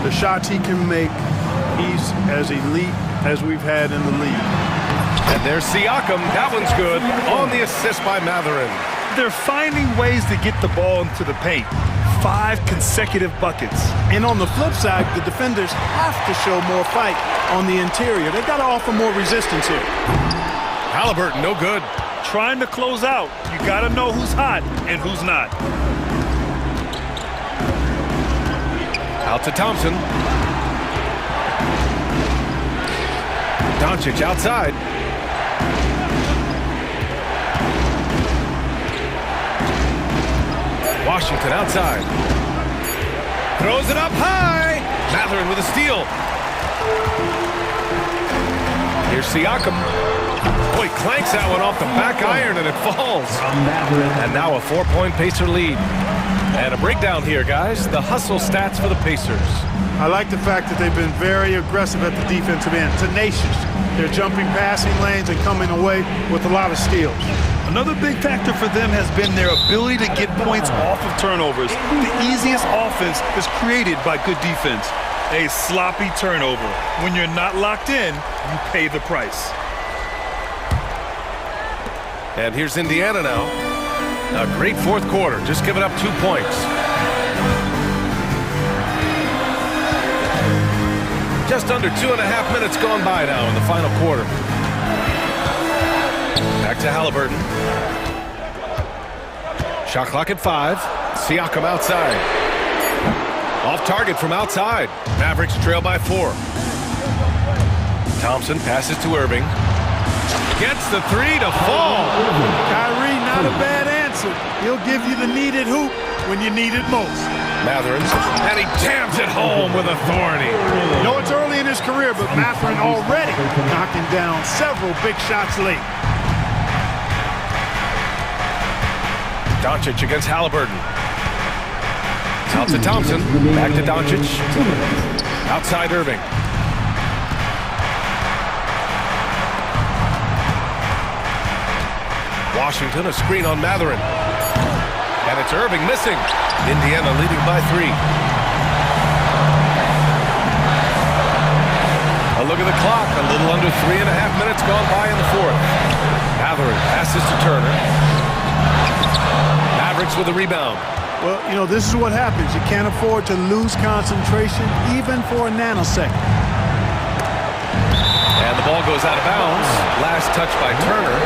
the shots he can make, he's as elite as we've had in the league. And there's Siakam. That one's good. On the assist by Matherin. They're finding ways to get the ball into the paint. 5 consecutive buckets. And on the flip side, the defenders have to show more fight on the interior. They've got to offer more resistance here. Halliburton, no good. Trying to close out. You got to know who's hot and who's not. Out to Thompson. Doncic outside. Washington outside. Throws it up high. Matherin with a steal. Here's Siakam. Boy, clanks that one off the back iron and it falls. And now a 4-point Pacer lead. And a breakdown here, guys. The hustle stats for the Pacers. I like the fact that they've been very aggressive at the defensive end, tenacious. They're jumping passing lanes and coming away with a lot of steals. Another big factor for them has been their ability to get points off of turnovers. The easiest offense is created by good defense. A sloppy turnover. When you're not locked in, you pay the price. And here's Indiana now. A great fourth quarter, just giving up 2 points. Just under 2.5 minutes gone by now in the final quarter. Back to Halliburton. Shot clock at 5. Siakam outside. Off target from outside. Mavericks trail by 4. Thompson passes to Irving. Gets the 3 to fall. Kyrie, not a bad answer. He'll give you the needed hoop when you need it most. Mathurin, and he jams it home with authority. You know, it's early in his career, but Mathurin already knocking down several big shots late. Doncic against Halliburton. Out to Thompson. Back to Doncic. Outside Irving. Washington, a screen on Mathurin. And it's Irving missing. Indiana leading by 3. A look at the clock. A little under 3.5 minutes gone by in the fourth. Mathurin passes to Turner. Mavericks with a rebound. Well, you know, this is what happens. You can't afford to lose concentration even for a nanosecond. And the ball goes out of bounds. Last touch by Turner.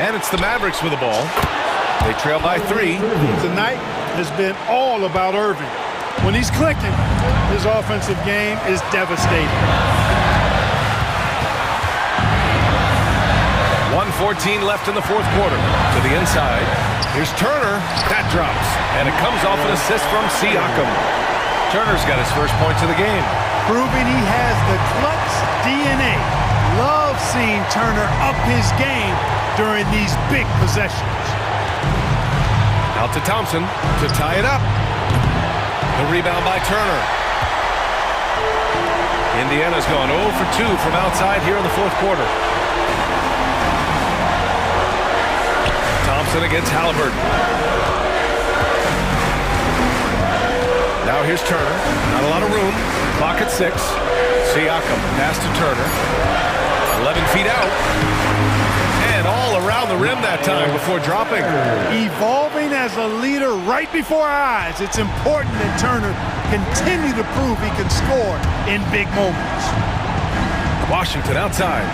And it's the Mavericks with the ball. They trail by 3. Tonight has been all about Irving. When he's clicking, his offensive game is devastating. 1:14 left in the fourth quarter. To the inside. Here's Turner. That drops. And it comes off an assist from Siakam. Turner's got his first points of the game. Proving he has the clutch DNA. Love seeing Turner up his game during these big possessions. Out to Thompson to tie it up. The rebound by Turner. Indiana's gone 0 for 2 from outside here in the fourth quarter. Thompson against Halliburton. Now here's Turner. Not a lot of room. Clock at 6. Siakam pass to Turner. 11 feet out. And all around the rim that time before dropping. Evolving as a leader right before our eyes. It's important that Turner continue to prove he can score in big moments. Washington outside.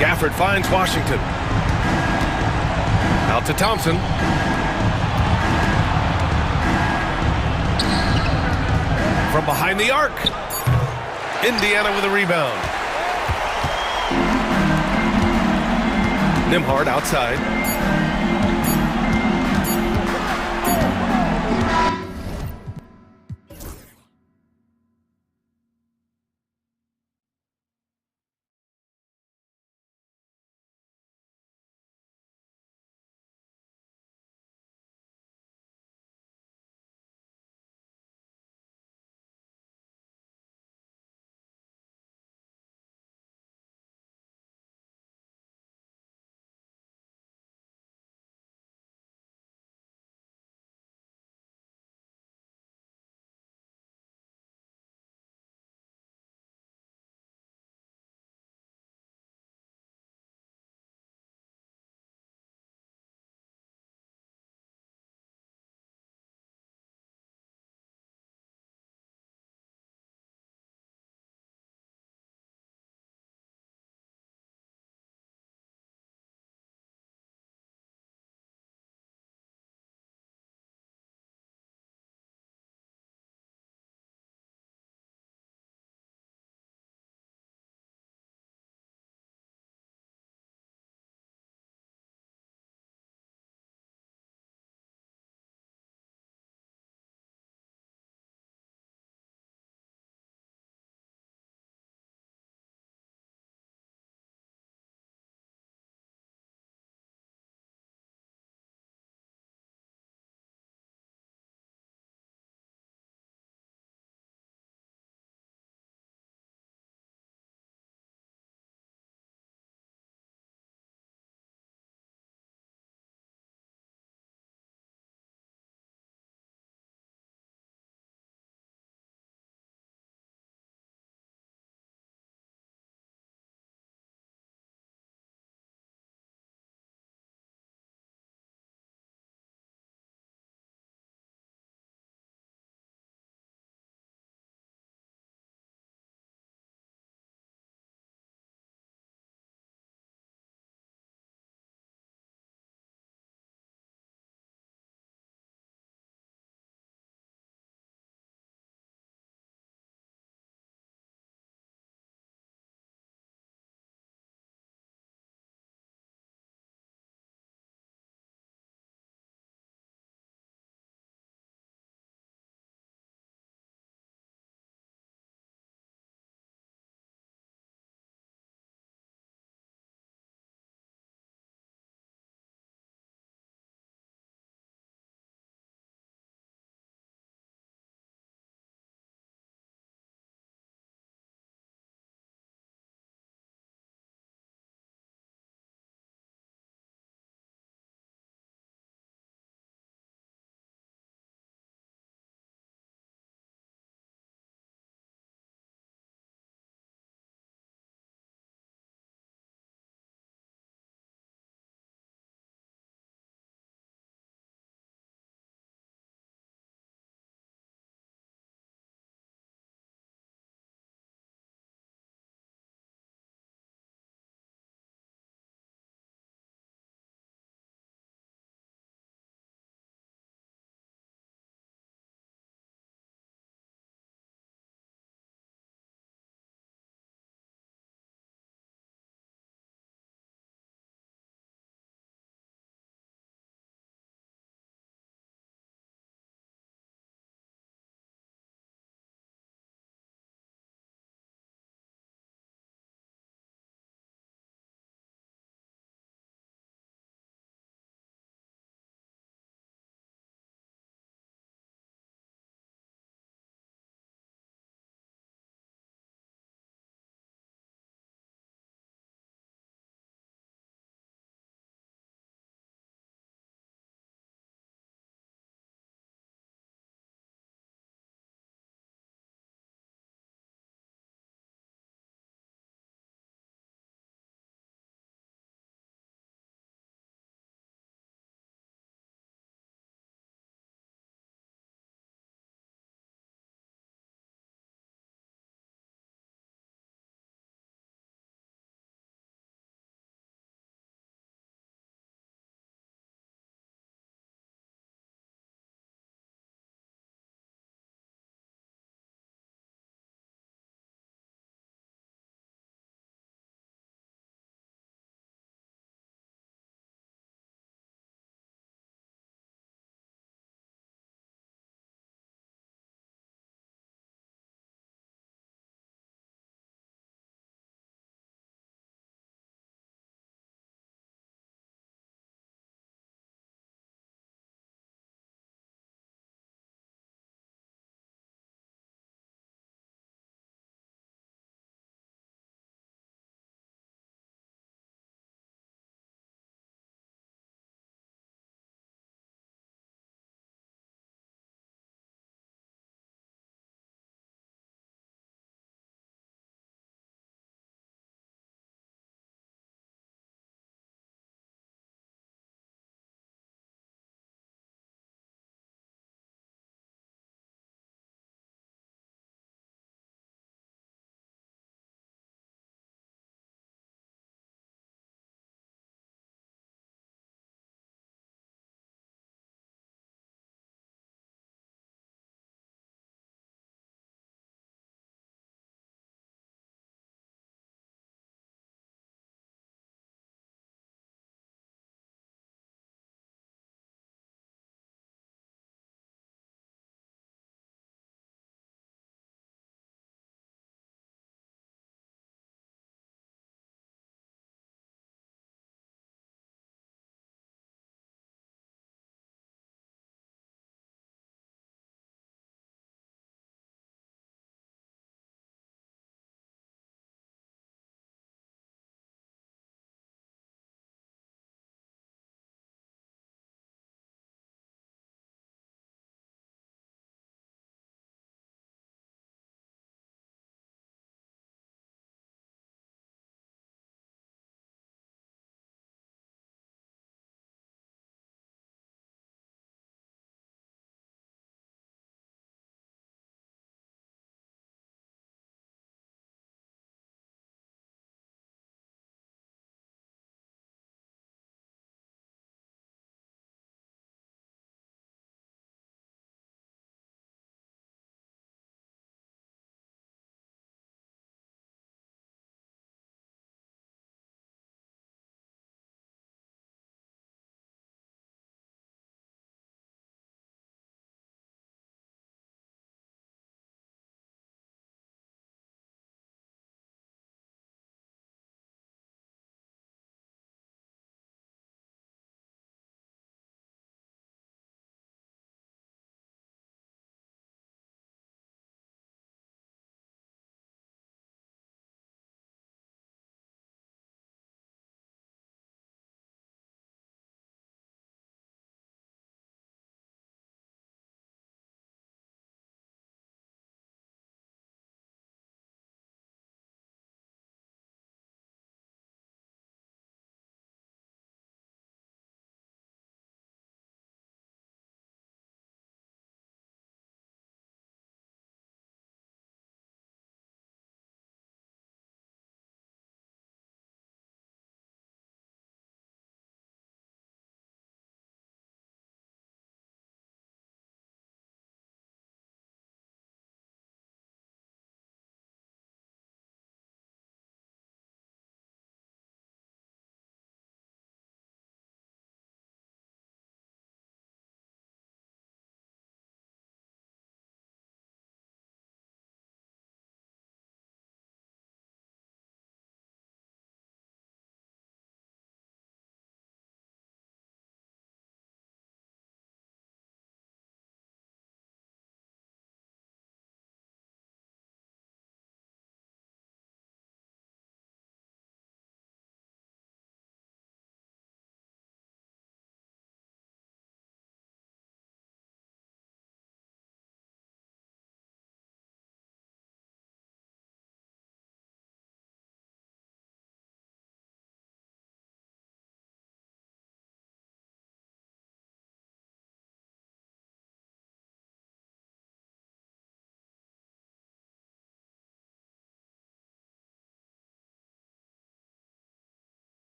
Gafford finds Washington. Out to Thompson. From behind the arc. Indiana with a rebound. Nembhard outside.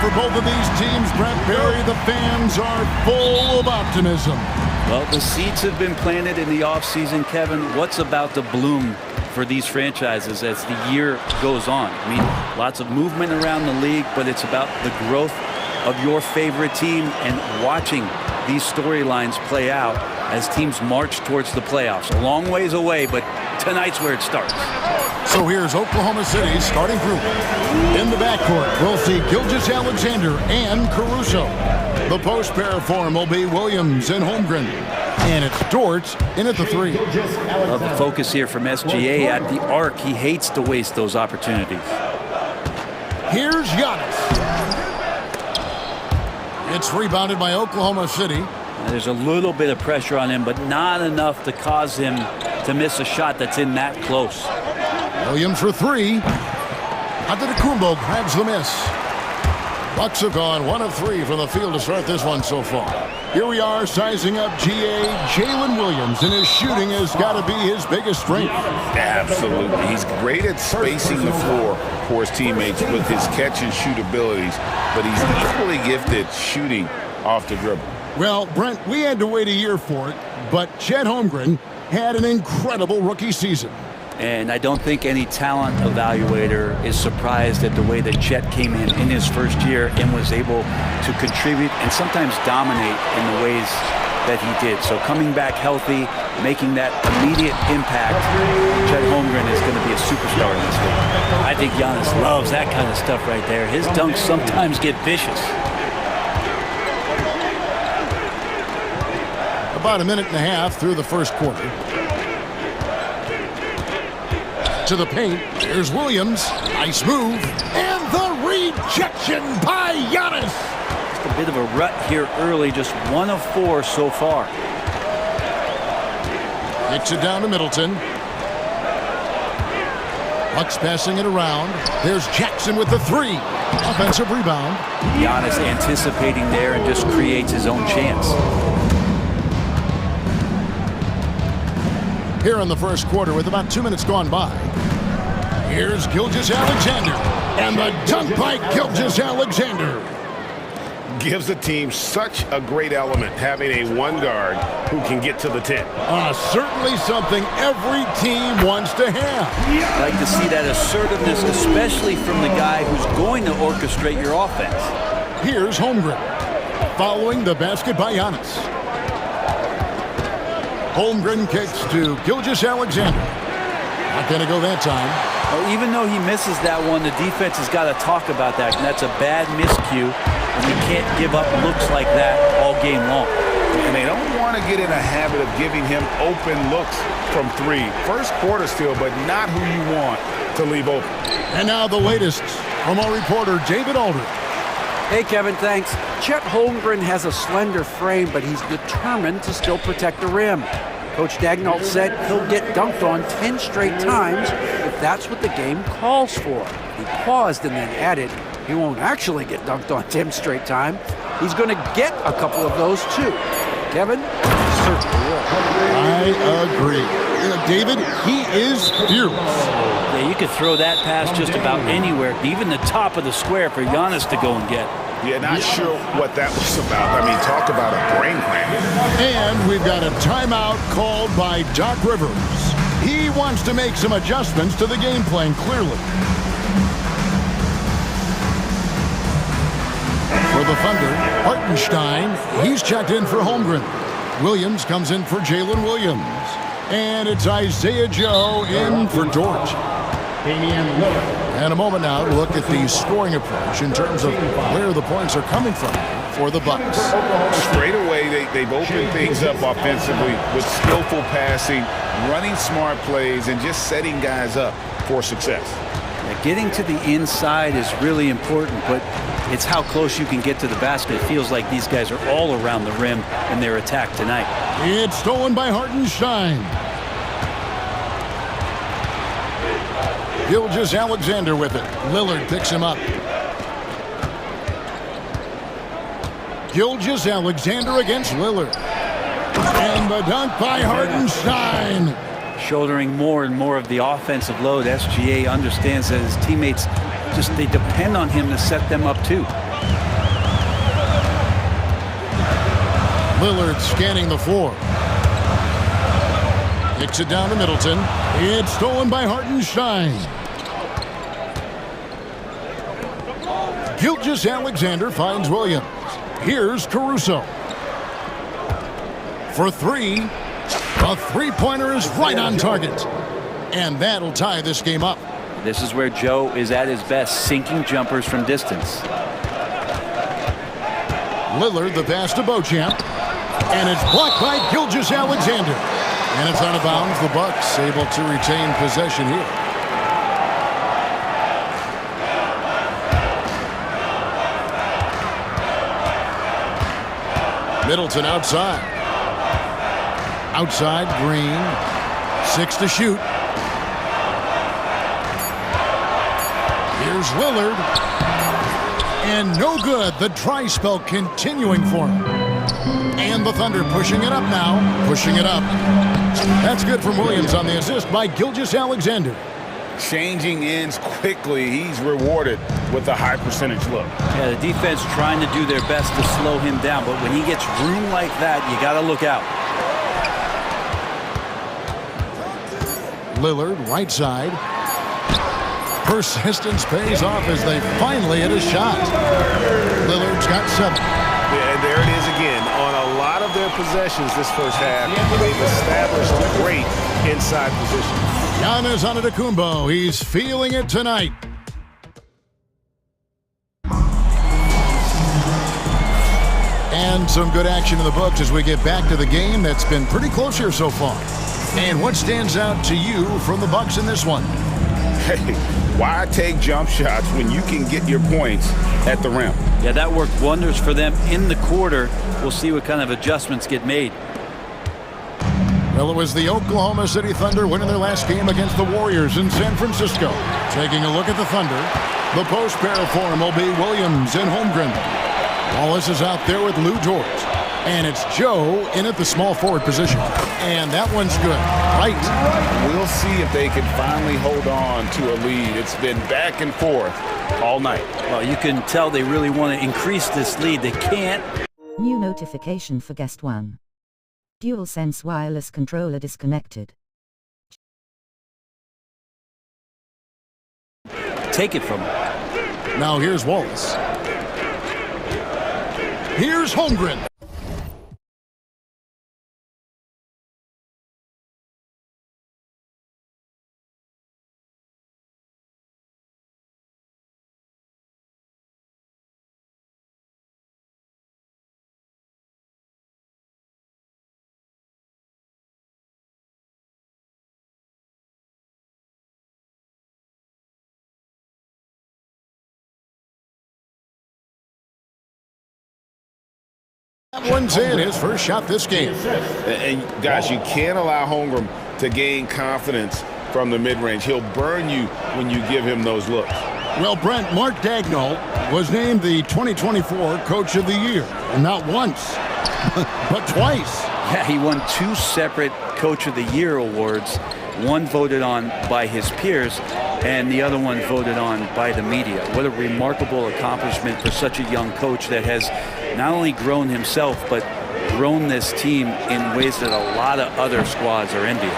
for both of these teams, Brent Barry, the fans are full of optimism. Well, the seeds have been planted in the offseason, Kevin. What's about to bloom for these franchises as the year goes on? I mean, lots of movement around the league, but it's about the growth of your favorite team and watching these storylines play out as teams march towards the playoffs. A long ways away, but tonight's where it starts. So here's Oklahoma City's starting group. In the backcourt, we'll see Gilgeous-Alexander and Caruso. The post pair form will be Williams and Holmgren. And it's Dort in at the 3. Love the focus here from SGA at the arc. He hates to waste those opportunities. Here's Giannis. It's rebounded by Oklahoma City. There's a little bit of pressure on him, but not enough to cause him to miss a shot that's in that close. Williams for 3. Antetokounmpo grabs the miss. Bucks have gone 1 of 3 from the field to start this one so far. Here we are sizing up GA Jalen Williams, and his shooting has got to be his biggest strength. Absolutely. He's great at spacing the floor for his teammates with his catch and shoot abilities, but he's equally gifted shooting off the dribble. Well, Brent, we had to wait a year for it, but Chet Holmgren had an incredible rookie season. And I don't think any talent evaluator is surprised at the way that Chet came in his first year and was able to contribute and sometimes dominate in the ways that he did. So coming back healthy, making that immediate impact, Chet Holmgren is going to be a superstar in this league. I think Giannis loves that kind of stuff right there. His dunks sometimes get vicious. About a minute and a half through the first quarter. To the paint, here's Williams. Nice move. And the rejection by Giannis. Just a bit of a rut here early, just 1 of 4 so far. Kicks it down to Middleton. Bucks passing it around. There's Jackson with the 3. Offensive rebound. Giannis anticipating there and just creates his own chance. Here in the first quarter with about 2 minutes gone by. Here's Gilgeous-Alexander. And the dunk by Gilgeous-Alexander. Gives the team such a great element, having a one guard who can get to the 10. Certainly something every team wants to have. I like to see that assertiveness, especially from the guy who's going to orchestrate your offense. Here's Holmgren. Following the basket by Giannis. Holmgren kicks to Gilgeous-Alexander. Not going to go that time. Well, even though he misses that one, the defense has got to talk about that, and that's a bad miscue, and you can't give up looks like that all game long. And they don't want to get in a habit of giving him open looks from 3. First quarter still, but not who you want to leave open. And now the latest from our reporter, David Aldridge. Hey, Kevin, thanks. Chet Holmgren has a slender frame, but he's determined to still protect the rim. Coach Dagnall said he'll get dunked on 10 straight times if that's what the game calls for. He paused and then added, he won't actually get dunked on 10 straight times. He's going to get a couple of those too. Kevin? Certainly will. I agree. David, he is fearless. Yeah, you could throw that pass just about anywhere, even the top of the square for Giannis to go and get. Yeah, not sure what that was about. I mean, talk about a brain cramp. And we've got a timeout called by Doc Rivers. He wants to make some adjustments to the game plan, clearly. For the Thunder, Hartenstein, he's checked in for Holmgren. Williams comes in for Jalen Williams. And it's Isaiah Joe in for Dort. And a moment now to look at the scoring approach in terms of where the points are coming from for the Bucks. Straight away, they've opened things up offensively with skillful passing, running smart plays, and just setting guys up for success. Yeah, getting to the inside is really important, but it's how close you can get to the basket. It feels like these guys are all around the rim in their attack tonight. It's stolen by Hartenstein. Gilgeous-Alexander with it. Lillard picks him up. Gilgeous-Alexander against Lillard. And the dunk by Hartenstein. Shouldering more and more of the offensive load. SGA understands that his teammates they depend on him to set them up too. Lillard scanning the floor. Kicks it down to Middleton. It's stolen by Hartenstein. Gilgeous-Alexander finds Williams. Here's Caruso. For three. The three-pointer is right on target. And that'll tie this game up. This is where Joe is at his best, sinking jumpers from distance. Lillard, the pass to Beauchamp. And it's blocked by Gilgeous-Alexander. And it's out of bounds. The Bucks able to retain possession here. Middleton outside. Outside, Green. 6 to shoot. Here's Lillard. And no good. The dry spell continuing for him. And the Thunder pushing it up now. Pushing it up. That's good from Williams on the assist by Gilgeous-Alexander. Changing ends quickly. He's rewarded with a high percentage look. Yeah, the defense trying to do their best to slow him down, but when he gets room like that, you got to look out. Lillard, right side. Persistence pays off as they finally hit a shot. Lillard's got 7. Yeah, and there it is again. On a lot of their possessions this first half, they've established great inside position. Giannis Antetokounmpo, he's feeling it tonight. And some good action in the books as we get back to the game that's been pretty close here so far. And what stands out to you from the Bucks in this one? Hey, why take jump shots when you can get your points at the rim? Yeah, that worked wonders for them in the quarter. We'll see what kind of adjustments get made. Well, it was the Oklahoma City Thunder winning their last game against the Warriors in San Francisco. Taking a look at the Thunder, the post pair for him will be Williams and Holmgren. Wallace is out there with Lou George. And it's Joe in at the small forward position. And that one's good. Right. We'll see if they can finally hold on to a lead. It's been back and forth all night. Well, you can tell they really want to increase this lead. They can't. New notification for guest 1. DualSense wireless controller disconnected. Take it from him. Now here's Wallace. Here's Holmgren. That one's in, his first shot this game. And guys, you can't allow Holmgren to gain confidence from the mid-range. He'll burn you when you give him those looks. Well, Brent, Mark Dagnall was named the 2024 Coach of the Year. And not once, but twice. Yeah, he won 2 separate Coach of the Year awards. One voted on by his peers, and the other one voted on by the media. What a remarkable accomplishment for such a young coach that has not only grown himself, but grown this team in ways that a lot of other squads are envious.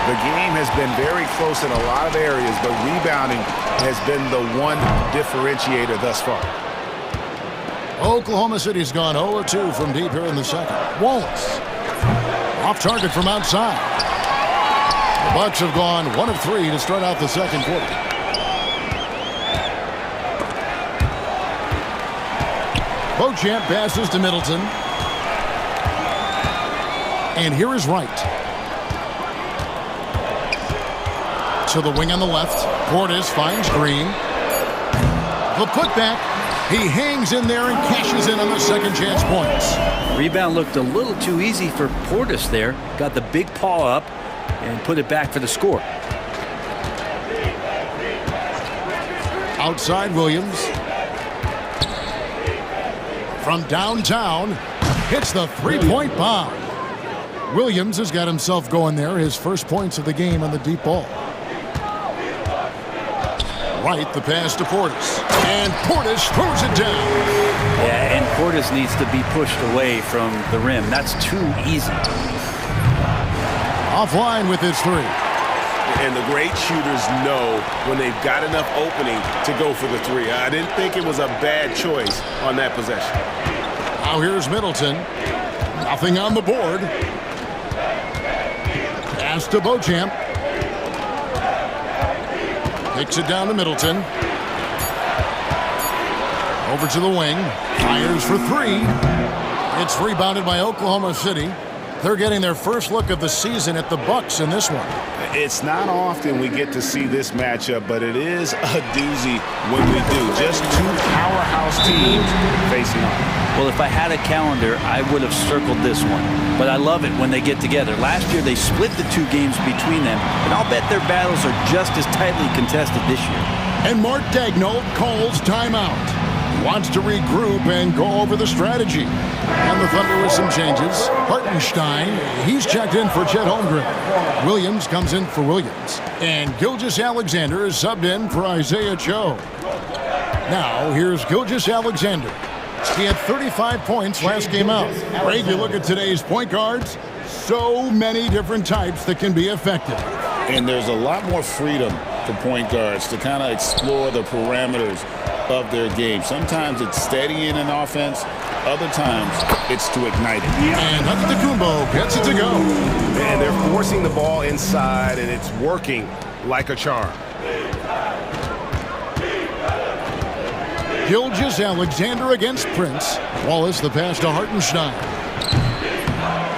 The game has been very close in a lot of areas, but rebounding has been the one differentiator thus far. Oklahoma City's gone 0-2 from deep here in the second. Wallace off target from outside. The Bucks have gone 1 of 3 to start out the second quarter. Beauchamp passes to Middleton. And here is Wright. To the wing on the left. Portis finds Green. The putback. He hangs in there and cashes in on the second chance points. Rebound looked a little too easy for Portis there. Got the big paw up and put it back for the score. Outside Williams. From downtown, hits the three-point bomb. Williams has got himself going there, his first points of the game on the deep ball. Right, the pass to Portis. And Portis throws it down. Yeah, and Portis needs to be pushed away from the rim. That's too easy. Offline with his three. And the great shooters know when they've got enough opening to go for the three. I didn't think it was a bad choice on that possession. Now here's Middleton. Nothing on the board. Pass to Beauchamp. Kicks it down to Middleton. Over to the wing. Fires for three. It's rebounded by Oklahoma City. They're getting their first look of the season at the Bucks in this one. It's not often we get to see this matchup, but it is a doozy when we do. Just two powerhouse teams facing off. Well, if I had a calendar, I would have circled this one. But I love it when they get together. Last year, they split the two games between them, and I'll bet their battles are just as tightly contested this year. And Mark Daigneault calls timeout. Wants to regroup and go over the strategy. And the Thunder with some changes. Hartenstein, he's checked in for Chet Holmgren. Williams comes in for Williams. And Gilgeous-Alexander is subbed in for Isaiah Joe. Now, here's Gilgeous-Alexander. He had 35 points last game out. Ray, you look at today's point guards, so many different types that can be effective. And there's a lot more freedom for point guards to kind of explore the parameters of their game. Sometimes it's steadying an offense. Other times, it's to ignite it. And Antetokounmpo gets it to go. And they're forcing the ball inside, and it's working like a charm. Gilgeous-Alexander against Prince. Wallace, the pass to Hartenstein.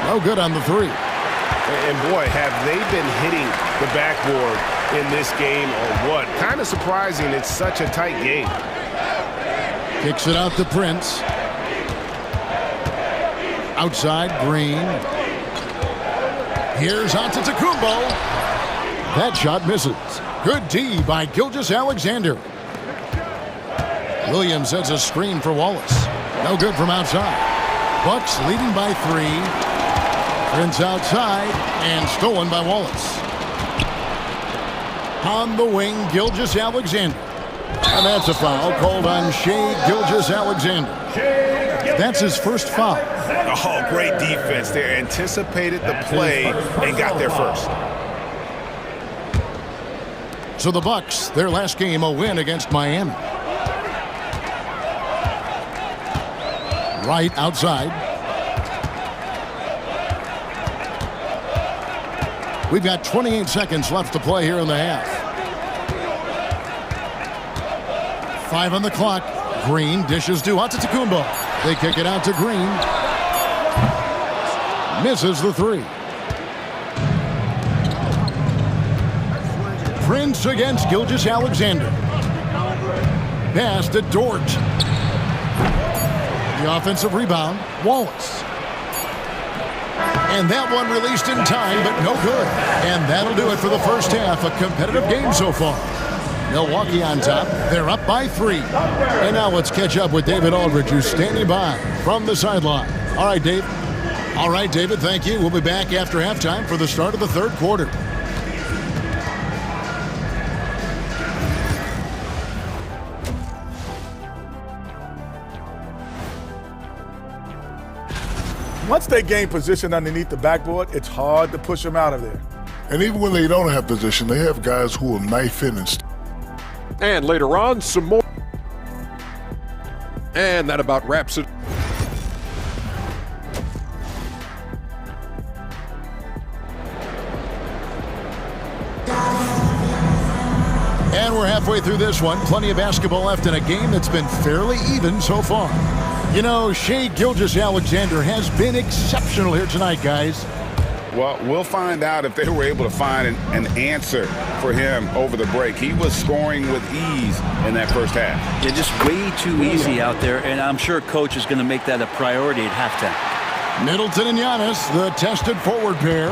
No good on the three. And boy, have they been hitting the backboard in this game or what? Kind of surprising it's such a tight game. Kicks it out to Prince. Outside, Green. Here's Antetokounmpo. That shot misses. Good D by Gilgeous-Alexander. Williams sets a screen for Wallace. No good from outside. Bucks leading by three. Prince outside and stolen by Wallace. On the wing, Gilgeous-Alexander. And that's a foul called on Shai Gilgeous-Alexander. That's his first foul. Oh, great defense. They anticipated the play and got there first. So the Bucks, their last game, a win against Miami. Right outside. We've got 28 seconds left to play here in the half. 5 on the clock. Green dishes to Antetokounmpo. They kick it out to Green. Misses the three. Prince against Gilgeous-Alexander. Pass to Dort. The offensive rebound, Wallace. And that one released in time, but no good. And that'll do it for the first half. A competitive game so far. Milwaukee on top. They're up by 3. And now let's catch up with David Aldridge, who's standing by from the sideline. All right, Dave. All right, David, thank you. We'll be back after halftime for the start of the third quarter. Once they gain position underneath the backboard, it's hard to push them out of there. And even when they don't have position, they have guys who will knife in And later on, some more. And that about wraps it. And we're halfway through this one. Plenty of basketball left in a game that's been fairly even so far. You know, Shai Gilgeous-Alexander has been exceptional here tonight, guys. Well, we'll find out if they were able to find an answer for him over the break. He was scoring with ease in that first half. Yeah, just way too easy out there, and I'm sure Coach is going to make that a priority at halftime. Middleton and Giannis, the tested forward pair.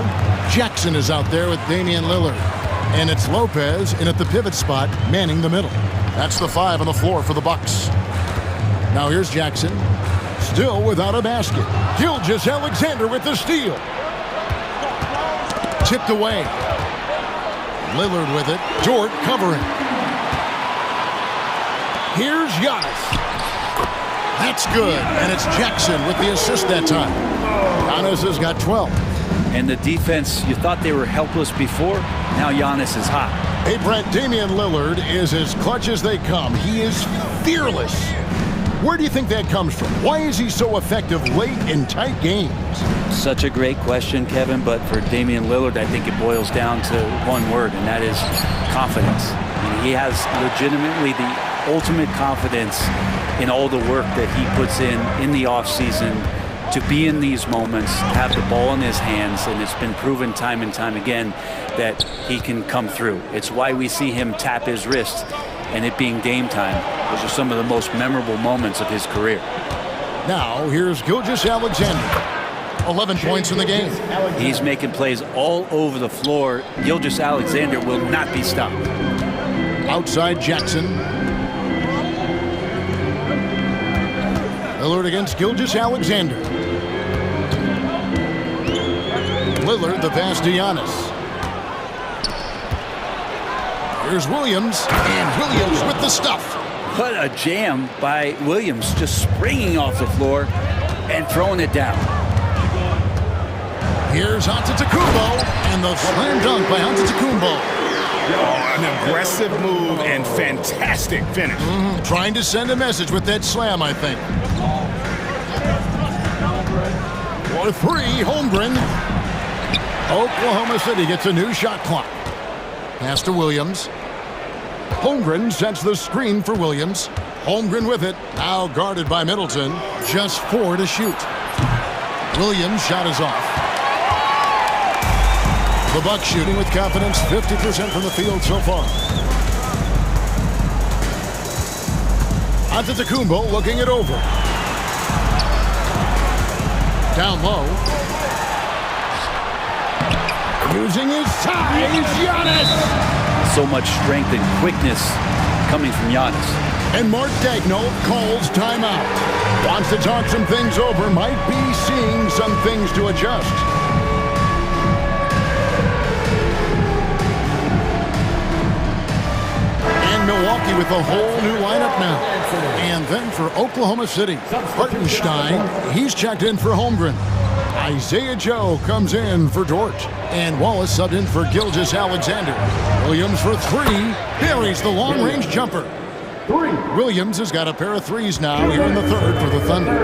Jackson is out there with Damian Lillard. And it's Lopez in at the pivot spot, manning the middle. That's the 5 on the floor for the Bucks. Now here's Jackson, still without a basket. Gilgeous-Alexander with the steal. Tipped away. Lillard with it. Dort covering. Here's Giannis. That's good, and it's Jackson with the assist that time. Giannis has got 12. And the defense, you thought they were helpless before. Now Giannis is hot. Hey, Brett, Damian Lillard is as clutch as they come. He is fearless. Where do you think that comes from? Why is he so effective late in tight games? Such a great question, Kevin, but for Damian Lillard, I think it boils down to one word, and that is confidence. And he has legitimately the ultimate confidence in all the work that he puts in the offseason to be in these moments, have the ball in his hands, and it's been proven time and time again that he can come through. It's why we see him tap his wrist and it being game time. Those are some of the most memorable moments of his career. Now, here's Gilgeous-Alexander. 11 points in the game. He's making plays all over the floor. Gilgeous-Alexander will not be stopped. Outside Jackson. Lillard against Gilgeous-Alexander. Lillard, the pass to Giannis. Here's Williams, and Williams with the stuff. What a jam by Williams, just springing off the floor and throwing it down. Here's Antetokounmpo, and the slam dunk by Antetokounmpo. Oh, an aggressive move and fantastic finish. Trying to send a message with that slam, I think. For three, Holmgren. Oklahoma City gets a new shot clock. Pass to Williams. Holmgren sets the screen for Williams. Holmgren with it, now guarded by Middleton. Just 4 to shoot. Williams' shot is off. The Bucks shooting with confidence, 50% from the field so far. Antetokounmpo looking it over. Down low. Using his size, Giannis! So much strength and quickness coming from Giannis. And Mark Daigneault calls timeout. Wants to talk some things over, might be seeing some things to adjust. And Milwaukee with a whole new lineup now. And then for Oklahoma City, Hartenstein, he's checked in for Holmgren. Isaiah Joe comes in for Dort. And Wallace subbed in for Gilgeous-Alexander. Williams for 3. Buries the long-range jumper. Williams has got a pair of threes now here in the third for the Thunder.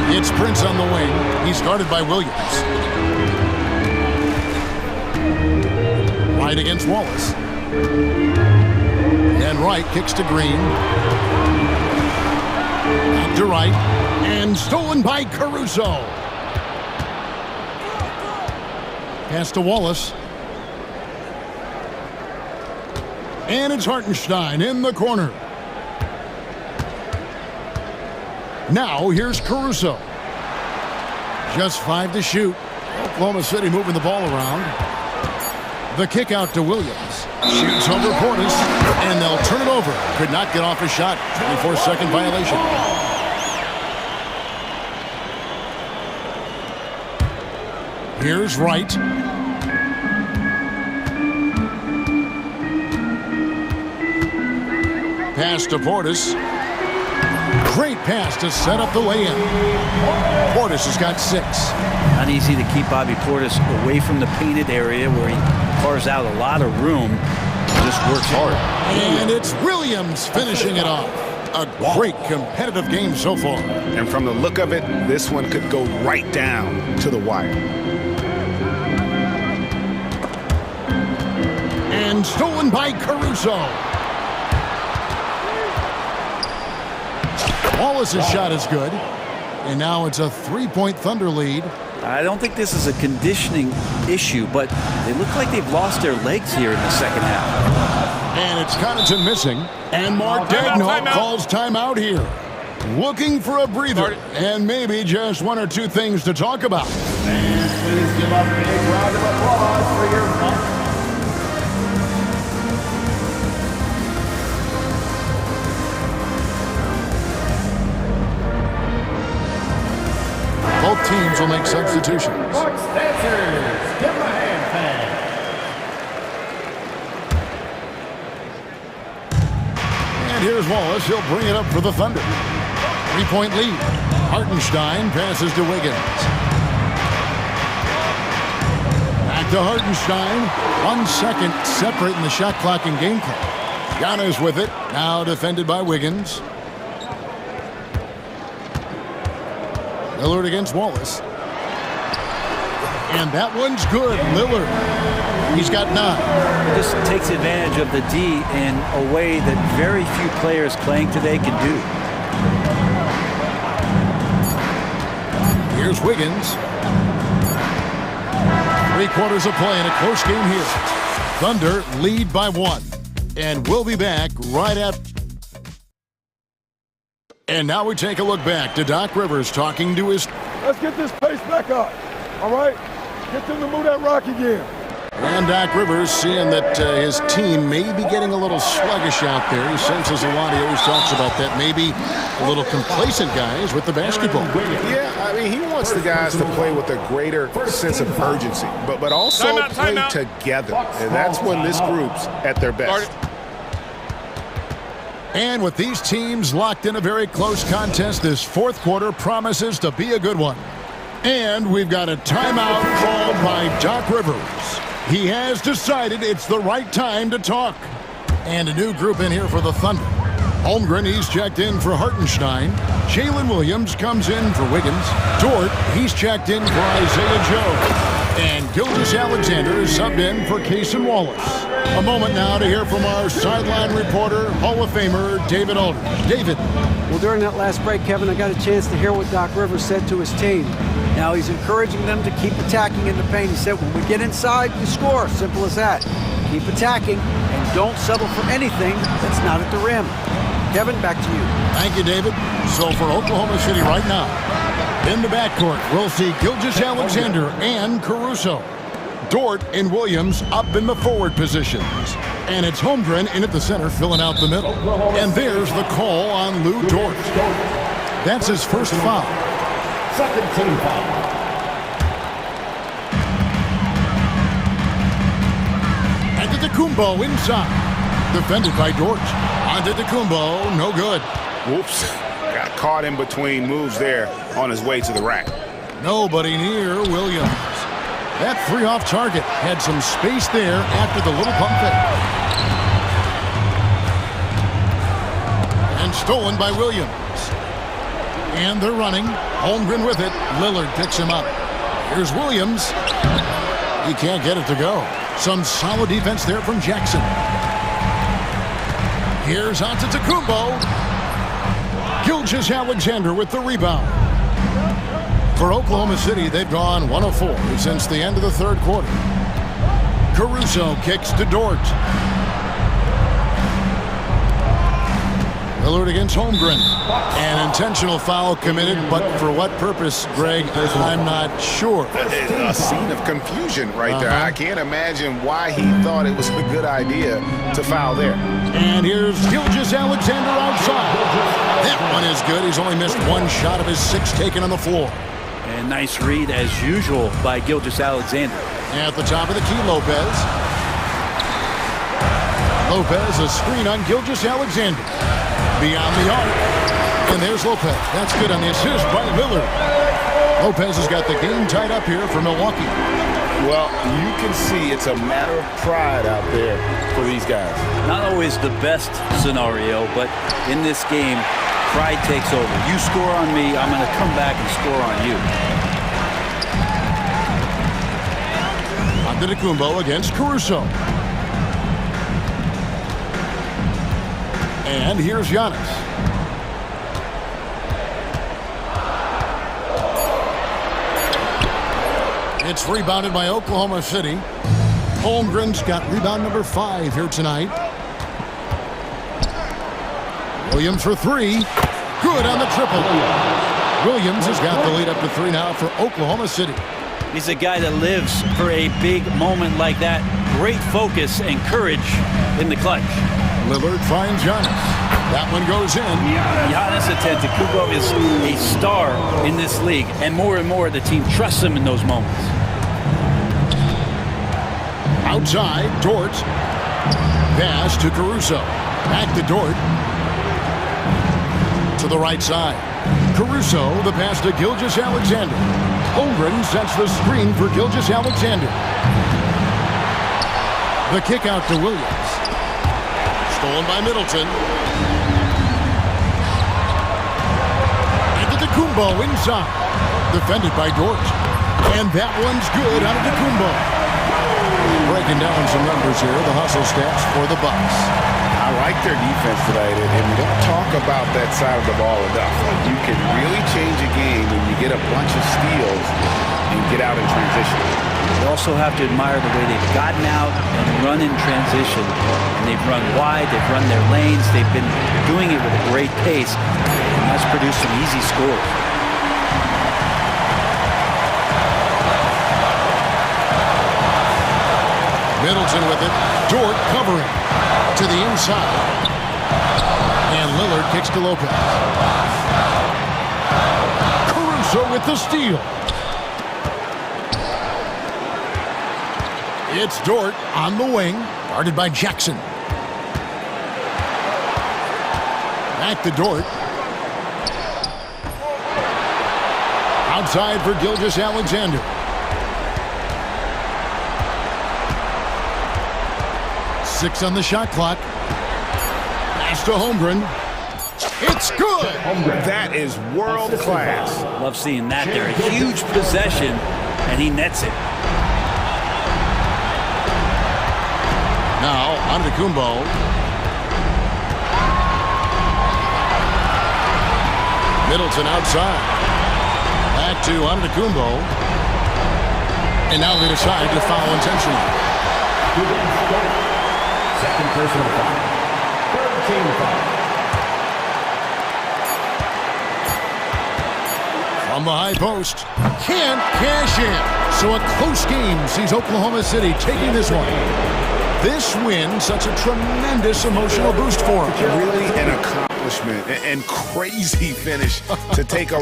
It's Prince on the wing. He's guarded by Williams. Wright against Wallace. And Wright kicks to Green. Back to Wright. And stolen by Caruso. Pass to Wallace. And it's Hartenstein in the corner. Now here's Caruso. Just 5 to shoot. Oklahoma City moving the ball around. The kick out to Williams. Shoots over Portis, and they'll turn it over. Could not get off a shot. 24-second violation. Here's Wright. Pass to Portis. Great pass to set up the lay-in. Portis has got 6. Not easy to keep Bobby Portis away from the painted area where he carves out a lot of room. Just works hard. And it's Williams finishing it off. A great competitive game so far. And from the look of it, this one could go right down to the wire. And stolen by Caruso. Wallace's shot is good. And now it's a 3-point Thunder lead. I don't think this is a conditioning issue, but they look like they've lost their legs here in the second half. And it's Connaughton missing. And Mark Daigneault calls timeout here. Looking for a breather and maybe just 1 or 2 things to talk about. And please give a big round of applause for your Both teams will make substitutions. Sports dancers, give them a hand, here's Wallace. He'll bring it up for the Thunder. 3-point lead. Hartenstein passes to Wiggins. Back to Hartenstein. 1 second separating the shot clock and game clock. Giannis with it. Now defended by Wiggins. Lillard against Wallace. And that one's good. Lillard. He's got 9. He just takes advantage of the D in a way that very few players playing today can do. Here's Wiggins. 3 quarters of play in a close game here. Thunder lead by 1. And we'll be back right after. And now we take a look back to Doc Rivers talking to his... Let's get this pace back up, all right? Get them to move that rock again. And Doc Rivers seeing that his team may be getting a little sluggish out there. He senses a lot. He always talks about that. Maybe a little complacent guys with the basketball. Yeah, I mean, he wants the guys to play with a greater sense of urgency, but also play together. And that's when this group's at their best. And with these teams locked in a very close contest, this fourth quarter promises to be a good one. And we've got a timeout called by Doc Rivers. He has decided it's the right time to talk. And a new group in here for the Thunder. Holmgren, he's checked in for Hartenstein. Jalen Williams comes in for Wiggins. Dort, he's checked in for Isaiah Joe. And Gilgeous-Alexander is subbed in for Cason Wallace. A moment now to hear from our sideline reporter, Hall of Famer David Aldridge. David. Well, during that last break, Kevin, I got a chance to hear what Doc Rivers said to his team. Now he's encouraging them to keep attacking in the paint. He said, when we get inside, you score. Simple as that. Keep attacking and don't settle for anything that's not at the rim. Kevin, back to you. Thank you, David. So for Oklahoma City right now, in the backcourt, we'll see Gilgeous-Alexander and Caruso. Dort and Williams up in the forward positions. And it's Holmgren in at the center, filling out the middle. And there's the call on Lou Dort. That's his first foul. Second team foul. Antetokounmpo inside. Defended by Dort. Antetokounmpo, no good. Whoops. Got caught in between moves there on his way to the rack. Nobody near Williams. That 3 off target had some space there after the little pump fake. And stolen by Williams. And they're running. Holmgren with it. Lillard picks him up. Here's Williams. He can't get it to go. Some solid defense there from Jackson. Here's Antetokounmpo. Gilgeous-Alexander with the rebound. For Oklahoma City, they've gone 1 of 4 since the end of the third quarter. Caruso kicks to Dort. Lillard against Holmgren. An intentional foul committed, but for what purpose, Greg, I'm not sure. A scene of confusion right there. I can't imagine why he thought it was a good idea to foul there. And here's Gilgeous-Alexander outside. That one is good. He's only missed 1 shot of his 6 taken on the floor. And nice read, as usual, by Gilgeous-Alexander. At the top of the key, Lopez. Lopez, a screen on Gilgeous-Alexander. Beyond the arc. And there's Lopez. That's good on the assist by Lillard. Lopez has got the game tied up here for Milwaukee. Well, you can see it's a matter of pride out there for these guys. Not always the best scenario, but in this game, pride takes over. You score on me, I'm going to come back and score on you. Antetokounmpo against Caruso. And here's Giannis. It's rebounded by Oklahoma City. Holmgren's got rebound number 5 here tonight. Williams for 3. Good on the triple. Williams has got the lead up to 3 now for Oklahoma City. He's a guy that lives for a big moment like that. Great focus and courage in the clutch. Lillard finds Giannis. That one goes in. Giannis Antetokounmpo is a star in this league, and more the team trusts him in those moments. Outside, Dort. Pass to Caruso. Back to Dort. To the right side. Caruso, the pass to Gilgeous-Alexander. Holmgren sets the screen for Gilgeous-Alexander. The kick out to Williams. Stolen by Middleton. Antetokounmpo inside. Defended by Dort. And that one's good out of Antetokounmpo. Breaking down some numbers here, the hustle stats for the Bucks. I like their defense tonight, and we don't talk about that side of the ball enough. You can really change a game when you get a bunch of steals and get out in transition. You also have to admire the way they've gotten out and run in transition. And they've run wide, they've run their lanes, they've been doing it with a great pace, and that's produced some easy scores. Middleton with it. Dort covering. To the inside. And Lillard kicks to Lopez. Caruso with the steal. It's Dort on the wing. Guarded by Jackson. Back to Dort. Outside for Gilgeous-Alexander. Six on the shot clock. Pass to Holmgren. It's good. That is world class. Love seeing that there. A huge possession, and he nets it. Now, Antetokounmpo. Middleton outside. Back to Antetokounmpo. And now they decide to foul intentionally. Second personal foul. Third team foul. From the high post. Can't cash in. So a close game sees Oklahoma City taking this one. This win, such a tremendous emotional boost for them. Really an accomplishment and crazy finish to take a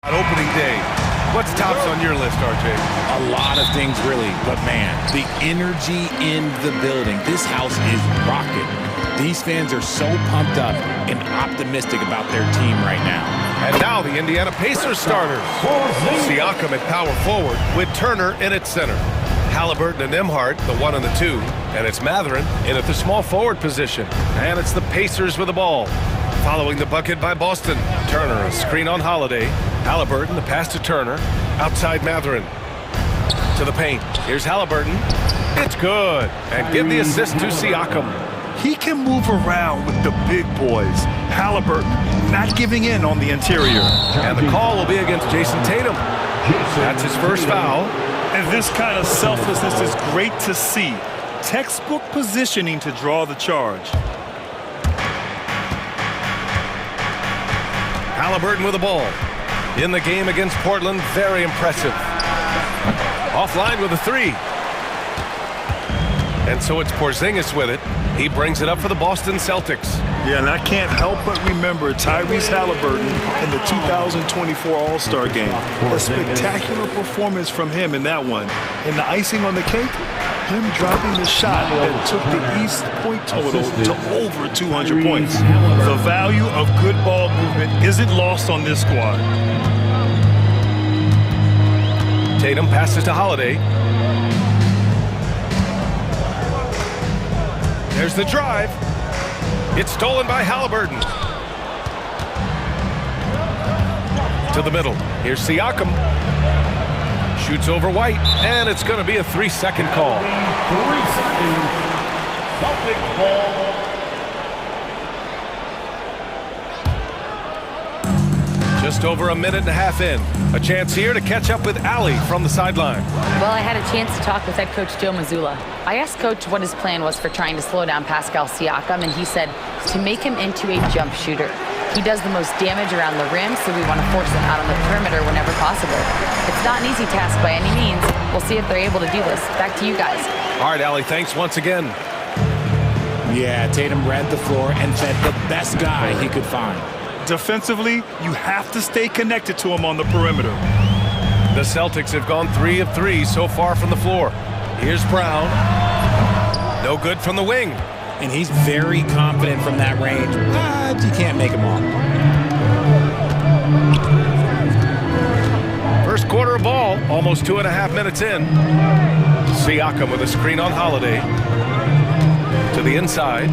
On opening day, what's tops on your list, RJ? A lot of things, really. But, man, the energy in the building. This house is rocking. These fans are so pumped up and optimistic about their team right now. And now the Indiana Pacers starters. Siakam at power forward with Turner in at center. Halliburton and Nembhard, the 1 and the 2. And it's Mathurin in at the small forward position. And it's the Pacers with the ball. Following the bucket by Boston. Turner, a screen on Holiday. Halliburton, the pass to Turner. Outside Mathurin. To the paint. Here's Halliburton. It's good. And give the assist to Siakam. He can move around with the big boys. Halliburton not giving in on the interior. And the call will be against Jason Tatum. That's his first foul. And this kind of selflessness is great to see. Textbook positioning to draw the charge. Halliburton with the ball. In the game against Portland, very impressive. Offline with a 3. And so it's Porzingis with it. He brings it up for the Boston Celtics. Yeah, and I can't help but remember Tyrese Halliburton in the 2024 All-Star Game. A spectacular performance from him in that one. And the icing on the cake, him dropping the shot that took the East point total to over 200 points. The value of good ball movement isn't lost on this squad. Tatum passes to Holiday. There's the drive. It's stolen by Halliburton. To the middle. Here's Siakam. Shoots over White, and it's going to be a 3-second call. 3 seconds. Celtics ball. Just over a minute and a half in. A chance here to catch up with Allie from the sideline. Well, I had a chance to talk with head coach Joe Mazzulla. I asked Coach what his plan was for trying to slow down Pascal Siakam, and he said to make him into a jump shooter. He does the most damage around the rim, so we want to force him out on the perimeter whenever possible. It's not an easy task by any means. We'll see if they're able to do this. Back to you guys. All right, Allie, thanks once again. Yeah, Tatum read the floor and fed the best guy he could find. Defensively, you have to stay connected to him on the perimeter. The Celtics have gone 3 of 3 so far from the floor. Here's Brown. No good from the wing. And he's very confident from that range, but you can't make him all. First quarter of ball, almost 2.5 minutes in. Siakam with a screen on Holiday. To the inside.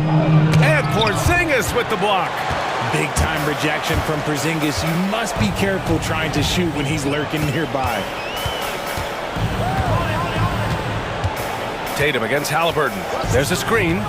And Porzingis with the block. Big-time rejection from Porzingis. You must be careful trying to shoot when he's lurking nearby. Tatum against Halliburton. There's a screen.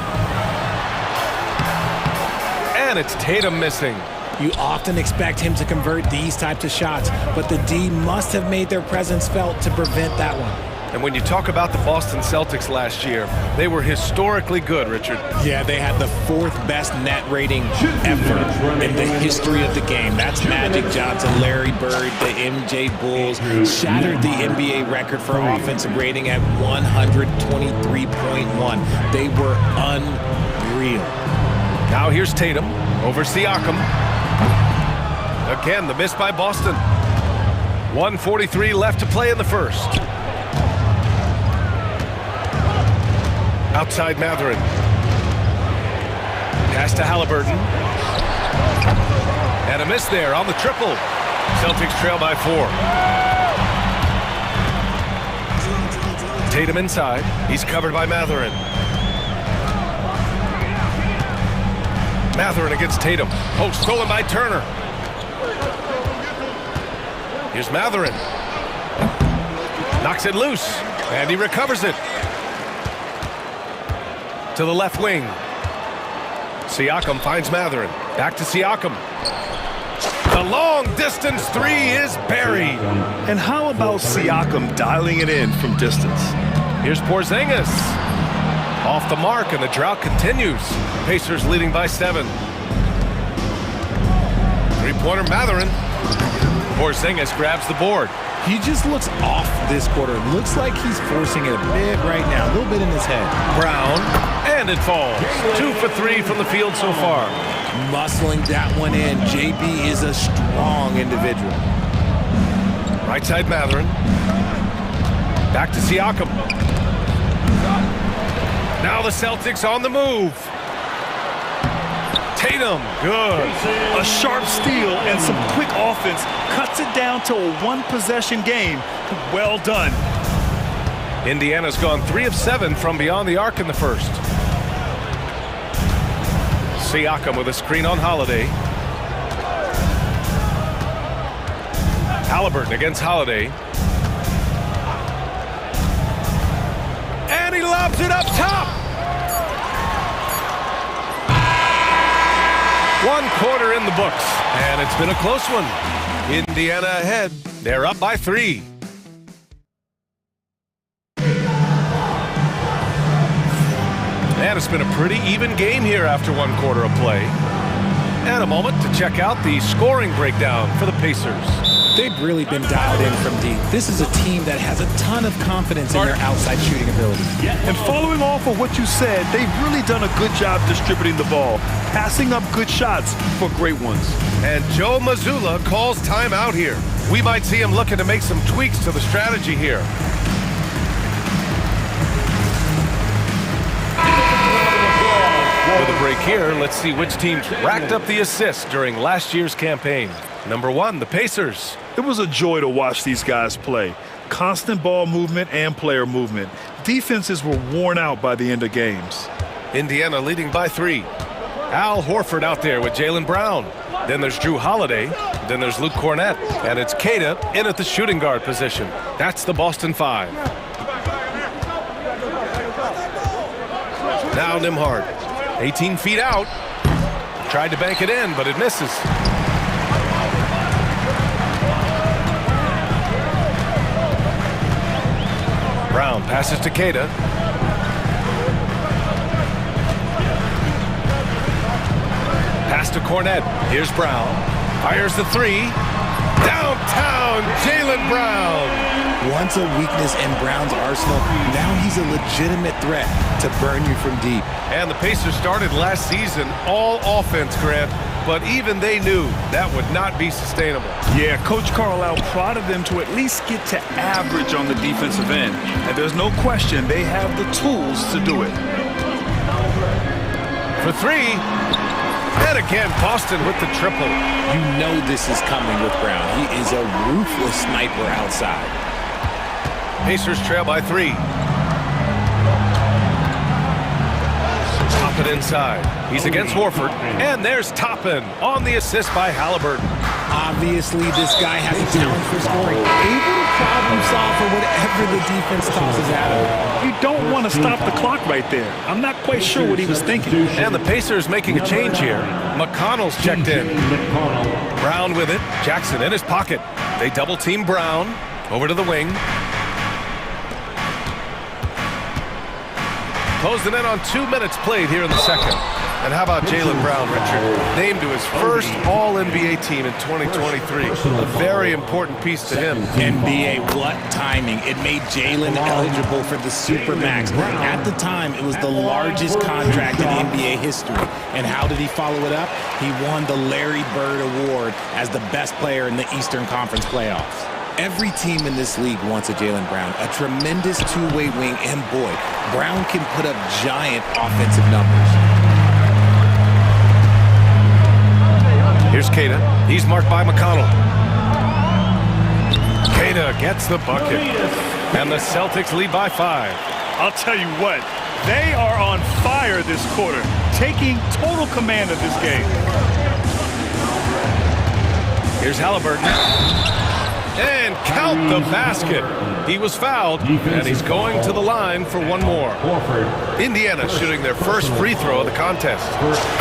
And it's Tatum missing. You often expect him to convert these types of shots, but the D must have made their presence felt to prevent that one. And when you talk about the Boston Celtics last year, they were historically good, Richard. Yeah, they had the 4th best net rating ever in the history of the game. That's Magic Johnson, Larry Bird, the MJ Bulls. Shattered the NBA record for offensive rating at 123.1. They were unreal. Now here's Tatum over Siakam. Again, the miss by Boston. 1:43 left to play in the first. Outside Mathurin. Pass to Halliburton. And a miss there on the triple. Celtics trail by 4. Tatum inside. He's covered by Mathurin. Mathurin against Tatum. Oh, stolen by Turner. Here's Mathurin. Knocks it loose. And he recovers it. To the left wing. Siakam finds Mathurin. Back to Siakam. The long distance 3 is buried. And how about Siakam dialing it in from distance? Here's Porzingis. Off the mark, and the drought continues. Pacers leading by 7. Three-pointer Mathurin. Porzingis grabs the board. He just looks off this quarter. Looks like he's forcing it a bit right now. A little bit in his head. Brown. And it falls. 2 for 3 from the field so far. Muscling that one in. JB is a strong individual. Right side Mathurin. Back to Siakam. Now the Celtics on the move. Tatum, good. A sharp steal and some quick offense cuts it down to a one-possession game. Well done. Indiana's gone 3 of 7 from beyond the arc in the first. Siakam with a screen on Holiday. Halliburton against Holiday. And he lobs it up top. 1 quarter in the books, and it's been a close one. Indiana ahead. They're up by 3. And it's been a pretty even game here after 1 quarter of play. And a moment to check out the scoring breakdown for the Pacers. They've really been dialed in from deep. This is a team that has a ton of confidence in their outside shooting ability. And following off of what you said, they've really done a good job distributing the ball, passing up good shots for great ones. And Joe Mazzulla calls timeout here. We might see him looking to make some tweaks to the strategy here. With a break here, let's see which teams racked up the assists during last year's campaign. Number 1, the Pacers. It was a joy to watch these guys play. Constant ball movement and player movement. Defenses were worn out by the end of games. Indiana leading by 3. Al Horford out there with Jaylen Brown. Then there's Drew Holiday. Then there's Luke Cornett. And it's Queta in at the shooting guard position. That's the Boston 5. Now Nembhard. 18 feet out. Tried to bank it in, but it misses. Brown passes to Queta. Pass to Cornett. Here's Brown. Fires the 3. Downtown, Jaylen Brown. Once a weakness in Brown's arsenal, now he's a legitimate threat to burn you from deep. And the Pacers started last season all offense, Grant, but even they knew that would not be sustainable. Yeah, Coach Carlisle prodded them to at least get to average on the defensive end. And there's no question they have the tools to do it. For 3. And again, Boston with the triple. You know this is coming with Brown. He is a ruthless sniper outside. Pacers trail by 3. Toppin inside. He's against Horford. And there's Toppin on the assist by Halliburton. Obviously, this guy has a talent for scoring. Able to problem solve for whatever the defense tosses at him. You don't want to stop the clock right there. I'm not quite sure what he was thinking. And the Pacers making a change here. McConnell's checked in. Brown with it. Jackson in his pocket. They double team Brown. Over to the wing. Closing in on 2 minutes played here in the second. And how about Jaylen Brown, Richard? Named to his first All-NBA team in 2023. A very important piece to him. NBA, what timing. It made Jaylen eligible for the Supermax. At the time, it was the largest contract in NBA history. And how did he follow it up? He won the Larry Bird Award as the best player in the Eastern Conference playoffs. Every team in this league wants a Jaylen Brown, a tremendous two-way wing, and boy, Brown can put up giant offensive numbers. Here's Queta. He's marked by McConnell. Queta gets the bucket. And the Celtics lead by 5. I'll tell you what, they are on fire this quarter, taking total command of this game. Here's Halliburton. And count the basket. He was fouled, and he's going to the line for 1 more. Indiana shooting their first free throw of the contest.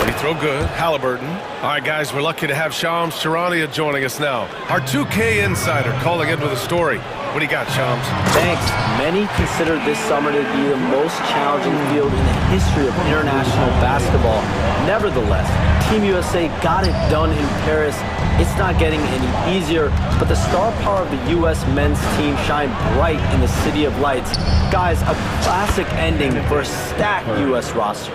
Free throw good, Halliburton. All right, guys, we're lucky to have Shams Charania joining us now. Our 2K insider calling in with a story. What do you got, Shams? Thanks. Many consider this summer to be the most challenging field in the history of international basketball. Nevertheless, Team USA got it done in Paris. It's not getting any easier, but the star power of the U.S. men's team shined bright in the City of Lights. Guys, a classic ending for a stacked U.S. roster.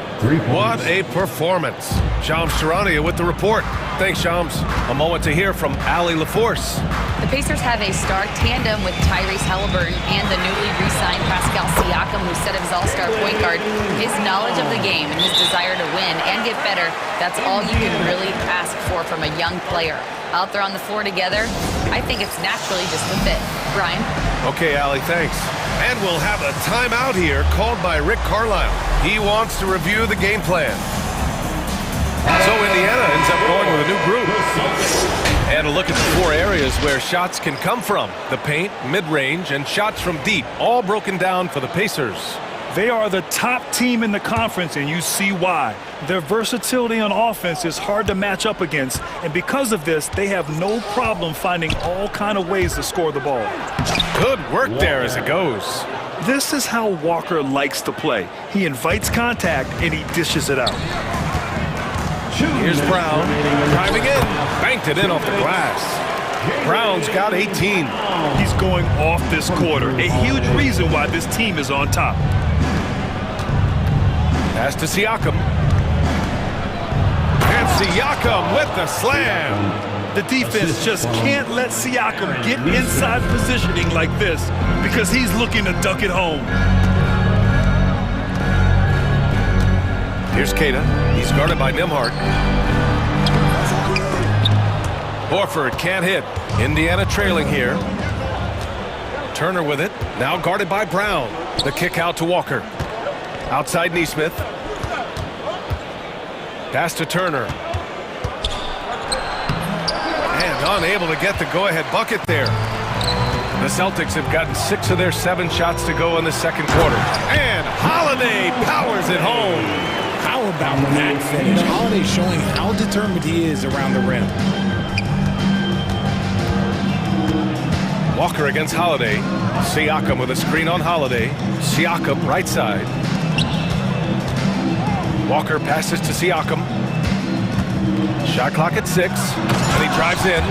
What a performance. Shams Charania with the report. Thanks, Shams. A moment to hear from Allie LaForce. The Pacers have a star tandem with Tyrese Halliburton and the newly re-signed Pascal Siakam, who said of his all-star point guard, his knowledge of the game and his desire to win and get better, that's all you can really ask for from a young player. Out there on the floor together, I think it's naturally just a fit. Brian? Okay, Allie, thanks. And we'll have a timeout here called by Rick Carlisle. He wants to review the game plan. So Indiana ends up going with a new group. And a look at the 4 areas where shots can come from. The paint, mid-range, and shots from deep, all broken down for the Pacers. They are the top team in the conference, and you see why. Their versatility on offense is hard to match up against, and because of this, they have no problem finding all kind of ways to score the ball. Good work there as it goes. This is how Walker likes to play. He invites contact, and he dishes it out. Here's Brown, driving in, banked it in off the glass. Brown's got 18. He's going off this quarter, a huge reason why this team is on top. Pass to Siakam. And Siakam with the slam. The defense just can't let Siakam get inside positioning like this because he's looking to dunk it home. Here's Keita. He's guarded by Nembhard. Horford can't hit. Indiana trailing here. Turner with it. Now guarded by Brown. The kick out to Walker. Outside Nesmith. Pass to Turner. And unable to get the go-ahead bucket there. The Celtics have gotten 6 of their 7 shots to go in the second quarter. And Holiday powers it home. How about that finish? Holiday showing how determined he is around the rim. Walker against Holiday. Siakam with a screen on Holiday. Siakam right side. Walker passes to Siakam. Shot clock at 6. And he drives in.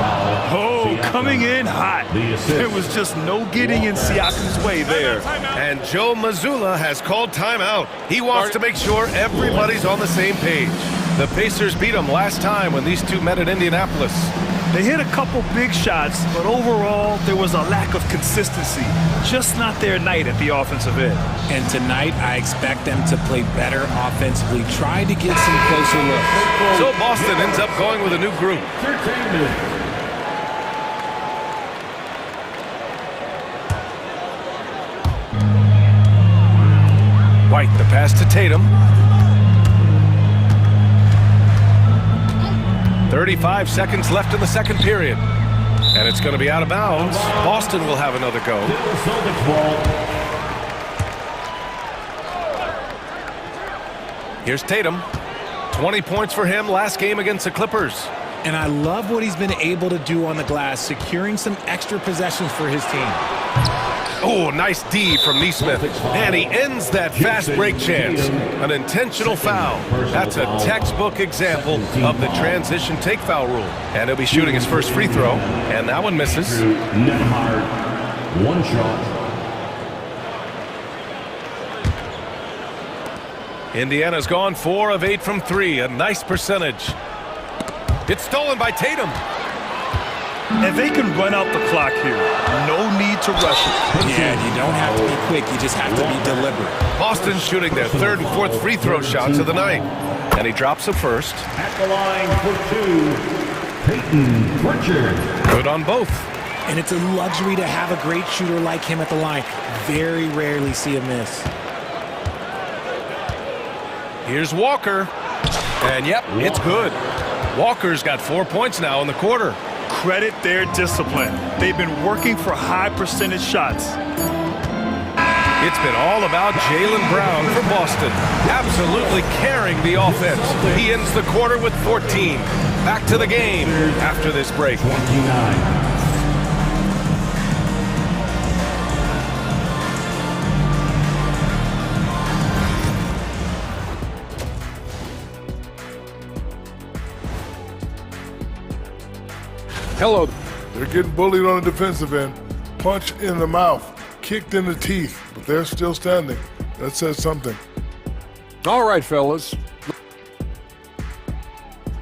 Oh, coming in hot. There was just no getting in Siakam's way there. And Joe Mazzulla has called timeout. He wants to make sure everybody's on the same page. The Pacers beat them last time when these two met at Indianapolis. They hit a couple big shots, but overall, there was a lack of consistency. Just not their night at the offensive end. And tonight, I expect them to play better offensively. Try to get some closer looks. So Boston ends up going with a new group. White, the pass to Tatum. 35 seconds left in the second period. And it's going to be out of bounds. Boston will have another go. Here's Tatum. 20 points for him last game against the Clippers. And I love what he's been able to do on the glass, securing some extra possessions for his team. Oh, nice D from Nesmith. And he ends that fast break chance. An intentional foul. That's a textbook example of the transition take foul rule. And he'll be shooting his first free throw. And that one misses. Nembhard, 1 shot. Indiana's gone 4 of 8 from 3. A nice percentage. It's stolen by Tatum. And they can run out the clock here. No need to rush it. Yeah, you don't have to be quick. You just have to be deliberate. Boston shooting their 3rd and 4th free throw shots of the night. And he drops the first. At the line for 2, Peyton Pritchard. Good on both. And it's a luxury to have a great shooter like him at the line. Very rarely see a miss. Here's Walker. And yep, it's good. Walker's got 4 points now in the quarter. Credit their discipline. They've been working for high percentage shots. It's been all about Jaylen Brown for Boston. Absolutely carrying the offense. He ends the quarter with 14. Back to the game after this break. 29. Hello. They're getting bullied on the defensive end. Punch in the mouth, kicked in the teeth, but they're still standing. That says something. All right, fellas.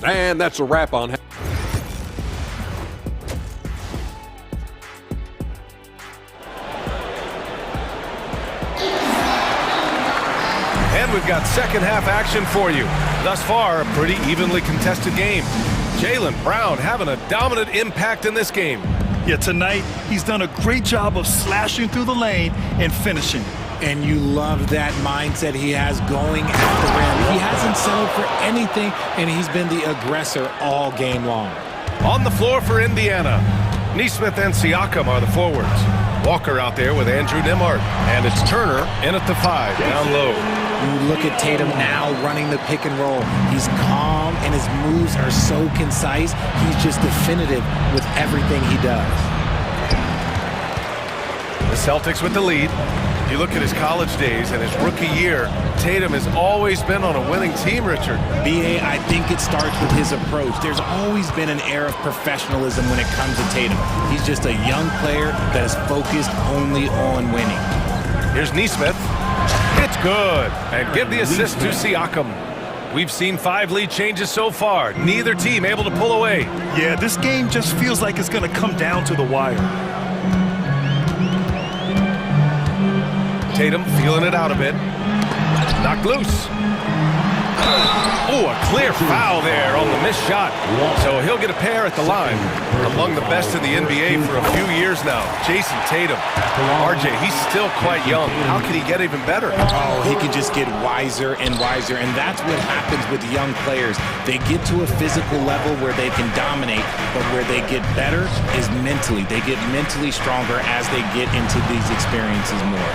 And that's a wrap on. second half action for you. Thus far, a pretty evenly contested game. Jaylen Brown having a dominant impact in this game. Yeah, tonight he's done a great job of slashing through the lane and finishing. And you love that mindset he has going at the rim. He hasn't settled for anything, and he's been the aggressor all game long. On the floor for Indiana, Nesmith and Siakam are the forwards. Walker out there with Andrew Nembhard. And it's Turner in at the 5, down low. You look at Tatum now running the pick and roll. He's calm, and his moves are so concise. He's just definitive with everything he does. The Celtics with the lead. You look at his college days and his rookie year, Tatum has always been on a winning team, Richard. B.A., I think it starts with his approach. There's always been an air of professionalism when it comes to Tatum. He's just a young player that is focused only on winning. Here's Nesmith. It's good. And give the assist to Siakam. We've seen 5 lead changes so far. Neither team able to pull away. Yeah, this game just feels like it's going to come down to the wire. Tatum feeling it out a bit. Knocked loose. Oh, a clear foul there on the missed shot. So he'll get a pair at the line. Among the best in the NBA for a few years now. Jason Tatum. RJ, he's still quite young. How can he get even better? Oh, he can just get wiser and wiser, and that's what happens with young players. They get to a physical level where they can dominate, but where they get better is mentally. They get mentally stronger as they get into these experiences more.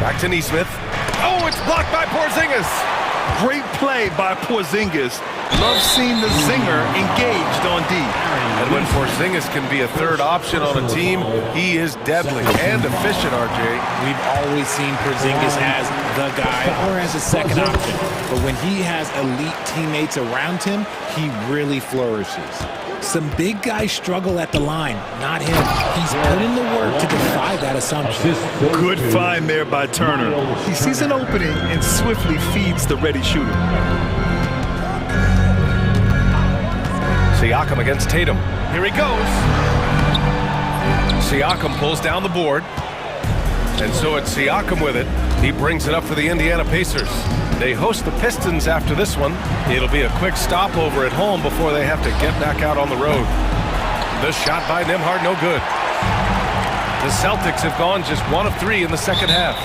Back to Nesmith. Oh, it's blocked by Porzingis. Great play by Porzingis. Love seeing the zinger engaged on D. And when Porzingis can be a third option on a team, he is deadly and efficient, RJ. We've always seen Porzingis as the guy or as a second option. But when he has elite teammates around him, he really flourishes. Some big guys struggle at the line, not him. He's put in the work to defy that assumption. Good find there by Turner. He sees an opening and swiftly feeds the ready shooter. Siakam against Tatum. Here he goes. Siakam pulls down the board. And so it's Siakam with it. He brings it up for the Indiana Pacers. They host the Pistons after this one. It'll be a quick stopover at home before they have to get back out on the road. The shot by Nembhard, no good. The Celtics have gone just 1 of 3 in the second half.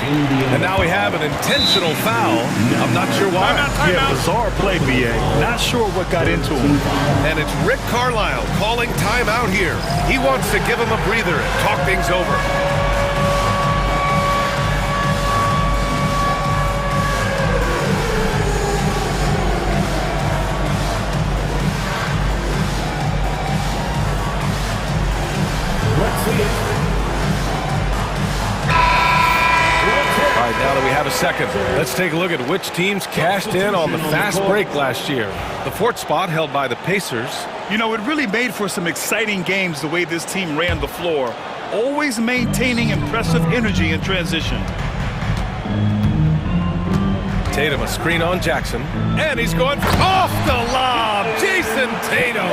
And now we have an intentional foul. I'm not sure why. Yeah, bizarre play, B.A. Not sure what got into him. And it's Rick Carlisle calling timeout here. He wants to give him a breather and talk things over. Now that we have a second, let's take a look at which teams cashed in on the fast break last year. The 4th spot held by the Pacers. You know, it really made for some exciting games the way this team ran the floor, always maintaining impressive energy in transition. Tatum, a screen on Jackson, and he's going off the lob. Jason Tatum.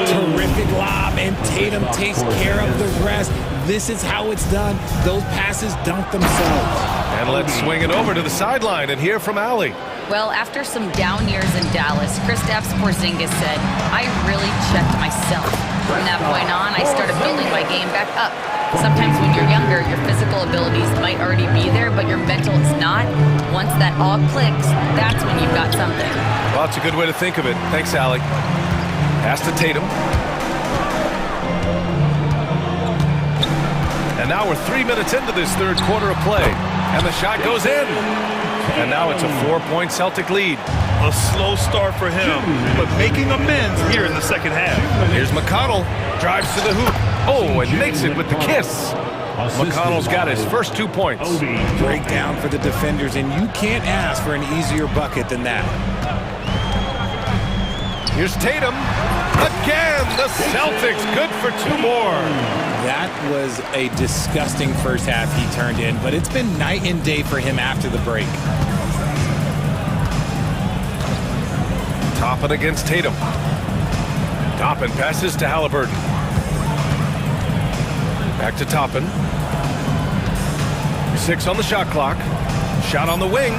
Terrific lob, and Tatum takes care of the rest. This is how it's done. Those passes dunk themselves. And let's swing it over to the sideline and hear from Allie. Well, after some down years in Dallas, Kristaps Porzingis said, I really checked myself. From that point on, I started building my game back up. Sometimes when you're younger, your physical abilities might already be there, but your mental is not. Once that all clicks, that's when you've got something. Well, that's a good way to think of it. Thanks, Allie. Pass to Tatum. And now we're 3 minutes into this third quarter of play. And the shot goes in. And now it's a 4-point Celtic lead. A slow start for him, but making amends here in the second half. Here's McConnell. Drives to the hoop. Oh, and makes it with the kiss. McConnell's got his first 2 points. Breakdown for the defenders, and you can't ask for an easier bucket than that. Here's Tatum. Again, the Celtics good for 2 more. That was a disgusting first half he turned in, but it's been night and day for him after the break. Toppin against Tatum. Toppin passes to Halliburton. Back to Toppin. 6 on the shot clock. Shot on the wing.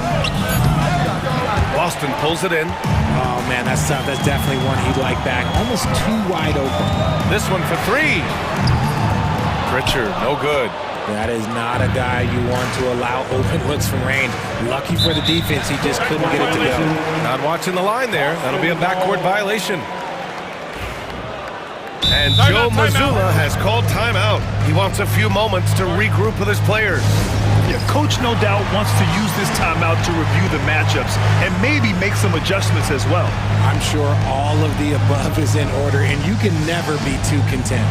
Boston pulls it in. Oh, man, that's tough. That's definitely one he'd like back. Almost too wide open. This one for three. Pritchard, no good. That is not a guy you want to allow open looks from range. Lucky for the defense, he just couldn't get it to go. Not watching the line there. That'll be a backcourt violation. And Joe Mazzulla has called timeout. He wants a few moments to regroup with his players. Yeah, coach no doubt wants to use this timeout to review the matchups and maybe make some adjustments as well. I'm sure all of the above is in order, and you can never be too content.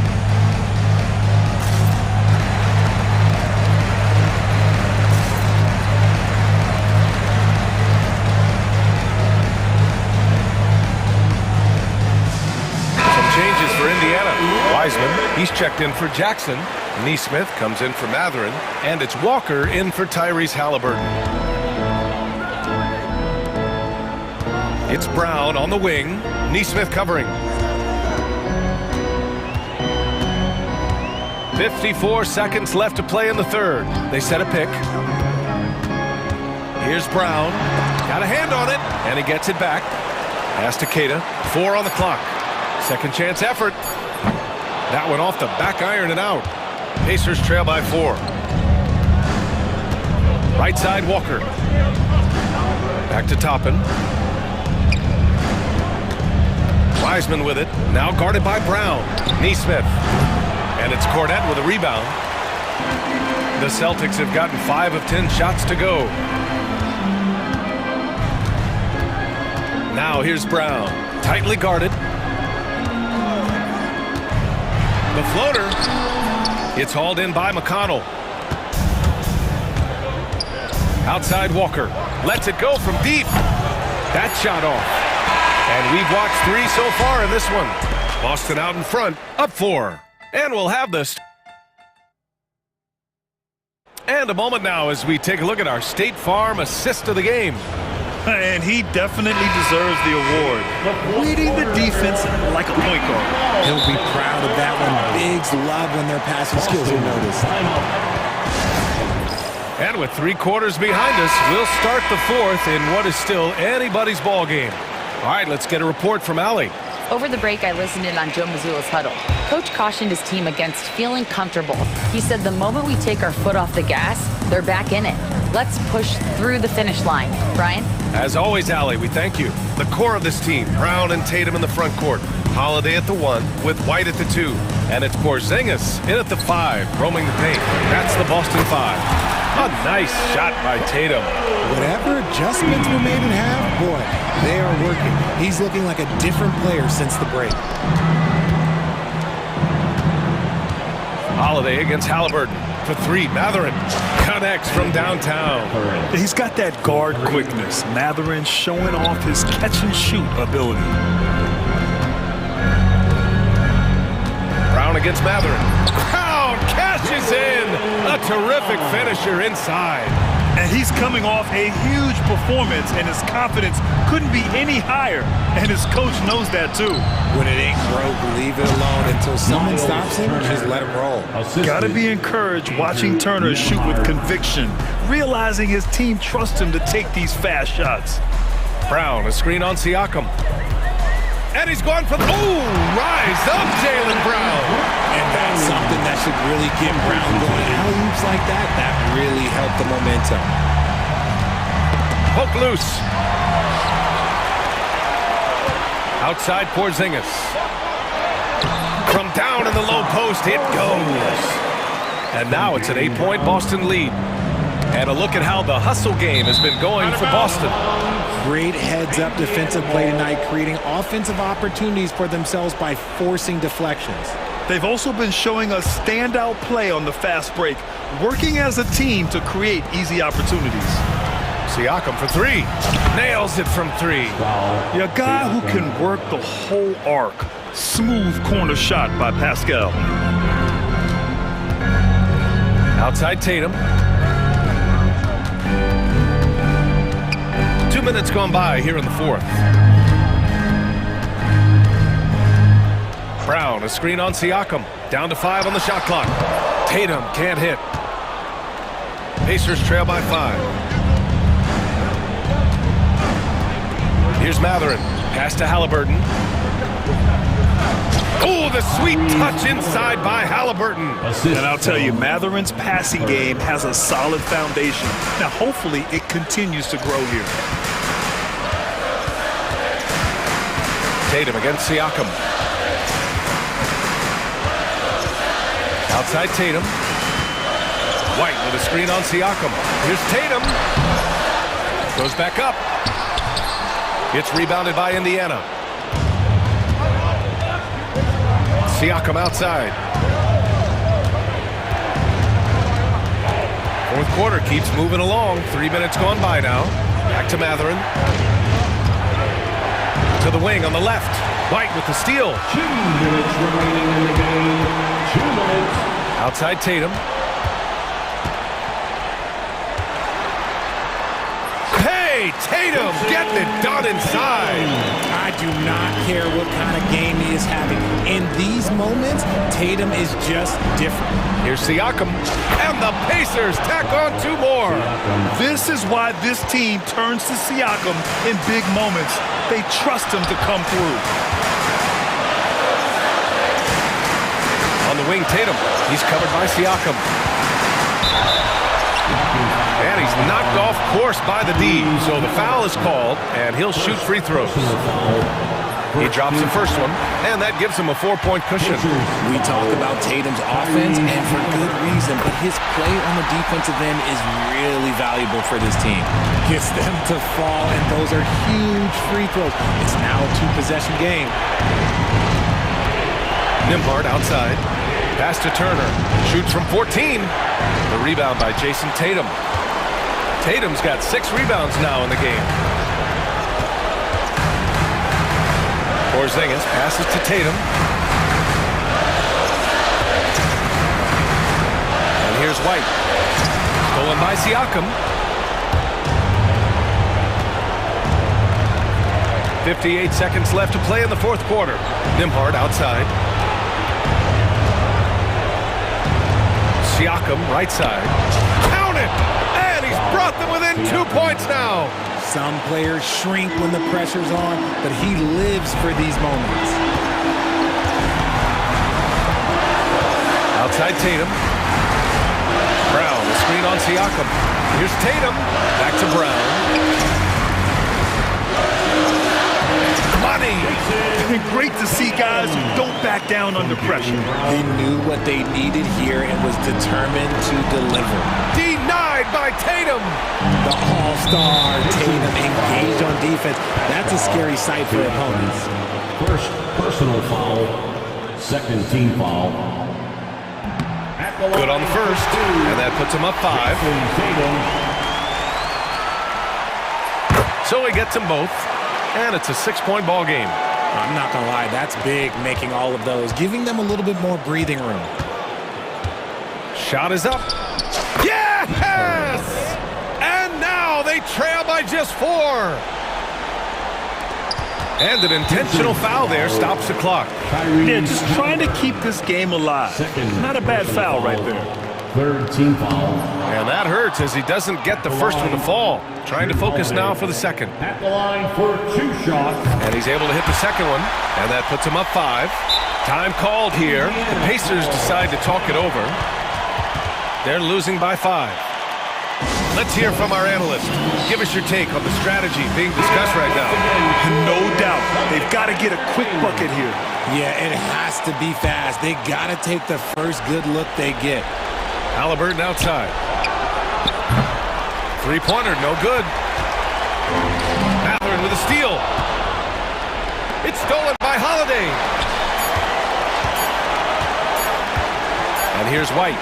Changes for Indiana. Wiseman, he's checked in for Jackson. Neesmith comes in for Matherin. And it's Walker in for Tyrese Halliburton. It's Brown on the wing. Neesmith covering. 54 seconds left to play in the third. They set a pick. Here's Brown. Got a hand on it. And he gets it back. Pass to Keita. 4 on the clock. Second chance effort. That one off the back iron and out. Pacers trail by 4. Right side, Walker. Back to Toppin. Wiseman with it. Now guarded by Brown. Neesmith. And it's Cornette with a rebound. The Celtics have gotten 5 of 10 shots to go. Now here's Brown. Tightly guarded. The floater. It's hauled in by McConnell. Outside Walker. Lets it go from deep. That shot off. And we've watched 3 so far in this one. Boston out in front. Up 4. And we'll have this. And a moment now as we take a look at our State Farm assist of the game. And he definitely deserves the award. Leading the defense like a point guard. He'll be proud of that one. Bigs love when their passing skills are noticed. And with 3 quarters behind us, we'll start the 4th in what is still anybody's ball game. All right, let's get a report from Allie. Over the break, I listened in on Joe Mazzulla's huddle. Coach cautioned his team against feeling comfortable. He said the moment we take our foot off the gas, they're back in it. Let's push through the finish line. Brian? As always, Allie, we thank you. The core of this team, Brown and Tatum in the front court. Holiday at the 1 with White at the 2. And it's Porzingis in at the 5, roaming the paint. That's the Boston 5. A nice shot by Tatum. Whatever adjustments were made in half, boy, they are working. He's looking like a different player since the break. Holiday against Halliburton for 3. Matherin connects from downtown. He's got that guard quickness. Matherin showing off his catch-and-shoot ability. Brown against Matherin. Brown cashes in. A terrific finisher inside. And he's coming off a huge performance, and his confidence couldn't be any higher. And his coach knows that, too. When it ain't broke, leave it alone until someone stops him. Just let him roll. Got to be encouraged watching Turner shoot with conviction, realizing his team trusts him to take these fast shots. Brown, a screen on Siakam. And he's gone for the... Oh, rise up, Jaylen Brown. And that's something that should really get Brown going. Alley-oops like that, that really helped the momentum. Poke loose. Outside Porzingis. From down in the low post, it goes. And now it's an 8-point Boston lead. And a look at how the hustle game has been going for Boston. Great heads-up defensive play tonight, creating offensive opportunities for themselves by forcing deflections. They've also been showing us standout play on the fast break, working as a team to create easy opportunities. Siakam for 3. Nails it from 3. A guy who can work the whole arc. Smooth corner shot by Pascal. Outside Tatum. 2 minutes gone by here in the 4th. Brown, a screen on Siakam. Down to 5 on the shot clock. Tatum can't hit. Pacers trail by 5. Here's Matherin. Pass to Halliburton. Oh, the sweet touch inside by Halliburton. And I'll tell you, Matherin's passing game has a solid foundation. Now, hopefully, it continues to grow here. Tatum against Siakam. Outside Tatum. White with a screen on Siakam. Here's Tatum. Goes back up. It's rebounded by Indiana. Siakam outside. Fourth quarter keeps moving along. 3 minutes gone by now. Back to Matherin. To the wing on the left. White with the steal. 2 minutes remaining in the game. 2 minutes. Outside Tatum. Hey, Tatum getting it done inside. I do not care what kind of game he is having. In these moments, Tatum is just different. Here's Siakam. And the Pacers tack on 2 more. This is why this team turns to Siakam in big moments. They trust him to come through. On the wing, Tatum. He's covered by Siakam. And he's knocked off course by the D. So the foul is called, and he'll shoot free throws. He drops the first one, and that gives him a 4-point cushion. We talk about Tatum's offense, and for good reason, but his play on the defensive end is really valuable for this team. Gets them to fall, and those are huge free throws. It's now a 2-possession game. Nembhard outside. Pass to Turner. Shoots from 14. The rebound by Jason Tatum. Tatum's got 6 rebounds now in the game. Porzingis passes to Tatum. And here's White. Stolen by Siakam. 58 seconds left to play in the fourth quarter. Nembhard outside. Siakam right side. Count it! And he's brought them within 2 points now. Some players shrink when the pressure's on, but he lives for these moments. Outside Tatum. Brown, the screen on Siakam. Here's Tatum. Back to Brown. Money! Great to see guys who don't back down under pressure. He knew what they needed here and was determined to deliver. Denied by Tatum. The all-star Tatum engaged on defense. That's a scary sight for opponents. First personal foul. Second team foul. Good on the first, and that puts him up 5. So he gets them both, and it's a 6-point ball game. I'm not going to lie, that's big, making all of those, giving them a little bit more breathing room. Shot is up. Yes! And now they trail by just 4. And an intentional foul there stops the clock. Yeah, just trying to keep this game alive. Not a bad foul right there. Third team foul. And that hurts as he doesn't get the first one to fall. Trying to focus now for the second. At the line for 2 shots. And he's able to hit the second one. And that puts him up 5. Time called here. The Pacers decide to talk it over. They're losing by 5. Let's hear from our analyst. Give us your take on the strategy being discussed right now. No doubt. They've got to get a quick bucket here. Yeah, it has to be fast. They got to take the first good look they get. Halliburton outside. 3-pointer, no good. Matherin with a steal. It's stolen by Holiday. And here's White.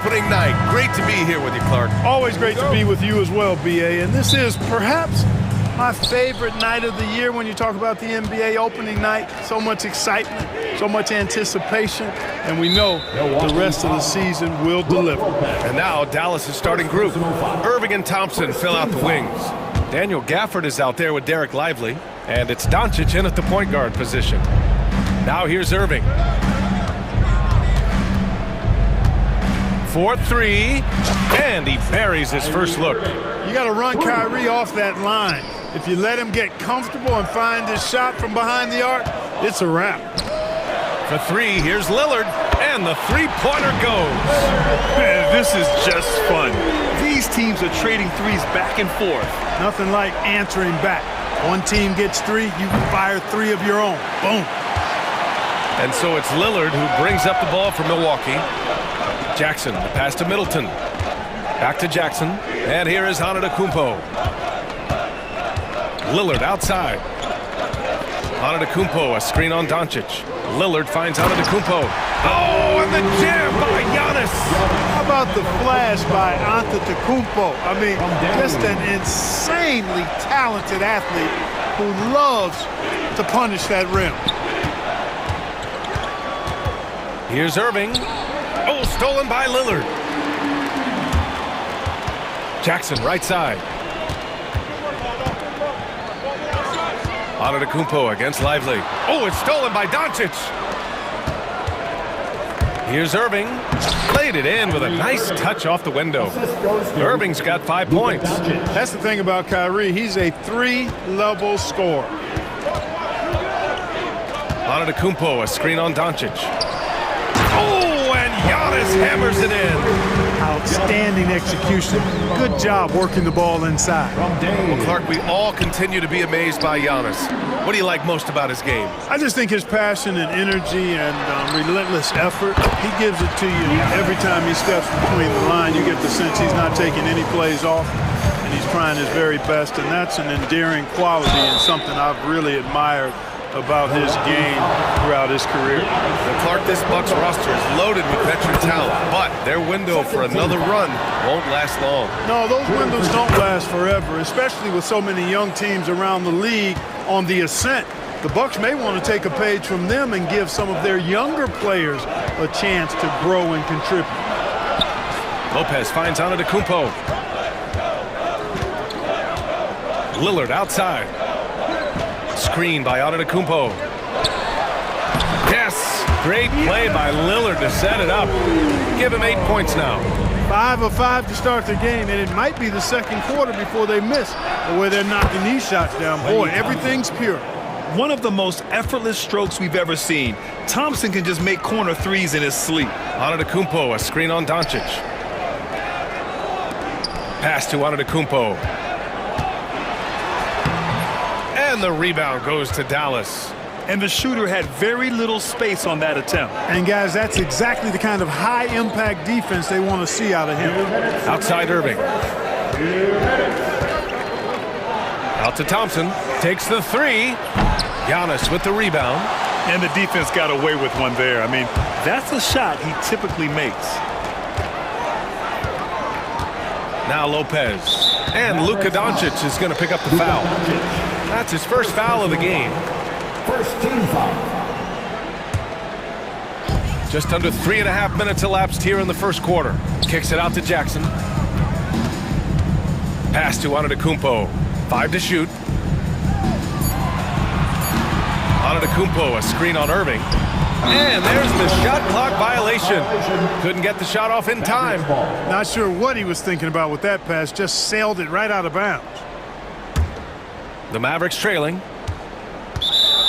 Opening night. Great to be here with you, Clark. Always great to be with you as well, BA. And this is perhaps my favorite night of the year when you talk about the NBA opening night. So much excitement, so much anticipation, and we know the rest of the season will deliver. And now Dallas' starting group. Irving and Thompson fill out the wings. Daniel Gafford is out there with Derek Lively, and it's Doncic in at the point guard position. Now here's Irving. 4-3, and he buries his first look. You got to run Kyrie off that line. If you let him get comfortable and find his shot from behind the arc, it's a wrap. For three, here's Lillard, and the three-pointer goes. Man, this is just fun. These teams are trading threes back and forth. Nothing like answering back. One team gets three, you fire three of your own. Boom. And so it's Lillard who brings up the ball for Milwaukee. Jackson, the pass to Middleton. Back to Jackson, and here is Antetokounmpo. Lillard outside. Antetokounmpo, a screen on Doncic. Lillard finds Antetokounmpo. Oh, and the jam by Giannis. How about the flash by Antetokounmpo? I mean, just an insanely talented athlete who loves to punish that rim. Here's Irving. Oh, stolen by Lillard. Jackson, right side. Antetokounmpo against Lively. Oh, it's stolen by Doncic. Here's Irving. Played it in with a nice touch off the window. Irving's got 5 points. That's the thing about Kyrie. He's a three-level scorer. Antetokounmpo, a screen on Doncic. Oh, and Giannis hammers it in. Outstanding execution. Good job working the ball inside. Well, Clark, we all continue to be amazed by Giannis. What do you like most about his game? I just think his passion and energy and relentless effort. He gives it to you every time he steps between the line. You get the sense he's not taking any plays off, and he's trying his very best, and that's an endearing quality and something I've really admired about his game throughout his career. Now, Clark, this Bucks roster is loaded with veteran talent, but their window for another run won't last long. No, those windows don't last forever, especially with so many young teams around the league on the ascent. The Bucks may want to take a page from them and give some of their younger players a chance to grow and contribute. Lopez finds Antetokounmpo. Lillard outside. Screen by Antetokounmpo. Yes, great play by Lillard to set it up. Give him 8 points now. 5 of 5 to start the game, and it might be the second quarter before they miss the way they're knocking these shots down. Boy, everything's pure. One of the most effortless strokes we've ever seen. Thompson can just make corner threes in his sleep. Antetokounmpo, a screen on Doncic. Pass to Antetokounmpo. And the rebound goes to Dallas. And the shooter had very little space on that attempt. And guys, that's exactly the kind of high-impact defense they want to see out of him. Outside Irving. Out to Thompson. Takes the three. Giannis with the rebound. And the defense got away with one there. I mean, that's a shot he typically makes. Now Lopez. And Luka Doncic is going to pick up the foul. That's his first foul of the game. First team foul. Just under 3.5 minutes elapsed here in the first quarter. Kicks it out to Jackson. Pass to Antetokounmpo. 5 to shoot. Antetokounmpo, a screen on Irving. And there's the shot clock violation. Couldn't get the shot off in time. Not sure what he was thinking about with that pass. Just sailed it right out of bounds. The Mavericks trailing.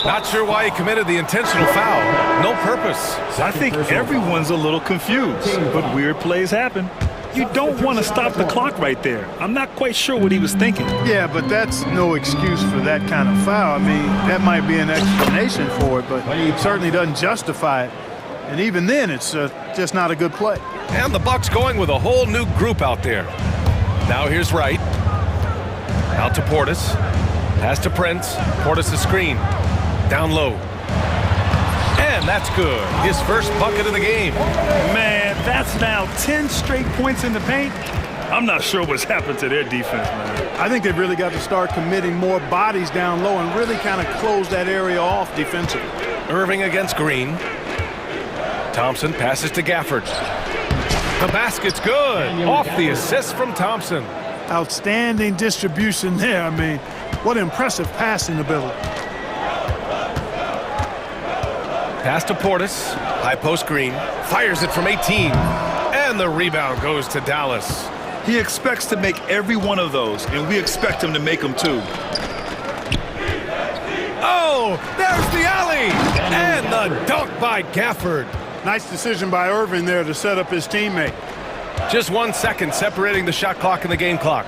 Not sure why he committed the intentional foul. No purpose. I think everyone's a little confused, but weird plays happen. You don't want to stop the clock right there. I'm not quite sure what he was thinking. Yeah, but that's no excuse for that kind of foul. I mean, that might be an explanation for it, but it certainly doesn't justify it. And even then, it's just not a good play. And the Bucks going with a whole new group out there. Now here's Wright. Out to Portis. Pass to Prince. Portis the screen. Down low. And And that's good. His first bucket of the game. Man, that's now 10 straight points in the paint. I'm not sure what's happened to their defense, man. I think they've really got to start committing more bodies down low and really kind of close that area off defensively. Irving against Green. Thompson passes to Gafford. The basket's good. Off the assist from Thompson. Outstanding distribution there. I mean, what impressive passing ability. Pass to Portis. High post Green. Fires it from 18. And the rebound goes to Dallas. He expects to make every one of those, and we expect him to make them too. Oh, there's the alley. And the dunk by Gafford. Nice decision by Irving there to set up his teammate. Just 1 second separating the shot clock and the game clock.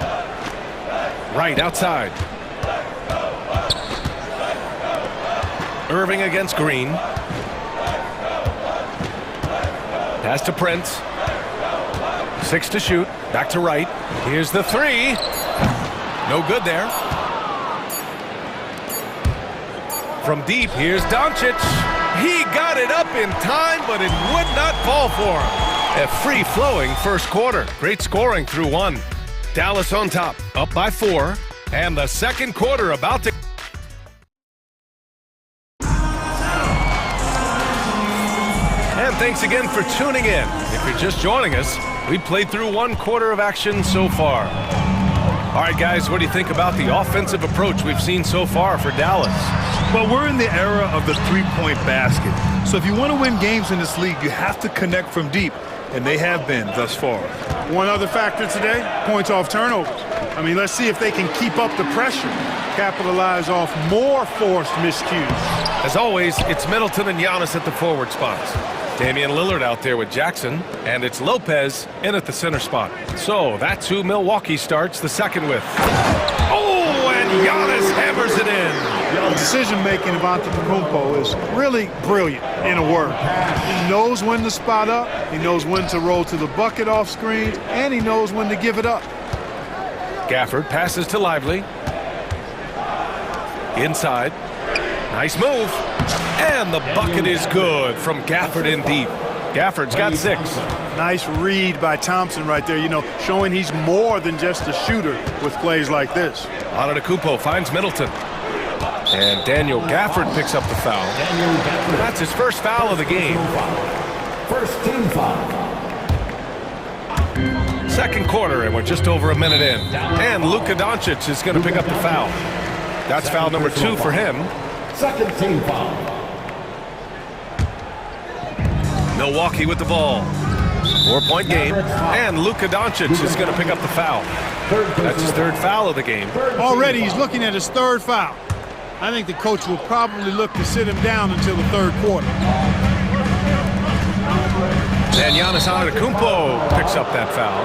Right outside. Irving against Green. Pass to Prince. 6 to shoot. Back to right. Here's the three. No good there. From deep, here's Doncic. He got it up in time, but it would not fall for him. A free-flowing first quarter. Great scoring through 1. Dallas on top, up by 4. And the second quarter about to... And thanks again for tuning in. If you're just joining us, we played through 1 quarter of action so far. All right, guys, what do you think about the offensive approach we've seen so far for Dallas? Well, we're in the era of the three-point basket. So if you want to win games in this league, you have to connect from deep, and they have been thus far. One other factor today, points off turnovers. I mean, let's see if they can keep up the pressure, capitalize off more forced miscues. As always, it's Middleton and Giannis at the forward spots. Damian Lillard out there with Jackson, and it's Lopez in at the center spot. So that's who Milwaukee starts the second with. Oh, and Giannis hammers it in. The decision-making of Antetokounmpo is really brilliant in a word. He knows when to spot up, he knows when to roll to the bucket off screens, and he knows when to give it up. Gafford passes to Lively. Inside. Nice move. And the bucket is good from Gafford in deep. Gafford's got 6. Nice read by Thompson right there, you know, showing he's more than just a shooter with plays like this. Antetokounmpo finds Middleton. And Daniel Gafford picks up the foul. That's his first foul of the game. First team foul. Second quarter, and we're just over a minute in. And Luka Doncic is going to pick up the foul. That's foul number 2 for him. Second team foul. Milwaukee with the ball. 4-point game. And Luka Doncic is going to pick up the foul. That's his third foul of the game. Already he's looking at his third foul. I think the coach will probably look to sit him down until the third quarter. And Giannis Antetokounmpo picks up that foul.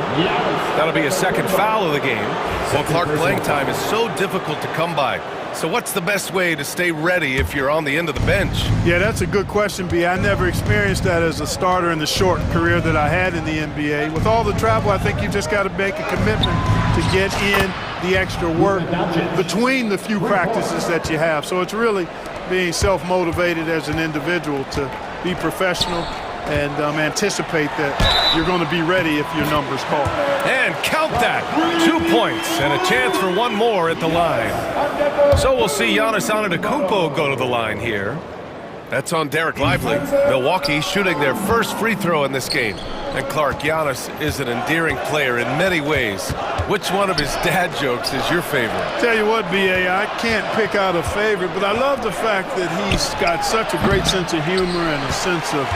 That'll be his second foul of the game. Well, Clark, playing time is so difficult to come by. So what's the best way to stay ready if you're on the end of the bench? Yeah, that's a good question, B. I never experienced that as a starter in the short career that I had in the NBA. With all the travel, I think you just got to make a commitment to get in the extra work between the few practices that you have. So it's really being self-motivated as an individual to be professional and anticipate that you're going to be ready if your number's called. And count that. 2 points and a chance for one more at the line. So we'll see Giannis Antetokounmpo go to the line here. That's on Derek Lively. Milwaukee shooting their first free throw in this game. And Clark, Giannis is an endearing player in many ways. Which one of his dad jokes is your favorite? Tell you what, B.A., I can't pick out a favorite, but I love the fact that he's got such a great sense of humor and a sense of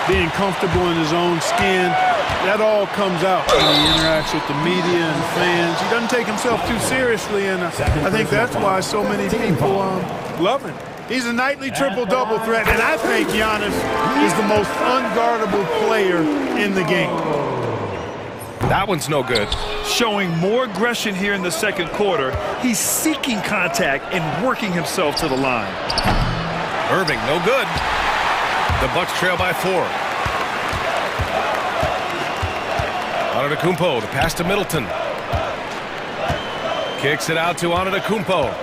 being comfortable in his own skin. That all comes out when he interacts with the media and fans. He doesn't take himself too seriously, and I think that's why so many people love him. He's a nightly triple-double threat, and I think Giannis is the most unguardable player in the game. That one's no good. Showing more aggression here in the second quarter. He's seeking contact and working himself to the line. Irving, no good. The Bucks trail by 4. Antetokounmpo, the pass to Middleton. Kicks it out to Antetokounmpo.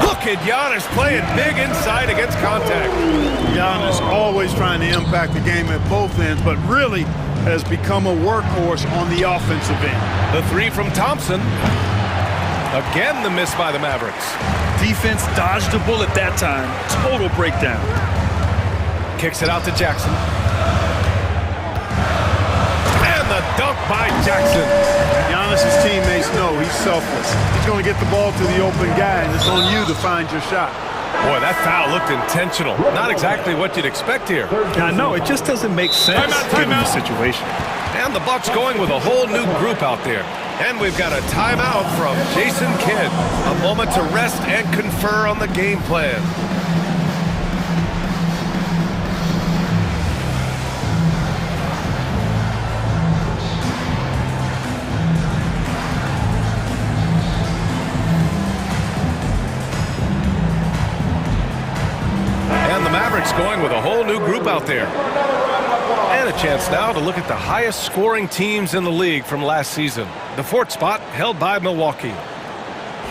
Hook Look at Giannis playing big inside against contact. Giannis always trying to impact the game at both ends, but really has become a workhorse on the offensive end. The three from Thompson. Again, the miss by the Mavericks. Defense dodged the bullet that time. Total breakdown. Kicks it out to Jackson. And the dunk by Jackson. Giannis's teammates know he's selfless. He's going to get the ball to the open guy, and it's on you to find your shot. Boy, that foul looked intentional. Not exactly what you'd expect here. I know, it just doesn't make sense given the situation. And the Bucks going with a whole new group out there. And we've got a timeout from Jason Kidd. A moment to rest and confer on the game plan. And the Mavericks going with a whole new group out there. And a chance now to look at the highest scoring teams in the league from last season. The fourth spot held by Milwaukee.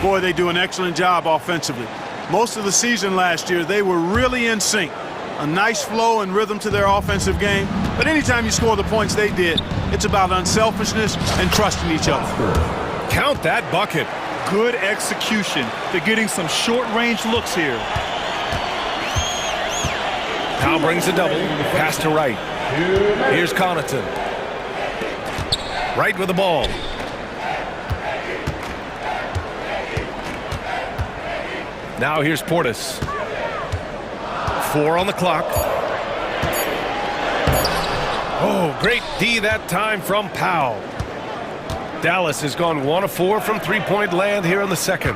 Boy, they do an excellent job offensively. Most of the season last year, they were really in sync. A nice flow and rhythm to their offensive game. But anytime you score the points they did, it's about unselfishness and trusting each other. Count that bucket. Good execution. They're getting some short-range looks here. Powell brings a double. Pass to Wright. Here's Connaughton. Wright with the ball. Now here's Portis. 4 on the clock. Oh, great D that time from Powell. Dallas has gone 1 of 4 from three-point land here in the second.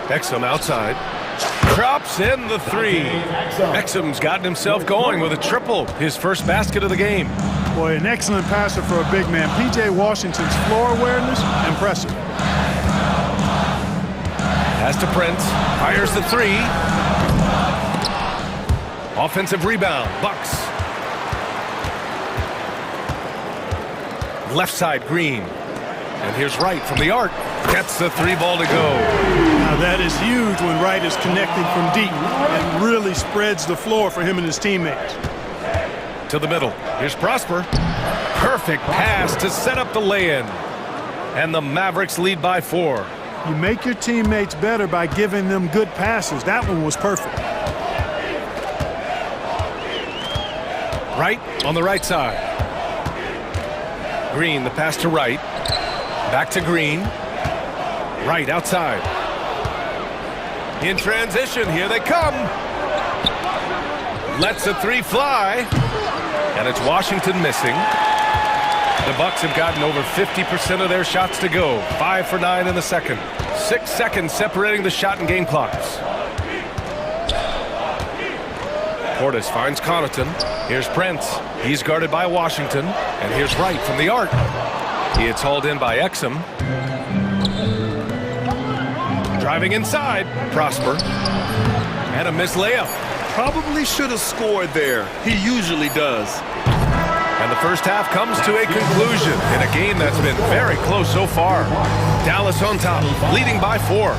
Exum outside. Drops in the three. Exum's gotten himself going with a triple. His first basket of the game. Boy, an excellent passer for a big man. P.J. Washington's floor awareness, impressive. Pass to Prince. Fires the three. Offensive rebound. Bucks. Left side, Green. And here's Wright from the arc. Gets the three ball to go. Now that is huge when Wright is connecting from deep and really spreads the floor for him and his teammates. To the middle. Here's Prosper. Perfect pass to set up the lay-in. And the Mavericks lead by 4. You make your teammates better by giving them good passes. That one was perfect. Wright on the right side. Green, the pass to Wright. Back to Green. Wright outside. In transition, here they come. Lets the three fly. And it's Washington missing. The Bucks have gotten over 50% of their shots to go. 5 for 9 in the second. 6 seconds separating the shot and game clocks. Portis finds Connaughton. Here's Prince. He's guarded by Washington. And here's Wright from the arc. He is hauled in by Exum. Driving inside. Prosper. And a missed layup. Probably should have scored there. He usually does. And the first half comes to a conclusion in a game that's been very close so far. Dallas on top, leading by 4.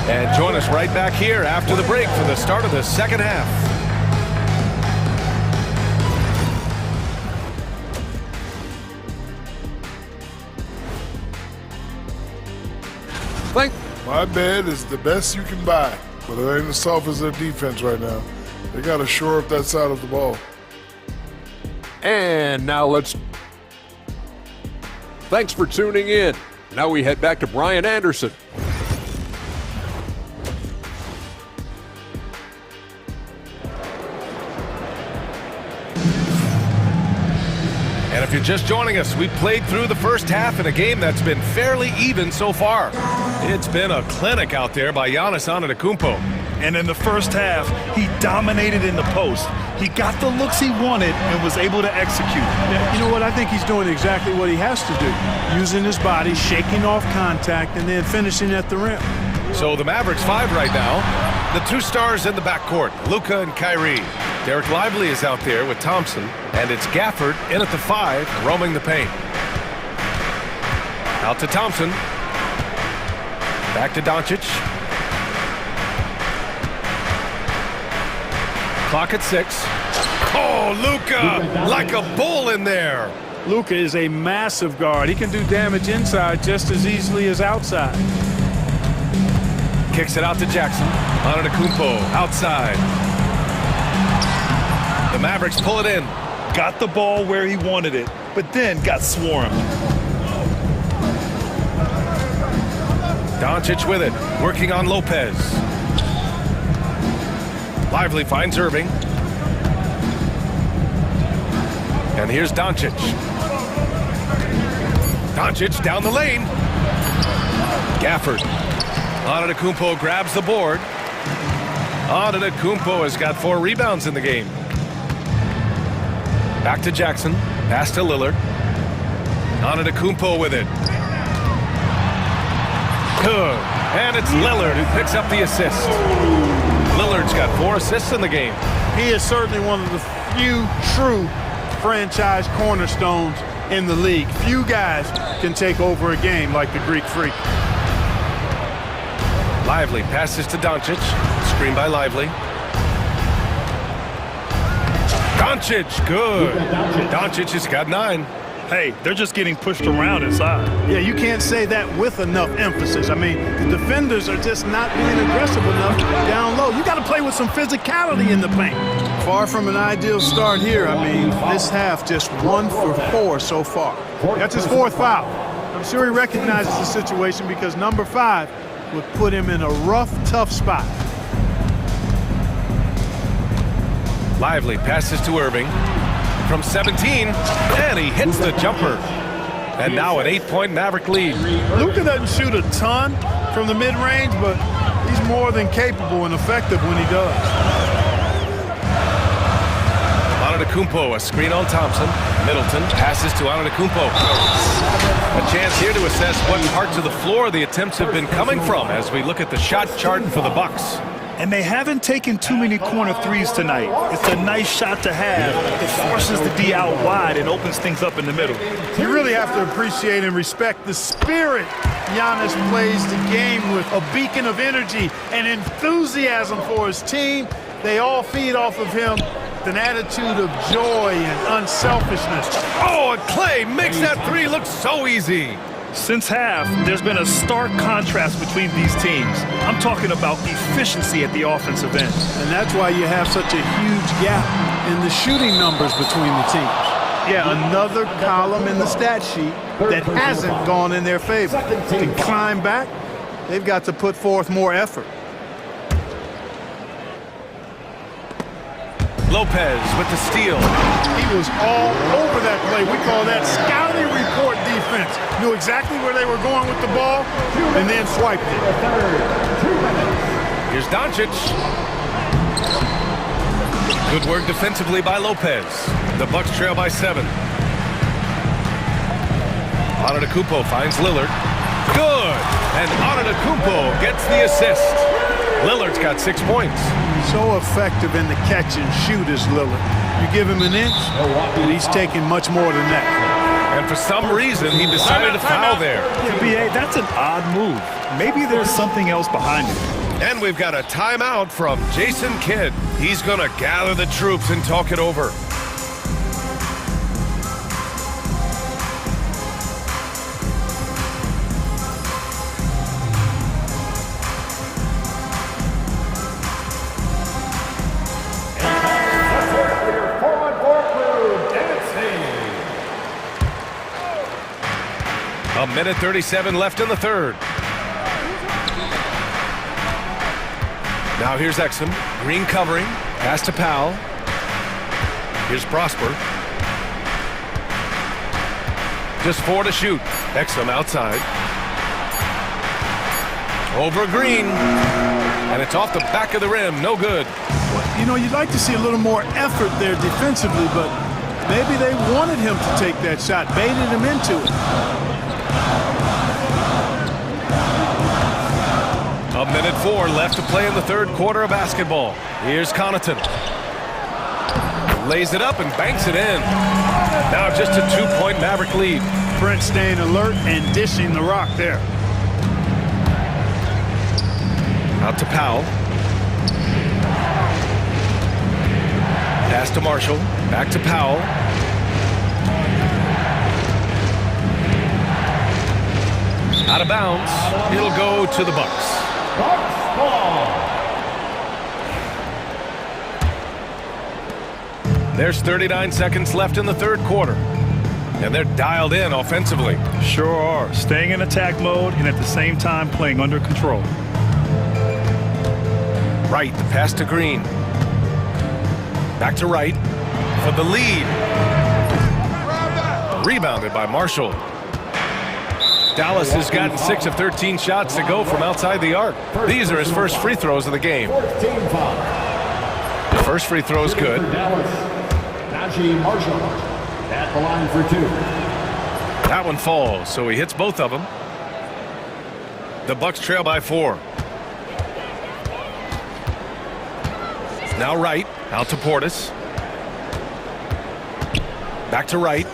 And join us right back here after the break for the start of the second half. My bad is the best you can buy, but it ain't as soft as their defense right now. They got to shore up that side of the ball. And now thanks for tuning in. Now we head back to Brian Anderson. And if you're just joining us, we played through the first half in a game that's been fairly even so far. It's been a clinic out there by Giannis Antetokounmpo. And in the first half, he dominated in the post. He got the looks he wanted and was able to execute. Yeah, you know what? I think he's doing exactly what he has to do. Using his body, shaking off contact, and then finishing at the rim. So the Mavericks 5 right now. The 2 stars in the backcourt, Luka and Kyrie. Derek Lively is out there with Thompson, and it's Gafford in at the 5, roaming the paint. Out to Thompson. Back to Doncic. Clock at 6. Oh, Luka, like a bull in there. Luka is a massive guard. He can do damage inside just as easily as outside. Kicks it out to Jackson. Antetokounmpo outside. The Mavericks pull it in. Got the ball where he wanted it, but then got swarmed. Doncic with it, working on Lopez. Lively finds Irving. And here's Doncic. Doncic down the lane. Gafford. Antetokounmpo grabs the board. Antetokounmpo has got 4 rebounds in the game. Back to Jackson. Pass to Lillard. Antetokounmpo with it. Good. And it's Lillard who picks up the assist. Lillard's got 4 assists in the game. He is certainly one of the few true franchise cornerstones in the league. Few guys can take over a game like the Greek Freak. Lively passes to Doncic. Screen by Lively. Doncic, good. Doncic has got 9. Hey, they're just getting pushed around inside. Yeah, you can't say that with enough emphasis. I mean, the defenders are just not being aggressive enough down low. You got to play with some physicality in the paint. Far from an ideal start here. I mean, this half just 1 for 4 so far. That's his 4th foul. I'm sure he recognizes the situation because number 5 would put him in a rough, tough spot. Lively passes to Irving. From 17, and he hits the jumper. And now an 8-point Maverick lead. Luka doesn't shoot a ton from the mid-range, but he's more than capable and effective when he does. Antetokounmpo, a screen on Thompson. Middleton passes to Antetokounmpo. A chance here to assess what parts of the floor the attempts have been coming from as we look at the shot chart for the Bucks. And they haven't taken too many corner threes tonight. It's a nice shot to have. It forces the D out wide and opens things up in the middle. You really have to appreciate and respect the spirit Giannis plays the game with. A beacon of energy and enthusiasm for his team. They all feed off of him. An attitude of joy and unselfishness. Oh, and Clay makes that 3 look so easy. Since half, there's been a stark contrast between these teams. I'm talking about efficiency at the offensive end. And that's why you have such a huge gap in the shooting numbers between the teams. Yeah, another column in the stat sheet that hasn't gone in their favor. To climb back, they've got to put forth more effort. Lopez with the steal. He was all over that play. We call that scouting report defense. Knew exactly where they were going with the ball and then swiped it. Here's Doncic. Good work defensively by Lopez. The Bucks trail by 7. Antetokounmpo finds Lillard. Good! And Antetokounmpo gets the assist. Lillard's got 6 points. So effective in the catch and shoot is Lillard. You give him an inch, and he's taking much more than that. And for some reason, he decided to foul there. Yeah, B.A., that's an odd move. Maybe there's something else behind it. And we've got a timeout from Jason Kidd. He's going to gather the troops and talk it over. A minute 37 left in the 3rd. Now here's Exum. Green covering. Pass to Powell. Here's Prosper. Just 4 to shoot. Exum outside. Over Green. And it's off the back of the rim. No good. You know, you'd like to see a little more effort there defensively, but maybe they wanted him to take that shot, baited him into it. A minute 4 left to play in the 3rd quarter of basketball. Here's Connaughton. Lays it up and banks it in. Now just a 2-point Maverick lead. Brent staying alert and dishing the rock there. Out to Powell. Pass to Marshall. Back to Powell. Out of bounds. It'll go to the Bucks. There's 39 seconds left in the third quarter. And they're dialed in offensively. Sure are. Staying in attack mode and at the same time playing under control. Wright, the pass to Green. Back to Wright for the lead. Rebounded by Marshall. Dallas has gotten 6 of 13 shots to go from outside the arc. These are his first free throws of the game. The first free throw is good. Marshall at the line for 2. That one falls, so he hits both of them. The Bucks trail by 4. Now Wright, out to Portis. Back to Wright.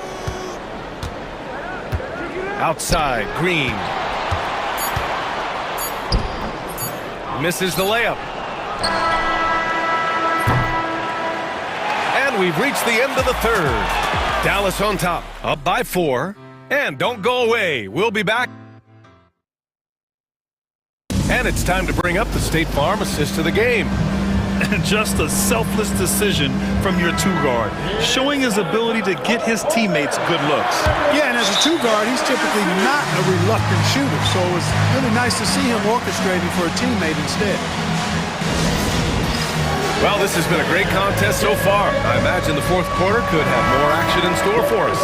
Outside, Green. Misses the layup. And we've reached the end of the third. Dallas on top, up by 4. And don't go away. We'll be back. And it's time to bring up the State Farm assist of the game. Just a selfless decision from your two-guard, showing his ability to get his teammates good looks. Yeah, and as a two-guard, he's typically not a reluctant shooter, so it's really nice to see him orchestrating for a teammate instead. Well, this has been a great contest so far. I imagine the fourth quarter could have more action in store for us.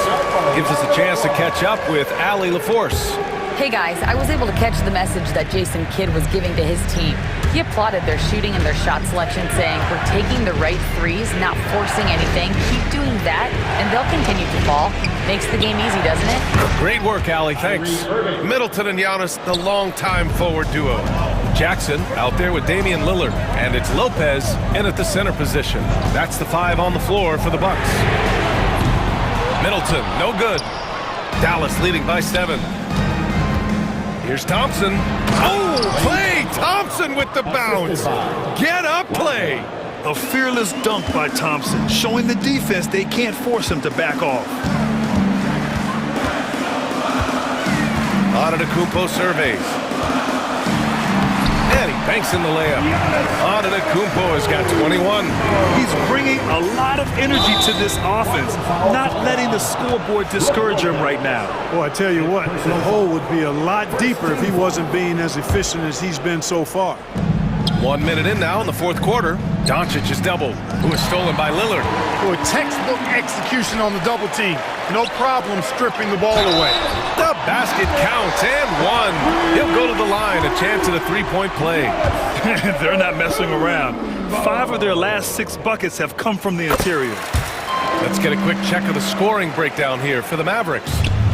Gives us a chance to catch up with Allie LaForce. Hey guys, I was able to catch the message that Jason Kidd was giving to his team. He applauded their shooting and their shot selection, saying, "We're taking the right threes, not forcing anything. Keep doing that, and they'll continue to fall." Makes the game easy, doesn't it? Great work, Allie. Thanks. Middleton and Giannis, the longtime forward duo. Jackson out there with Damian Lillard, and it's Lopez in at the center position. That's the 5 on the floor for the Bucks. Middleton, no good. Dallas leading by 7. Here's Thompson. Oh, play! Thompson with the bounce. Get up, play. A fearless dunk by Thompson, showing the defense they can't force him to back off. Antetokounmpo surveys. And he banks in the layup. Antetokounmpo has got 21. He's bringing a lot of energy to this offense, not letting the scoreboard discourage him right now. Well, I tell you what, the hole would be a lot deeper if he wasn't being as efficient as he's been so far. 1 minute in now in the fourth quarter. Doncic is doubled, who is stolen by Lillard. Boy, textbook execution on the double team. No problem stripping the ball away. The basket counts and 1. He'll go to the line, a chance at a three-point play. They're not messing around. 5 of their last 6 buckets have come from the interior. Let's get a quick check of the scoring breakdown here for the Mavericks.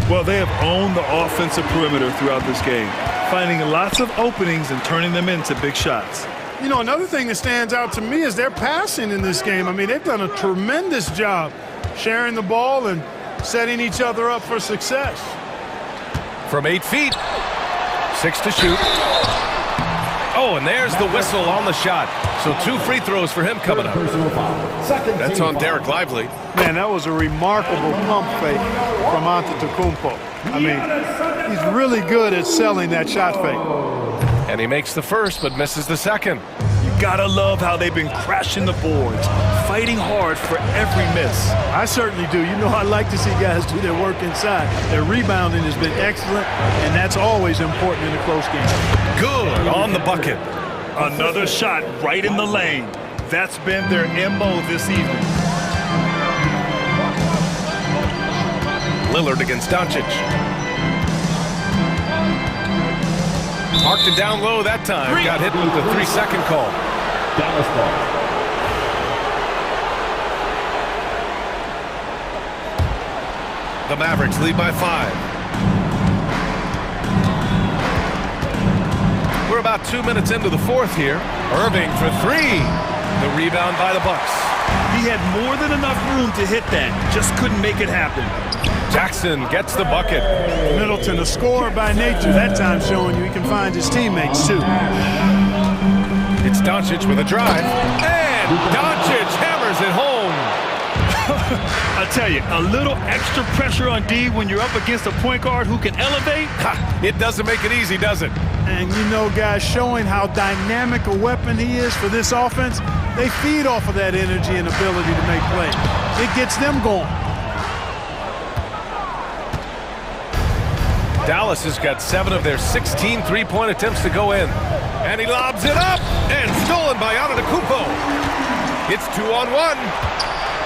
Well, they have owned the offensive perimeter throughout this game, finding lots of openings and turning them into big shots. You know, another thing that stands out to me is their passing in this game. I mean, they've done a tremendous job sharing the ball and setting each other up for success. From 8 feet, 6 to shoot. Oh, and there's the whistle on the shot. So 2 free throws for him coming up. That's on Derek Lively. Man, that was a remarkable pump fake from Antetokounmpo. I mean, he's really good at selling that shot fake. And he makes the first, but misses the second. You gotta love how they've been crashing the boards, fighting hard for every miss. I certainly do. You know, I like to see guys do their work inside. Their rebounding has been excellent, and that's always important in a close game. Good on the bucket. Another shot right in the lane. That's been their MO this evening. Lillard against Doncic. Marked it down low that time. Got hit with the 3-second call. Dallas ball. The Mavericks lead by 5. We're about 2 minutes into the fourth here. Irving for 3. The rebound by the Bucks. He had more than enough room to hit that. Just couldn't make it happen. Jackson gets the bucket. Middleton, a scorer by nature, that time showing you he can find his teammates too. It's Doncic with a drive, and Doncic hammers it home. I tell you, a little extra pressure on D when you're up against a point guard who can elevate. It doesn't make it easy, does it? And you know, guys, showing how dynamic a weapon he is for this offense, they feed off of that energy and ability to make plays. It gets them going. Dallas has got 7 of their 16 three-point attempts to go in. And he lobs it up, and stolen by Antetokounmpo. It's 2-on-1.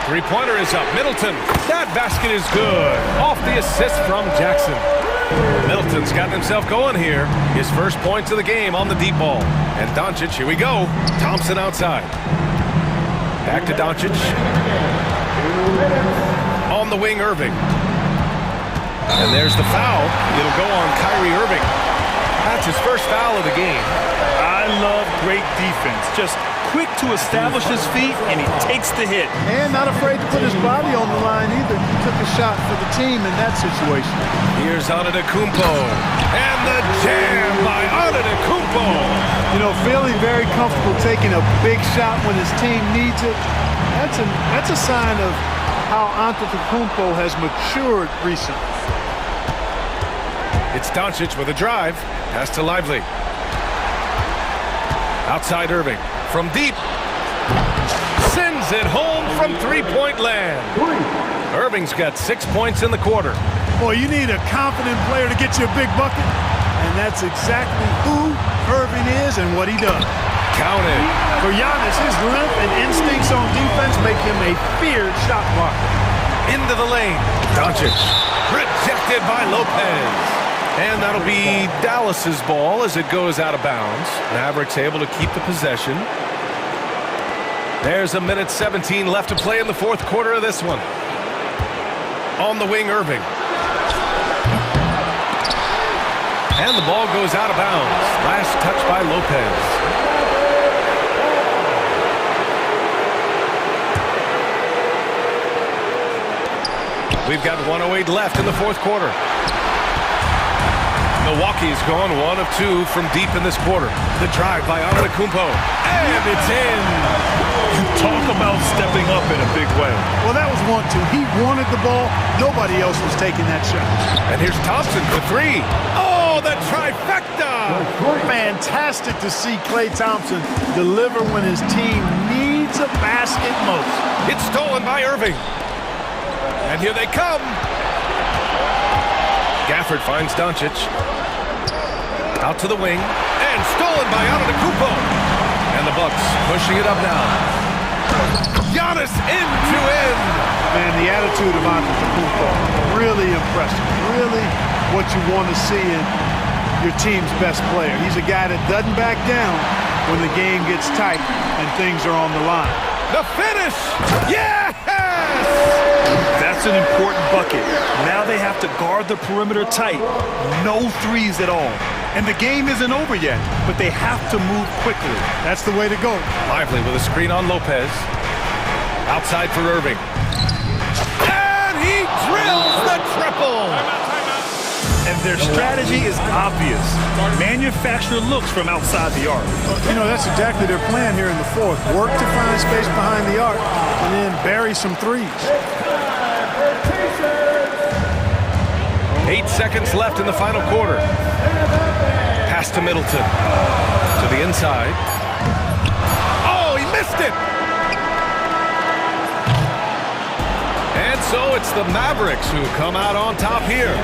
Three-pointer is up. Middleton. That basket is good. Off the assist from Jackson. Middleton's got himself going here. His first points of the game on the deep ball. And Doncic, here we go. Thompson outside. Back to Doncic. On the wing, Irving. And there's the foul. It'll go on Kyrie Irving. That's his first foul of the game. I love great defense. Just quick to establish his feet, and he takes the hit. And not afraid to put his body on the line either. He took a shot for the team in that situation. Here's Antetokounmpo. And the jam by Antetokounmpo. You know, feeling very comfortable taking a big shot when his team needs it. That's a sign of how Antetokounmpo has matured recently. It's Doncic with a drive. Pass to Lively. Outside Irving. From deep. Sends it home from three-point land. Irving's got 6 points in the quarter. Boy, you need a confident player to get you a big bucket. And that's exactly who Irving is and what he does. Counted. For Giannis, his length and instincts on defense make him a feared shot blocker. Into the lane. Doncic. Rejected by Lopez. And that'll be Dallas's ball as it goes out of bounds. Mavericks able to keep the possession. There's a minute 17 left to play in the fourth quarter of this one. On the wing, Irving. And the ball goes out of bounds. Last touch by Lopez. We've got 1:08 left in the fourth quarter. Milwaukee's gone 1 of 2 from deep in this quarter. The drive by Antetokounmpo. And it's in. Talk about stepping up in a big way. Well, that was 1-2. He wanted the ball. Nobody else was taking that shot. And here's Thompson for 3. Oh, the trifecta! Fantastic to see Klay Thompson deliver when his team needs a basket most. It's stolen by Irving. And here they come. Gafford finds Doncic. Out to the wing. And stolen by Antetokounmpo. And the Bucks pushing it up now. Giannis in to end. Man, the attitude of Antetokounmpo, really impressive. Really what you want to see in your team's best player. He's a guy that doesn't back down when the game gets tight and things are on the line. The finish! Yes! That's an important bucket. Now they have to guard the perimeter tight. No threes at all. And the game isn't over yet, but they have to move quickly. That's the way to go. Lively with a screen on Lopez. Outside for Irving. And he drills the triple! And their strategy is obvious. Manufacture looks from outside the arc. You know, that's exactly their plan here in the fourth. Work to find space behind the arc and then bury some threes. 8 seconds left in the final quarter. Pass to Middleton. To the inside. Oh, he missed it! And so it's the Mavericks who come out on top here.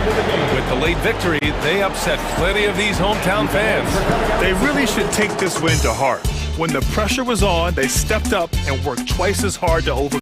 With the late victory, they upset plenty of these hometown fans. They really should take this win to heart. When the pressure was on, they stepped up and worked twice as hard to overcome.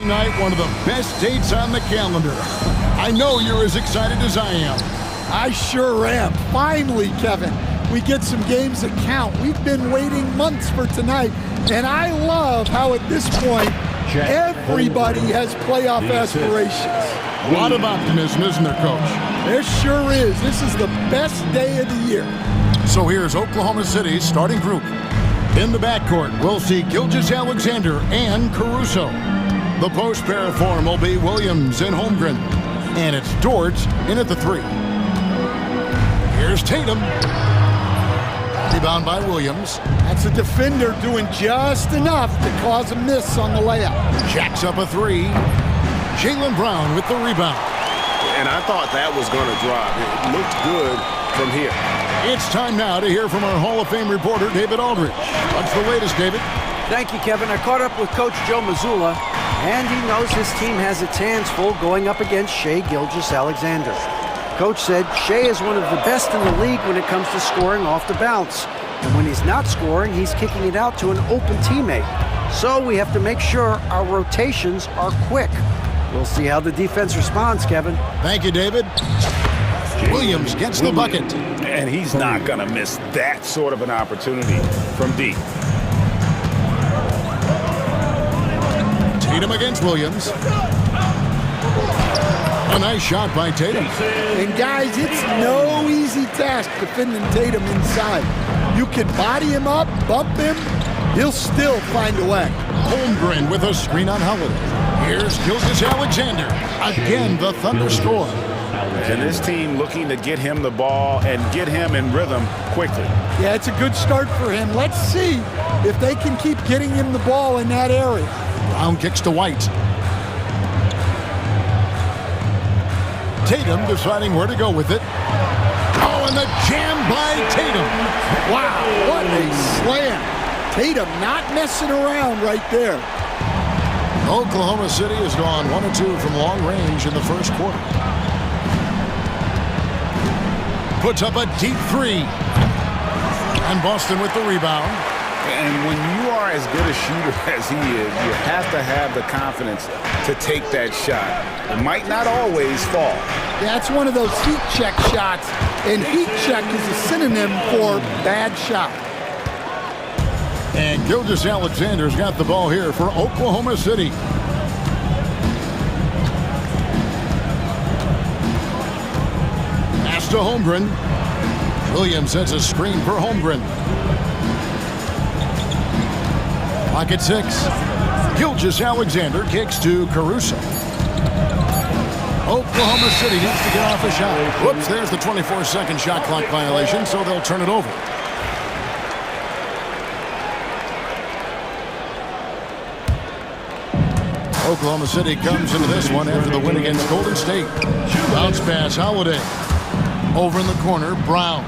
Night, one of the best dates on the calendar. I know you're as excited as I am. I sure am. Finally, Kevin, we get some games that count. We've been waiting months for tonight, and I love how at this point, everybody has playoff aspirations. A lot of optimism, isn't there, Coach? There sure is. This is the best day of the year. So here's Oklahoma City's starting group. In the backcourt, we'll see Gilgeous-Alexander and Caruso. The post pair form will be Williams and Holmgren. And it's Dort in at the 3. Here's Tatum. Rebound by Williams. That's a defender doing just enough to cause a miss on the layup. Jacks up a 3. Jaylen Brown with the rebound. And I thought that was going to drop. It looked good from here. It's time now to hear from our Hall of Fame reporter, David Aldridge. What's the latest, David? Thank you, Kevin. I caught up with Coach Joe Mazzulla, and he knows his team has its hands full going up against Shai Gilgeous-Alexander. Coach said Shai is one of the best in the league when it comes to scoring off the bounce. And when he's not scoring, he's kicking it out to an open teammate. So we have to make sure our rotations are quick. We'll see how the defense responds, Kevin. Thank you, David. Williams gets the bucket. And he's not going to miss that sort of an opportunity from deep. Tatum against Williams. A nice shot by Tatum. And guys, it's no easy task defending Tatum inside. You can body him up, bump him, he'll still find a way. Holmgren with a screen on Holiday. Here's Gilgeous-Alexander. Again, the Thunder score. And this team looking to get him the ball and get him in rhythm quickly. Yeah, it's a good start for him. Let's see if they can keep getting him the ball in that area. Brown kicks to White. Tatum deciding where to go with it. Oh, and the jam by Tatum. Wow, what a slam. Tatum not messing around right there. Oklahoma City has gone 1 of 2 from long range in the first quarter. Puts up a deep 3. And Boston with the rebound. And when you are as good a shooter as he is, you have to have the confidence to take that shot. It might not always fall. Yeah, it's one of those heat check shots, and heat check is a synonym for bad shot. And Gilgeous-Alexander's got the ball here for Oklahoma City. Pass to Holmgren. Williams sets a screen for Holmgren. Pocket 6. Gilgeous-Alexander kicks to Caruso. Oklahoma City needs to get off a shot. Whoops, there's the 24-second shot clock violation, so they'll turn it over. Oklahoma City comes into this one after the win against Golden State. Bounce pass, Holiday. Over in the corner, Brown.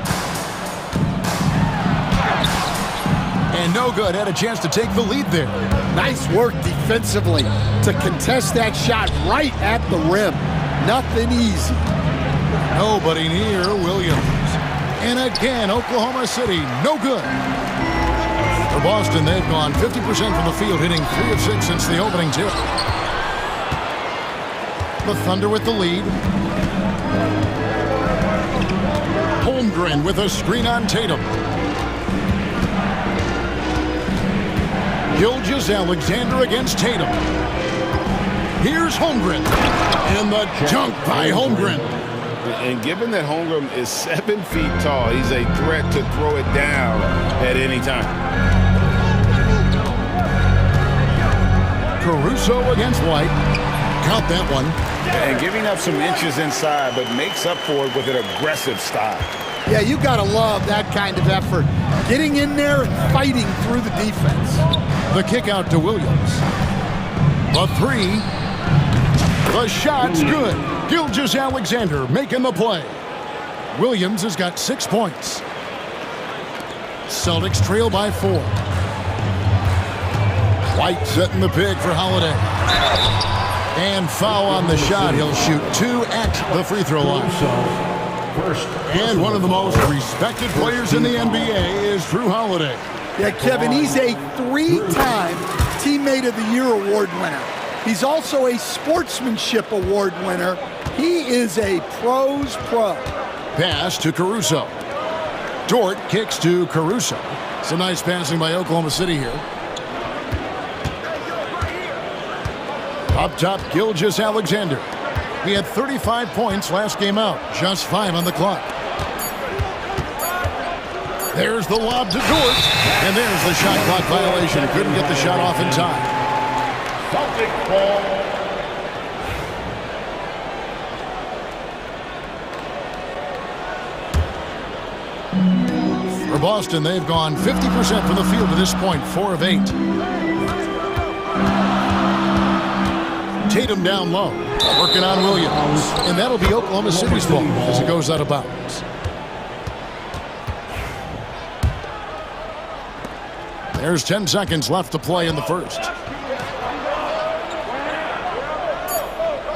And no good, had a chance to take the lead there. Nice work defensively to contest that shot right at the rim. Nothing easy. Nobody near Williams. And again, Oklahoma City, no good. For Boston, they've gone 50% from the field, hitting 3 of 6 since the opening tip. The Thunder with the lead. Holmgren with a screen on Tatum. Gilgeous-Alexander against Tatum. Here's Holmgren. And the junk by Holmgren. And given that Holmgren is 7 feet tall, he's a threat to throw it down at any time. Caruso against White. Count that one. And giving up some inches inside, but makes up for it with an aggressive style. Yeah, you got to love that kind of effort. Getting in there and fighting through the defense. The kick out to Williams. The 3. The shot's good. Gilgeous-Alexander making the play. Williams has got 6 points. Celtics trail by 4. White setting the pick for Holiday. And foul on the shot. He'll shoot 2 at the free throw line. And one of the most respected players in the NBA is Drew Holiday. Yeah, Kevin, he's a 3-time Teammate of the Year award winner. He's also a sportsmanship award winner. He is a pro's pro. Pass to Caruso. Dort kicks to Caruso. Some nice passing by Oklahoma City here. Up top, Gilgeous-Alexander. He had 35 points last game out, just 5 on the clock. There's the lob to Dort, and there's the shot clock violation. Couldn't get the shot off in time. Celtic ball. For Boston, they've gone 50% from the field to this point, 4 of 8. Tatum down low, working on Williams. And that'll be Oklahoma City's ball as it goes out of bounds. There's 10 seconds left to play in the first.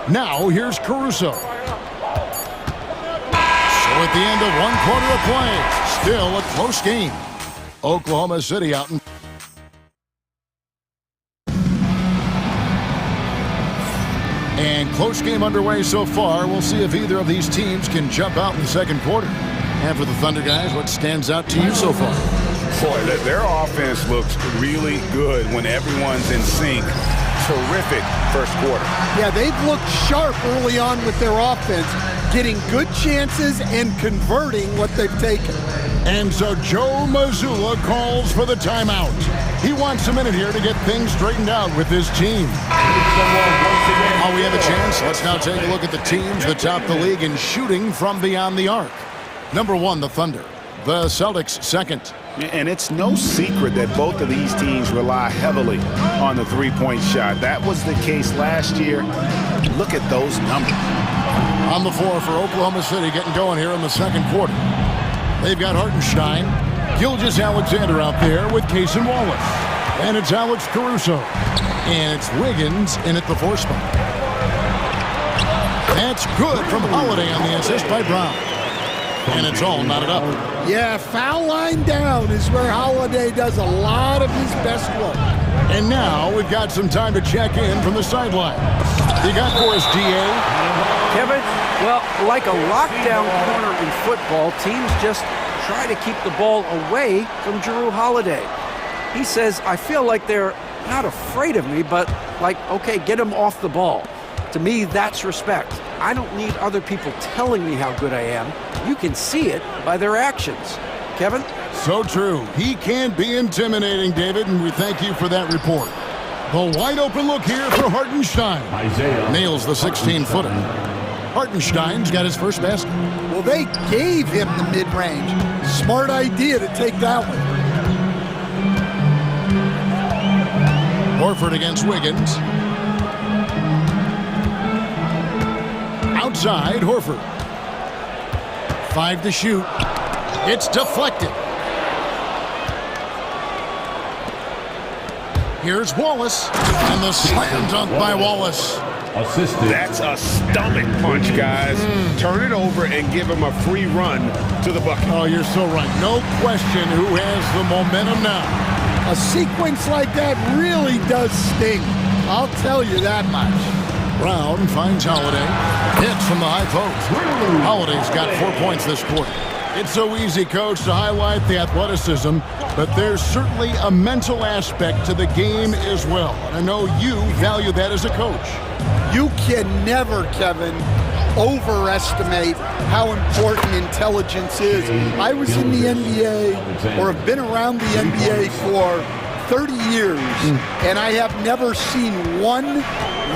Now, here's Caruso. So at the end of 1 quarter of play, still a close game. Oklahoma City out in. And close game underway so far. We'll see if either of these teams can jump out in the second quarter. And for the Thunder guys, what stands out to you so far? Boy, their offense looks really good when everyone's in sync. Terrific first quarter. Yeah, they've looked sharp early on with their offense, getting good chances and converting what they've taken. And so Joe Mazzulla calls for the timeout. He wants a minute here to get things straightened out with his team. While we have a chance, let's now take a look at the teams that top the league in shooting from beyond the arc. Number 1, the Thunder. The Celtics second. And it's no secret that both of these teams rely heavily on the three-point shot. That was the case last year. Look at those numbers. On the floor for Oklahoma City, getting going here in the second quarter. They've got Hartenstein, Gilgeous-Alexander out there with Case and Wallace. And it's Alex Caruso. And it's Wiggins in at the 4 spot. That's good from Holiday on the assist by Brown. And it's all knotted up. Yeah, foul line down is where Holiday does a lot of his best work. And now we've got some time to check in from the sideline. You got for us, DA? Kevin, well, like a lockdown corner in football, teams just try to keep the ball away from Jrue Holiday. He says, I feel like they're not afraid of me, but like, okay, get him off the ball. To me, that's respect. I don't need other people telling me how good I am. You can see it by their actions. Kevin? So true. He can be intimidating, David, and we thank you for that report. The wide open look here for Hartenstein. Nails the 16-footer. Hartenstein's got his first basket. Well, they gave him the mid-range. Smart idea to take that one. Horford against Wiggins. Outside, Horford. 5 to shoot. It's deflected. Here's Wallace. And the slam dunk by Wallace. Assisted. That's a stomach punch, guys. Turn it over and give him a free run to the bucket. Oh, you're so right. No question who has the momentum now. A sequence like that really does sting. I'll tell you that much. Brown finds Holiday. Hits from the high post. Holiday's got 4 points this quarter. It's so easy, Coach, to highlight the athleticism, but there's certainly a mental aspect to the game as well. And I know you value that as a coach. You can never, Kevin, overestimate how important intelligence is. I was in the NBA, or have been around the NBA for 30 years, and I have never seen one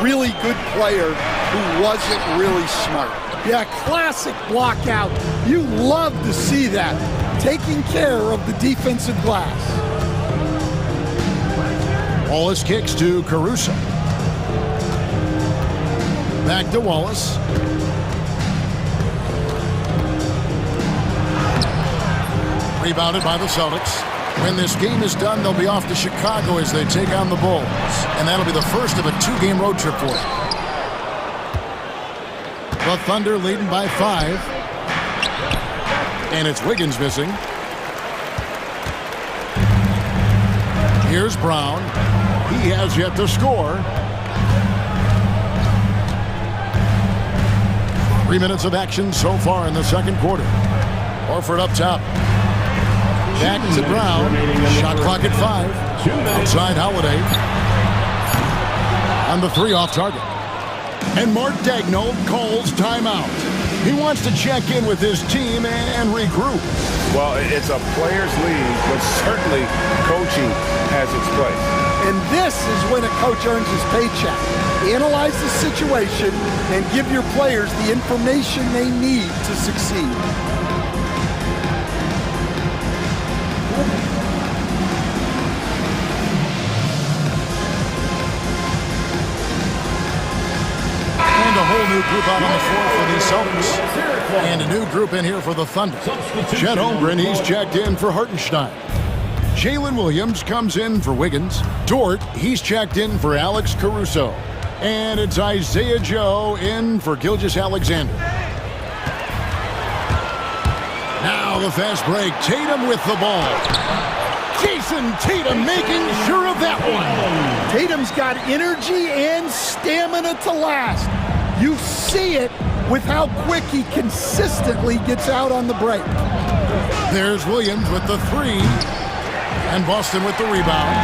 really good player who wasn't really smart. Yeah, classic block out. You love to see that. Taking care of the defensive glass. Wallace kicks to Caruso. Back to Wallace. Rebounded by the Celtics. When this game is done, they'll be off to Chicago as they take on the Bulls. And that'll be the first of a 2-game road trip for them. The Thunder leading by 5. And it's Wiggins missing. Here's Brown. He has yet to score. 3 minutes of action so far in the second quarter. Horford up top. Back to Brown. Shot clock at 5. Outside Holiday. On the 3 off target. And Mark Daigneault calls timeout. He wants to check in with his team and regroup. Well, it's a players' league, but certainly coaching has its place. And this is when a coach earns his paycheck. Analyze the situation and give your players the information they need to succeed. And a whole new group out on the floor for the Celtics. And a new group in here for the Thunder. Chet Holmgren, he's checked in for Hartenstein. Jalen Williams comes in for Wiggins. Dort, he's checked in for Alex Caruso. And it's Isaiah Joe in for Gilgeous-Alexander. Now the fast break. Tatum with the ball. Jason Tatum making sure of that one. Tatum's got energy and stamina to last. You see it with how quick he consistently gets out on the break. There's Williams with the 3. And Boston with the rebound.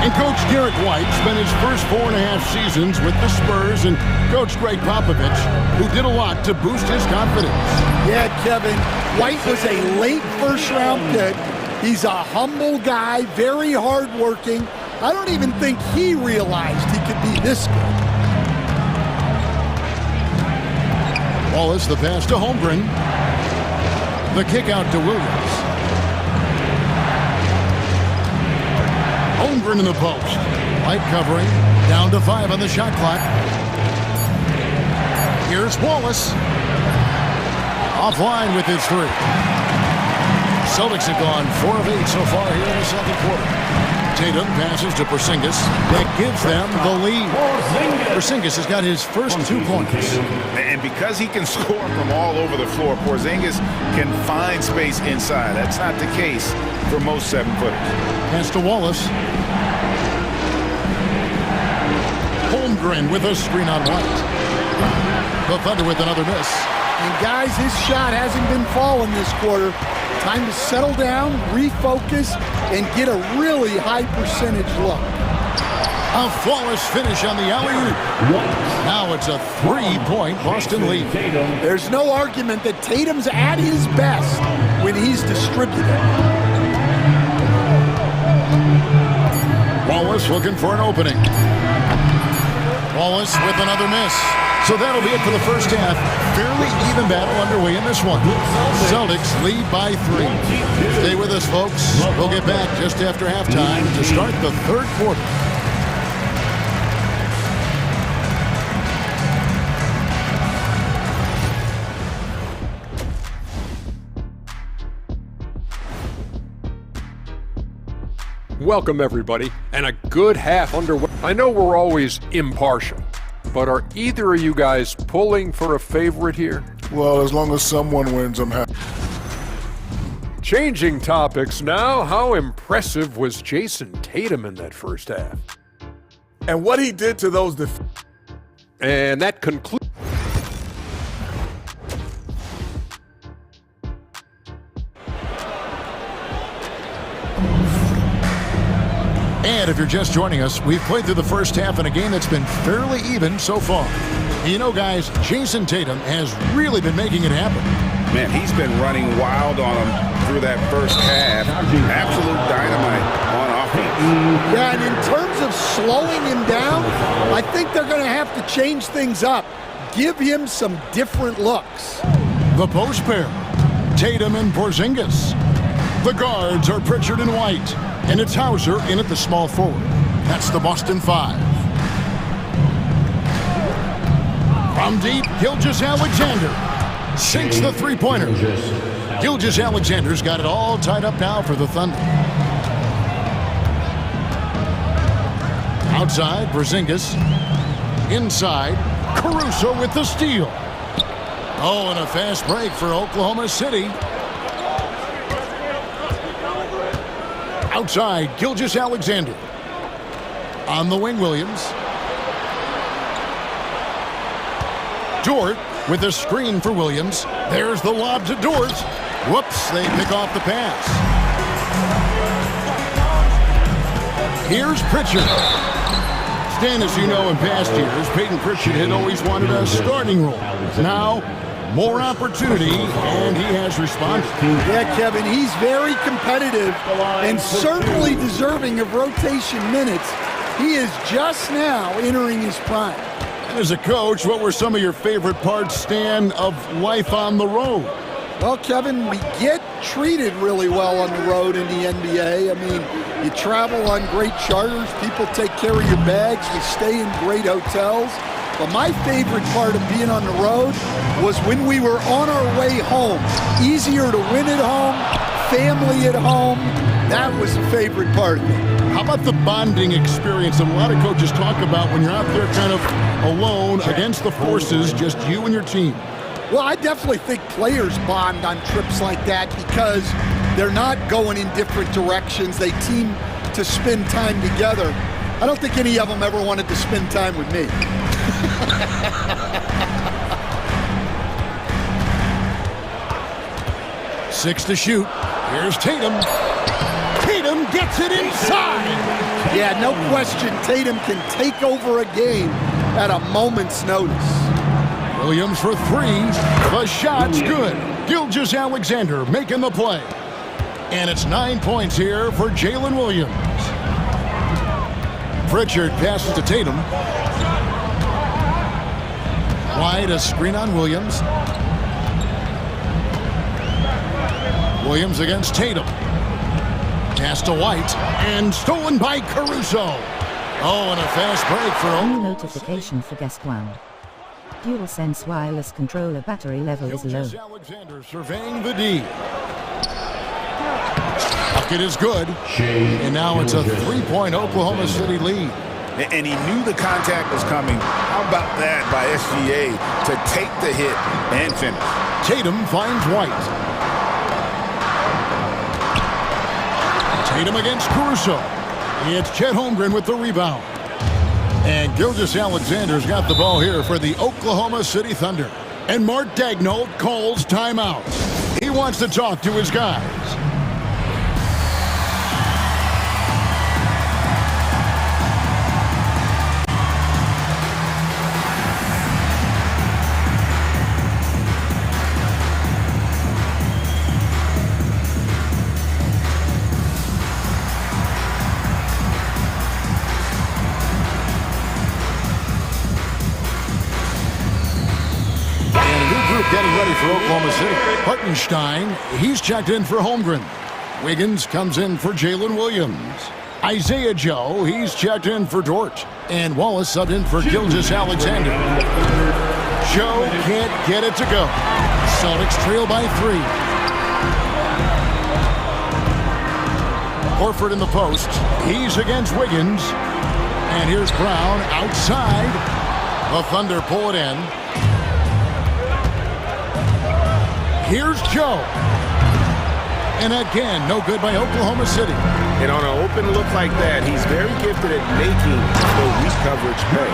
And Coach Derek White spent his first 4.5 seasons with the Spurs and Coach Greg Popovich, who did a lot to boost his confidence. Yeah, Kevin, White was a late first-round pick. He's a humble guy, very hardworking. I don't even think he realized he could be this good. Wallace, the pass to Holmgren. The kick out to Williams. Holmgren in the post. Light covering. Down to 5 on the shot clock. Here's Wallace. Offline with his 3. Celtics have gone 4 of 8 so far here in the second quarter. Tatum passes to Porzingis. That gives them the lead. Porzingis has got his first 2 points. And because he can score from all over the floor, Porzingis can find space inside. That's not the case for most 7-footers. Pass to Wallace. Holmgren with a screen on White. The Thunder with another miss. And guys, his shot hasn't been falling this quarter. Time to settle down, refocus, and get a really high percentage look. A flawless finish on the alley-oop. Now it's a 3-point Boston lead. There's no argument that Tatum's at his best when he's distributed. Wallace looking for an opening. Wallace with another miss. So that'll be it for the first half. Fairly even battle underway in this one. Celtics lead by 3. Stay with us, folks. We'll get back just after halftime to start the third quarter. Welcome, everybody, and a good half underway. I know we're always impartial, but are either of you guys pulling for a favorite here? Well, as long as someone wins, I'm happy. Changing topics now, how impressive was Jason Tatum in that first half? And what he did to those And that concludes. And if you're just joining us, we've played through the first half in a game that's been fairly even so far. You know, guys, Jason Tatum has really been making it happen. Man, he's been running wild on him through that first half. Absolute dynamite on offense. Yeah, and in terms of slowing him down, I think they're going to have to change things up. Give him some different looks. The post pair, Tatum and Porzingis. The guards are Pritchard and White. And it's Hauser in at the small forward. That's the Boston 5. From deep, Gilgeous-Alexander sinks the 3-pointer. Gilgeous-Alexander's got it all tied up now for the Thunder. Outside, Porzingis. Inside, Caruso with the steal. Oh, and a fast break for Oklahoma City. Outside, Gilgeous-Alexander. On the wing, Williams. Dort with a screen for Williams. There's the lob to Dort. Whoops, they pick off the pass. Here's Pritchard. Stan, as you know, in past years, Peyton Pritchard had always wanted a starting role. Now, more opportunity, and he has responded. Yeah, Kevin, he's very competitive and certainly deserving of rotation minutes. He is just now entering his prime. As a coach, what were some of your favorite parts, Stan, of life on the road? Well, Kevin, we get treated really well on the road in the NBA. I mean, you travel on great charters, people take care of your bags, you stay in great hotels. But my favorite part of being on the road was when we were on our way home. Easier to win at home, family at home. That was the favorite part of it. How about the bonding experience that a lot of coaches talk about when you're out there kind of alone against the forces, just you and your team? Well, I definitely think players bond on trips like that because they're not going in different directions. They team to spend time together. I don't think any of them ever wanted to spend time with me. 6 to shoot. Here's Tatum. Tatum gets it inside. Yeah, no question. Tatum can take over a game at a moment's notice. Williams for 3. The shot's good. Gilgeous-Alexander making the play. And it's 9 points here for Jalen Williams. Pritchard passes to Tatum. Wide, a screen on Williams. Williams against Tatum. Pass to White, and stolen by Caruso. Oh, and a fast break for New notification for guest 1. DualSense wireless controller battery level is low. Alexander surveying the D. Bucket is good. And now it's a 3-point Oklahoma City lead. And he knew the contact was coming. How about that by SGA to take the hit and finish? Tatum finds White. Tatum against Caruso. It's Chet Holmgren with the rebound. And Gilgeous-Alexander's got the ball here for the Oklahoma City Thunder. And Mark Daigneault calls timeout. He wants to talk to his guys. Getting ready for Oklahoma City. Hartenstein, he's checked in for Holmgren. Wiggins comes in for Jalen Williams. Isaiah Joe, he's checked in for Dort. And Wallace subbed in for Gilgeous-Alexander. Joe can't get it to go. Celtics trail by 3. Horford in the post. He's against Wiggins. And here's Brown outside. The Thunder pull it in. Here's Joe. And again, no good by Oklahoma City. And on an open look like that, he's very gifted at making the weak coverage pay.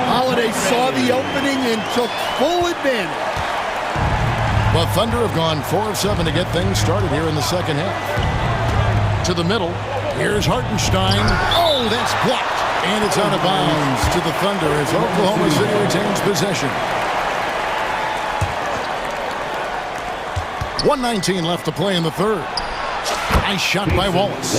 Holiday saw the opening and took full advantage. The Thunder have gone 4 of 7 to get things started here in the second half. To the middle. Here's Hartenstein. Oh, that's blocked. And it's out of bounds to the Thunder as Oklahoma City retains possession. 1:19 left to play in the third. Nice shot by Wallace.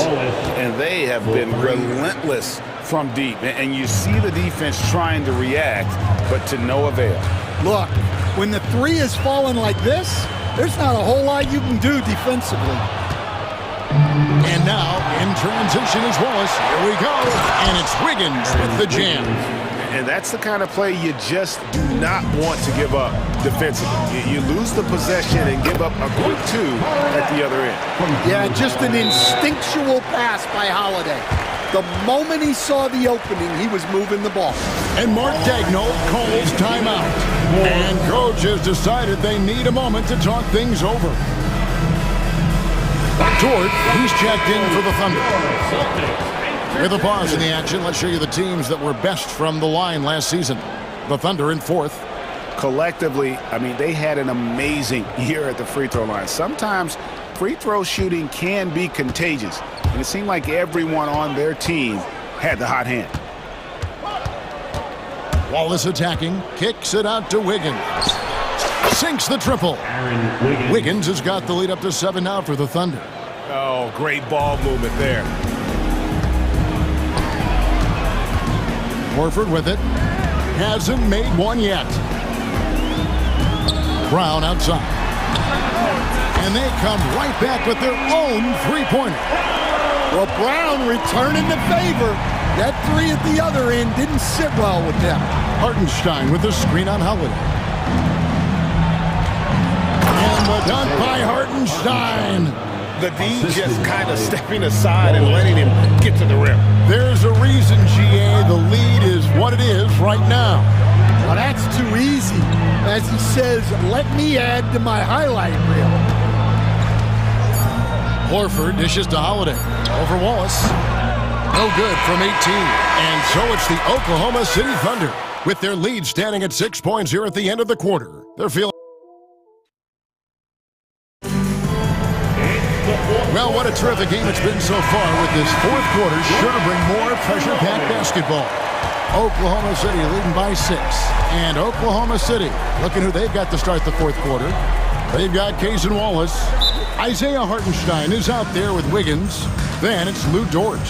And they have been relentless from deep. And you see the defense trying to react, but to no avail. Look, when the 3 is falling like this, there's not a whole lot you can do defensively. And now, in transition is Wallace. Here we go. And it's Wiggins with the jam. And that's the kind of play you just do not want to give up defensively. You lose the possession and give up a quick 2 at the other end. Yeah, just an instinctual pass by Holiday. The moment he saw the opening, he was moving the ball. And Mark Daigneault calls timeout. And coach has decided they need a moment to talk things over. Dort, he's checked in for the Thunder. With a pause in the action, let's show you the teams that were best from the line last season. The Thunder in 4th. collectively, I mean, they had an amazing year at the free throw line. Sometimes free throw shooting can be contagious, and it seemed like everyone on their team had the hot hand. Wallace attacking, kicks it out to Wiggins. Sinks the triple. Wiggins has got the lead up to 7 now for the Thunder. Oh, great ball movement there. Horford with it. Hasn't made one yet. Brown outside. And they come right back with their own three-pointer. Well, Brown returning the favor. That three at the other end didn't sit well with them. Hartenstein with the screen on Holiday. And the dunk by Hartenstein. The D just kind of stepping aside and letting him get to the rim. There's a reason, GA, the lead is what it is right now. Well, that's too easy. As he says, let me add to my highlight reel. Horford dishes to Holiday. Over Wallace. No good from 18. And so it's the Oklahoma City Thunder with their lead standing at 6 points here at the end of the quarter. They're feeling... Well, what a terrific game it's been so far with this fourth quarter. Sure to bring more pressure-packed basketball. Oklahoma City leading by 6. And Oklahoma City, looking who they've got to start the fourth quarter. They've got Cason Wallace. Isaiah Hartenstein is out there with Wiggins. Then it's Lou Dort.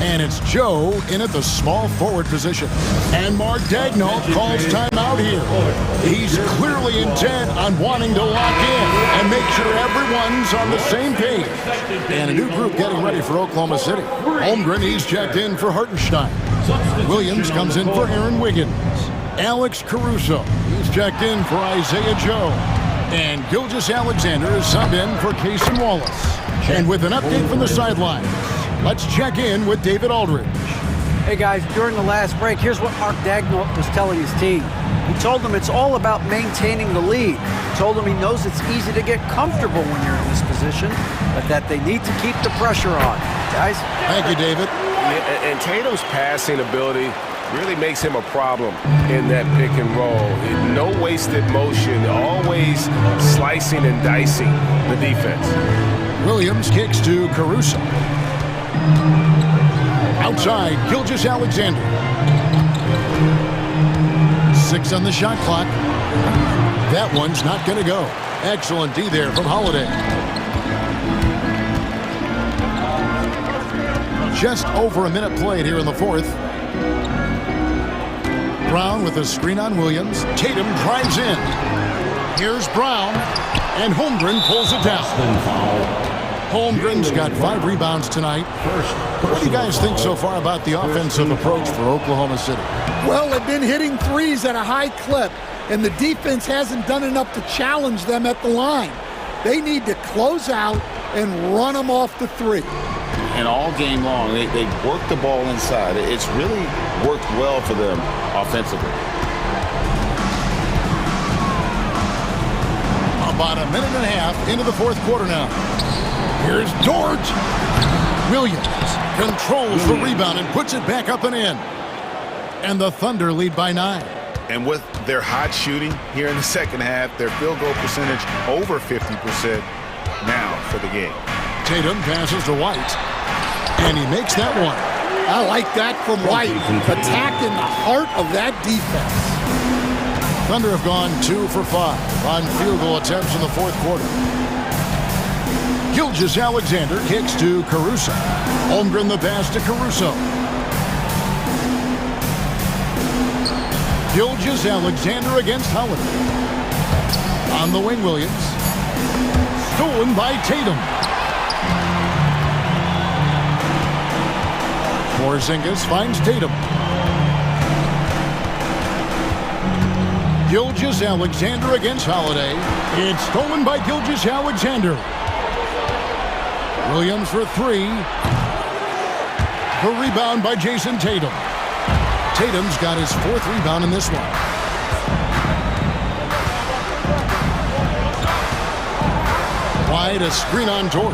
And it's Joe in at the small forward position. And Mark Daigneault calls timeout here. He's clearly intent on wanting to lock in and make sure everyone's on the same page. And a new group getting ready for Oklahoma City. Holmgren, he's checked in for Hartenstein. Williams comes in for Aaron Wiggins. Alex Caruso, he's checked in for Isaiah Joe. And Gilgeous-Alexander is subbed in for Cason Wallace. And with an update from the sidelines, let's check in with David Aldridge. Hey guys, during the last break, here's what Mark Daigneault was telling his team. He told them it's all about maintaining the lead. He told them he knows it's easy to get comfortable when you're in this position, but that they need to keep the pressure on. Guys? Thank you, David. And Tatum's passing ability really makes him a problem in that pick and roll. No wasted motion, always slicing and dicing the defense. Williams kicks to Caruso. Outside, Gilgeous-Alexander. 6 on the shot clock. That one's not going to go. Excellent D there from Holiday. Just over a minute played here in the fourth. Brown with a screen on Williams. Tatum drives in. Here's Brown. And Holmgren pulls it down. Holmgren's got 5 rebounds tonight. What do you guys think so far about the offensive approach for Oklahoma City? Well, they've been hitting threes at a high clip, and the defense hasn't done enough to challenge them at the line. They need to close out and run them off the three. And all game long, they work the ball inside. It's really worked well for them offensively. About a minute and a half into the fourth quarter now. Here's Dort. Williams controls the rebound and puts it back up and in. And the Thunder lead by 9. And with their hot shooting here in the second half, their field goal percentage over 50% now for the game. Tatum passes to White. And he makes that one. I like that from White. Attacking the heart of that defense. Thunder have gone 2 for 5 on field goal attempts in the fourth quarter. Gilgeous-Alexander kicks to Caruso. Holmgren the pass to Caruso. Gilgeous-Alexander against Holiday. On the wing, Williams. Stolen by Tatum. Porzingis finds Tatum. Gilgeous-Alexander against Holiday. It's stolen by Gilgeous-Alexander. Williams for 3. The rebound by Jason Tatum. Tatum's got his 4th rebound in this one. Wide, a screen on George.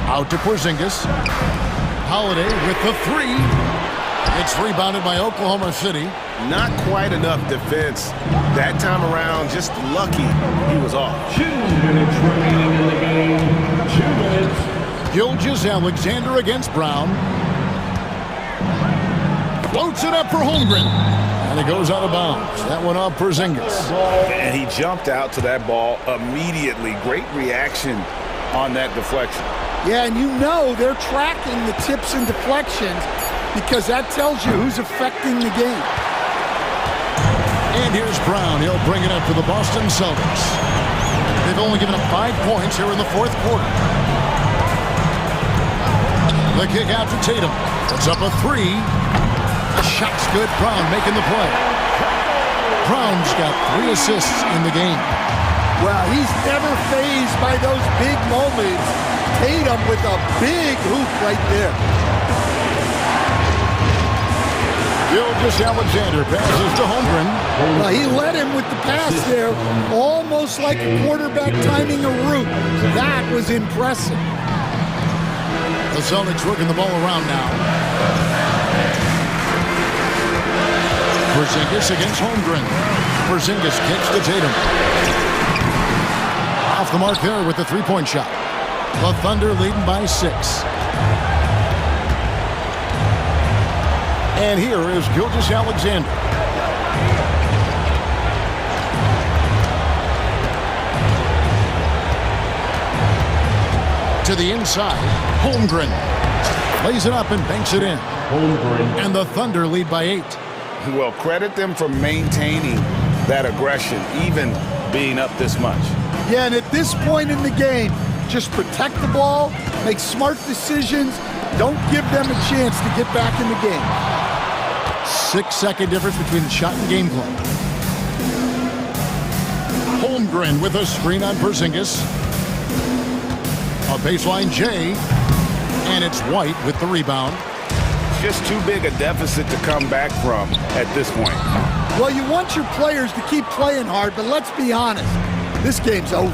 Out to Porzingis. Holiday with the 3. It's rebounded by Oklahoma City. Not quite enough defense. That time around, just lucky he was off. 2 minutes remaining in the game. 2 minutes. Gilgeous-Alexander against Brown. Floats it up for Holmgren. And it goes out of bounds. That one off Porzingis. And he jumped out to that ball immediately. Great reaction on that deflection. Yeah, and you know they're tracking the tips and deflections because that tells you who's affecting the game. And here's Brown. He'll bring it up for the Boston Celtics. They've only given up 5 points here in the fourth quarter. The kick out to Tatum. Puts up a 3. Shot's good. Brown making the play. Brown's got 3 assists in the game. Well, he's never fazed by those big moments. Tatum with a big hoop right there. Gilgeous-Alexander passes to Holmgren. Well, he led him with the pass there, almost like a quarterback timing a route. That was impressive. The Celtics working the ball around now. Porzingis against Holmgren. Porzingis kicks to Tatum. Off the mark there with the 3-point shot. The Thunder leading by 6. And here is Gilgeous-Alexander. To the inside. Holmgren lays it up and banks it in. Holmgren. And the Thunder lead by 8. Well, credit them for maintaining that aggression, even being up this much. Yeah, and at this point in the game, just protect the ball, make smart decisions, don't give them a chance to get back in the game. 6-second difference between the shot and gameplay. Holmgren with a screen on Porzingis. A baseline J, and it's White with the rebound. Just too big a deficit to come back from at this point. Well, you want your players to keep playing hard, but let's be honest, this game's over.